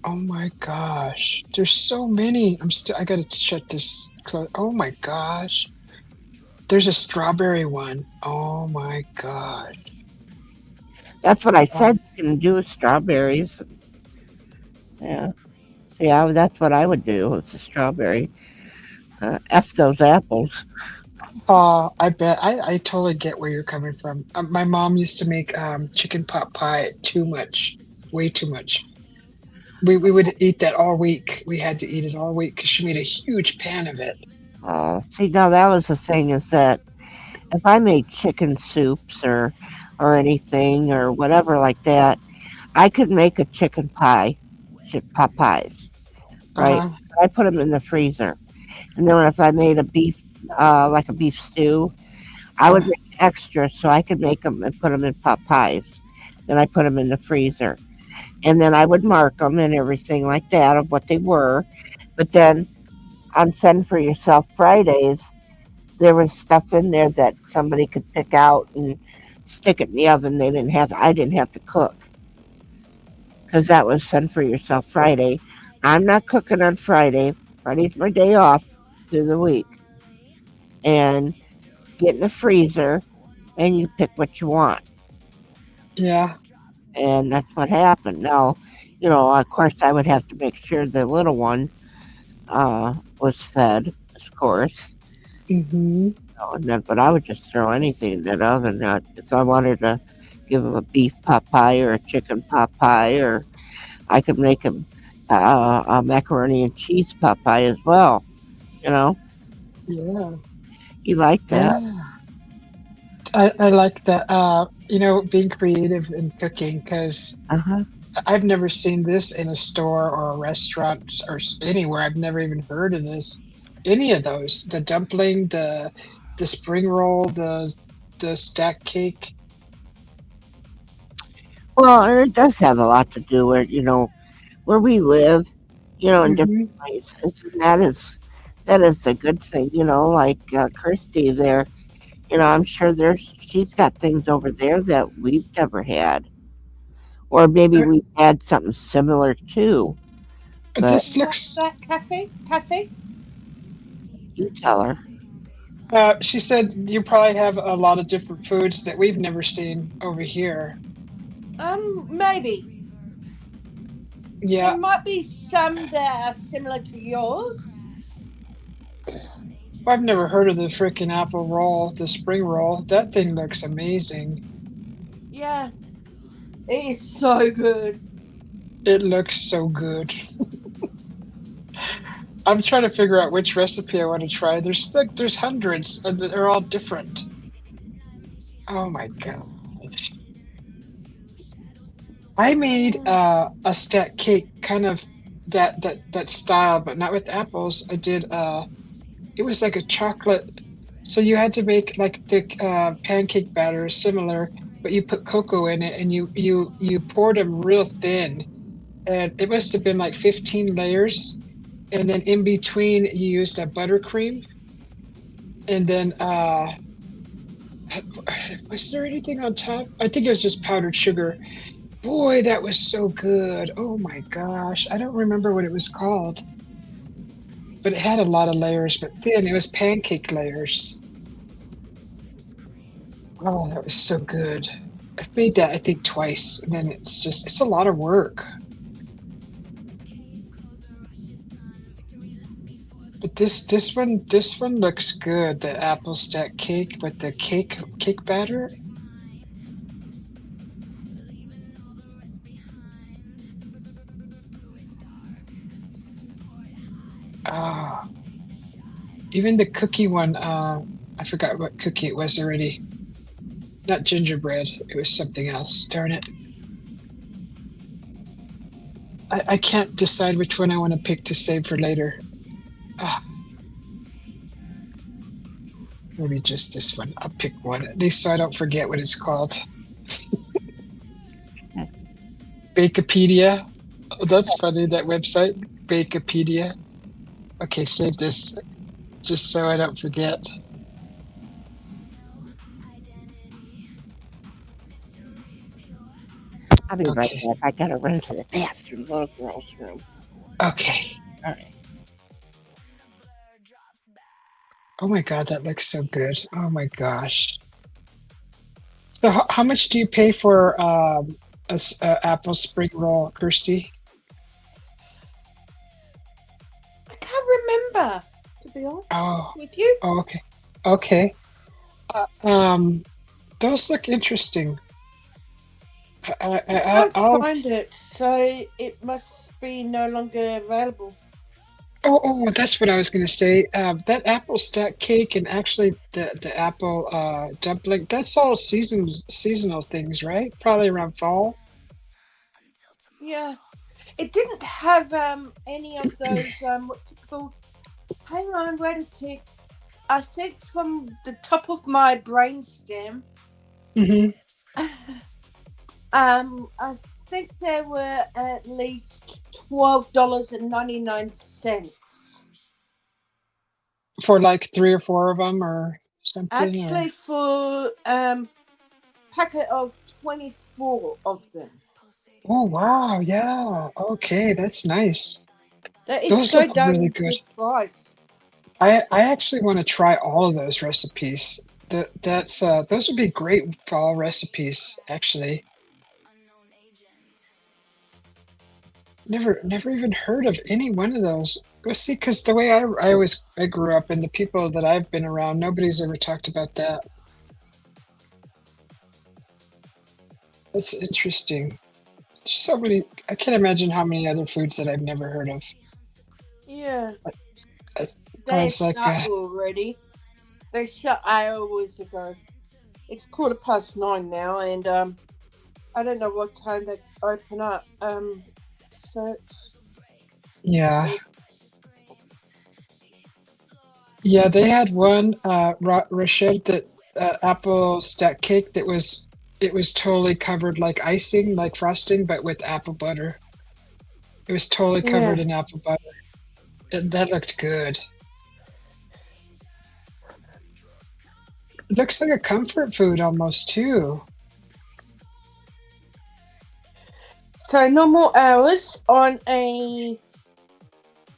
Oh my gosh. There's so many. I gotta shut this close. Oh my gosh. There's a strawberry one. Oh my god. That's what I said. You can do with strawberries. Yeah, yeah, that's what I would do with the strawberry. F those apples. Oh, I bet. I totally get where you're coming from. My mom used to make chicken pot pie too much. Way too much. We would eat that all week. We had to eat it all week because she made a huge pan of it. See, now that was the thing is that if I made chicken soups or anything or whatever like that, I could make a chicken pie, pot pies, right? Uh-huh. I put them in the freezer, and then if I made a beef, like a beef stew, I would Uh, make extra so I could make them and put them in pot pies. Then I put them in the freezer, and then I would mark them and everything like that of what they were. But then on Fend for Yourself Fridays, there was stuff in there that somebody could pick out and stick it in the oven. I didn't have to cook because that was Fend for Yourself Friday. I'm not cooking on Friday. Friday's my day off through the week. And get in the freezer and you pick what you want. yeah. And that's what happened. Now, of course, I would have to make sure the little one was fed, of course. Mm-hmm. But I would just throw anything in that oven. If I wanted to give him a beef pot pie or a chicken pot pie, or I could make him a macaroni and cheese pot pie as well. You know, Yeah. you like that? Yeah. I like that. Being creative in cooking because Uh huh. I've never seen this in a store or a restaurant or anywhere. I've never even heard of this. Any of those. The dumpling, the spring roll, the stack cake. Well, and it does have a lot to do with where we live. In Hmm. different places, and that is a good thing. Like Kirsty there. I'm sure she's got things over there that we've never had, or maybe we've had something similar too. But This What's looks. that, Kathy? Kathy? you tell her. She said you probably have a lot of different foods that we've never seen over here. Maybe. Yeah. There might be some that are similar to yours. I've never heard of the freaking apple roll, the spring roll. That thing looks amazing. Yeah. It is so good. It looks so good. I'm trying to figure out which recipe I want to try. There's hundreds, and they're all different. Oh my god! I made a stack cake, kind of that style, but not with apples. I did it was like a chocolate. So you had to make like the pancake batter is similar, but you put cocoa in it and you poured them real thin, and it must have been like 15 layers, and then in between you used a buttercream, and then was there anything on top? I think it was just powdered sugar. Boy, that was so good. Oh my gosh. I don't remember what it was called, but it had a lot of layers, but thin. It was pancake layers. Oh, that was so good. I've made that, I think, twice, and then it's a lot of work. But this one looks good. The apple stack cake with the cake batter. Ah, even the cookie one. I forgot what cookie it was already. Not gingerbread. It was something else. Darn it. I can't decide which one I want to pick to save for later. Ah, maybe just this one. I'll pick one, at least so I don't forget what it's called. Bakepedia. Oh, that's funny, that website. Bakepedia. Okay, save this just so I don't forget. I'll be right Okay. back. I gotta run to the bathroom, little girl's room. Okay. All right. Oh my God, that looks so good. Oh my gosh. So how much do you pay for a apple spring roll, Kirsty? I can't remember, to be honest Oh, with you. oh, okay. Okay. Uh, um, those look interesting. I can't find it, so it must be no longer available. Oh, that's what I was going to say. That apple stack cake and actually the apple dumpling, that's all seasonal things, right? Probably around fall. Yeah. It didn't have any of those, what's it called? Hang on, wait a tick. I think from the top of my brainstem, Hmm. I think there were at least $12.99. For like 3 or 4 of them or something. Actually, Or... for packet of 24 of them. Oh wow, yeah. Okay, that's nice. That is Those so look darn really good. good price. I actually want to try all of those recipes. That's those would be great fall recipes, actually. Never even heard of any one of those. Go see, because the way I grew up and the people that I've been around, nobody's ever talked about that. That's interesting. There's so many. I can't imagine how many other foods that I've never heard of. Yeah. I, I They was like, shut already. They shut hours ago. It's 9:15 now, and I don't know what time they open up. So yeah, yeah. They had one Rochelle that apple stack cake that was it was totally covered like icing, like frosting, but with apple butter. It was totally covered yeah. in apple butter. That looked good. It looks like a comfort food almost too. So normal hours on a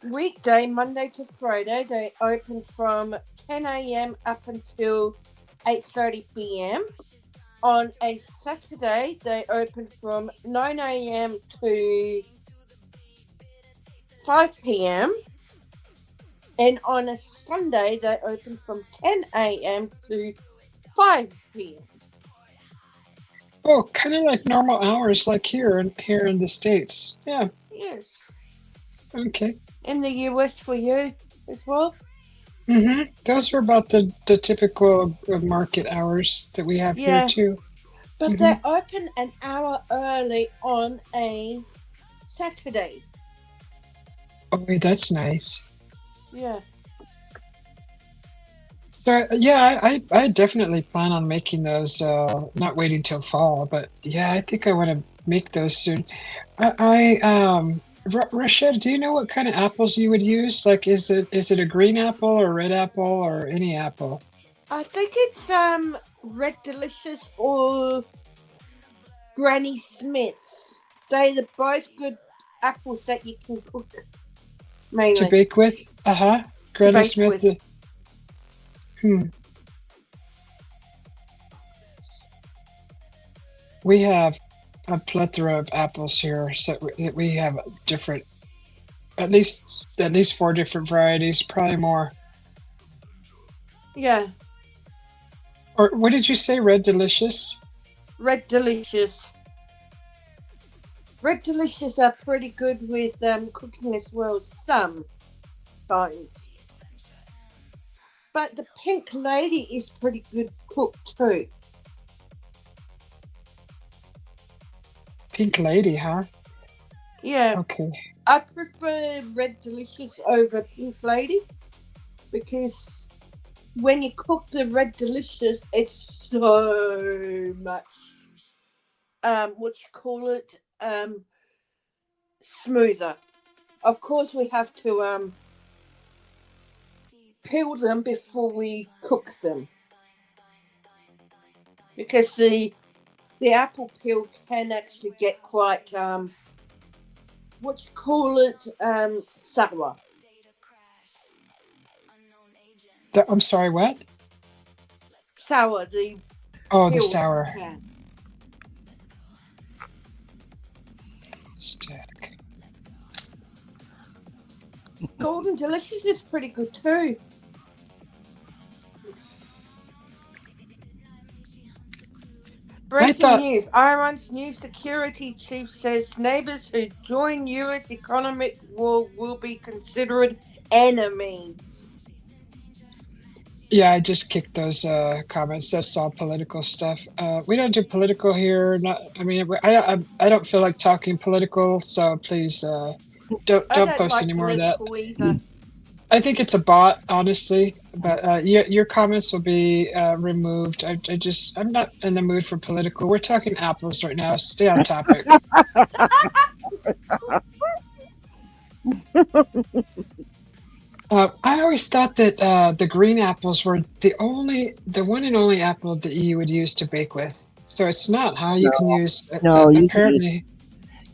weekday, Monday to Friday, they open from 10 a.m. up until 8:30 p.m. On a Saturday, they open from 9 a.m. to 5 p.m. And on a Sunday, they open from 10 a.m. to 5 p.m. Oh, kind of like normal hours, like here in the States. Yeah. Yes. Okay. in the US for you as well? Those were about the typical market hours that we have here Yeah, too. but hmm they're open an hour early on a Saturday. Oh, wait, that's nice. Yeah. So yeah, I definitely plan on making those. Not waiting till fall, but yeah, I think I want to make those soon. Rashid, do you know what kind of apples you would use? Like, is it a green apple or red apple or any apple? I think it's Red Delicious or Granny Smith's. They're both good apples that you can cook To mainly bake with? Uh-huh. to Granny bake Smith. with. Hmm. We have a plethora of apples here, so we have different, at least four different varieties, probably more. Yeah, Or what did you say? Red Delicious? Red Delicious. Red Delicious are pretty good with cooking as well sometimes. But the Pink Lady is pretty good cook too. Pink Lady, huh? Yeah, Okay. I prefer Red Delicious over Pink Lady because when you cook the Red Delicious, it's so much what you call it smoother. Of course, we have to peel them before we cook them because the apple peel can actually get quite what you call it sour. I'm sorry, what? Sour the Oh, the peel sour can. stick. Golden Delicious is pretty good too. I Breaking thought, news. Iran's new security chief says neighbors who join US economic war will be considered enemies. yeah, I just kicked those comments. That's all political stuff. We don't do political here. Not, I mean, I don't feel like talking political, so please don't I don't post like any more of that. political either. I think it's a bot, honestly. But your comments will be removed. I'm not in the mood for political. We're talking apples right now. Stay on topic. I always thought that the green apples were the one and only apple that you would use to bake with. So it's not how you can use. No, you can use, Apparently,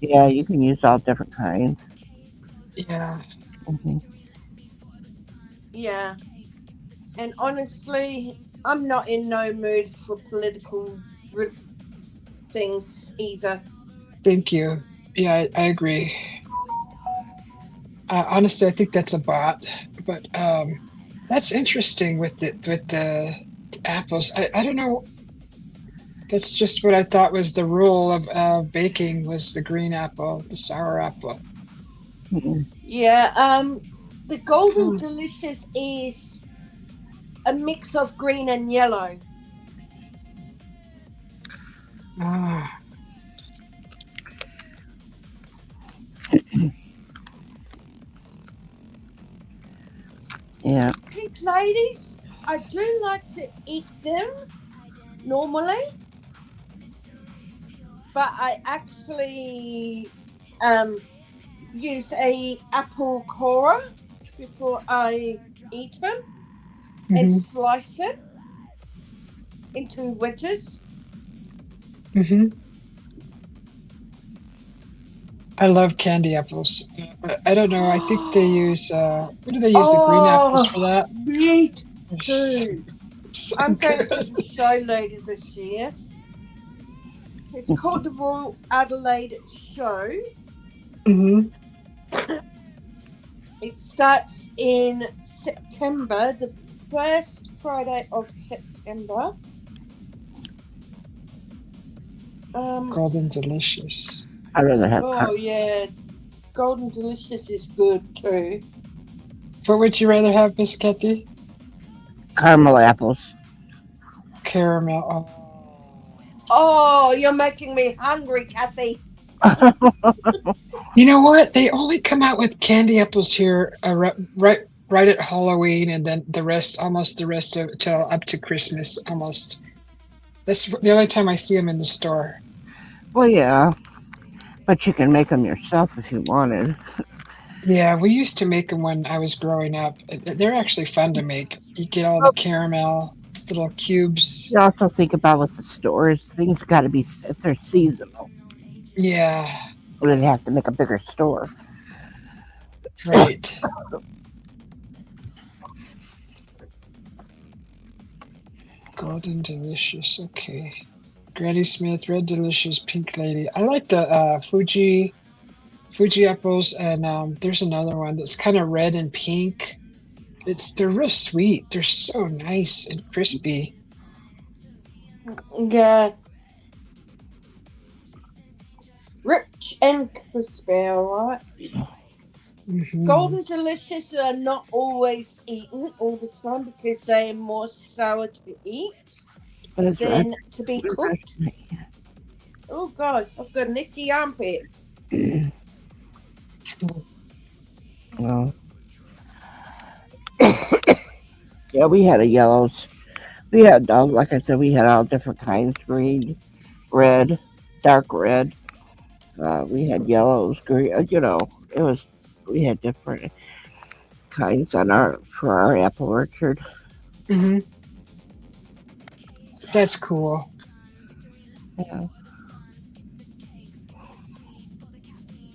yeah, you can use all different kinds. yeah. hmm Yeah. And honestly, I'm not in no mood for political things either. Thank you. Yeah, I agree. Honestly, I think that's a bot, but that's interesting with the apples. I don't know. That's just what I thought was the rule of baking was the green apple, the sour apple. Yeah, the Golden Hmm. Delicious is a mix of green and yellow. Ah, Yeah. Pink Ladies, I do like to eat them normally, but I actually use a apple corer before I eat them and hmm slice it into wedges. hmm I love candy apples. I don't know. I think they use what do they use the green apples for that? Me They're so, too. so I'm going good. to the show later this year. It's called the Royal Adelaide Show. hmm It starts in September, the first Friday of September. Golden delicious. I'd rather have Oh yeah, Golden Delicious is good too. What would you rather have, Miss Kathy? Caramel apples. Caramel. Oh. Oh, you're making me hungry, Kathy. You know what? They only come out with candy apples here right at Halloween, and then almost the rest of till up to Christmas, almost. That's the only time I see them in the store. Well, yeah, but you can make them yourself if you wanted. Yeah, we used to make them when I was growing up. They're actually fun to make. You get all the caramel, little cubes. You also think about with the stores, things got to be, if they're seasonal, Yeah, we'd have to make a bigger store. right. Golden Delicious. Okay. Granny Smith, Red Delicious, Pink Lady. I like the Fuji apples, and there's another one that's kind of red and pink. They're real sweet. They're so nice and crispy. Yeah. Rich and crispy, alright. Mhm. Golden Delicious are not always eaten all the time because they are more sour to eat But it's than to be red. cooked. Oh God, I've got an itchy armpit. Well, yeah, we had a yellows. We had dog, like I said, we had all different kinds: green, red, dark red. We had yellows, green. We had different kinds for our apple orchard. Mhm. That's cool. Yeah.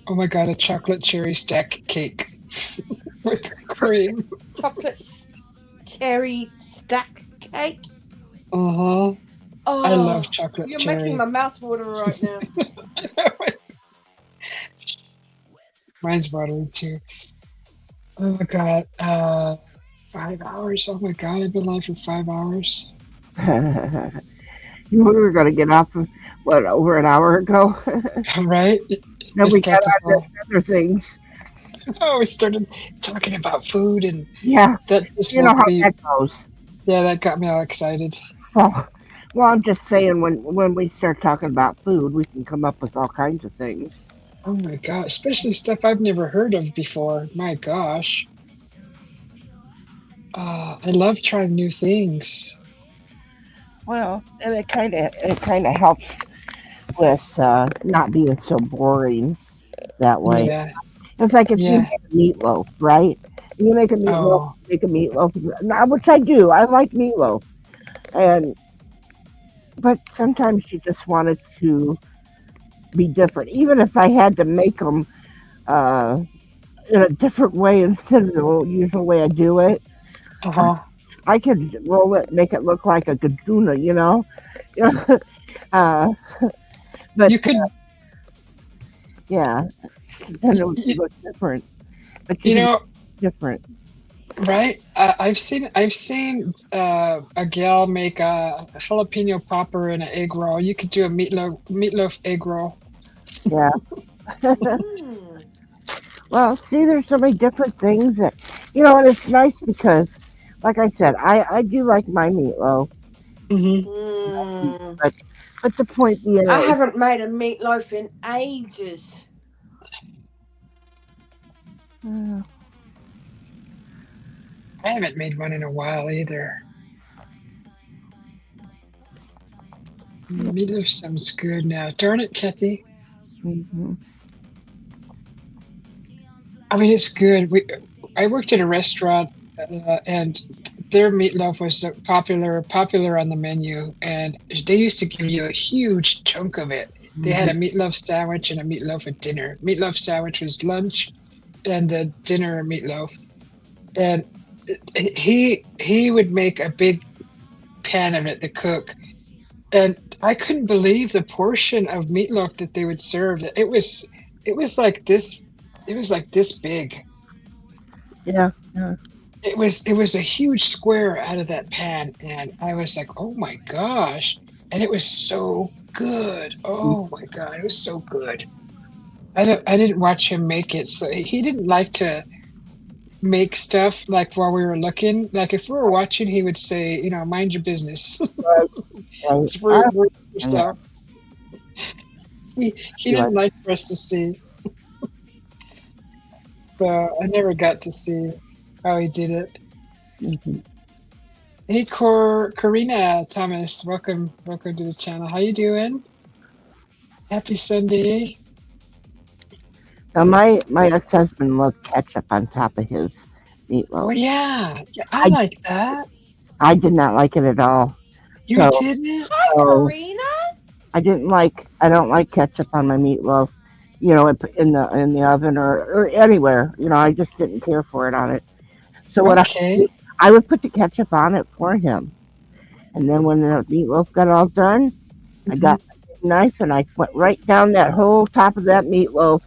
Oh my god, a chocolate cherry stack cake with cream. Chocolate cherry stack cake. Uh-huh. Oh, I love chocolate you're cherry. making my mouth water right now. Mine's watering too. Oh my god. 5 hours. Oh my god, I've been live for 5 hours. You were going to get off of, over an hour ago? Right? Then Miss we got Kathy's on to other things. Oh, we started talking about food, and Yeah, that just you know woke how me. that goes. Yeah, that got me all excited. Well, I'm just saying when we start talking about food, we can come up with all kinds of things. Oh my god, especially stuff I've never heard of before. My gosh. I love trying new things. Well, and it kind of helps with not being so boring that way. Yeah. It's like if you Yeah. make a meatloaf, right? You make a meatloaf, Oh, now, which I do. I like meatloaf, but sometimes you just want it to be different. Even if I had to make them in a different way instead of the usual way I do it, uh-huh. I could roll it, make it look like a gaduna, you know. But You could, yeah, then it would you, look different. But you you can know, make it different. right? I've seen a gal make a jalapeno popper and an egg roll. You could do a meatloaf egg roll. Yeah. Hmm. Well, see, there's so many different things that, and it's nice because, like I said, I do like my meatloaf, Mm-hmm. Hmm. but the point being, I haven't made a meatloaf in ages. I haven't made one in a while either. Meatloaf sounds good now. Darn it, Kathy. Mhm. I mean, it's good. I worked at a restaurant, and their meatloaf was popular on the menu, and they used to give you a huge chunk of it. They had a meatloaf sandwich and a meatloaf at dinner. Meatloaf sandwich was lunch, and the dinner meatloaf. And he would make a big pan of it, the cook, and I couldn't believe the portion of meatloaf that they would serve. It was like this. It was like this big. Yeah. It was a huge square out of that pan, and I was like, oh my gosh! And it was so good. Oh my god, it was so good. I didn't watch him make it, so he didn't like to make stuff like while we were looking. Like if we were watching, he would say, mind your business. Right, right. It's we're Yeah, stuff. He you like, didn't like for us to see, so I never got to see how he did it. mhm. Hey, Karina Thomas, welcome to the channel. How you doing? Happy Sunday. Now my ex-husband loved ketchup on top of his Oh meatloaf. yeah, I I like that. I did not like it at all. You So, didn't? Hi, so Karina. I don't like ketchup on my meatloaf. In the oven or anywhere. I just didn't care for it on it. So what Okay. I would put the ketchup on it for him, and then when the meatloaf got all done, I Mhm. got my big knife and I went right down that whole top of that meatloaf,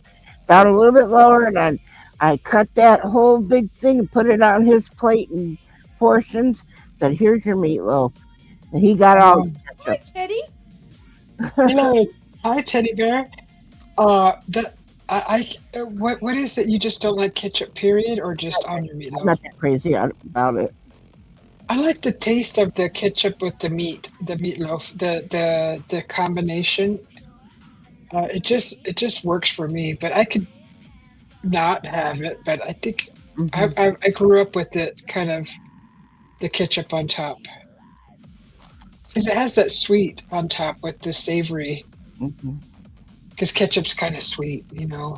down a little bit lower, and then I cut that whole big thing and put it on his plate in portions. Said, "Here's your meatloaf," and he got all Oh, the Hi, ketchup. Teddy. hello. Hi, teddy bear. That what is it? You just don't like ketchup, period, or just on your I'm meatloaf? not that crazy about it. I like the taste of the ketchup with the meat, the meatloaf, the combination. It just works for me, but I could not have it. But I think Hmm. I grew up with it, kind of the ketchup on top, because it has that sweet on top with the savory. Hmm. Because ketchup's kind of sweet,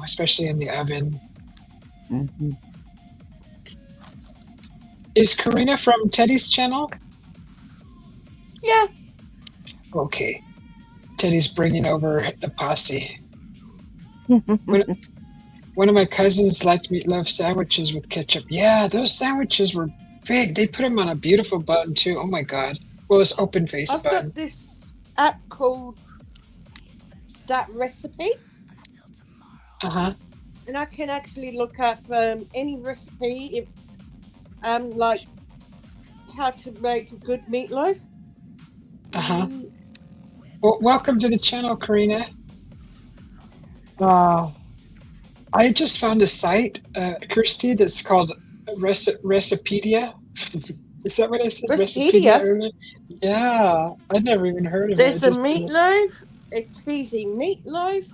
especially in the oven. Hmm. Is Karina from Teddy's channel? Yeah. Okay, Teddy's bringing over the posse. One, one of my cousins liked meatloaf sandwiches with ketchup. Yeah, those sandwiches were big. They put them on a beautiful bun too. Oh my God. Well, it's open face I've bun. got this app called That Recipe, Uh huh. and I can actually look up any recipe, if like how to make a good meatloaf. Uh huh. Mm, Well, welcome to the channel, Karina. Uh, I just found a site, Kirsty, that's called Recipedia. Is that what I said? Recipedia Recipedia. earlier? Yeah, I'd never even heard of it. I There's a just meatloaf, a cheesy meatloaf,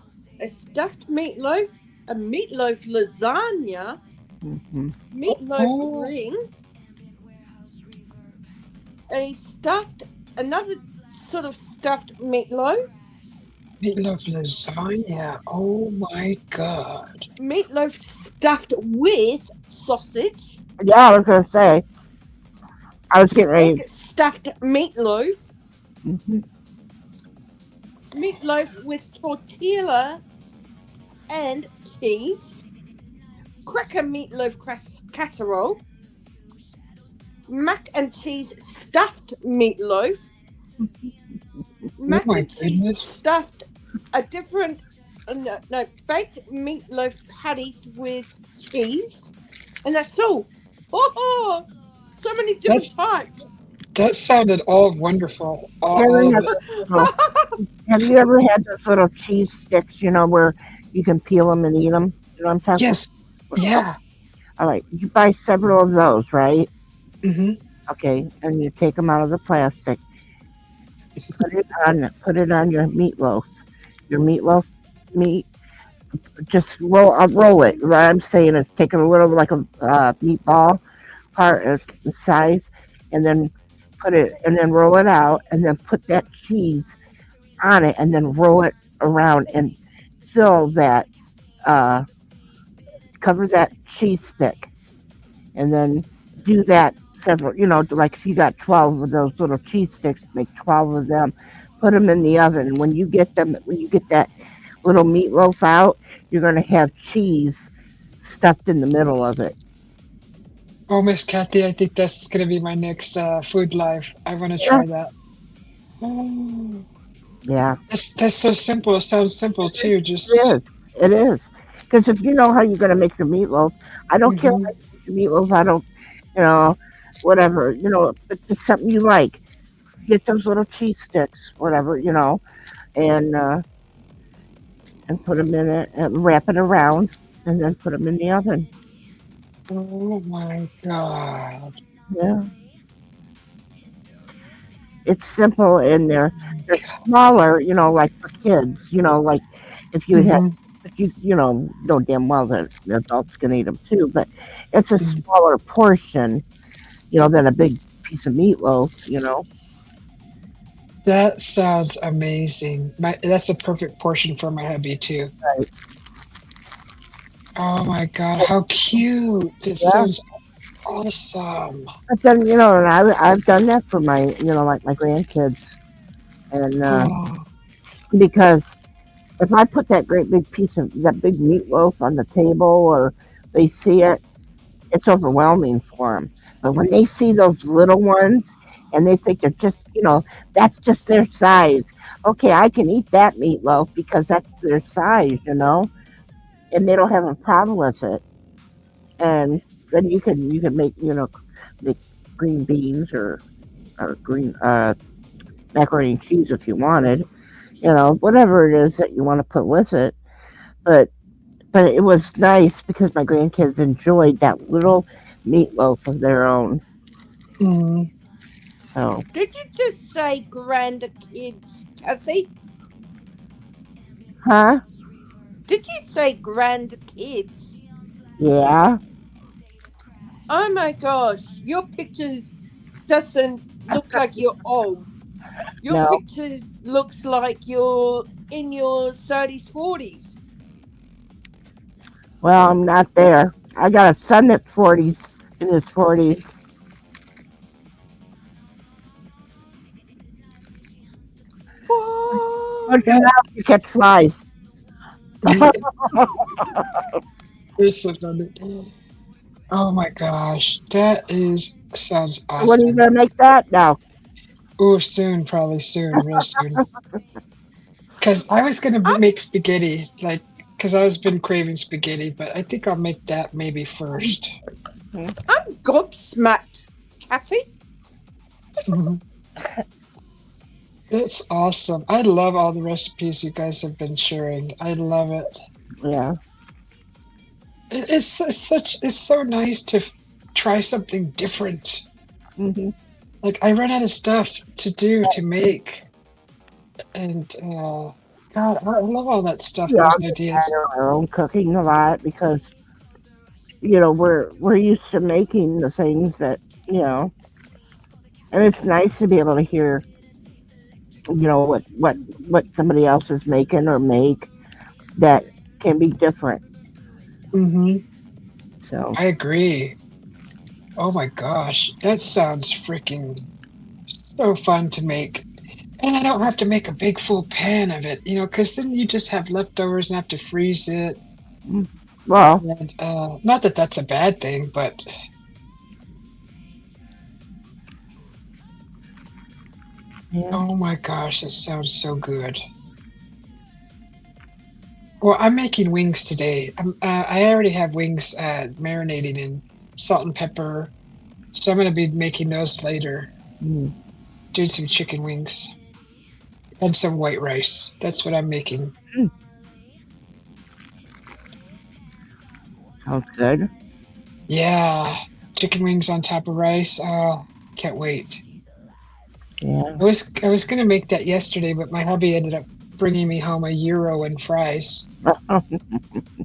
a stuffed meatloaf, a meatloaf lasagna, Hmm. meatloaf oh, ring, a stuffed, another sort of stuffed meatloaf, meatloaf lasagna. Oh my God. meatloaf stuffed with sausage, Yeah, I was gonna say. I was getting ready. egg stuffed meatloaf, Hmm. meatloaf with tortilla and cheese, cracker meatloaf casserole, mac and cheese stuffed meatloaf, Oh mac my and cheese goodness. stuffed a different no baked meatloaf patties with cheese, and that's all. Oh, so many different That's types. that sounded all wonderful. Have All you of had it. those little? Have you ever had those little cheese sticks? Where you can peel them and eat them. You know what I'm talking Yes. about? Yeah. All right, you buy several of those, right? Mm-hmm. Okay, and you take them out of the plastic. Put it on your meatloaf. Your meatloaf meat. Just roll it. What I'm saying is take it a little like a meatball part of size, and then roll it out, and then put that cheese on it, and then roll it around and fill that. Uh, Cover that cheese stick, and then do that several. Like if you got 12 of those little cheese sticks, make 12 of them. Put them in the oven, and when you get that little meatloaf out, you're gonna have cheese stuffed in the middle of it. Oh, Miss Kathy, I think that's gonna be my next food live. I want to Yeah, try that. Oh, yeah, that's so simple. It sounds simple too. it Just is. It is. Because if you know how you're gonna make your meatloaf, I don't care hmm how you make your meatloaf. I don't, you know, whatever. If it's something you like, get those little cheese sticks, whatever, and and put them in it and wrap it around and then put them in the oven. Oh my god. Yeah, it's simple and they're smaller, like for kids, like if you had Hmm. but you know damn well that the adults can eat them too, but it's a Mm. smaller portion, than a big piece of meatloaf. That sounds amazing. That's a perfect portion for my hubby too. Right. Oh my god, how cute! It Yeah. sounds awesome. But then, and I've done that for my, like my grandkids. And Oh, because if I put that great big piece of that big meatloaf on the table or they see it, it's overwhelming for them. But when they see those little ones and they think they're just, that's just their size. Okay, I can eat that meatloaf because that's their size. And they don't have a problem with it. And then you can make green beans or green macaroni and cheese if you wanted, whatever it is that you want to put with it. But but it was nice because my grandkids enjoyed that little meatloaf of their own. mm. So, Did you just say grandkids, Kathy? huh? Did you say grandkids? Yeah. Oh my gosh, your pictures doesn't look like you're old. Your No. picture looks like you're in your 30s, 40s. Well, I'm not there. I got a son that's 40s in his 40s. What? Punch him out to catch flies. There's something on it. Oh my gosh, that is sounds When are you awesome. gonna make that now? Oh, soon, probably soon, real soon. Because I was gonna I'm, make spaghetti, like, because I was been craving spaghetti, but I think I'll make that maybe first. I'm gobsmacked, Kathy. That's awesome. I love all the recipes you guys have been sharing. I love it. Yeah. It's so nice to try something different. Hmm. Like I run out of stuff to do to make, and God, I love all that stuff. We all Those get ideas. tired of our own cooking a lot because we're used to making the things that you know, and it's nice to be able to hear what somebody else is making or make that can be different. Hmm. So I agree. Oh my gosh, that sounds freaking so fun to make. And I don't have to make a big full pan of it, because then you just have leftovers and have to freeze it. well, And not that that's a bad thing, but yeah. oh my gosh, that sounds so good. Well, I'm making wings today. I already have wings marinating in salt and pepper, so I'm going to be making those later. Mm, Doing some chicken wings and some white rice. That's what I'm making. sounds good. Yeah, chicken wings on top of rice. Oh, can't wait. Yeah. I was gonna make that yesterday, but my hubby ended up bringing me home a euro and fries.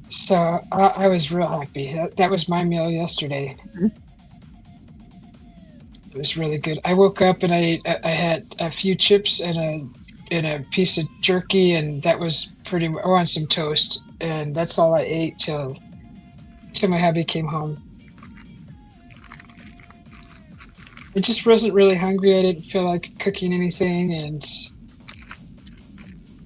So I was real happy. That was my meal yesterday. It was really good. I woke up and I had a few chips and a piece of jerky, and that was pretty much on some toast, and that's all I ate till my hubby came home. I just wasn't really hungry. I didn't feel like cooking anything, and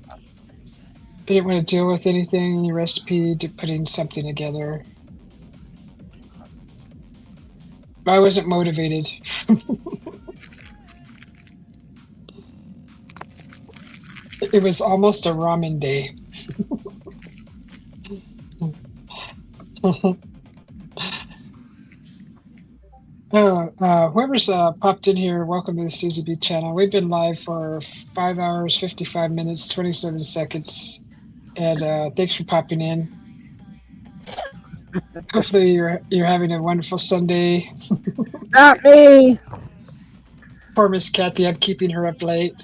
I didn't want to deal with anything, any recipe, to putting something together. I wasn't motivated. It was almost a ramen day. Whoever's popped in here, welcome to the Susie B channel. We've been live for 5 hours, 55 minutes, 27 seconds. and thanks for popping in. Hopefully, you're having a wonderful Sunday. Not me. Poor Miss Kathy, I'm keeping her up late.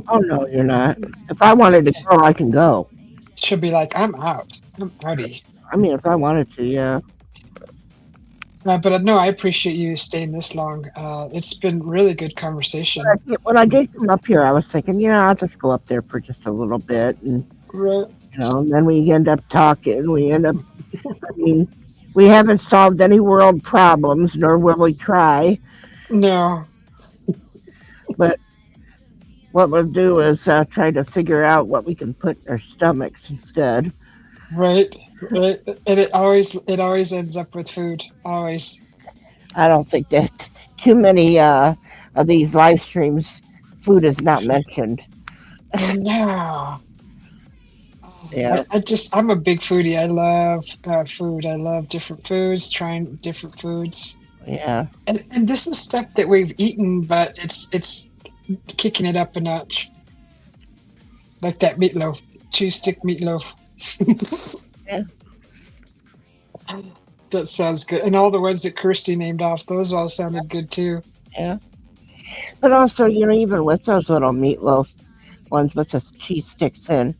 Oh no, you're not. If I wanted to go, I can go. She'll be like, "I'm out. I'm outie." I mean, if I wanted to, yeah. But no, I appreciate you staying this long. It's been really good conversation. When I did come up here, I was thinking, I'll just go up there for just a little bit, and Right. and then we end up talking. We end up. I mean, we haven't solved any world problems, nor will we try. No, But what we'll do is try to figure out what we can put in our stomachs instead. right, right, and it always ends up with food. Always. I don't think that too many of these live streams, food is not mentioned. I know. Yeah, I'm a big foodie. I love food. I love different foods, trying different foods. yeah. And this is stuff that we've eaten, but it's kicking it up a notch. Like that meatloaf, cheese stick meatloaf. Yeah. That sounds good. And all the ones that Kirsty named off, those all sounded good too. Yeah. But also, even with those little meatloaf ones with the cheese sticks in,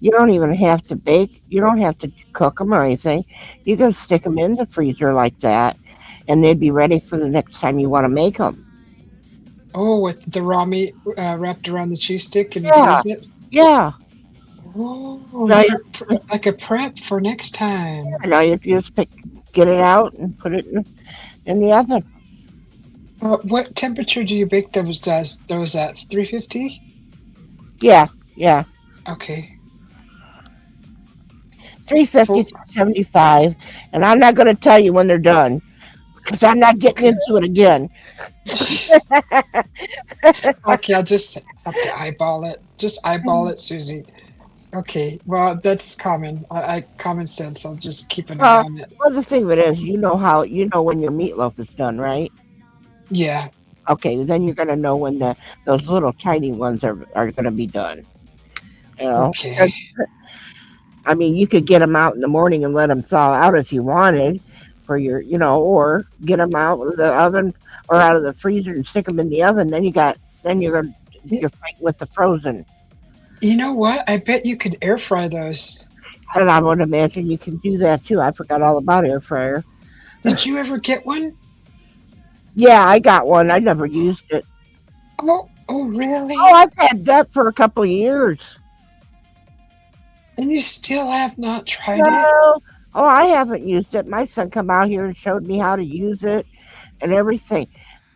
you don't even have to bake. You don't have to cook them or anything. You can stick them in the freezer like that, and they'd be ready for the next time you want to make them. Oh, with the raw meat wrapped around the cheese stick and you Yeah. freeze it. Yeah. Oh, Now like a prep for next time. now you just get it out and put it in the oven. What temperature do you bake those at? 350? Yeah. Yeah. Okay. 350, 375, and I'm not going to tell you when they're done because I'm not getting into it again. Okay, I'll just have to eyeball it. Just eyeball it, Susie. Okay, well, that's common. Common sense. I'll just keep an eye on it. Well, the thing of it is, you know when your meatloaf is done, right? Yeah. Okay, then you're going to know when those little tiny ones are going to be done. Okay. I mean, you could get them out in the morning and let them thaw out if you wanted for your, or get them out of the oven or out of the freezer and stick them in the oven. Then you're fighting with the frozen. You know what? I bet you could air fry those. And I would imagine you can do that too. I forgot all about air fryer. Did you ever get one? Yeah, I got one. I never used it. Oh, really? Oh, I've had that for a couple of years. And you still have not tried it? No. Oh, I haven't used it. My son come out here and showed me how to use it and everything.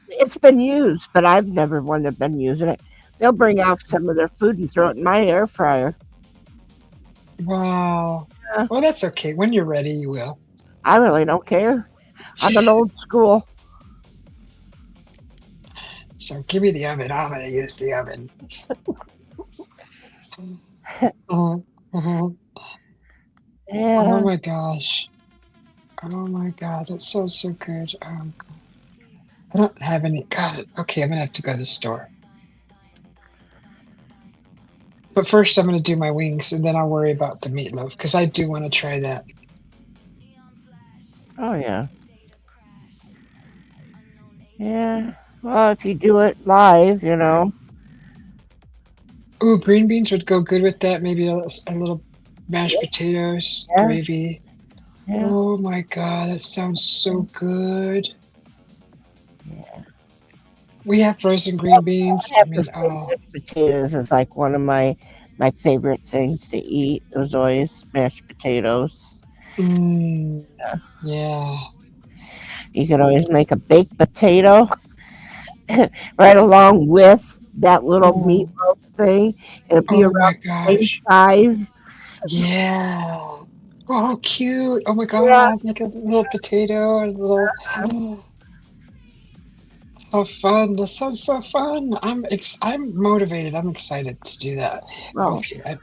It's been used, but I've never been using it. They'll bring out some of their food and throw it in my air fryer. Wow. Yeah. Well, that's okay. When you're ready, you will. I really don't care. I'm an old school. So give me the oven. I'm going to use the oven. Yeah. Oh my gosh. Oh my god, that sounds so good. I don't have any. God, okay, I'm gonna have to go to the store. But first, I'm gonna do my wings, and then I'll worry about the meatloaf because I do want to try that. Oh yeah. Yeah. Well, if you do it live, Ooh, green beans would go good with that. Maybe a little mashed potatoes, Yeah. gravy. Yeah. Oh my god, that sounds so good. Yeah. We have frozen green beans. I mean, Mashed potatoes is like one of my favorite things to eat. There's always mashed potatoes. Yeah. You can always make a baked potato right along with that little meatloaf thing. It'll be Oh my around the same gosh. size. Yeah. Oh, how cute. Oh my god, Yeah. like a little potato, a little. How fun. That sounds so fun. I'm motivated. I'm excited to do that. Oh, Okay, a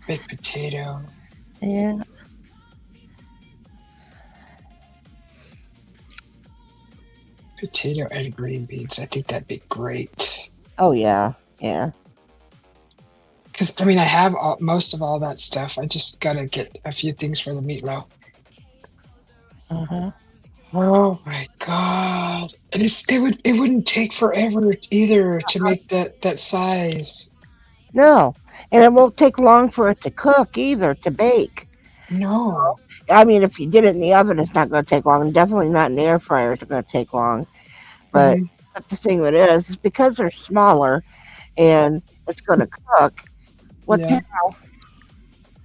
baked potato. yeah. Potato and green beans. I think that'd be great. Oh, yeah. Yeah. Because I mean, I have most of all that stuff. I just gotta get a few things for the meatloaf. Uh-huh. Oh my god! And it wouldn't take forever either to make that size. No, and it won't take long for it to cook either, to bake. No. I mean, if you did it in the oven, it's not going to take long. And definitely not in the air fryer, it's going to take long. But Mhm. the thing with it is because they're smaller and it's going to cook. What's Yeah.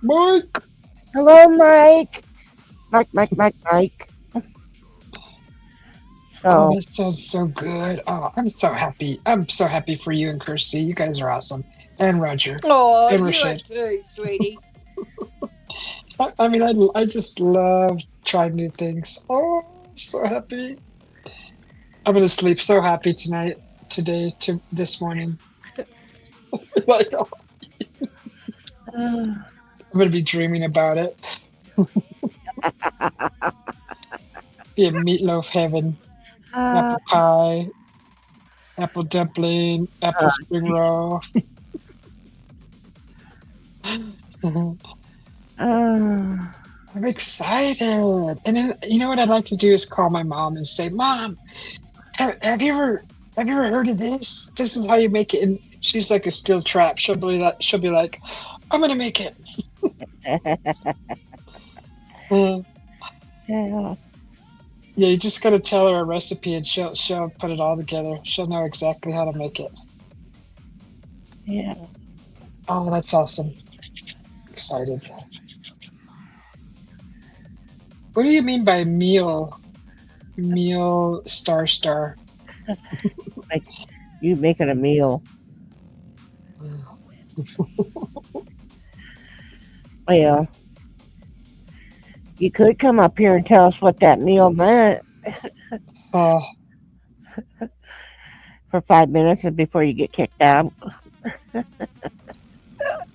Mike. Hello, Mike. Mike. Oh, So, that sounds so good. Oh, I'm so happy. I'm so happy for you and Kirsty. You guys are awesome. And Roger. Oh, And you are Rashid. too, sweetie. I mean, I just love trying new things. Oh, so happy. I'm gonna sleep so happy today, to this morning. Like, oh, I'm gonna be dreaming about it. Be a meatloaf heaven, uh, apple pie, apple dumpling, apple spring roll. I'm uh, excited. And then you know what I'd like to do is call my mom and say, "Mom, have you ever heard of this? This is how you make it." And she's like a steel trap. She'll be like, "I'm gonna make it." Mm, yeah, yeah, you just gotta tell her a recipe and she'll put it all together. She'll know exactly how to make it. yeah. Oh, that's awesome. Excited. What do you mean by meal? Meal star? Like you making a meal. Well, you could come up here and tell us what that meal meant Oh, for 5 minutes and before you get kicked out.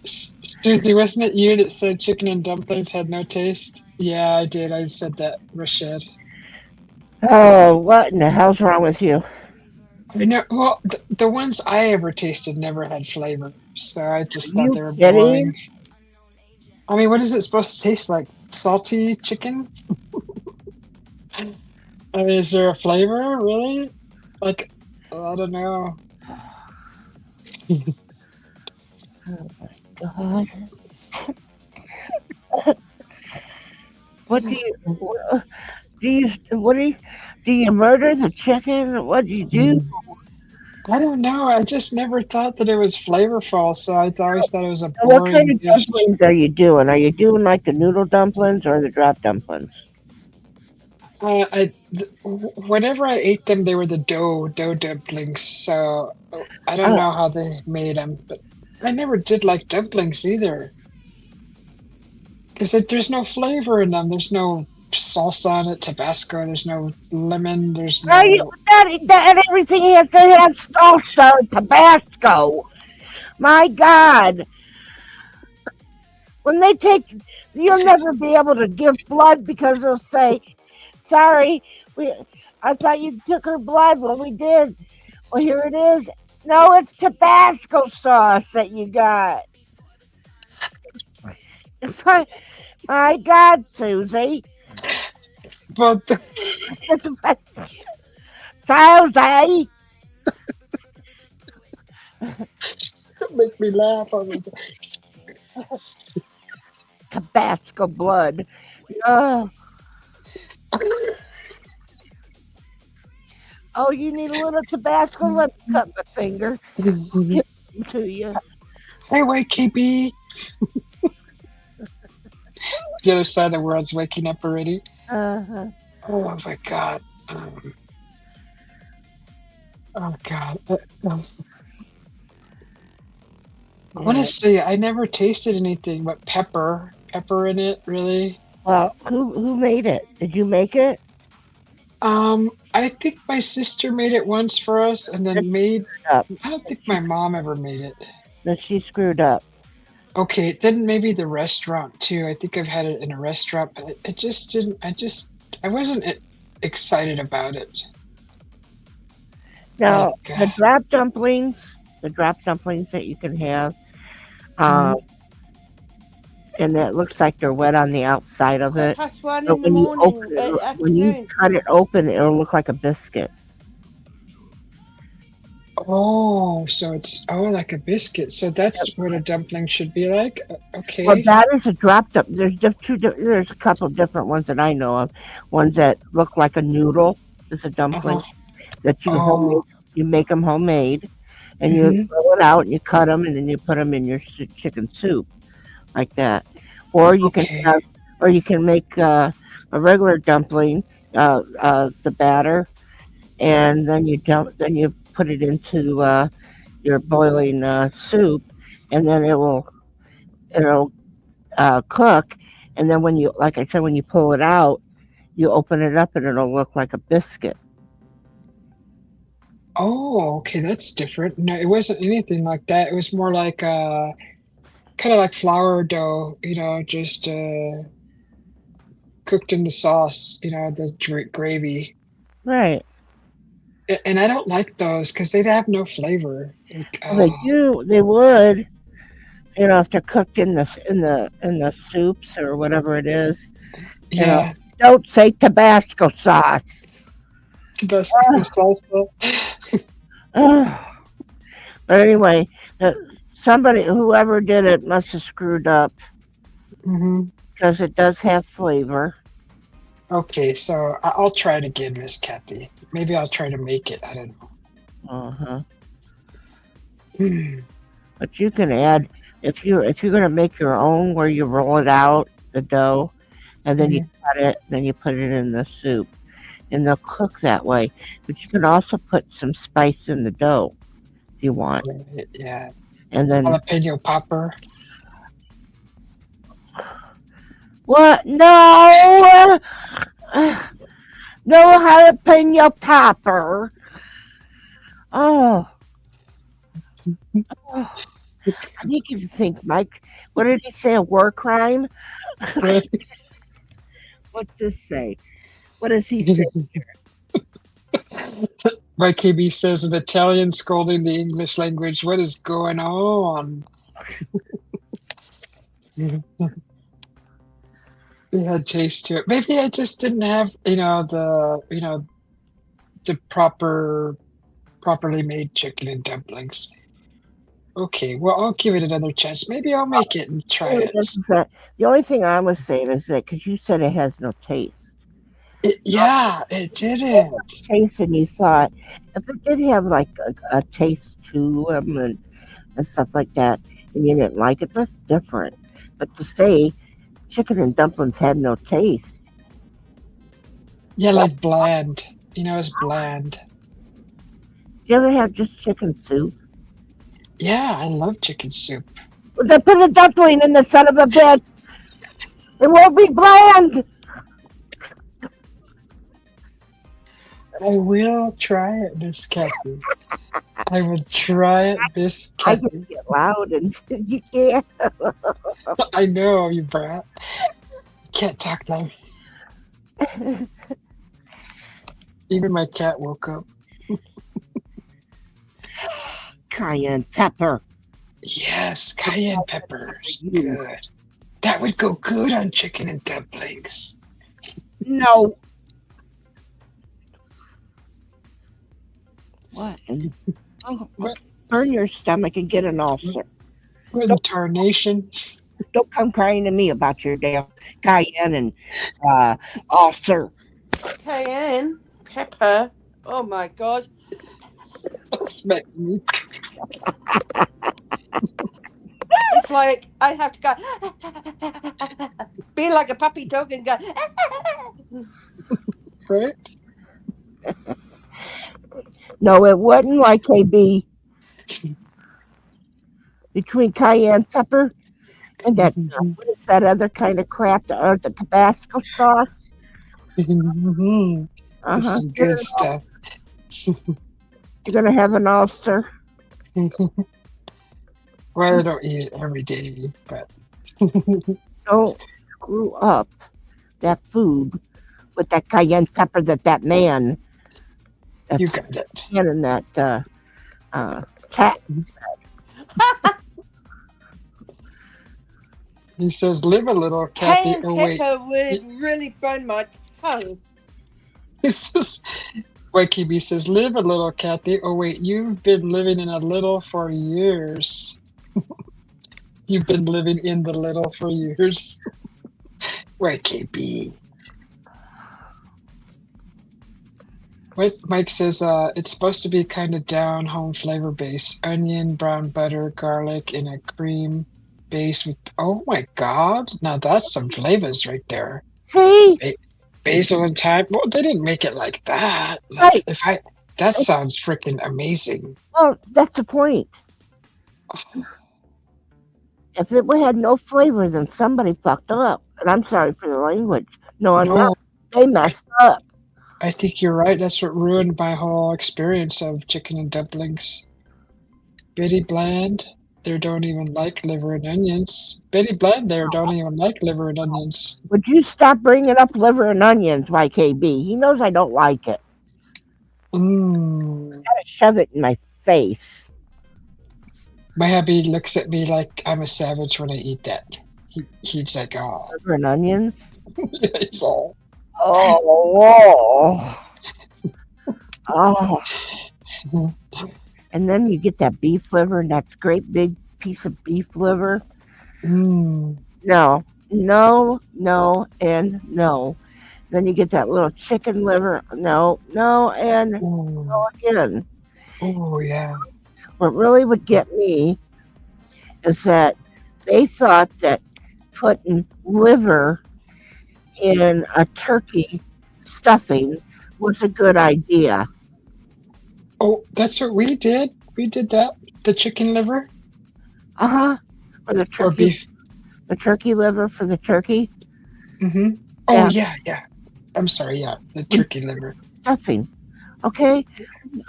Susie, wasn't it you that said chicken and dumplings had no taste? Yeah, I did. I said that, Rashid. Oh, what in the hell's wrong with you? I know. Well, the ones I ever tasted never had flavor, so I Are just thought you they were kidding? boring. I mean, what is it supposed to taste like? Salty chicken? I mean, is there a flavor, really? Like, I don't know. God. What do you do you murder the chicken? What do you do? I don't know. I just never thought that it was flavorful, so I always thought it was a What kind boring of dish. dumplings are you doing? Are you doing like the noodle dumplings or the drop dumplings? Whenever I ate them, they were the dough dumplings. So I don't Oh, know how they made them, but I never did like dumplings either. Because there's no flavor in them. There's no salsa on it, Tabasco. There's no lemon. There's are you no. that everything has to have salsa and Tabasco? My God. When they take, you'll never be able to give blood because they'll say, "Sorry, I thought you took her blood." Well, we did. Well, here it is. No, it's Tabasco sauce that you got. My God, Susie. But Susie. make me laugh. Tabasco blood. Oh, oh, you need a little Tabasco? Let me cut my finger. Give it to you. Hey, wait, KB. The other side of the world's waking up already. Uh-huh. Oh my God. Oh God. Honestly, I never tasted anything but pepper in it, really. Well, who made it? Did you make it? I think my sister made it once for us, and then made. Up. I don't think my mom ever made it. That she screwed up. Okay, then maybe the restaurant too. I think I've had it in a restaurant, but it just didn't. I wasn't excited about it. Now, Like, the drop dumplings that you can have, um, and it looks like they're wet on the outside of it. 1:30 But in the when you morning, open it, when you afternoon. cut it open, it'll look like a biscuit. Oh, so it's like a biscuit. So that's what a dumpling should be like. Well, Okay. that is a dropped up. There's a couple different ones that I know of. Ones that look like a noodle. It's a dumpling Uh-huh. that Oh. you make them homemade, and you Mm-hmm. roll it out and you cut them and then you put them in your chicken soup like that. Or you can Okay. have, or you can make a regular dumpling, the batter, and then you put it into your boiling soup, and then it'll cook, and then when you, like I said, when you pull it out, you open it up and it'll look like a biscuit. Oh, okay, that's different. No, it wasn't anything like that. It was more like kind of like flour dough, just cooked in the sauce, the gravy. Right. And I don't like those because they have no flavor. Like, Well, they do. They would, if they're cooked in the soups or whatever it is. yeah, Don't say Tabasco sauce. Tabasco salsa. Ugh. But anyway, whoever did it must have screwed up Hmm. because it does have flavor. Okay, so I'll try it again, Miss Kathy. Maybe I'll try to make it. I don't Uh-huh. know. But you can add, if you're gonna make your own, where you roll it out the dough, and then you Mhm. cut it, then you put it in the soup, and they'll cook that way. But you can also put some spice in the dough if you want, Right, yeah. and then Jalapeno popper. what? No, no jalapeno popper. Oh, oh. I think you think, Mike. What did he say? A war crime? Right. What's this say? What does he say? Mike KB says an Italian scolding the English language. What is going on? It had taste to it. Maybe I just didn't have, the properly made chicken and dumplings. Okay, well, I'll give it another chance. Maybe I'll make it and try Really it. doesn't say- The only thing I was saying is that because you said it has no taste. Yeah, it didn't. Taste, and you thought if it did have like a taste to them and stuff like that, and you didn't like it, that's different. But to say chicken and dumplings had no taste, Yeah, like bland. It's bland. do you ever have just chicken soup? Yeah, I love chicken soup. Well, then put a dumpling in the son of a bitch. It won't be bland. I will try it, Miss Kathy. I will try it, Miss I Kathy. can get loud and you can't. I know, you brat. Can't talk now. Even my cat woke up. Cayenne pepper. Yes, cayenne peppers. you. Good. That would go good on chicken and dumplings. No. What? Oh, What? burn your stomach and get an ulcer. What in tarnation? Don't come crying to me about your damn cayenne and ulcer. Cayenne pepper. Oh my god. Suspect me. It's like I have to go be like a puppy dog and go Right? No, it wouldn't like KB between cayenne pepper and that what is that other kind of crap, the Tabasco sauce. Mhm. This Uh-huh. is good stuff. You're gonna have an ulcer. Well, I don't eat it every day, but Don't screw up that food with that cayenne pepper that man you got it. and that cat. He says, "Live a little, Kathy." cayenne Oh wait, pepper would he, really burn my tongue. he says, YKB says, "Live a little, Kathy." Oh wait, you've been living in a little for years. You've been living in the little for years. YKB. What Mike says, it's supposed to be kind of down home flavor base. Onion, brown butter, garlic, and a cream base with, oh my god. Now that's some flavors right there. See? Basil and thyme. Well, they didn't make it like that. Right. That sounds freaking amazing. Well, that's the point. If it had no flavor, then somebody fucked up. And I'm sorry for the language. No, I'm No, not. They messed up. I think you're right. That's what ruined my whole experience of chicken and dumplings. Betty Bland, they don't even like liver and onions. Betty Bland there don't even like liver and onions. Would you stop bringing up liver and onions, YKB? He knows I don't like it. Mmm. Gotta shove it in my face. My hubby looks at me like I'm a savage when I eat that. He's like, oh, Liver and onions? it's all. Oh. Oh. And then you get that beef liver, and that great big piece of beef liver. Mmm. No, no, no, and no. Then you get that little chicken liver. No, no, and no again. Oh, yeah. What really would get me is that they thought that putting liver in a turkey stuffing was a good idea. Oh, that's what we did. We did that. The chicken liver For the or turkey, beef. the turkey liver for the turkey Mm-hmm. Oh, yeah. I'm sorry, yeah. The turkey liver. stuffing. Okay?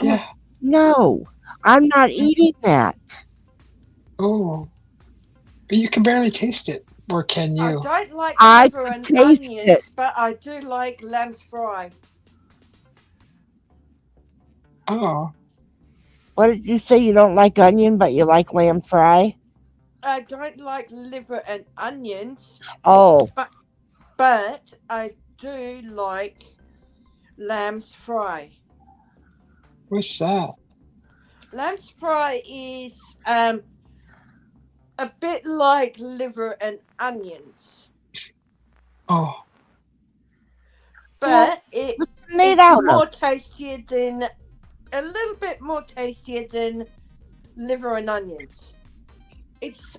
Yeah. No, I'm not eating that. Oh. But you can barely taste it. Or can I you? don't like I liver can and taste onions, it. but I do like lamb's fry. Oh. What did you say? You don't like onion, but you like lamb fry? I don't like liver and onions, Oh, but I do like lamb's fry. What's that? Lamb's fry is a bit like liver and onions, Oh. but it's made out more of. tastier than a little bit more tastier than liver and onions. It's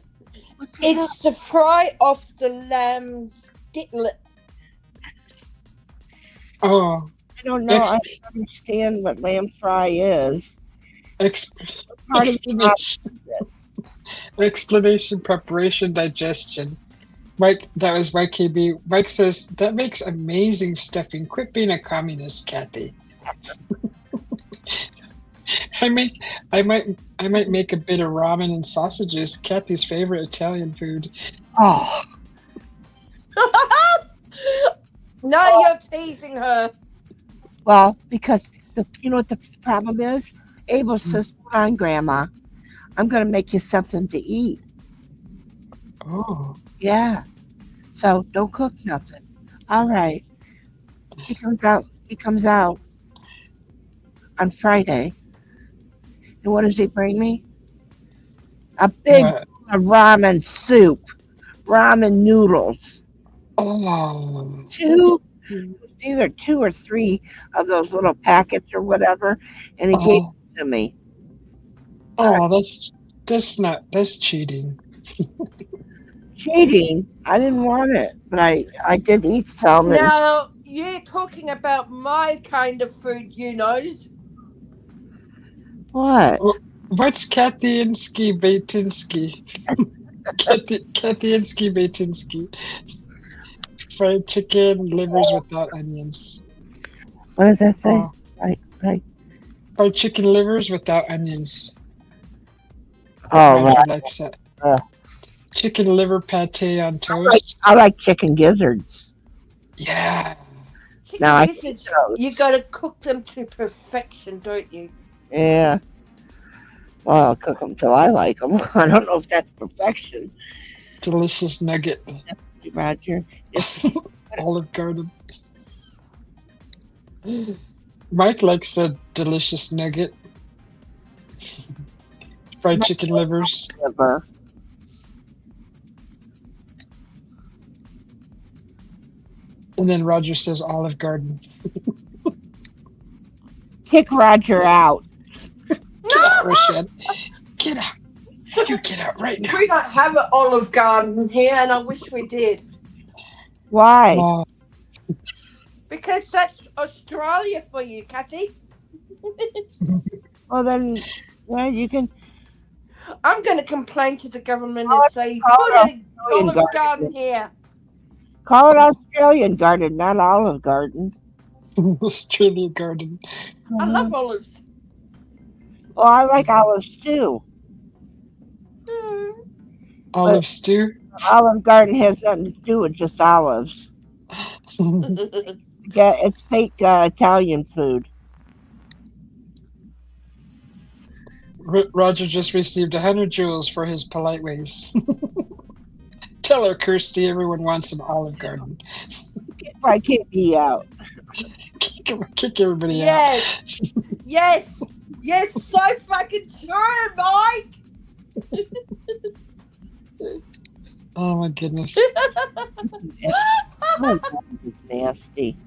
the fry of the lamb's gitlet. Oh. I don't know. I Ex- don't understand what lamb fry is. ex- Part of the explanation, preparation, digestion. Mike, that was YKB. Mike says, that makes amazing stuffing. Quit being a communist, Kathy. I might make a bit of ramen and sausages, Kathy's favorite Italian food. Oh, No, you're teasing her. well, because you know what the problem is? Abel says, "Hold on, Grandma. I'm going to make you something to eat." Oh. Yeah. So don't cook nothing. All right. He comes out on Friday. And what does he bring me? A big What? bowl of ramen soup, ramen noodles. Oh. Two, either 2 or 3 of those little packets or whatever, and he gave Oh. it to me. Oh, that's cheating. Cheating. I didn't want it, but I did eat some. And Now, you're talking about my kind of food, you know. what? What's Kathiansky Batinsky? Kathiansky Batinsky. Fried chicken, livers without onions. What does that say? Oh. Right. Fried chicken livers without onions. Oh, Roger right. likes that. Uh. Chicken liver pate on toast. I like chicken gizzards. Yeah. Chicken Now, I gizzards, think those. you got to cook them to perfection, don't you? Yeah. Well, I'll cook them till I like them. I don't know if that's perfection. Delicious nugget. Roger. It's Olive Garden. Mike likes a delicious nugget. Fried chicken livers. liver. And then Roger says Olive Garden. Kick Roger out. Get out, Rashad. Get out. You get out right now. We don't have an Olive Garden here, and I wish we did. Why? Oh, Because that's Australia for you, Kathy. Well, then, well, you can. I'm going to complain to the government Call and it- say, call put it an Australian Olive garden. Garden here. Call it Australian Garden, not Olive Garden. Australia Garden. I love olives. Well, I like olives too. Olive stew. Olive Garden has nothing to do with just olives. Yeah, it's fake Italian food. Roger just received 100 joules for his polite ways. Tell her, Kirsty, everyone wants an Olive Garden. I can't be out. Kick everybody out. Yes. Yes. Yes, so fucking true, Mike. Oh my goodness. Oh, it's nasty.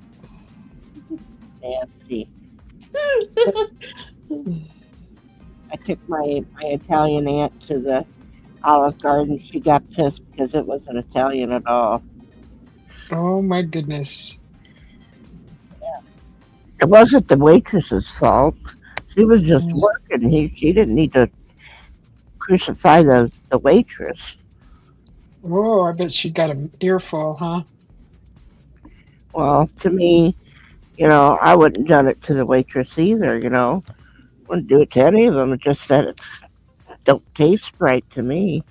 Nasty. I took my Italian aunt to the Olive Garden. She got pissed because it wasn't Italian at all. Oh my goodness. It wasn't the waitress's fault. She was just working. She didn't need to crucify the waitress. Whoa, I bet she got an earful, huh? Well, to me, I wouldn't done it to the waitress either, Wouldn't do it to any of them. It's just that it don't taste right to me.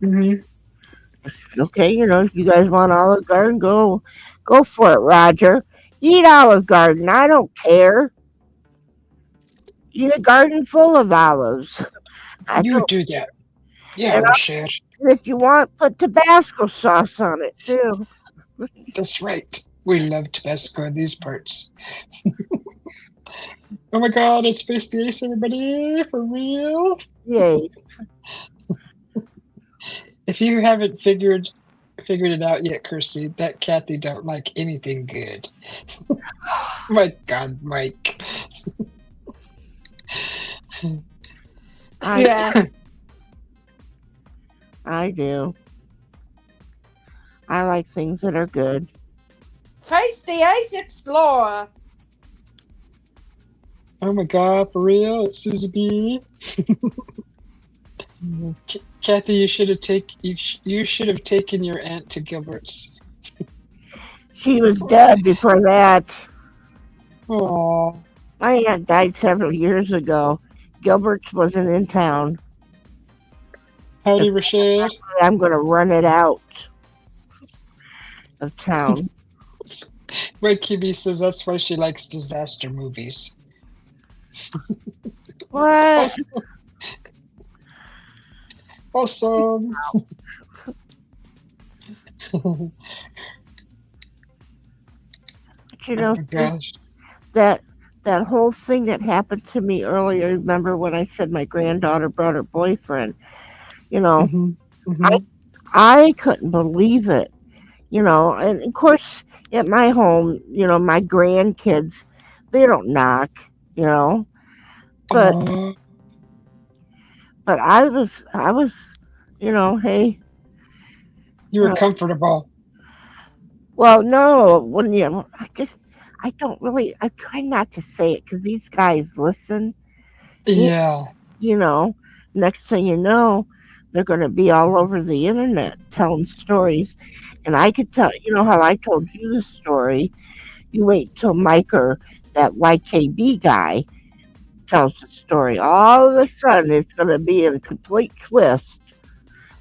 Mm-hmm. Okay, if you guys want Olive Garden, go for it, Roger. Eat Olive Garden. I don't care. Eat a garden full of olives. You do that. Yeah, And Rocher. if you want, put Tabasco sauce on it too. That's right. We love Tabasco in these parts. Oh my god, it's Space the Ace, everybody! For real? Yay. If you haven't figured it out yet, Kirsty, that Kathy don't like anything good. My god, Mike. Yeah. I do. I like things that are good. Face the Ace Explorer. Oh my god, for real? It's Susie B. Kathy, you should have taken your aunt to Gilbert's. She was dead before that. Oh, My aunt died several years ago. Gilbert's wasn't in town. howdy, Rocher. I'm going to run it out of town. Mike QB says that's why she likes disaster movies. What? Awesome. Oh But my gosh. that whole thing that happened to me earlier, remember when I said my granddaughter brought her boyfriend? Mhm, mhm. I couldn't believe it. And of course at my home, my grandkids, they don't knock, But Oh, but I was, hey, you were comfortable. well, no, when I try not to say it because these guys listen, Yeah. next thing you know, they're going to be all over the internet telling stories. And I could tell, how I told you the story. You wait till Mike or that YKB guy tells the story. All of a sudden, it's going to be a complete twist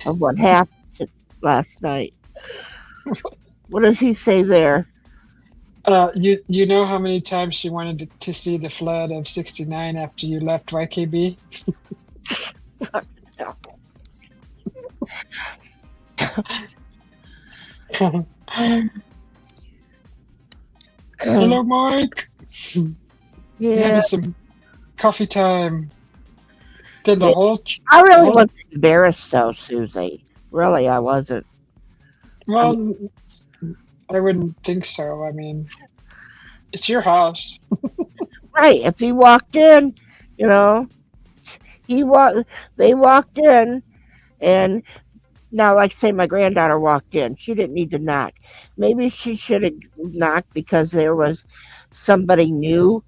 of what happened last night. What does he say there? You know how many times she wanted to see the flood of '69 after you left YKB? Hello, Mike. Yeah, Having some coffee time. Then the yeah. whole, I the really whole. wasn't embarrassed though, Susie. Really, I wasn't. I mean, Well, I wouldn't think so. I mean, it's your house. right? If he walked in, you know, he walked. They walked in, and now, like say, my granddaughter walked in. She didn't need to knock. Maybe she should have knocked because there was somebody new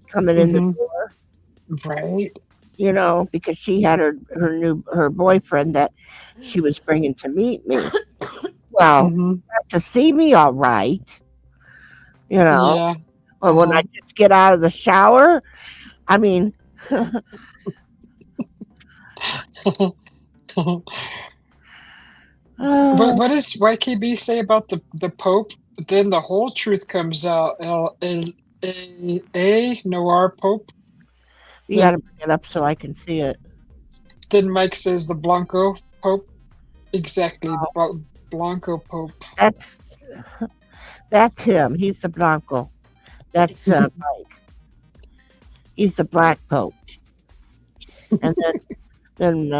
coming in the Hmm. door. Right. Because she had her boyfriend that she was bringing to meet me. Well, Hmm. to see me all right, you know, Yeah. or when I Uh just get out of the shower, I mean, huh. uh, What does YKB say about the Pope? Then the whole truth comes out. A Noir Pope. you got Then to bring it up so I can see it. Mike says the Blanco Pope. Exactly, the Blanco Pope. That's that's him. He's the Blanco. That's Mike. He's the Black Pope, and then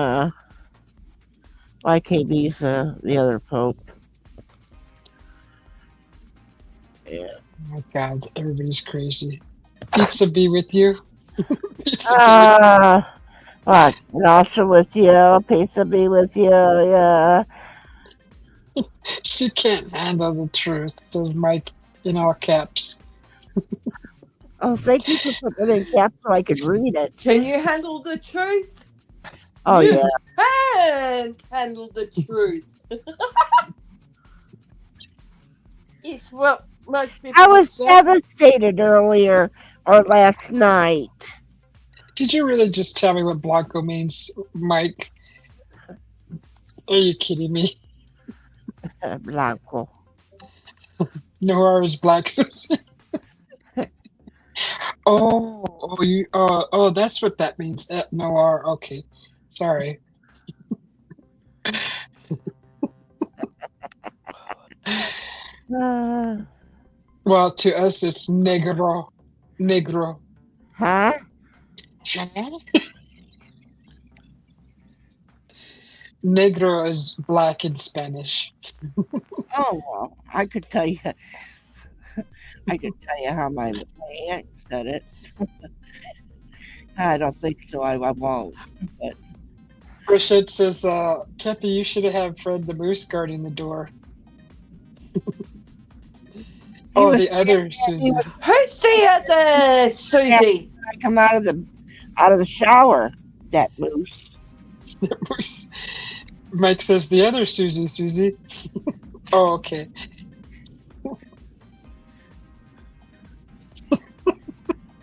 YKB's the other Pope. Yeah. Oh my God, everybody's crazy. Pizza be with you. Pizza be with Uh, what? And also with you. Peace be with you. Yeah. She can't handle the truth, says Mike in all caps. Oh, thank you for putting it in caps so I could read it. Can you handle the truth? Oh You yeah. can't handle the truth. It's what most people I was say. devastated earlier or last night. Did you really just tell me what Blanco means, Mike? Are you kidding me? Blanco. Noir is black. Oh, that's what that means. Noir. Okay, sorry. Uh, Well, to us, it's negro. Negro. huh? Negro is black in Spanish. Oh well, I could tell you. I could tell you how my aunt said it. I don't think so. I won't. But Rashid says, Kathy, you should have Fred the Moose guarding the door. he Oh, was the other he Susie. was Who's the other Susie? I come out of the shower. That moose. Moose. Mike says, the other Susie. Oh, okay.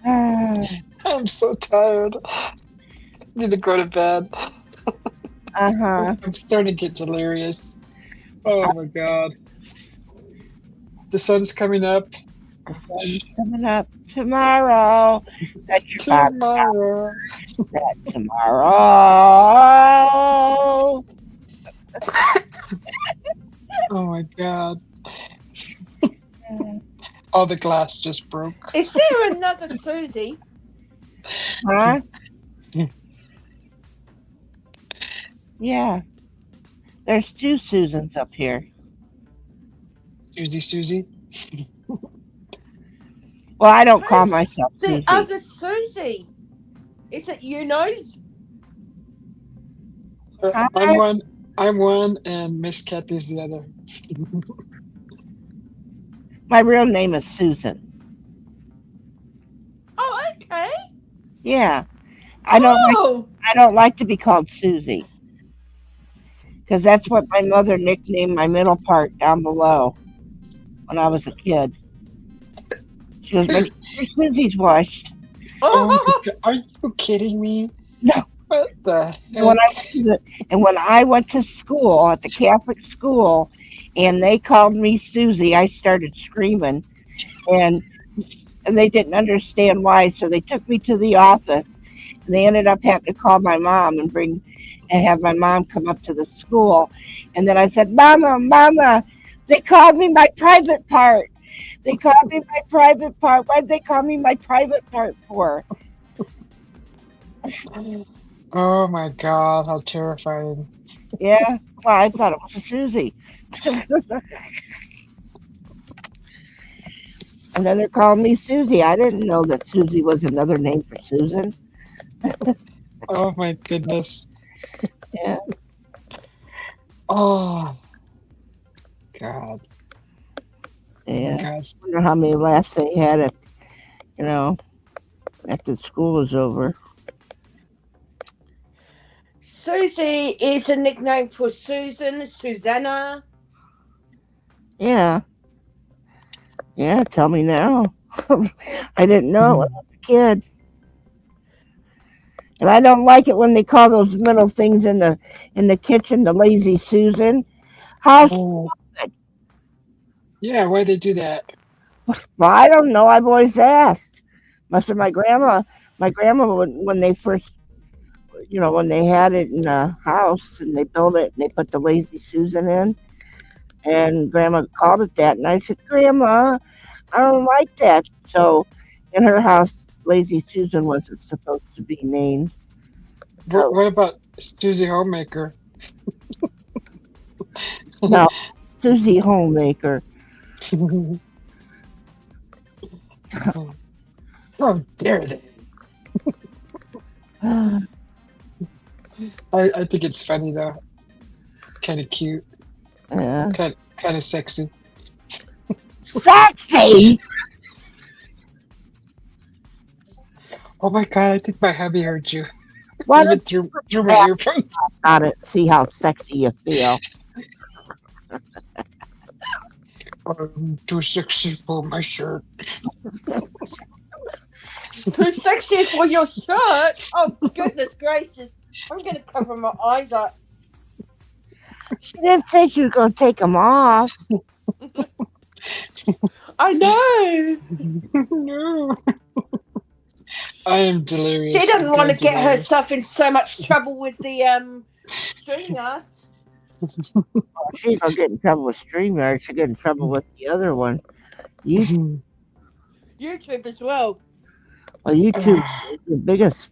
I'm so tired. I need to go to bed. Uh-huh. I'm starting to get delirious. Oh my God. The sun's coming up The sun's coming up tomorrow. That's your Bob tomorrow. tomorrow. Oh my God. All the glass just broke. Is there another Susie? Huh? Yeah. There's two Susans up here. Susie. Well, I don't call Who's myself the Susie. other Susie? Is it you know? Hi. I'm one, and Miss Kathy's the other. My real name is Susan. Oh, okay. Yeah. I don't like to be called Susie. Because that's what my mother nicknamed my middle part down below when I was a kid. She goes, make sure Susie's washed. Oh my Oh, God. Are you kidding me? No. What the And when I went to school at the Catholic school and they called me Susie, I started screaming and they didn't understand why, so they took me to the office and they ended up having to call my mom and and have my mom come up to the school. And then I said, Mama, they called me my private part. They called me my private part. Why'd they call me my private part for? Oh my God, how terrifying. Yeah. Well, I thought it was a Susie. And then they're calling me Susie. I didn't know that Susie was another name for Susan. Oh my goodness. Yeah. Oh God. Yeah. Guys. I wonder how many laughs they had at, after school was over. Susie is a nickname for Susan, Susanna. Yeah. Yeah, tell me now. I didn't know it when I was a kid. And I don't like it when they call those middle things in the kitchen the lazy Susan. How Oh. Yeah, why'd they do that? Well, I don't know. I've always asked. Must have my grandma when they first, when they had it in the house and they built it and they put the lazy Susan in, and grandma called it that. And I said, Grandma, I don't like that. So in her house, lazy Susan wasn't supposed to be named. What about Susie Homemaker? No, Susie Homemaker. How dare they? I think it's funny though. Kind of cute. Yeah. Kind of sexy. Sexy? Oh my God, I think my hubby heard you. What? Even through my earphones. Got it. See how sexy you feel. I'm too sexy for my shirt. Too sexy for your shirt? Oh, goodness gracious. I'm going to cover my eyes up. She didn't say she was going to take them off. I know. No. I am delirious. She doesn't want to get delirious. herself in so much trouble with the StreamYards. She's going to get in trouble with StreamYard. She'll get in trouble with the other one. YouTube as well. Well, YouTube is the biggest.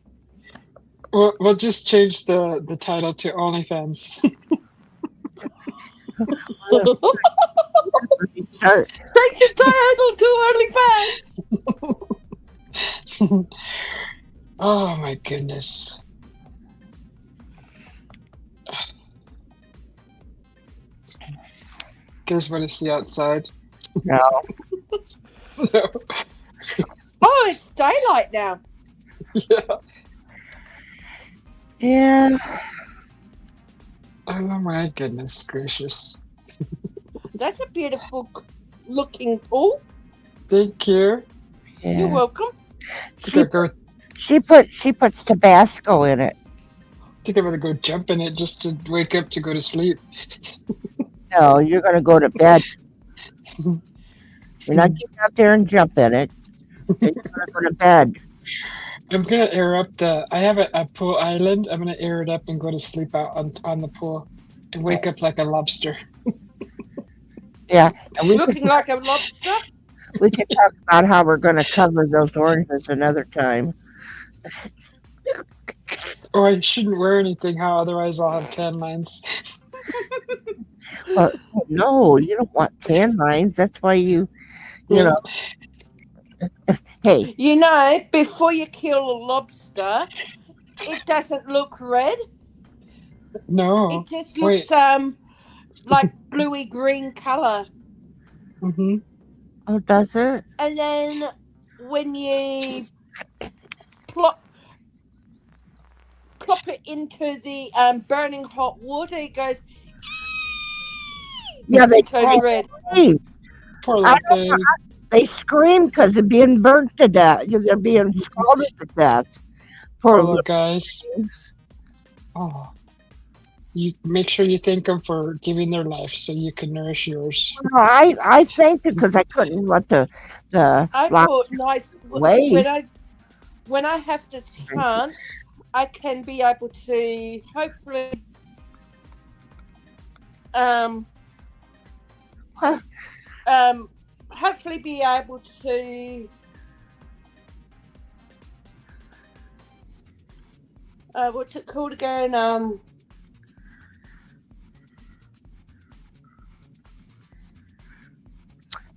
We'll just change the title to OnlyFans. Start. Take the title to OnlyFans. Oh my goodness. Guys want to see outside? No. No. Oh, it's daylight now. Yeah. Yeah. Oh my goodness gracious. That's a beautiful looking pool. Thank you. Yeah. You're welcome. She puts Tabasco in it. I think I'm gonna go jump in it just to wake up to go to sleep. No, you're gonna go to bed. You're not getting out there and jump in it. Then you're gonna go to bed. I'm gonna air up I have a pool island. I'm gonna air it up and go to sleep out on the pool and wake up like a lobster. Yeah. And Looking like a lobster. we can talk about how we're gonna cover those oranges another time. Oh, I shouldn't wear anything, how otherwise I'll have tan lines. No, you don't want tan lines. That's why you know. Hey. You know, before you kill a lobster, it doesn't look red. No. It just looks like bluey green color. Mm-hmm. Oh, does it? And then when you plop it into the burning hot water, it goes. Yeah, they turn red. Poor little thing. They scream because they're being burnt to death. They're being scalded to death. Poor little guys. Oh. You make sure you thank them for giving their life so you can nourish yours. No, I thanked them because I couldn't let the I thought nice waste. when I have the chance I can be able to um Huh. hopefully be able to what's it called again?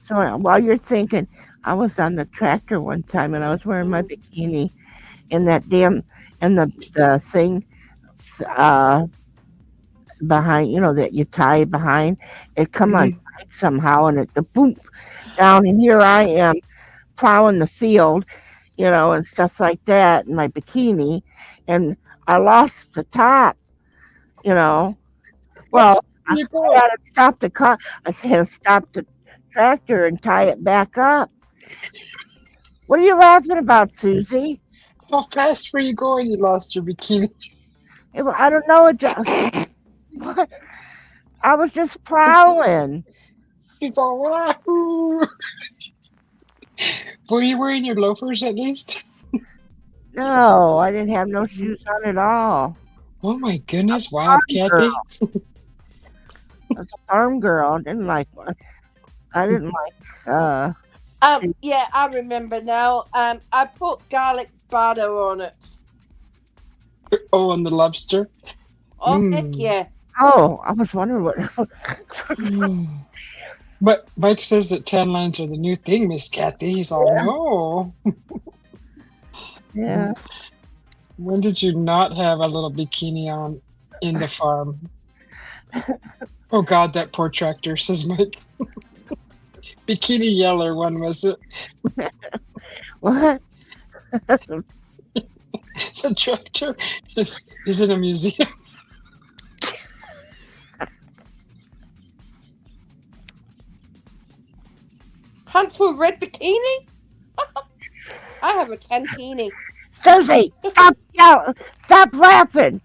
So while you're thinking, I was on the tractor one time and I was wearing my bikini, and that damn and the thing uh behind, that you tie behind, it come on Mhm. somehow, and it the boom down, and here I am plowing the field, and stuff like that in my bikini, and I lost the top, you know. What? Well, I You go. had to stop the car. I had to stop the tractor and tie it back up. What are you laughing about, Susie? How fast were you going? You lost your bikini. I don't know. What? I was just plowing. She's all wahoo. Were you wearing your loafers at least? No, I didn't have no shoes on at all. Oh my goodness! Wow, Farm girl. Kathy. I was a farm girl. I didn't like. Yeah, I remember now. I put garlic butter on it. Oh, and the lobster. Oh heck Mm. yeah. Oh, I was wondering what. Mm. But Mike says that tan lines are the new thing, Miss Kathy. He's all no. Yeah. When did you not have a little bikini on in the farm? Oh God, that poor tractor, says Mike. Bikini yeller one, was it? What? The tractor is in a museum. Hunt for red bikini? I have a cantini. Susie, stop laughing.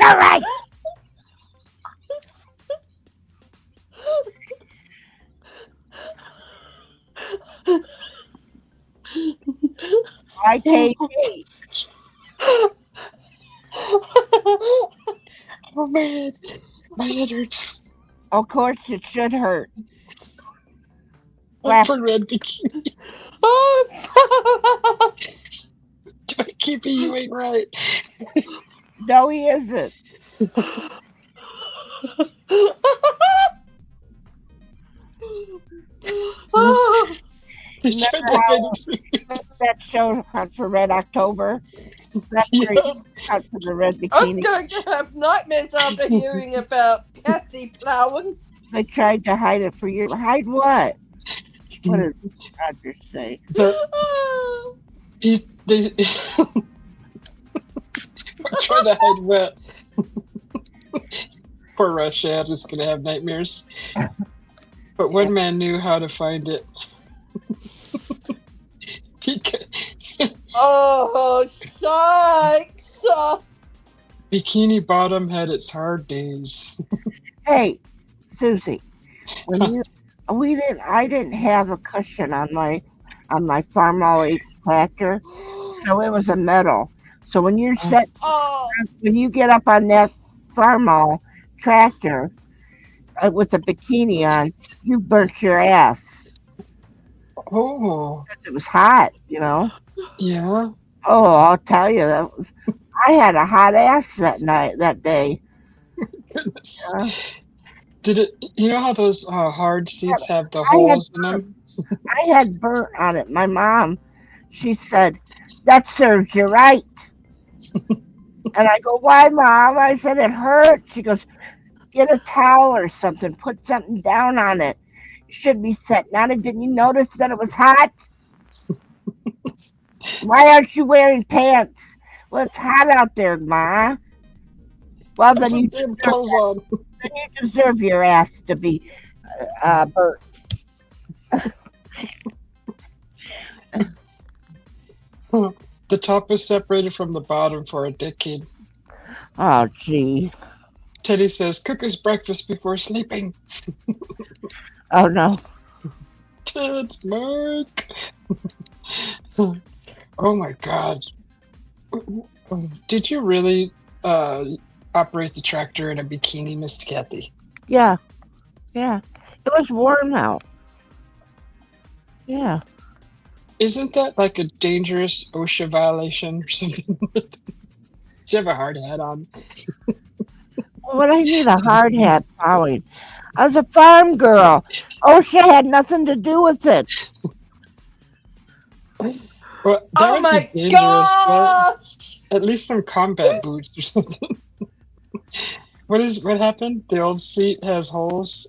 All right. IKT. Oh man, my head hurts. Of course, it should hurt. Hunt for red bikini. Oh, Keepy, you ain't right. No, he isn't. They tried to hide it from you. That show, Hunt for Red October. That's where Yeah. you hunt for the red I'm bikini. going to have nightmares after hearing about Kathy plowing. They tried to hide it for years. Hide what? What did Roger say? They trying to hide what? Poor Rashad is gonna have nightmares. But one man knew how to find it. Oh, shikes. Bikini Bottom had its hard days. Hey, Susie, I didn't have a cushion on my Farmall H tractor, so it was a metal. So when you get up on that Farmall tractor with a bikini on, you burnt your ass. Oh, It was hot, yeah. Oh, I'll tell you, I had a hot ass that day. Goodness. Yeah. Did it? You know how those hard seats have the had holes in them? I had burnt on it. My mom, she said, that serves you right. And I go, why, Mom? I said, it hurts. She goes, get a towel or something. Put something down on it. You should be sitting on it. Didn't you notice that it was hot? Why aren't you wearing pants? Well, it's hot out there, Ma. Well, Put then some you damn clothes on. deserve your ass to be burnt. The top was separated from the bottom for a decade. Oh, gee. Teddy says, cook his breakfast before sleeping. Oh, no. Ted, Mark. Oh my God. Did you really operate the tractor in a bikini, Miss Kathy? Yeah, yeah. It was warm out. Yeah. Isn't that like a dangerous OSHA violation or something? Do you have a hard hat on? What I need a hard hat plowing. I was a farm girl. OSHA had nothing to do with it. Well, that Oh would my be dangerous. Right? gosh! At least some combat boots or something. What happened? The old seat has holes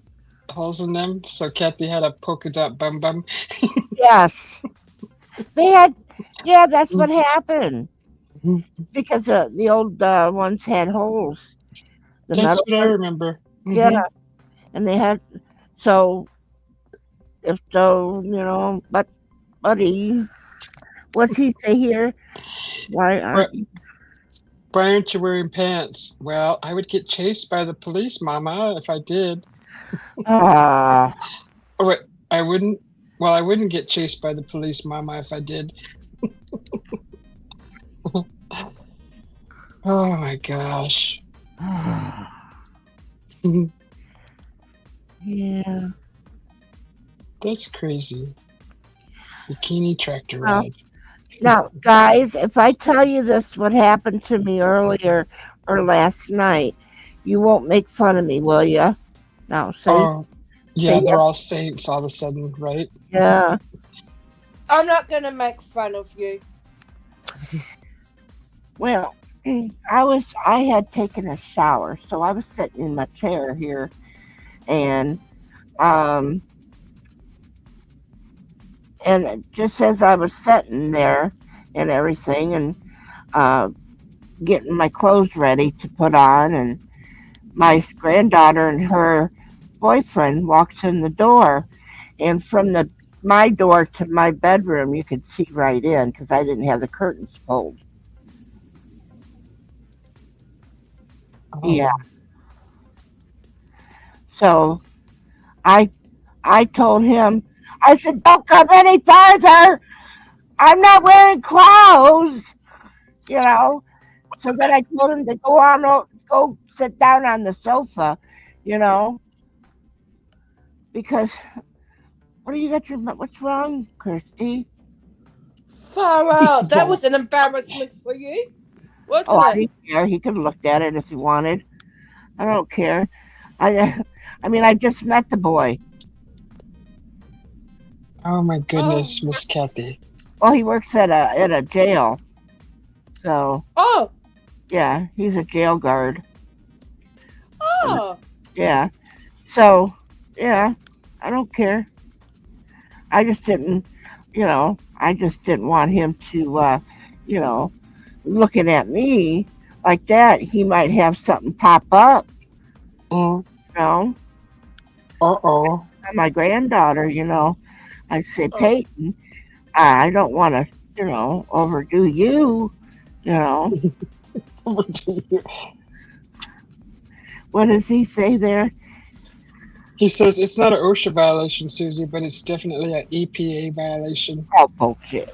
in them, so Kathy had a polka dot bum bum. Yes. They had, yeah, that's what happened. Because the old ones had holes. The That's metal what I ones, remember. yeah. And they had, so, but, buddy, what's he say here? Why aren't you? Why aren't you wearing pants? Well, I would get chased by the police, Mama, if I did. Ah, Oh wait, I wouldn't. Well, I wouldn't get chased by the police, Mama, if I did. Oh my gosh. yeah. That's crazy. Bikini tractor Well, ride. now, guys, if I tell you this, what happened to me earlier or last night, you won't make fun of me, will you? No, say, Oh, yeah, say they're all saints all of a sudden, right? yeah. I'm not gonna make fun of you. Well, I had taken a shower, so I was sitting in my chair here, and just as I was sitting there and everything, and getting my clothes ready to put on, and my granddaughter and her boyfriend walks in the door, and from my door to my bedroom, you could see right in because I didn't have the curtains pulled. Oh, Yeah. So I told him, I said, don't come any farther. I'm not wearing clothes, you know. So then I told him to go sit down on the sofa, because what's wrong, Kirsty? Far out. That was an embarrassment for you, wasn't Oh, I it? didn't care. He could have looked at it if he wanted. I don't care. I mean, I just met the boy. Oh my goodness, Miss Kathy. Well, he works at a jail. So Oh, yeah, he's a jail guard. oh. Yeah. So yeah, I don't care. I just didn't, want him to, looking at me like that. He might have something pop up, Mm. you know. Uh-oh. My granddaughter, I'd say, Peyton, I don't want to, overdo you, What does he say there? He says it's not an OSHA violation, Susie, but it's definitely an EPA violation. Oh, bullshit.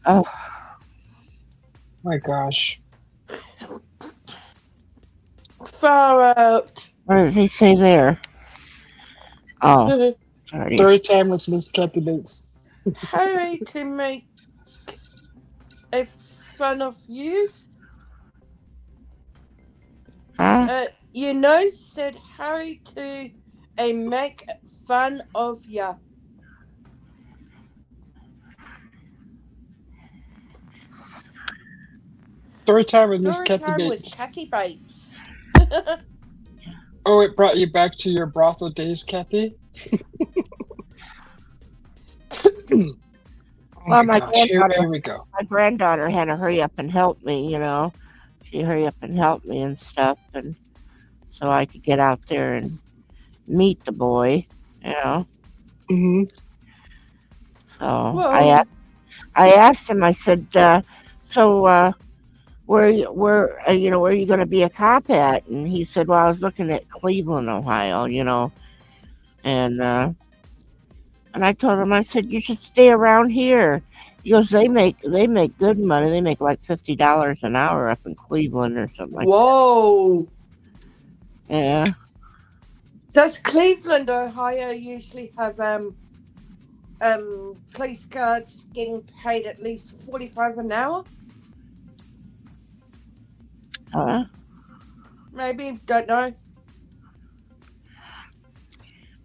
Oh, My gosh. Far out. what does he say there? Oh, sorry. Story time with Miss Kathy Bates. Harry to make a fun of you. Huh? Said Harry to make fun of ya. Story time with Miss Story Kathy time with Bates. Kathy Bates. Oh, it brought you back to your brothel days, Kathy? Oh Well, my gosh, here we go. My granddaughter had to hurry up and help me, She hurry up and help me and stuff, and so I could get out there and meet the boy, Mm-hmm. So Well, I asked him. I said, "So, where where are you going to be a cop at? And he said, well, I was looking at Cleveland, Ohio, and I told him, I said, you should stay around here. He goes, they make good money. They make like $50 an hour up in Cleveland or something like Whoa! that. Yeah. Does Cleveland, Ohio, usually have police guards getting paid at least $45 an hour? Maybe, don't know.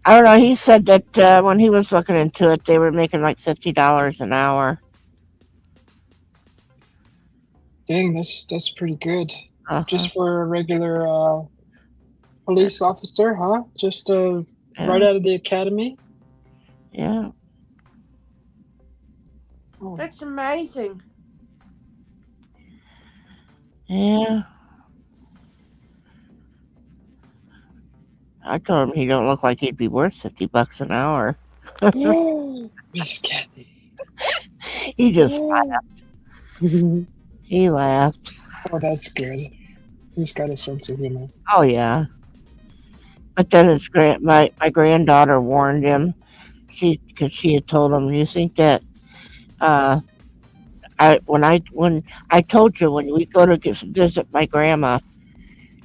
I don't know. He said that when he was looking into it, they were making like $50 an hour. Dang, that's pretty good. Uh-huh. Just for a regular police officer, huh? Just Yeah. right out of the academy. Yeah. Oh, That's amazing. Yeah. I told him he don't look like he'd be worth $50 an hour. Miss Kathy. He just laughed. He laughed. Oh, that's good. He's got a sense of humor. Oh yeah. But then my granddaughter warned him. Because she had told him, you think that when I told you when we go to visit my grandma,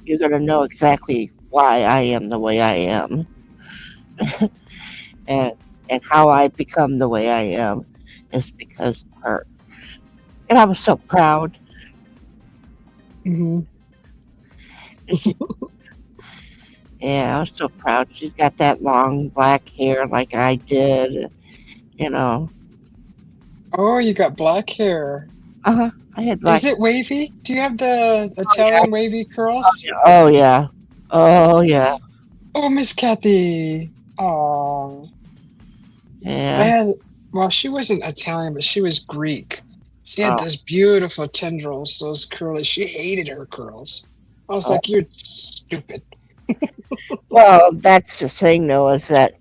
you're gonna know exactly why I am the way I am, and how I become the way I am is because of her. And I was so proud. Mm-hmm. Yeah, I was so proud. She's got that long black hair like I did. Oh, you got black hair. I had black. Is it wavy? Do you have the Italian wavy curls? Oh yeah. Oh yeah. Oh, Miss Kathy. Oh. Yeah. Well, she wasn't Italian, but she was Greek. She had those beautiful tendrils, those curly. She hated her curls. I was like, you're stupid. Well, that's the thing, though, is that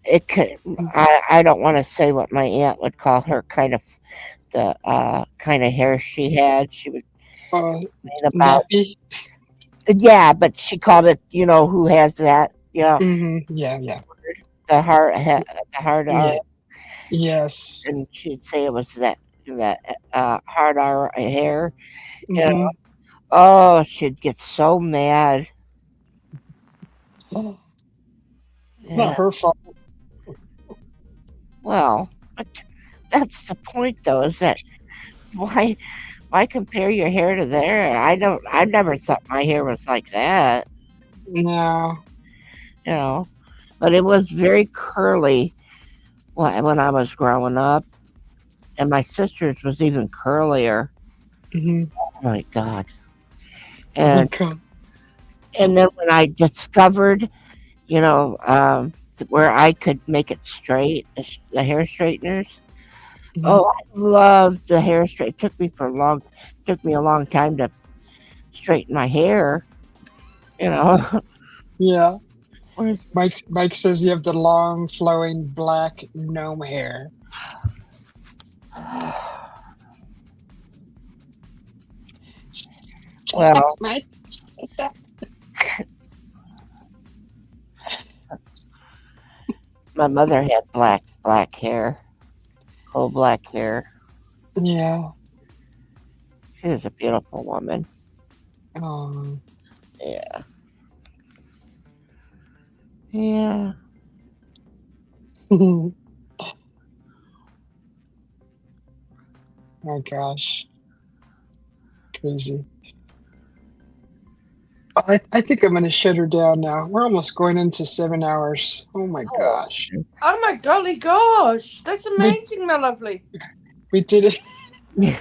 it could. I don't want to say what my aunt would call her kind of kind of hair she had. She would complain about. Nappy. Yeah, but she called it. Who has that? Yeah. Mm-hmm. Yeah. The hard Yeah. Yes. and she'd say it was that hard R hair. Mm-hmm. Oh, she'd get so mad. Not Yeah. her fault. Well, but that's the point, though, is that why compare your hair to their? I never thought my hair was like that. No. But it was very curly when I was growing up, and my sister's was even curlier. Mm-hmm. Oh my God! Oh my And God. then when I discovered, where I could make it straight, the hair straighteners. Mhm. Oh, I loved the hair straight. It took me a long time to straighten my hair. Yeah. Where's- Mike says you have the long, flowing black gnome hair. Well, Mike. my mother had black hair, coal black hair. Yeah. She was a beautiful woman. Oh. Yeah. Yeah. My gosh. Crazy. I think I'm going to shut her down now. We're almost going into 7 hours. Oh my gosh. Oh my golly gosh, that's amazing, my lovely. We did it. Yeah.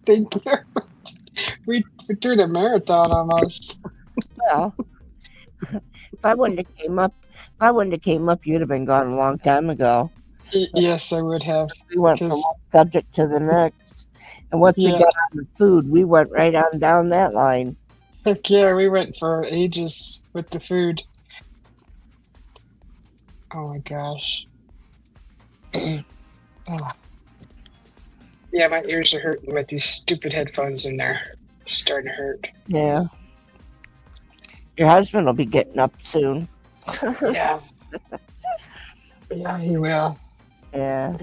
Thank you. We're doing a marathon almost. Well, if I wouldn't have came up, you'd have been gone a long time ago. Yes, I would have. We went from Because- one subject to the next, and once we Yeah. got on the food, we went right on down that line. Heck yeah, we went for ages with the food. Oh my gosh. Oh. Yeah, my ears are hurting with these stupid headphones in there. starting to hurt. Yeah. Your husband will be getting up soon. Yeah. Yeah, he will. Yeah.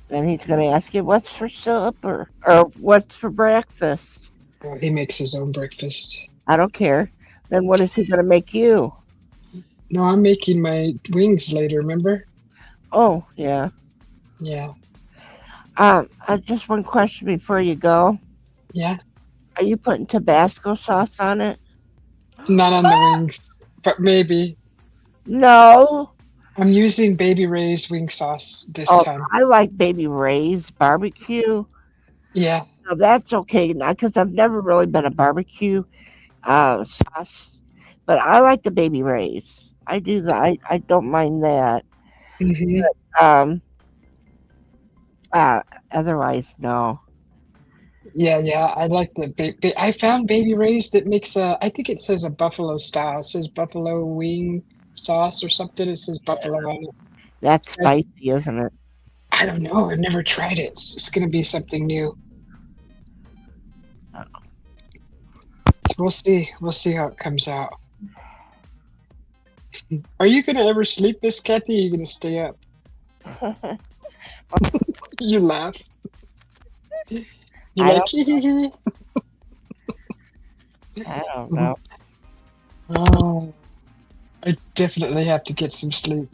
And he's going to ask you what's for supper or what's for breakfast. Well, he makes his own breakfast. I don't care. Then what is he going to make you? No, I'm making my wings later, remember? Oh, yeah. Yeah. Just one question before you go. Yeah. Are you putting Tabasco sauce on it? Not on the wings, but maybe. No. I'm using Baby Ray's wing sauce this Oh, time. I like Baby Ray's barbecue. Yeah. So that's okay now because I've never really been a barbecue sauce, but I like the Baby Ray's. I do that. I don't mind that. Hmm. Um. Otherwise, no. Yeah, yeah. I like the I found Baby Ray's that makes I think it says a buffalo style. It says buffalo wing sauce or something. It says buffalo on it. That's spicy, isn't it? I don't know. I've never tried it. It's going to be something new. So we'll see. We'll see how it comes out. Are you going to ever sleep, Miss Kathy? Or are you going to stay up? You laugh. You I like, hee hee hee. I don't know. Oh, I definitely have to get some sleep.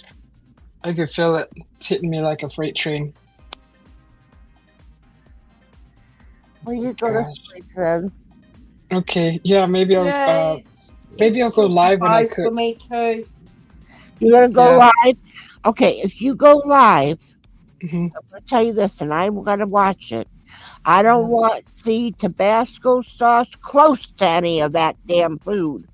I can feel it. It's hitting me like a freight train. Well, you go to Gosh. sleep then. Okay, yeah, maybe I'll Yeah, maybe I'll go live when I advice for cook. me too. You're gonna go Yeah. live. Okay, if you go live, Mhm. I'm gonna tell you this, and I'm gonna watch it. I don't Mhm. want to see Tabasco sauce close to any of that damn food.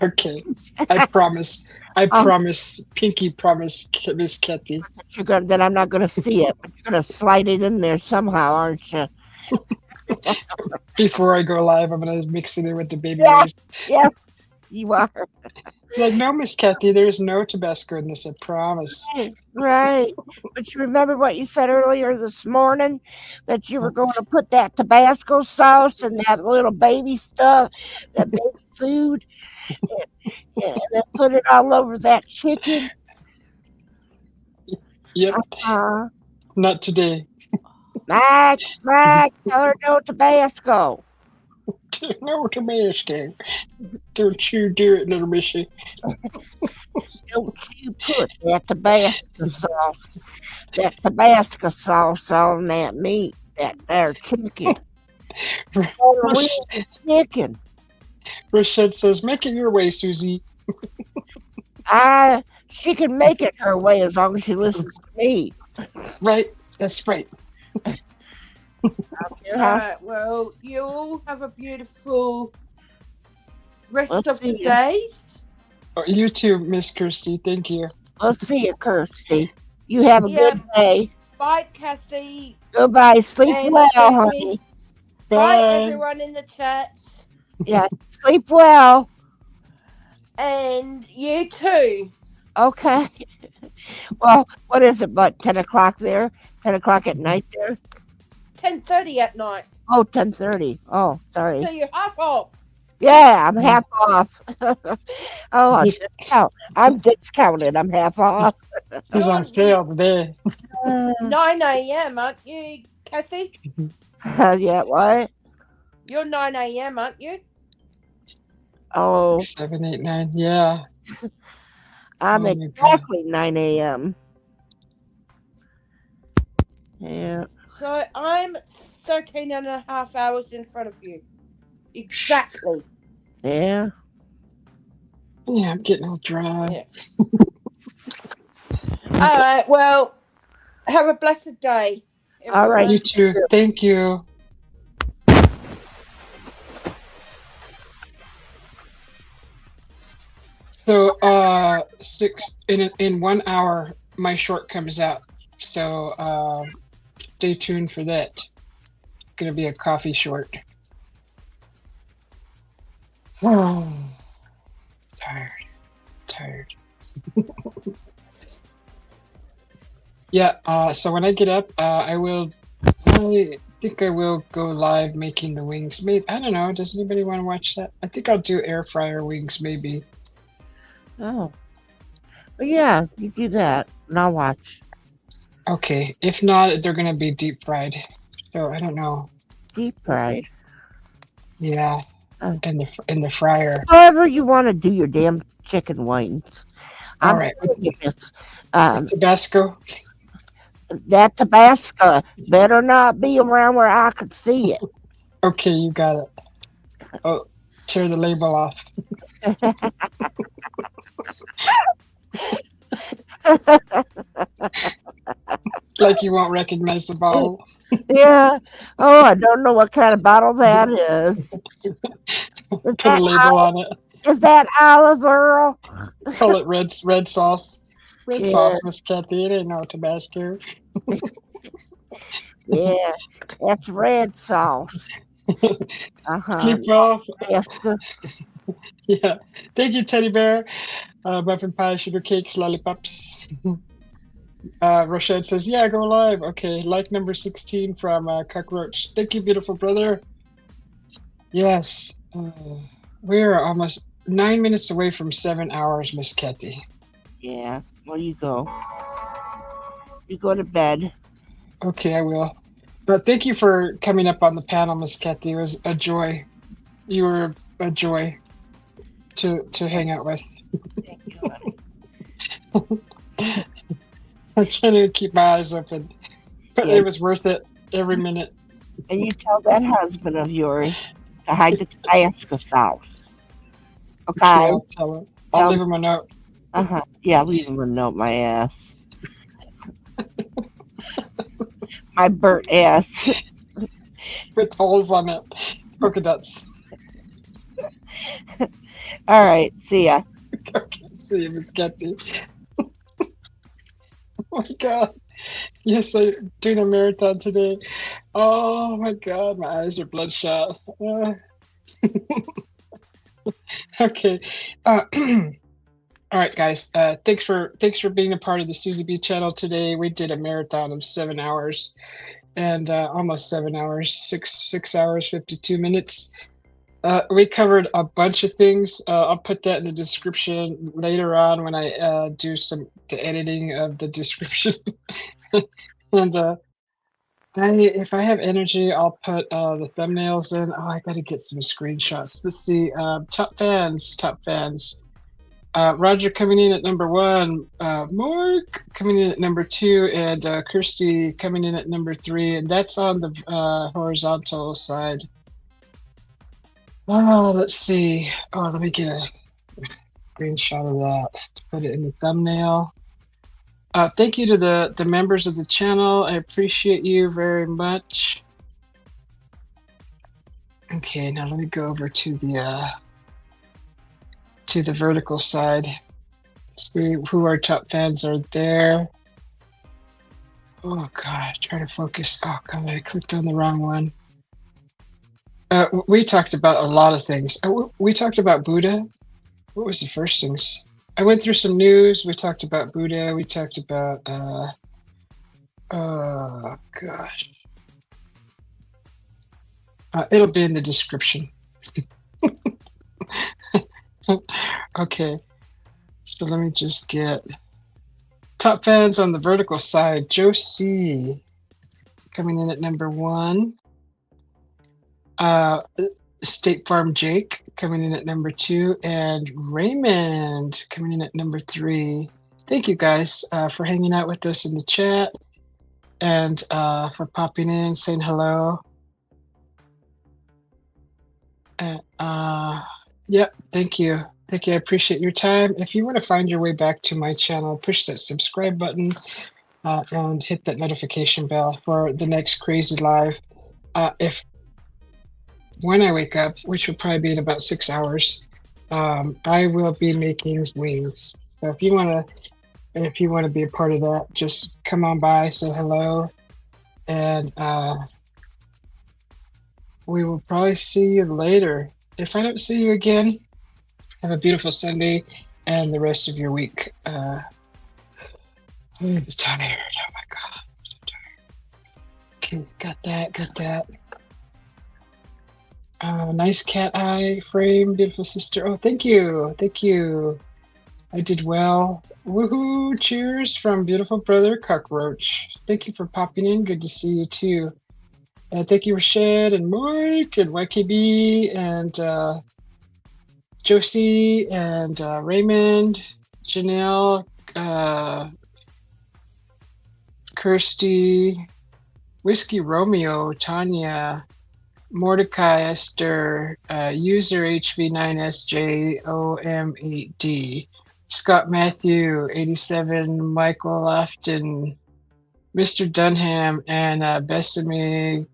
Okay, I promise. I Um, promise. Pinky promise, Miss Kathy. Then I'm not gonna see it, but you're gonna slide it in there somehow, aren't you? Before I go live, I'm gonna mix it in with the Baby Yeah. Ray's. Yes, you are. Like, no, Miss Kathy, there's no Tabasco in this. I promise. Right. But you remember what you said earlier this morning? That you were going to put that Tabasco sauce and that little baby stuff, that baby food, and then put it all over that chicken. Yep, not today. Mac, tell her no Tabasco. No Tabasco. Don't you do it, little Missy. Don't you put that Tabasco sauce on that meat, that there chicken. Chicken. Rochette says, make it your way, Susie. She can make it her way as long as she listens to me. Right, that's right. Alright, well, you all have a beautiful rest Let's of the see you. days. Oh, you too, Miss Kirsty. Thank you. We'll see you, Kirsty. You have a Yeah. good day. Bye, Kathy. Goodbye. Sleep And well, Susie. honey. Bye, Bye. everyone in the chats. Yeah, sleep well. And you too. Okay. Well, what is it, about 10 o'clock there? 10 o'clock at night there? 10:30 at night. Oh, 10:30. Oh, sorry. So you're half off. Yeah, I'm half off. Oh, He's, I'm discounted. I'm half off. he's on sale today. 9 a.m., aren't you, Kathy? Yeah, what? You're 9 a.m., aren't you? Oh, 6, 7, 8, 9. Yeah. I'm Oh my God. exactly 9 a.m. Yeah. So I'm 13 and a half hours in front of you. Exactly. Yeah. Yeah, I'm getting all dry. Yeah. All right, well, have a blessed day. All right. You too. Thank you. So, 1 hour, my short comes out. So, stay tuned for that. It's gonna be a coffee short. Tired. Yeah. So when I get up, I will I think I will go live making the wings. Maybe I don't know. Does anybody want to watch that? I think I'll do air fryer wings. Maybe. Oh, well, yeah, you do that, and I'll watch. Okay. If not, they're gonna be deep fried. So I don't know. Deep fried. Yeah. Oh. In the fryer. However you want to do your damn chicken wings. All I'm right. telling you this. Tabasco. That Tabasco better not be around where I could see it. Okay, you got it. Oh, tear the label off. Like you won't recognize the bottle. Yeah. Oh, I don't know what kind of bottle that is. Put a label on it. Is that olive oil? Call it red sauce. Red Yeah. sauce, Miss Kathy. It ain't no Tabasco. Yeah, that's red sauce. Uh-huh. Sleep off. Tabasco. Yeah. Thank you, Teddy Bear. Muffin pie, sugar cakes, lollipops. Rochelle says, yeah, go live. Okay, like number 16 from Cockroach. Thank you, beautiful brother. Yes. We are almost 9 minutes away from 7 hours, Miss Kathy. Yeah, well, you go. You go to bed. Okay, I will. But thank you for coming up on the panel, Miss Kathy. It was a joy. You were a joy to hang out with. Thank you, honey. I can't even keep my eyes open. But Yeah. it was worth it every minute. And you tell that husband of yours to hide the Tabasco sauce. Okay? I'll tell him. I'll leave him a note. Uh-huh. Yeah, leave him a note, my ass. My burnt ass. With holes on it. Polka dots. All right, see ya. Okay, see you, Miss Kathy. Oh my god. Yes, I'm doing a marathon today. Oh my god, my eyes are bloodshot. Okay. All right, guys. Thanks for being a part of the Susie B channel today. We did a marathon of 7 hours, and almost 7 hours, 6 hours 52 minutes. We covered a bunch of things. I'll put that in the description later on when I do the editing of the description. And if I have energy, I'll put the thumbnails in. Oh, I gotta get some screenshots. Let's see. Top fans. Roger coming in at number 1. Mark coming in at number 2, and Kirsty coming in at number 3. And that's on the horizontal side. Oh, let's see. Oh, let me get a screenshot of that to put it in the thumbnail. Thank you to the members of the channel. I appreciate you very much. Okay, now let me go over to the vertical side. See who our top fans are there. Oh gosh, try to focus. Oh god, I clicked on the wrong one. We talked about a lot of things. We talked about Buddha. What was the first things? I went through some news. We talked about Buddha. We talked about, oh gosh. It'll be in the description. Okay. So let me just get top fans on the vertical side. Joe C. coming in at number 1. State Farm Jake coming in at number 2, and Raymond coming in at number 3. Thank you guys for hanging out with us in the chat and for popping in, saying hello. Yep, thank you. I appreciate your time. If you want to find your way back to my channel, push that subscribe button and hit that notification bell for the next crazy live. When I wake up, which will probably be in about 6 hours, I will be making wings. So if you want to be a part of that, just come on by, say hello, and we will probably see you later. If I don't see you again, have a beautiful Sunday and the rest of your week. I'm tired. Oh my god, I'm so tired. Okay, got that, got that. Nice cat eye frame, beautiful sister. Oh, thank you, thank you. I did well. Woohoo! Cheers from beautiful brother Cockroach. Thank you for popping in. Good to see you too. Thank you, Rashad and Mike and YKB and Josie and Raymond, Janelle, Kirsty, Whiskey Romeo, Tanya, Mordecai, Esther, user HV9SJOM8D, Scott Matthew, 87, Michael Afton, Mr. Dunham, and Besame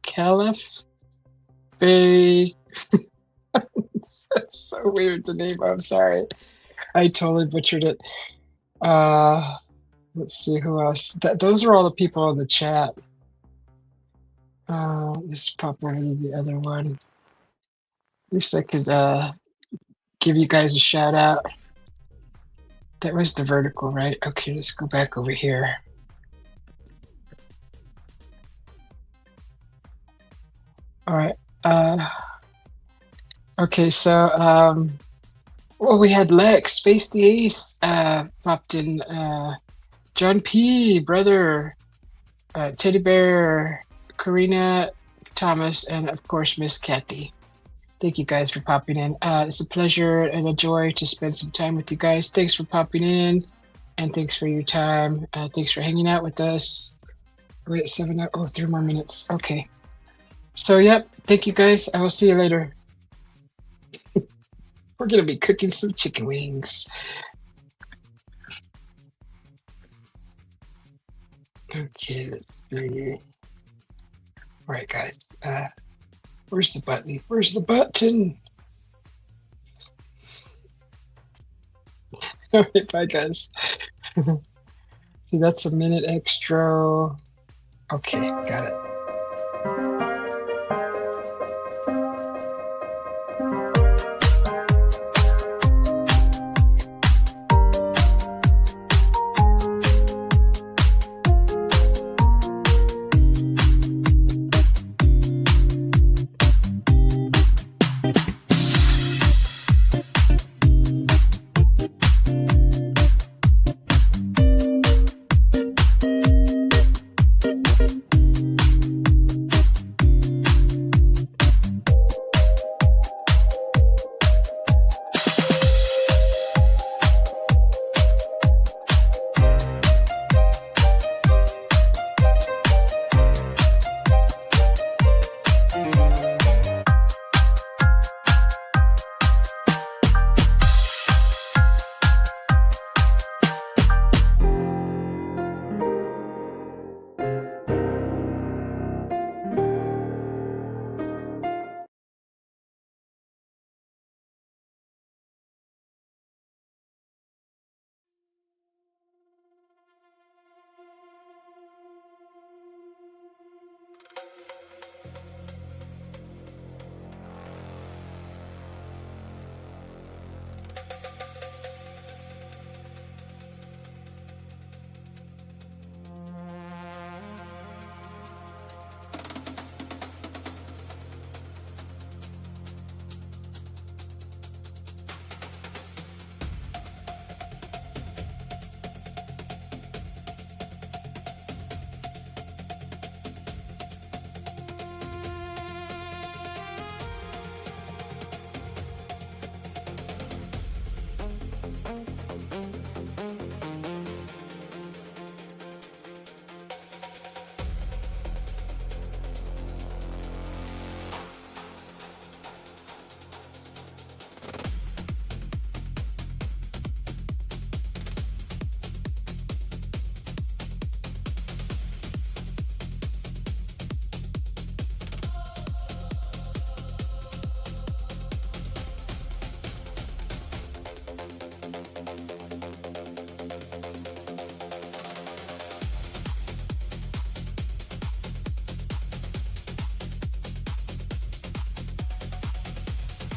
Caliph Bay. That's so weird to name. I'm sorry. I totally butchered it. Let's see who else. Those are all the people in the chat. Let's pop over to the other one. At least I could give you guys a shout out. That was the vertical, right? Okay, let's go back over here. All right. Okay, so well, we had Lex, Space the Ace, popped in. John P, brother, Teddy Bear, Karina, Thomas, and of course Miss Kathy. Thank you guys for popping in. It's a pleasure and a joy to spend some time with you guys. Thanks for popping in, and thanks for your time. Thanks for hanging out with us. We're at 7. Oh, 3 more minutes. Okay. So, yep. Thank you guys. I will see you later. We're gonna be cooking some chicken wings. Okay, let's see. All right, guys. Where's the button? Where's the button? All right, bye, guys. See, that's a minute extra. Okay, got it.